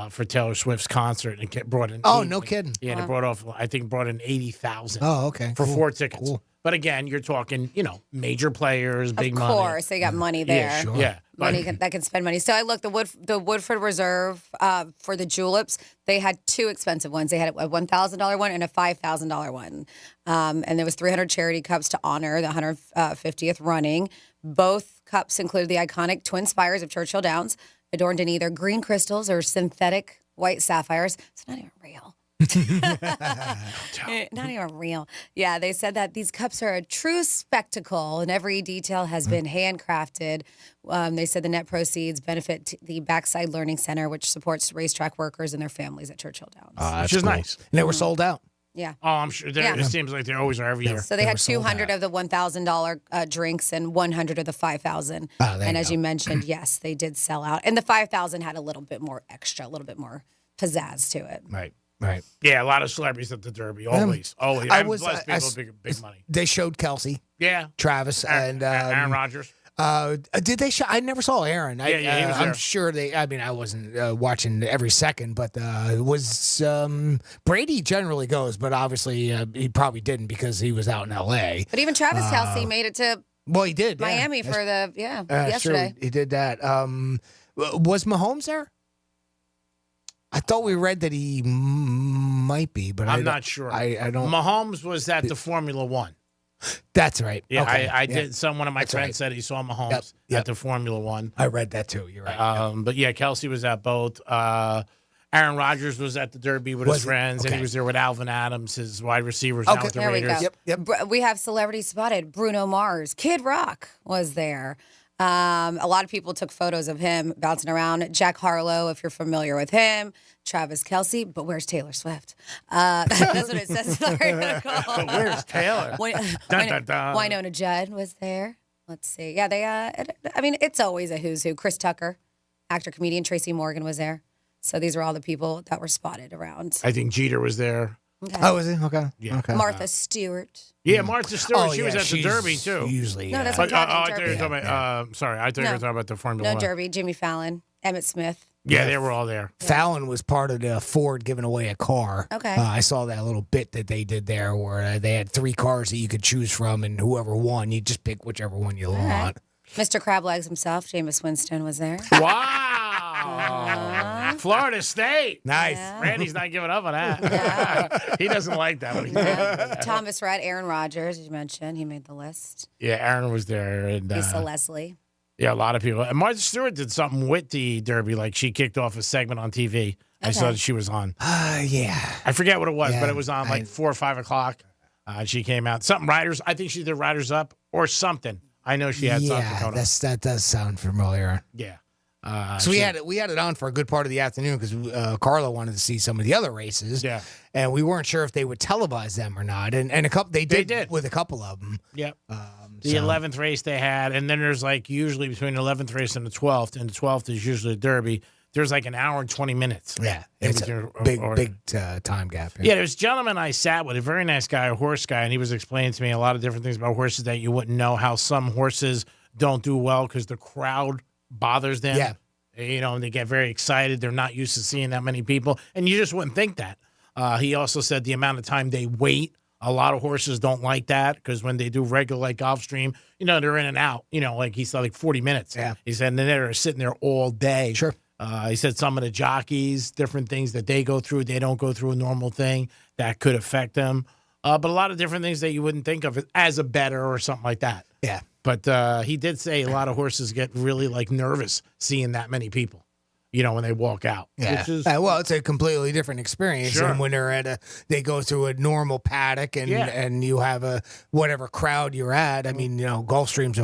S32: for Taylor Swift's concert and brought in.
S26: Oh, no kidding!
S32: Yeah, they brought in 80,000.
S26: Oh, okay,
S32: for 4 tickets.
S26: Cool.
S32: But again, you're talking, major players, big money.
S20: Of course, they got money there.
S32: Yeah, sure. Yeah.
S20: Money that can spend money. So I looked, the Woodford Reserve for the juleps, they had 2 expensive ones. They had a $1,000 one and a $5,000 one. And there was 300 charity cups to honor the 150th running. Both cups included the iconic twin spires of Churchill Downs, adorned in either green crystals or synthetic white sapphires. It's not even real. Not even real. Yeah, they said that these cups are a true spectacle and every detail has been handcrafted. They said the net proceeds benefit the Backside Learning Center, which supports racetrack workers and their families at Churchill Downs.
S26: Which is nice. And they were sold out.
S20: Yeah.
S32: Oh, I'm sure. It seems like they always are every year.
S20: So they had 200 of the $1,000 drinks and 100 of the 5,000. And as you mentioned, yes, they did sell out. And the 5,000 had a little bit more extra, a little bit more pizzazz to it.
S26: Right.
S32: Yeah, a lot of celebrities at the Derby. Always. Blessed people, big money.
S26: They showed Kelsey.
S32: Yeah.
S26: Travis and
S32: Aaron Rodgers.
S26: Did they show? I never saw Aaron.
S32: He was there.
S26: I'm sure they. I mean, I wasn't watching every second, but was Brady generally goes, but obviously he probably didn't because he was out in L.A.
S20: But even Travis Kelce made it to.
S26: Well, he did.
S20: Miami for the yesterday.
S26: Sure, he did that. Was Mahomes there? I thought we read that he might be, but
S32: I'm not sure.
S26: I don't.
S32: Mahomes was at the Formula One.
S26: That's right.
S32: Yeah,
S26: okay.
S32: I did. One of my friends said he saw Mahomes at the Formula One.
S26: I read that too. You're right.
S32: But yeah, Kelsey was at both. Aaron Rodgers was at the Derby with his friends, and he was there with Alvin Adams, his wide receivers now with the Raiders.
S20: Yep. We have celebrity spotted. Bruno Mars. Kid Rock was there. A lot of people took photos of him bouncing around. Jack Harlow, if you're familiar with him. Travis Kelce, but where's Taylor Swift? That's what it says in the article.
S32: But where's Taylor?
S20: Winona Judd was there. Let's see. Yeah, they. I mean, it's always a who's who. Chris Tucker. Actor, comedian Tracy Morgan was there. So these were all the people that were spotted around.
S32: I think Jeter was there.
S20: Okay.
S26: Oh, was he? Okay.
S32: Yeah.
S26: Okay.
S20: Martha Stewart.
S32: Yeah, Martha Stewart.
S26: Oh,
S32: she was
S26: yeah,
S32: at the
S26: she's
S32: Derby, too.
S26: Usually,
S20: No, that's
S32: I
S20: what I'm
S32: thought
S20: talking
S32: you were
S20: about.
S32: talking about, sorry, I thought you were talking about the Formula
S20: No,
S32: One.
S20: Derby, Jimmy Fallon, Emmett Smith.
S32: Yeah, they were all there.
S26: Fallon was part of the Ford giving away a car.
S20: Okay.
S26: I saw that little bit that they did there where they had 3 cars that you could choose from, and whoever won, you just pick whichever one you want.
S20: Right. Mr. Crablegs himself, Jameis Winston, was there.
S32: Wow. Florida State.
S26: Nice.
S20: Yeah.
S32: Randy's not giving up on that. He doesn't like that one.
S20: Thomas Rhett, Aaron Rodgers, as you mentioned, he made the list.
S32: Yeah, Aaron was there. And,
S20: Lisa Leslie.
S32: yeah, a lot of people. And Martha Stewart did something with the Derby. Like, she kicked off a segment on TV. I saw that she was on.
S26: Yeah.
S32: I forget what it was,
S26: Yeah,
S32: but it was on like 4 or 5 o'clock. She came out. Something Riders. I think she did Riders Up or something. I know she had something going on.
S26: That does sound familiar.
S32: Yeah.
S26: So we had it on for a good part of the afternoon because Carla wanted to see some of the other races.
S32: Yeah.
S26: And we weren't sure if they would televise them or not. And a couple they did with a couple of them.
S32: Yep. The 11th race they had, and then there's like usually between the 11th race and the 12th, and the 12th is usually the Derby. There's like an hour and 20 minutes.
S26: Yeah, it's a big time gap.
S32: Yeah, there's a gentleman I sat with, a very nice guy, a horse guy, and he was explaining to me a lot of different things about horses that you wouldn't know, how some horses don't do well because the crowd bothers them.
S26: Yeah.
S32: You know, and they get very excited. They're not used to seeing that many people, and you just wouldn't think that. He also said the amount of time they wait. A lot of horses don't like that because when they do regular like Gulfstream, you know, they're in and out. You know, like he said, like 40 minutes.
S26: Yeah.
S32: He said, and then they're sitting there all day.
S26: Sure.
S32: He said some of the jockeys, different things that they go through, they don't go through a normal thing that could affect them. But a lot of different things that you wouldn't think of as a bettor or something like that.
S26: Yeah.
S32: But he did say a lot of horses get really like nervous seeing that many people, you know, when they walk out.
S26: Yeah.
S32: Which is,
S26: well, it's a completely different experience
S32: Sure.
S26: than when they go through a normal paddock and you have a whatever crowd you're at. I mean, you know, Gulfstream's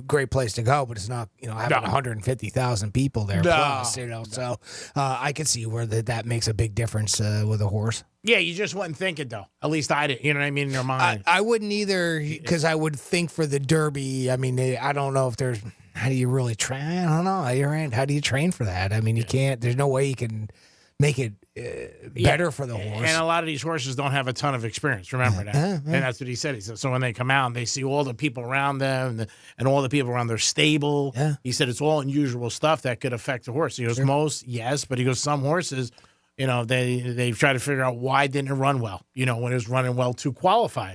S26: great place to go, but it's not, you know, having 150,000 people there plus, you know. So I can see where that makes a big difference with a horse.
S32: yeah, you just wouldn't think it though. At least I did. You know what I mean in your mind.
S26: I wouldn't either because I would think for the Derby. I mean, I don't know if there's. How do you really train? I don't know. How do you train for that? I mean, you can't. There's no way you can make it better for the horse.
S32: And a lot of these horses don't have a ton of experience. Remember that. And that's what he said. He said, so when they come out and they see all the people around them and all the people around their stable, he said it's all unusual stuff that could affect the horse. He goes, most, yes, but he goes, some horses, you know, they've tried to figure out why didn't it run well, you know, when it was running well to qualify.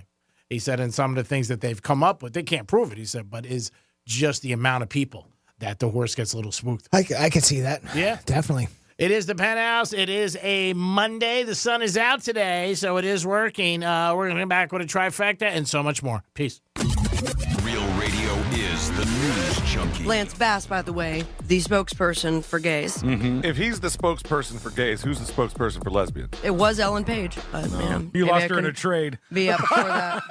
S32: He said, and some of the things that they've come up with, they can't prove it. He said, but is just the amount of people that the horse gets a little spooked.
S26: I can see that.
S32: Yeah.
S26: Definitely.
S32: It is the Penthouse. It is a Monday. The sun is out today, so it is working. We're going to come back with a trifecta and so much more. Peace.
S19: Real Radio is the news junkie.
S3: Lance Bass, by the way, the spokesperson for gays.
S6: Mm-hmm. If he's the spokesperson for gays, who's the spokesperson for lesbians?
S3: It was Ellen Page, but man,
S6: You
S3: maybe
S6: lost
S3: I
S6: her in a
S3: can
S6: trade.
S3: Be up before that.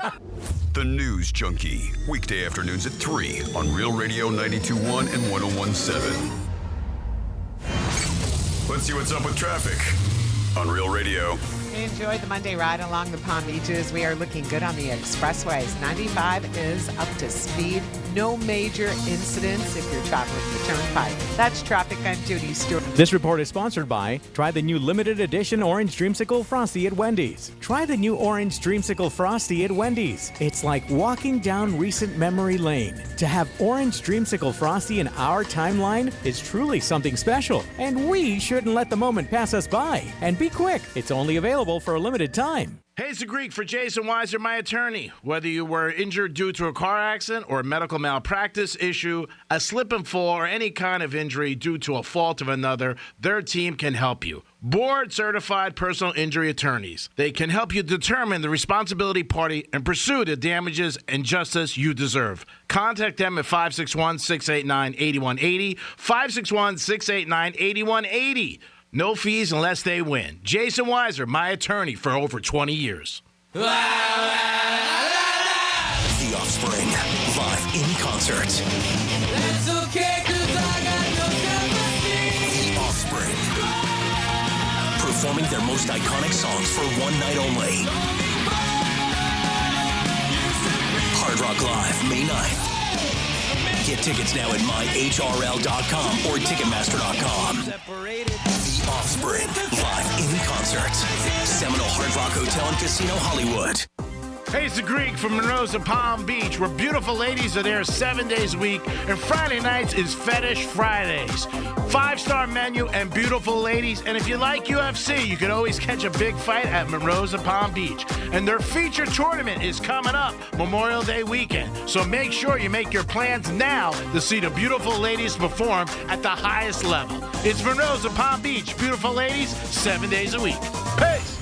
S19: The News Junkie, weekday afternoons at 3 on Real Radio 92.1 and 101.7. Let's see what's up with traffic on Real Radio.
S7: Enjoy the Monday ride along the Palm Beaches. We are looking good on the expressways. 95 is up to speed. No major incidents if you're traveling the Turnpike. That's traffic on duty, Stuart.
S10: This report is sponsored by try the new limited edition Orange Dreamsicle Frosty at Wendy's. Try the new Orange Dreamsicle Frosty at Wendy's. It's like walking down recent memory lane. To have Orange Dreamsicle Frosty in our timeline is truly something special, and we shouldn't let the moment pass us by. And be quick, it's only available for a limited time.
S32: Hey, it's the Greek for Jason Weiser, my attorney. Whether you were injured due to a car accident or a medical malpractice issue, a slip and fall, or any kind of injury due to a fault of another, their team can help you. Board-certified personal injury attorneys. They can help you determine the responsibility party and pursue the damages and justice you deserve. Contact them at 561-689-8180, 561-689-8180. No fees unless they win. Jason Weiser, my attorney for over 20 years.
S2: The Offspring, live in concert.
S25: That's okay, 'cause I got no
S2: The Offspring, performing their most iconic songs for one night only. Hard Rock Live, May 9th.
S16: Get tickets now at myhrl.com or Ticketmaster.com. The Offspring, live in concert. Seminole Hard Rock Hotel and Casino Hollywood.
S32: Hey, it's the Greek from Monroe's of Palm Beach, where beautiful ladies are there 7 days a week, and Friday nights is Fetish Fridays. 5-star menu and beautiful ladies, and if you like UFC, you can always catch a big fight at Monroe's of Palm Beach. And their feature tournament is coming up Memorial Day weekend, so make sure you make your plans now to see the beautiful ladies perform at the highest level. It's Monroe's of Palm Beach, beautiful ladies, 7 days a week. Peace!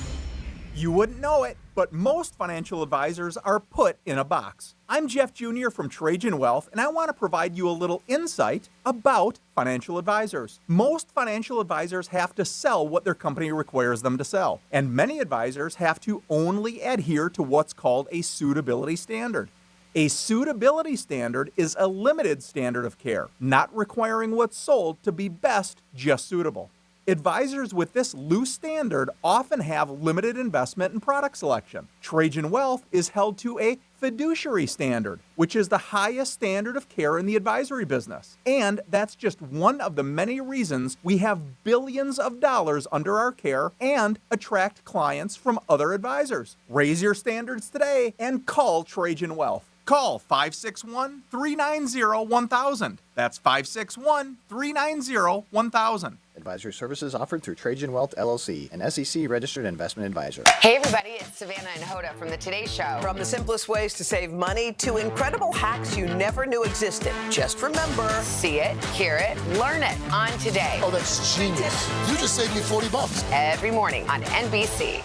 S16: You wouldn't know it, but most financial advisors are put in a box. I'm Jeff Jr. from Trajan Wealth, and I want to provide you a little insight about financial advisors. Most financial advisors have to sell what their company requires them to sell, and many advisors have to only adhere to what's called a suitability standard. A suitability standard is a limited standard of care, not requiring what's sold to be best just suitable. Advisors with this loose standard often have limited investment and product selection. Trajan Wealth is held to a fiduciary standard, which is the highest standard of care in the advisory business. And that's just one of the many reasons we have billions of dollars under our care and attract clients from other advisors. Raise your standards today and call Trajan Wealth. Call 561-390-1000. That's 561-390-1000.
S17: Advisory services offered through Trajan Wealth, LLC, an SEC-registered investment advisor. Hey, everybody, it's Savannah and Hoda from The Today Show.
S25: From the simplest ways to save money to incredible hacks you never knew existed. Just remember,
S17: See it, hear it, learn it on Today.
S26: Oh, that's genius. You just saved me $40.
S17: Every morning on NBC.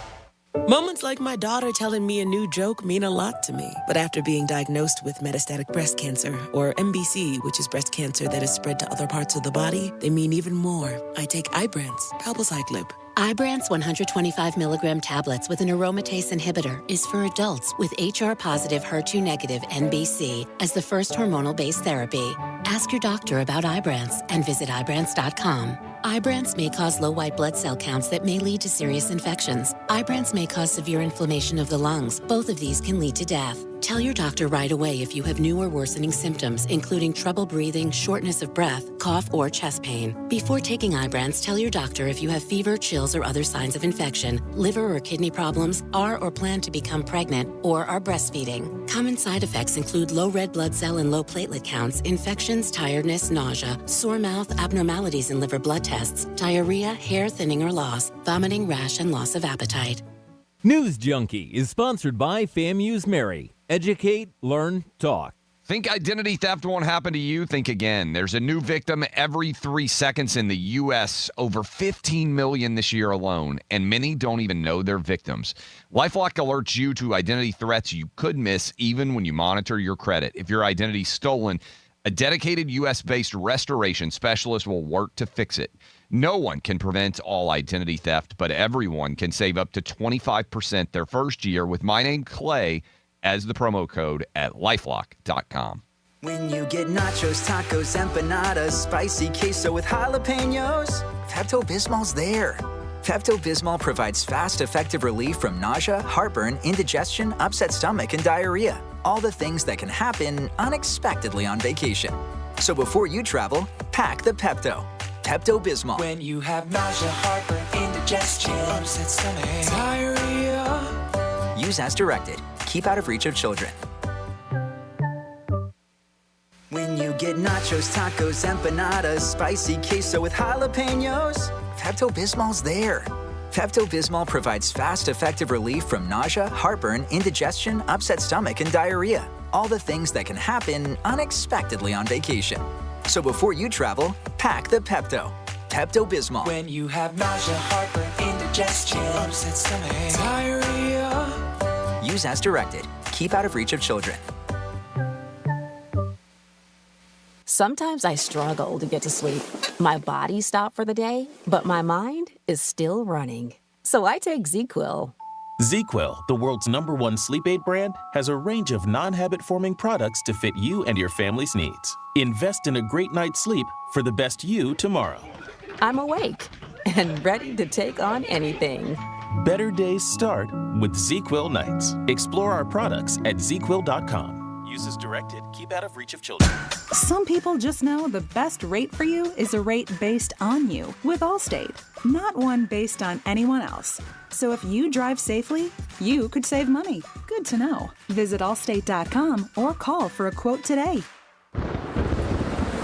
S18: Moments like my daughter telling me a new joke mean a lot to me. But after being diagnosed with metastatic breast cancer, or MBC, which is breast cancer that is spread to other parts of the body, they mean even more. I take Ibrance, palbociclib.
S21: Ibrance 125 milligram tablets with an aromatase inhibitor is for adults with HR-positive, HER2-negative MBC as the first hormonal-based therapy. Ask your doctor about Ibrance and visit Ibrance.com. Ibrance may cause low white blood cell counts that may lead to serious infections. Ibrance may cause severe inflammation of the lungs. Both of these can lead to death. Tell your doctor right away if you have new or worsening symptoms, including trouble breathing, shortness of breath, cough, or chest pain. Before taking Ibrance, tell your doctor if you have fever, chills, or other signs of infection, liver or kidney problems, are or plan to become pregnant, or are breastfeeding. Common side effects include low red blood cell and low platelet counts, infections, tiredness, nausea, sore mouth, abnormalities in liver blood tests, diarrhea, hair thinning or loss, vomiting, rash, and loss of appetite.
S22: News Junkie is sponsored by FAMU's Mary. Educate, learn, talk.
S23: Think identity theft won't happen to you? Think again. There's a new victim every 3 seconds in the U.S., over 15 million this year alone, and many don't even know they're victims. LifeLock alerts you to identity threats you could miss even when you monitor your credit. If your identity's stolen, a dedicated U.S.-based restoration specialist will work to fix it. No one can prevent all identity theft, but everyone can save up to 25% their first year with my name, Clay, as the promo code at LifeLock.com.
S1: When you get nachos, tacos, empanadas, spicy queso with jalapenos, Pepto-Bismol's there. Pepto-Bismol provides fast, effective relief from nausea, heartburn, indigestion, upset stomach, and diarrhea. All the things that can happen unexpectedly on vacation. So before you travel, pack the Pepto. Pepto-Bismol.
S25: when you have nausea, heartburn, indigestion, upset stomach, diarrhea.
S1: Use as directed. Keep out of reach of children. When you get nachos, tacos, empanadas, spicy queso with jalapenos, Pepto-Bismol's there. Pepto-Bismol provides fast, effective relief from nausea, heartburn, indigestion, upset stomach, and diarrhea. All the things that can happen unexpectedly on vacation. So before you travel, pack the Pepto. Pepto-Bismol.
S25: When you have nausea, heartburn, indigestion, upset stomach, diarrhea.
S1: Use as directed. Keep out of reach of children.
S24: Sometimes I struggle to get to sleep. My body stopped for the day, but my mind is still running. So I take ZzzQuil.
S32: ZzzQuil, the world's #1 sleep aid brand, has a range of non-habit-forming products to fit you and your family's needs. Invest in a great night's sleep for the best you tomorrow.
S24: I'm awake and ready to take on anything.
S32: Better days start with ZzzQuil nights. Explore our products at ZzzQuil.com.
S4: Use as directed. Keep out of reach of children.
S5: Some people just know the best rate for you is a rate based on you with Allstate, not one based on anyone else. So if you drive safely, you could save money. Good to know. Visit allstate.com or call for a quote today.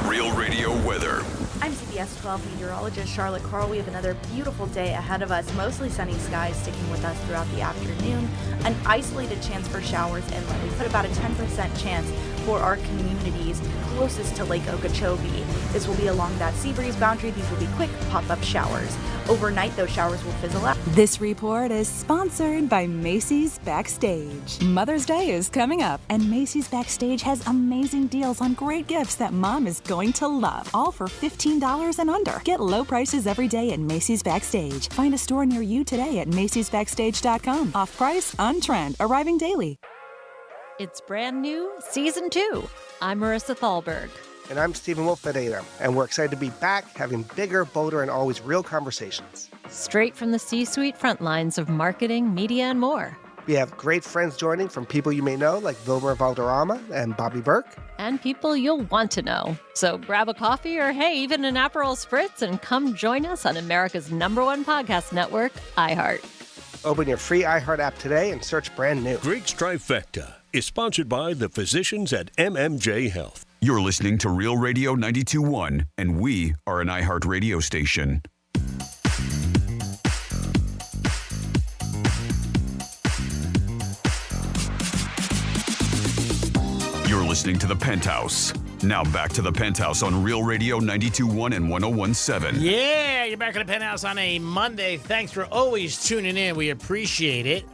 S19: Real Radio weather.
S8: I'm CBS 12 meteorologist Charlotte Carl. We have another beautiful day ahead of us. Mostly sunny skies sticking with us throughout the afternoon. An isolated chance for showers inland. We put about a 10% chance for our communities closest to Lake Okeechobee. This will be along that sea breeze boundary. These will be quick pop-up showers. Overnight, those showers will fizzle out.
S5: This report is sponsored by Macy's Backstage. Mother's Day is coming up, and Macy's Backstage has amazing deals on great gifts that mom is going to love, all for $15 and under. Get low prices every day at Macy's Backstage. Find a store near you today at macysbackstage.com. Off price, on trend, arriving daily.
S9: It's brand new, season 2. I'm Marissa Thalberg.
S11: And I'm Stephen Wolf-Pereira, and we're excited to be back having bigger, bolder, and always real conversations.
S9: Straight from the C-suite front lines of marketing, media, and more.
S11: We have great friends joining from people you may know, like Vilmer Valderrama and Bobby Burke.
S9: And people you'll want to know. So grab a coffee or, hey, even an Aperol Spritz and come join us on America's #1 podcast network, iHeart.
S11: Open your free iHeart app today and search brand new.
S12: Drake's Trifecta is sponsored by the physicians at MMJ Health.
S19: You're listening to Real Radio 92.1, and we are an iHeart radio station. You're listening to The Penthouse. Now back to The Penthouse on Real Radio 92.1 and 101.7.
S32: Yeah, you're back at The Penthouse on a Monday. Thanks for always tuning in. We appreciate it.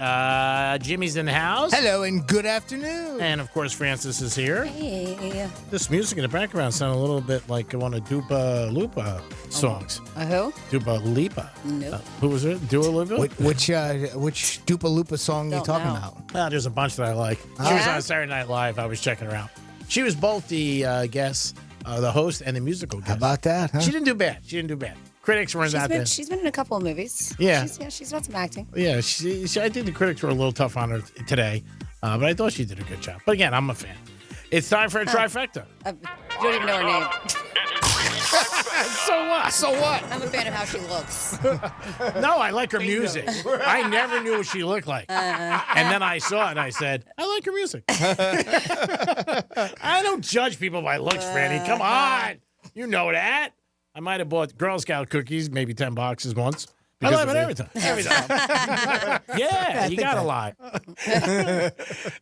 S32: Jimmy's in the house.
S26: Hello and good afternoon.
S32: And, of course, Francis is here.
S8: Hey.
S32: This music in the background sounded a little bit like one of Dupa Lupa songs.
S8: Who?
S32: Dupa Lipa.
S8: Nope.
S32: Who was it? Dua Lipa?
S26: Which Dupa Lupa song are you talking about?
S32: There's a bunch that I like. She was on Saturday Night Live. I was checking her out. She was both the guest, the host, and the musical guest.
S26: How about that? Huh?
S32: She didn't do bad. Critics weren't that bad.
S8: She's been in a couple of movies.
S32: Yeah.
S8: She's done some acting.
S32: Yeah, I think the critics were a little tough on her today, but I thought she did a good job. But again, I'm a fan. It's time for a trifecta.
S8: You don't even know her name.
S32: So what?
S26: So what?
S8: I'm a fan of how she looks.
S32: No, I like her music. I never knew what she looked like. And then I saw it and I said, I like her music. I don't judge people by looks, Franny. Come on. You know that. I might have bought Girl Scout cookies, maybe 10 boxes once. I love it every time. Yeah, you got to lie.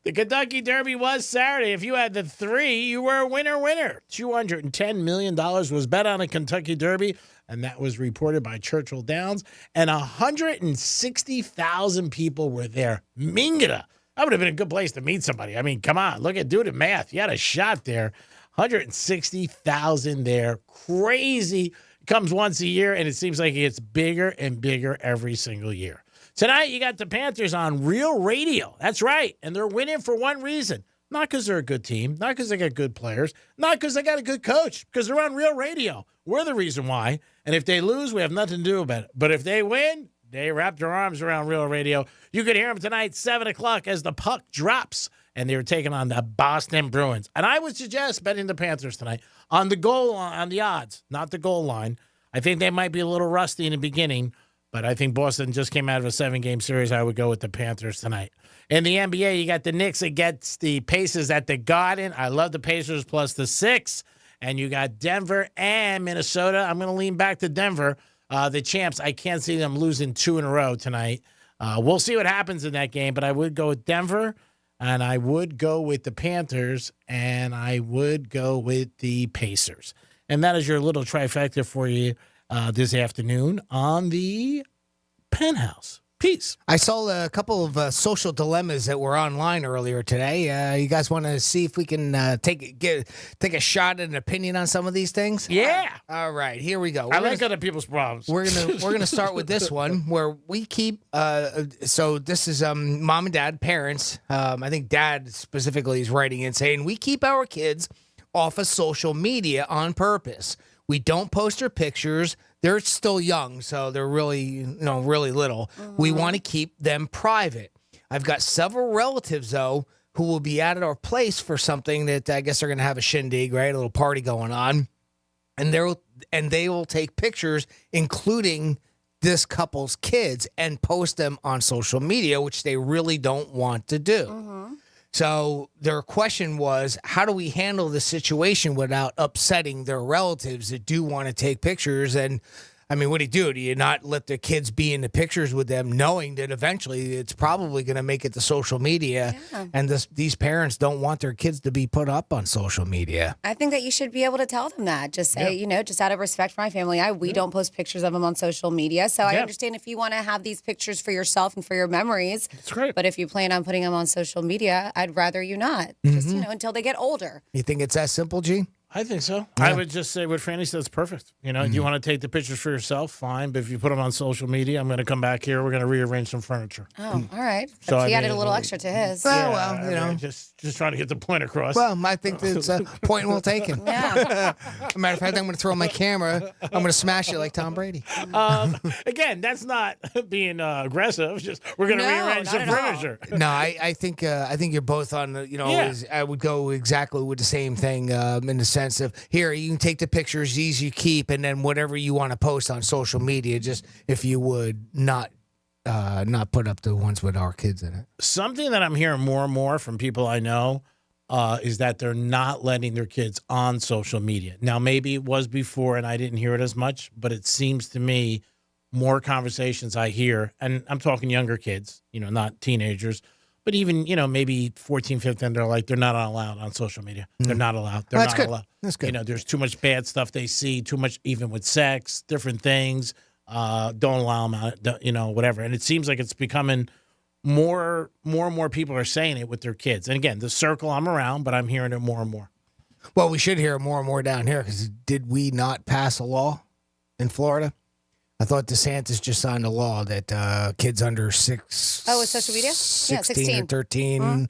S32: The Kentucky Derby was Saturday. If you had the 3, you were a winner. $210 million was bet on a Kentucky Derby, and that was reported by Churchill Downs. And 160,000 people were there. Mingada. That would have been a good place to meet somebody. I mean, come on. Do the math. You had a shot there. 160,000 there. Crazy. Comes once a year, and it seems like it gets bigger and bigger every single year. Tonight, you got the Panthers on Real Radio. That's right, and they're winning for one reason. Not because they're a good team, not because they got good players, not because they got a good coach, because they're on Real Radio. We're the reason why, and if they lose, we have nothing to do about it. But if they win, they wrap their arms around Real Radio. You can hear them tonight, 7 o'clock, as the puck drops, and they're taking on the Boston Bruins. And I would suggest betting the Panthers tonight on the goal line, on the odds, not the goal line. I think they might be a little rusty in the beginning, but I think Boston just came out of a 7-game series. I would go with the Panthers tonight. In the NBA, you got the Knicks against the Pacers at the Garden. I love the Pacers plus the 6. And you got Denver and Minnesota. I'm going to lean back to Denver. The champs, I can't see them losing 2 in a row tonight. We'll see what happens in that game, but I would go with Denver. And I would go with the Panthers, and I would go with the Pacers. And that is your little trifecta for you this afternoon on the Penthouse. Peace.
S26: I saw a couple of social dilemmas that were online earlier today. You guys want to see if we can take a shot at an opinion on some of these things?
S32: Yeah.
S26: All right, here we go.
S32: I like other people's problems.
S26: We're gonna start with this one where we keep. So this is mom and dad, parents. I think dad specifically is writing in saying we keep our kids off of social media on purpose. We don't post their pictures. They're still young, so they're really really little. We want to keep them private. I've got several relatives, though, who will be at our place for something that I guess they're going to have a shindig, right? A little party going on. And they will take pictures, including this couple's kids, and post them on social media, which they really don't want to do.
S3: Mm-hmm.
S26: So their question was, how do we handle the situation without upsetting their relatives that do want to take pictures? And I mean, what do you do? Do you not let the kids be in the pictures with them, knowing that eventually it's probably going to make it to social media?
S3: Yeah.
S26: And these parents don't want their kids to be put up on social media.
S3: I think that you should be able to tell them that. Just say, just out of respect for my family, we don't post pictures of them on social media. So I understand if you want to have these pictures for yourself and for your memories.
S32: That's great.
S3: But if you plan on putting them on social media, I'd rather you not. Just, until they get older.
S26: You think it's that simple, G?
S32: I think so.
S26: Yeah.
S32: I would just say what Franny says, perfect. You want to take the pictures for yourself, fine. But if you put them on social media, I'm going to come back here. We're going to rearrange some furniture.
S3: Oh, all right.
S32: So,
S3: But he added a little extra to his.
S32: Just trying to get the point across.
S26: Well, I think it's a point well taken.
S3: Yeah.
S26: As a matter of fact, I'm going to throw my camera. I'm going to smash it like Tom Brady.
S32: Again, that's not being aggressive. Just we're going to rearrange some furniture.
S26: No, I think you're both on the, I would go exactly with the same thing in the sense of, here, you can take the pictures, these you keep, and then whatever you want to post on social media, just if you would not put up the ones with our kids in it.
S32: Something that I'm hearing more and more from people I know is that they're not letting their kids on social media. Now, maybe it was before and I didn't hear it as much, but it seems to me more conversations I hear, and I'm talking younger kids, not teenagers, but even, maybe 14, 15, they're not allowed on social media. They're not allowed. They're
S26: That's
S32: not
S26: good.
S32: allowed.
S26: That's good.
S32: There's too much bad stuff they see, too much even with sex, different things. Don't allow them out, whatever. And it seems like it's becoming more and more people are saying it with their kids. And again, the circle I'm around, but I'm hearing it more and more.
S26: Well, we should hear more and more down here, because did we not pass a law in Florida? I thought DeSantis just signed a law that kids under 6.
S3: Oh, with social media?
S26: 16 or 13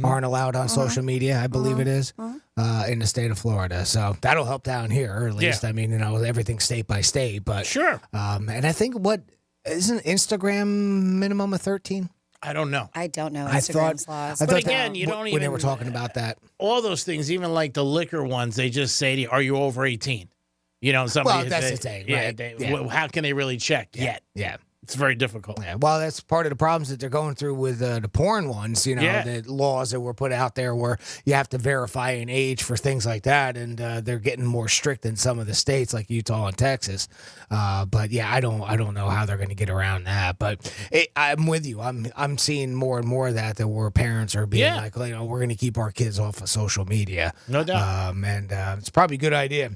S26: aren't allowed on social media, I believe it is, in the state of Florida. So that'll help down here, at least.
S32: Yeah.
S26: I mean, everything's state by state. But
S32: sure.
S26: And I think isn't Instagram minimum of 13?
S32: I don't know.
S3: I don't know Instagram's laws.
S32: But again, you don't
S26: when
S32: even.
S26: they were talking about that.
S32: All those things, even like the liquor ones, they just say to you, are you over 18? Somebody.
S26: Well, that's the thing, right?
S32: How can they really check yet?
S26: Yeah.
S32: It's very difficult.
S26: Yeah, well, that's part of the problems that they're going through with the porn ones, the laws that were put out there where you have to verify an age for things like that, and they're getting more strict in some of the states like Utah and Texas. But yeah, I don't know how they're going to get around that. But I'm with you. I'm seeing more and more of that where parents are being like, we're going to keep our kids off of social media.
S32: No doubt.
S26: And it's probably a good idea.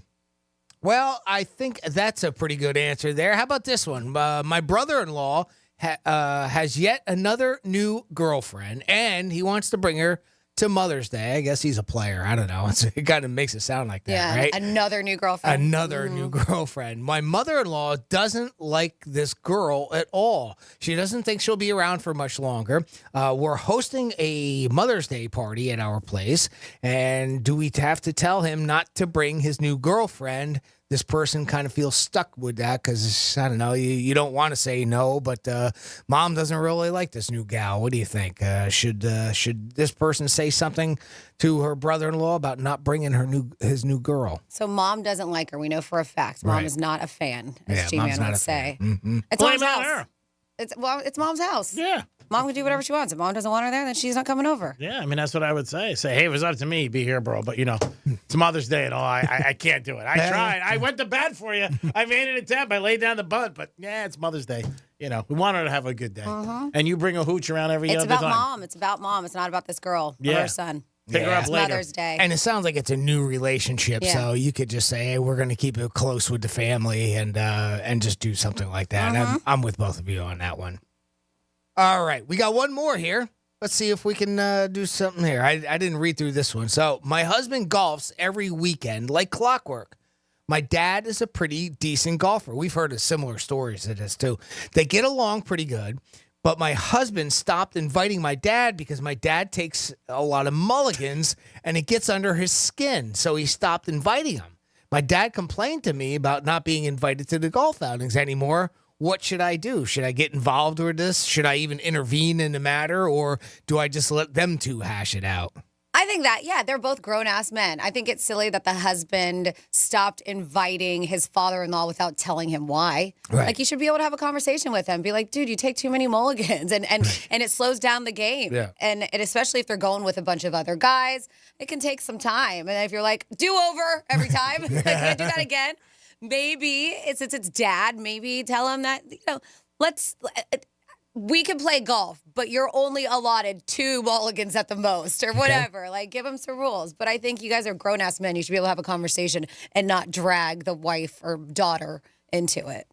S26: Well, I think that's a pretty good answer there. How about this one? My brother-in-law has yet another new girlfriend, and he wants to bring her to Mother's Day. I guess he's a player. I don't know. It kind of makes it sound like that, right?
S3: Another new girlfriend.
S26: Another new girlfriend. My mother-in-law doesn't like this girl at all. She doesn't think she'll be around for much longer. We're hosting a Mother's Day party at our place, and do we have to tell him not to bring his new girlfriend? This person kind of feels stuck with that because, I don't know, you don't want to say no, but mom doesn't really like this new gal. What do you think? Should this person say something to her brother-in-law about not bringing his new girl?
S3: So mom doesn't like her. We know for a fact. Mom is not a fan, as G-Man would say.
S26: Mm-hmm.
S3: It's mom's house. It's mom's house.
S32: Yeah.
S3: Mom can do whatever she wants. If mom doesn't want her there, then she's not coming over.
S32: Yeah, I mean, that's what I would say. Say, hey, if it's up to me, be here, bro. But, it's Mother's Day and all. I can't do it. I tried. I went to bat for you. I made an attempt. I laid down the bunt. But, it's Mother's Day. We want her to have a good day. And you bring a hooch around every other time.
S3: It's about mom. It's about mom. It's not about this girl or her son.
S32: Pick her up
S3: It's
S32: later.
S3: Mother's Day.
S26: And it sounds like it's a new relationship, so you could just say, hey, we're going to keep it close with the family and just do something like that. I'm with both of you on that one. All right, we got one more here. Let's see if we can do something here. I didn't read through this one. So my husband golfs every weekend like clockwork. My dad is a pretty decent golfer. We've heard of similar stories to this, too. They get along pretty good, but my husband stopped inviting my dad because my dad takes a lot of mulligans, and it gets under his skin, so he stopped inviting him. My dad complained to me about not being invited to the golf outings anymore. what should I do? Should I get involved with this? Should I even intervene in the matter, or do I just let them two hash it out?
S3: I think that, yeah, they're both grown-ass men. I think it's silly that the husband stopped inviting his father-in-law without telling him why.
S26: Right.
S3: Like, you should be able to have a conversation with him. Be like, dude, you take too many mulligans, and it slows down the game.
S26: Yeah.
S3: And especially if they're going with a bunch of other guys, it can take some time. And if you're like, do-over every time, I can't do that again. Maybe, since it's dad, maybe tell him that, we can play golf, but you're only allotted 2 mulligans at the most or whatever. Okay. Like, give them some rules. But I think you guys are grown-ass men. You should be able to have a conversation and not drag the wife or daughter into it.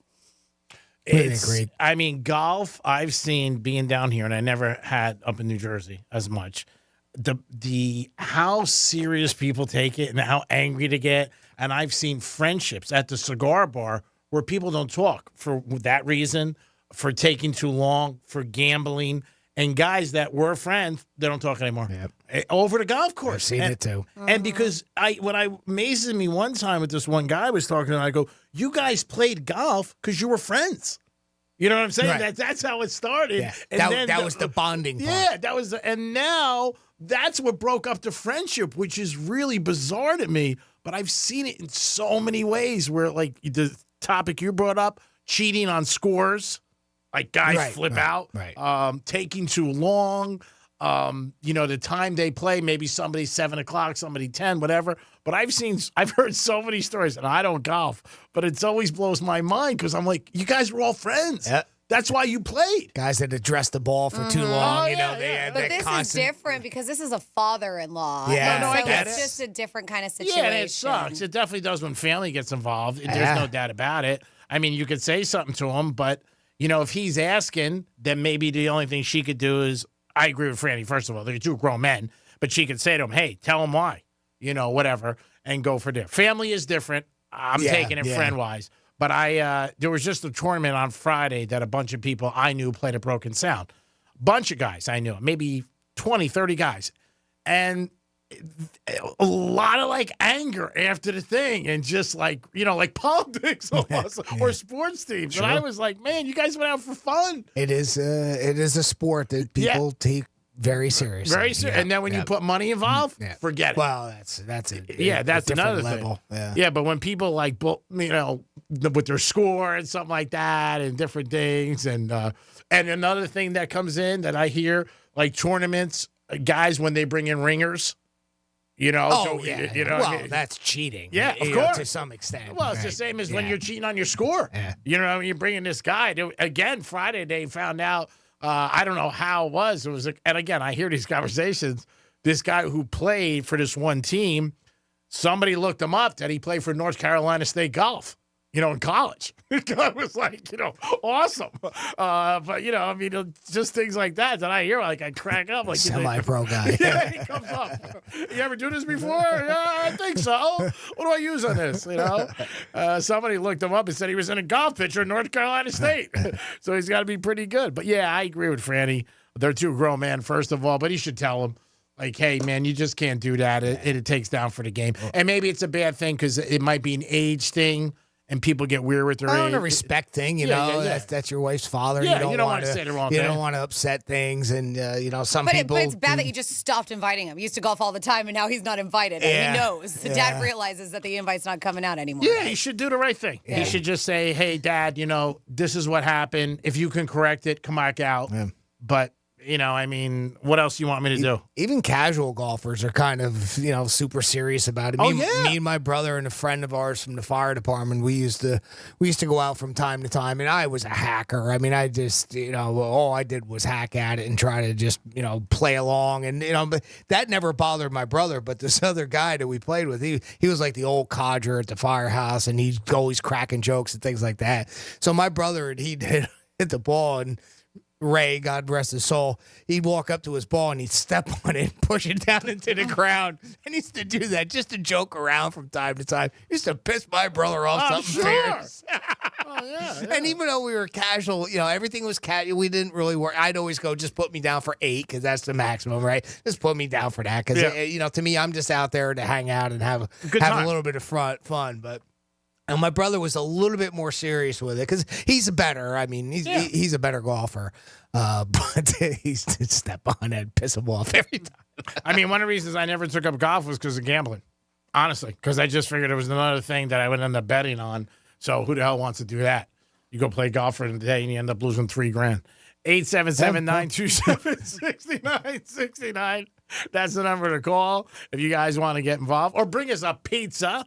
S32: Agreed. I mean, golf, I've seen being down here, and I never had up in New Jersey as much. The how serious people take it and how angry they get. And I've seen friendships at the cigar bar where people don't talk for that reason, for taking too long, for gambling, and guys that were friends, they don't talk anymore. Yep. Over the golf course.
S26: I've seen it too.
S32: And because what amazes me one time with this one guy I was talking to, I go, you guys played golf because you were friends. You know what I'm saying?
S26: Right.
S32: That's how it started.
S26: Yeah.
S32: And
S26: that was the bonding part.
S32: Yeah, that was, and now that's what broke up the friendship, which is really bizarre to me. But I've seen it in so many ways where, like the topic you brought up, cheating on scores. Like guys flip out, taking too long. The time they play, maybe somebody's 7 o'clock, somebody 10, whatever. But I've heard so many stories, and I don't golf, but it always blows my mind because I'm like, you guys were all friends.
S26: Yep.
S32: That's why you played.
S26: Guys that addressed the ball for too long, they had
S3: But
S26: that
S3: this
S26: constant.
S3: is different because this is a father-in-law.
S26: Yeah.
S3: No,
S32: I get
S3: it's
S32: it.
S3: just a different kind of situation.
S32: Yeah, and it sucks. It definitely does when family gets involved. There's no doubt about it. I mean, you could say something to him, but if he's asking, then maybe the only thing she could do is, I agree with Franny, first of all, they're 2 grown men, but she could say to him, hey, tell him why, whatever, and go for there. Family is different. I'm taking it friend-wise. But there was just a tournament on Friday that a bunch of people I knew played a Broken Sound. Bunch of guys I knew, maybe 20, 30 guys. And a lot of anger after the thing and just like politics almost or sports teams. Sure. And I was like, man, you guys went out for fun.
S26: It is a sport that people take very seriously.
S32: Very serious. Yeah. And then when you put money involved, forget it.
S26: Well, that's
S32: that's another
S26: level.
S32: Thing. Yeah, but when people with their score and something like that and different things and another thing that comes in that I hear, like tournaments, guys when they bring in ringers.
S26: Well, that's cheating.
S32: Yeah, of course.
S26: To some extent.
S32: Well, it's the same as when you're cheating on your score. Yeah. You're bringing this guy. Again, Friday they found out, I don't know how it was. And again, I hear these conversations. This guy who played for this one team, somebody looked him up that he played for North Carolina State Golf. In college. I was like, awesome. But, just things like that I hear, I crack up. Like
S26: semi-pro guy.
S32: Yeah, he comes up. You ever do this before? Yeah, I think so. What do I use on this? Somebody looked him up and said he was in a golf pitcher in North Carolina State. So he's got to be pretty good. But, yeah, I agree with Franny. They're 2 grown men, first of all, but he should tell them. Like, hey, man, you just can't do that. It takes down for the game. And maybe it's a bad thing because it might be an age thing. And people get weird with their age.
S26: A respect thing, that's your wife's father.
S32: Yeah, you don't want to say the wrong thing.
S26: You don't want to upset things, and some people.
S3: But it's bad that you just stopped inviting him. He used to golf all the time, and now he's not invited. And he knows. Dad realizes that the invite's not coming out anymore.
S32: Yeah, he should do the right thing. Yeah. He should just say, "Hey, Dad, this is what happened. If you can correct it, come back out." Yeah. But. What else do you want me to do?
S26: Even casual golfers are kind of, super serious about it. Me and my brother and a friend of ours from the fire department, we used to go out from time to time, and I was a hacker. I just, all I did was hack at it and try to just, play along. And, but that never bothered my brother. But this other guy that we played with, he was like the old codger at the firehouse, and he'd always cracking jokes and things like that. So my brother, he'd hit the ball, and Ray, God rest his soul, he'd walk up to his ball and he'd step on it and push it down into the ground. And he used to do that just to joke around from time to time. He used to piss my brother off fierce. And even though we were casual, everything was casual. We didn't really work. I'd always go, just put me down for 8 because that's the maximum, right? Just put me down for that because, to me, I'm just out there to hang out and have a little bit of fun. But And my brother was a little bit more serious with it because he's better. I mean, he's a better golfer. But he's to step on it and piss him off every time.
S32: I mean, one of the reasons I never took up golf was because of gambling. Honestly, because I just figured it was another thing that I would end up betting on. So who the hell wants to do that? You go play golf for the day and you end up losing $3,000. 877-927-6969. That's the number to call if you guys want to get involved. Or bring us a pizza.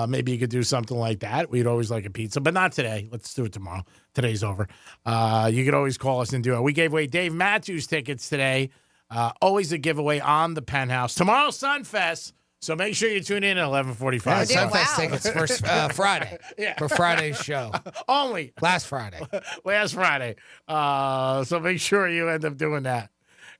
S32: Maybe you could do something like that. We'd always like a pizza, but not today. Let's do it tomorrow. Today's over. You could always call us and do it. We gave away Dave Matthews tickets today. Always a giveaway on the Penthouse. Tomorrow, Sunfest. So make sure you tune in at 11:45.
S26: Yeah, Sunfest tickets for Friday. For Friday's show.
S32: Only.
S26: Last Friday.
S32: Last Friday. So make sure you end up doing that.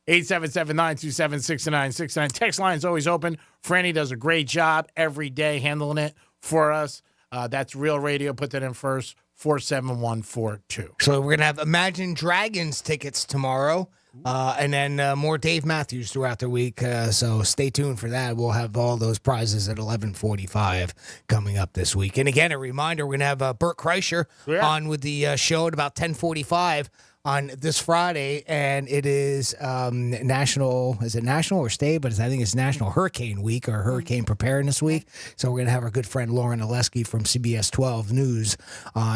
S32: 877-927-6969. Text line's always open. Franny does a great job every day handling it for us. That's Real Radio. Put that in first. 47142.
S26: So we're going to have Imagine Dragons tickets tomorrow. And then more Dave Matthews throughout the week. So stay tuned for that. We'll have all those prizes at 11:45 coming up this week. And again, a reminder, we're going to have Bert Kreischer on with the show at about 10:45 on this Friday. And it is national, is it national or state? But I think it's National Hurricane Week or Hurricane Preparedness Week. So we're going to have our good friend Lauren Oleski from CBS 12 News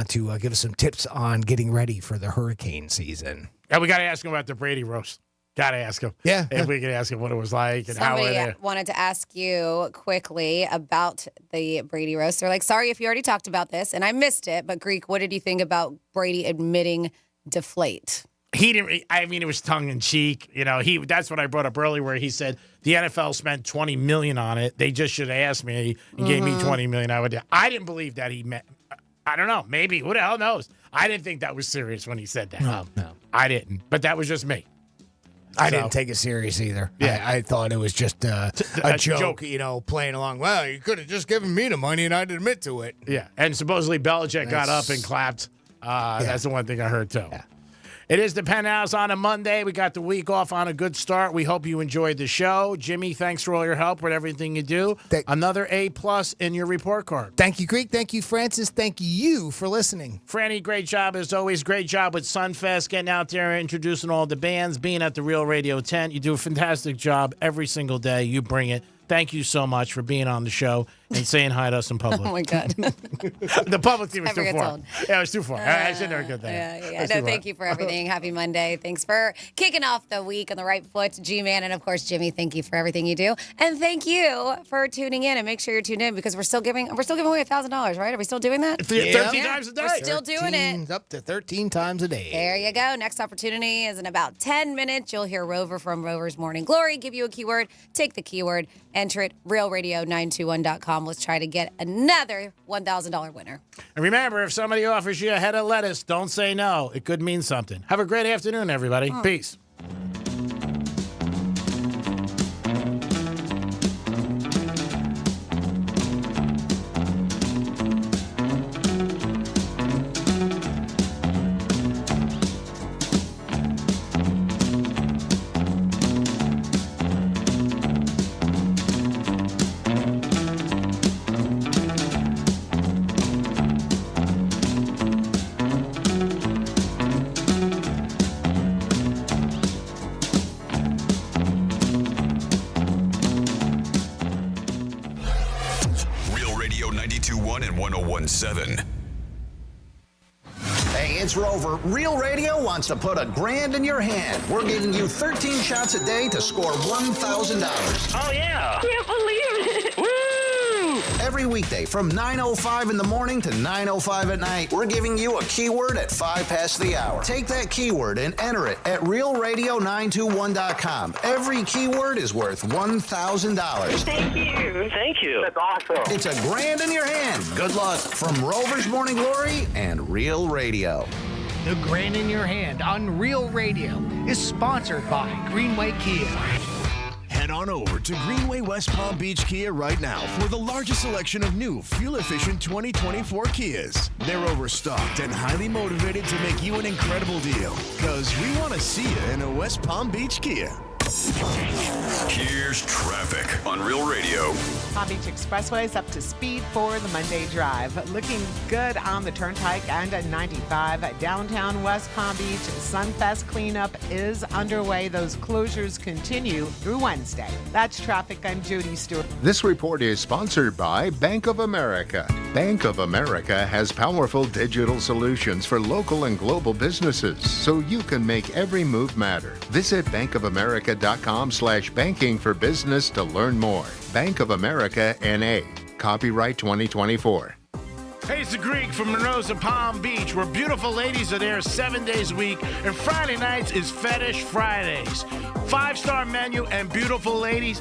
S26: to give us some tips on getting ready for the hurricane season.
S32: Yeah, we got to ask him about the Brady roast. Got to ask him.
S26: Yeah.
S32: If we could ask him what it was like and
S3: Somebody
S32: how it
S3: wanted to ask you quickly about the Brady roast. They're like, sorry if you already talked about this, and I missed it, but Greek, what did you think about Brady admitting deflate?
S32: He didn't. I mean, it was tongue in cheek. You know, that's what I brought up earlier, where he said the NFL spent $20 million on it. They just should have asked me and gave me $20 million. I didn't believe that he meant. I don't know. Maybe. Who the hell knows? I didn't think that was serious when he said that.
S26: No.
S32: I didn't. But that was just me.
S26: I didn't take it serious either.
S32: Yeah.
S26: I thought it was just a joke, you know, playing along. Well, you could have just given me the money and I'd admit to it.
S32: Yeah. And supposedly Belichick got up and clapped. That's the one thing I heard, too. Yeah. It is the Penthouse on a Monday. We got the week off on a good start. We hope you enjoyed the show. Jimmy, thanks for all your help with everything you do. Another A+ in your report card.
S26: Thank you, Greek. Thank you, Francis. Thank you for listening.
S32: Franny, great job as always. Great job with Sunfest, getting out there, introducing all the bands, being at the Real Radio tent. You do a fantastic job every single day. You bring it. Thank you so much for being on the show and saying hi to us in public.
S3: Oh, my God.
S32: The public team was too far. Yeah, it was too far. I shouldn't have got that.
S3: Yeah. No, thank you for everything. Happy Monday. Thanks for kicking off the week on the right foot. G-Man and, of course, Jimmy, thank you for everything you do. And thank you for tuning in. And make sure you're tuned in because we're still giving away $1,000, right? Are we still doing that?
S32: 13 times a day.
S3: We're still doing it.
S26: Up to 13 times a day.
S3: There you go. Next opportunity is in about 10 minutes. You'll hear Rover from Rover's Morning Glory give you a keyword. Take the keyword. Enter it, realradio921.com. Let's try to get another $1,000 winner.
S32: And remember, if somebody offers you a head of lettuce, don't say no. It could mean something. Have a great afternoon, everybody. Peace.
S19: And 101.7.
S2: Hey, it's Rover. Real Radio wants to put $1,000 in your hand. We're giving you 13 shots a day to score $1,000.
S25: Oh, yeah. Can't believe it. Woo!
S2: Every weekday from 9:05 in the morning to 9:05 at night, we're giving you a keyword at 5 past the hour. Take that keyword and enter it at realradio921.com. Every keyword is worth $1,000.
S25: Thank you. Thank you. That's awesome.
S2: It's $1,000 in your hand. Good luck from Rover's Morning Glory and Real Radio.
S26: The Grand in Your Hand on Real Radio is sponsored by Greenway Kia.
S6: Head on over to Greenway West Palm Beach Kia right now for the largest selection of new, fuel-efficient 2024 Kias. They're overstocked and highly motivated to make you an incredible deal. Because we want to see you in a West Palm Beach Kia.
S19: Here's traffic on Real Radio.
S7: Palm Beach Expressway is up to speed for the Monday drive. Looking good on the Turnpike and at 95. Downtown West Palm Beach, Sunfest cleanup is underway. Those closures continue through Wednesday. That's traffic. I'm Judy Stewart.
S10: This report is sponsored by Bank of America. Bank of America has powerful digital solutions for local and global businesses, so you can make every move matter. Visit bankofamerica.com/banking for business to learn more. Bank of America N.A. Copyright 2024.
S32: Hey, it's the Greek from Monroe's Palm Beach, where beautiful ladies are there 7 days a week, and Friday nights is Fetish Fridays. 5-star menu and beautiful ladies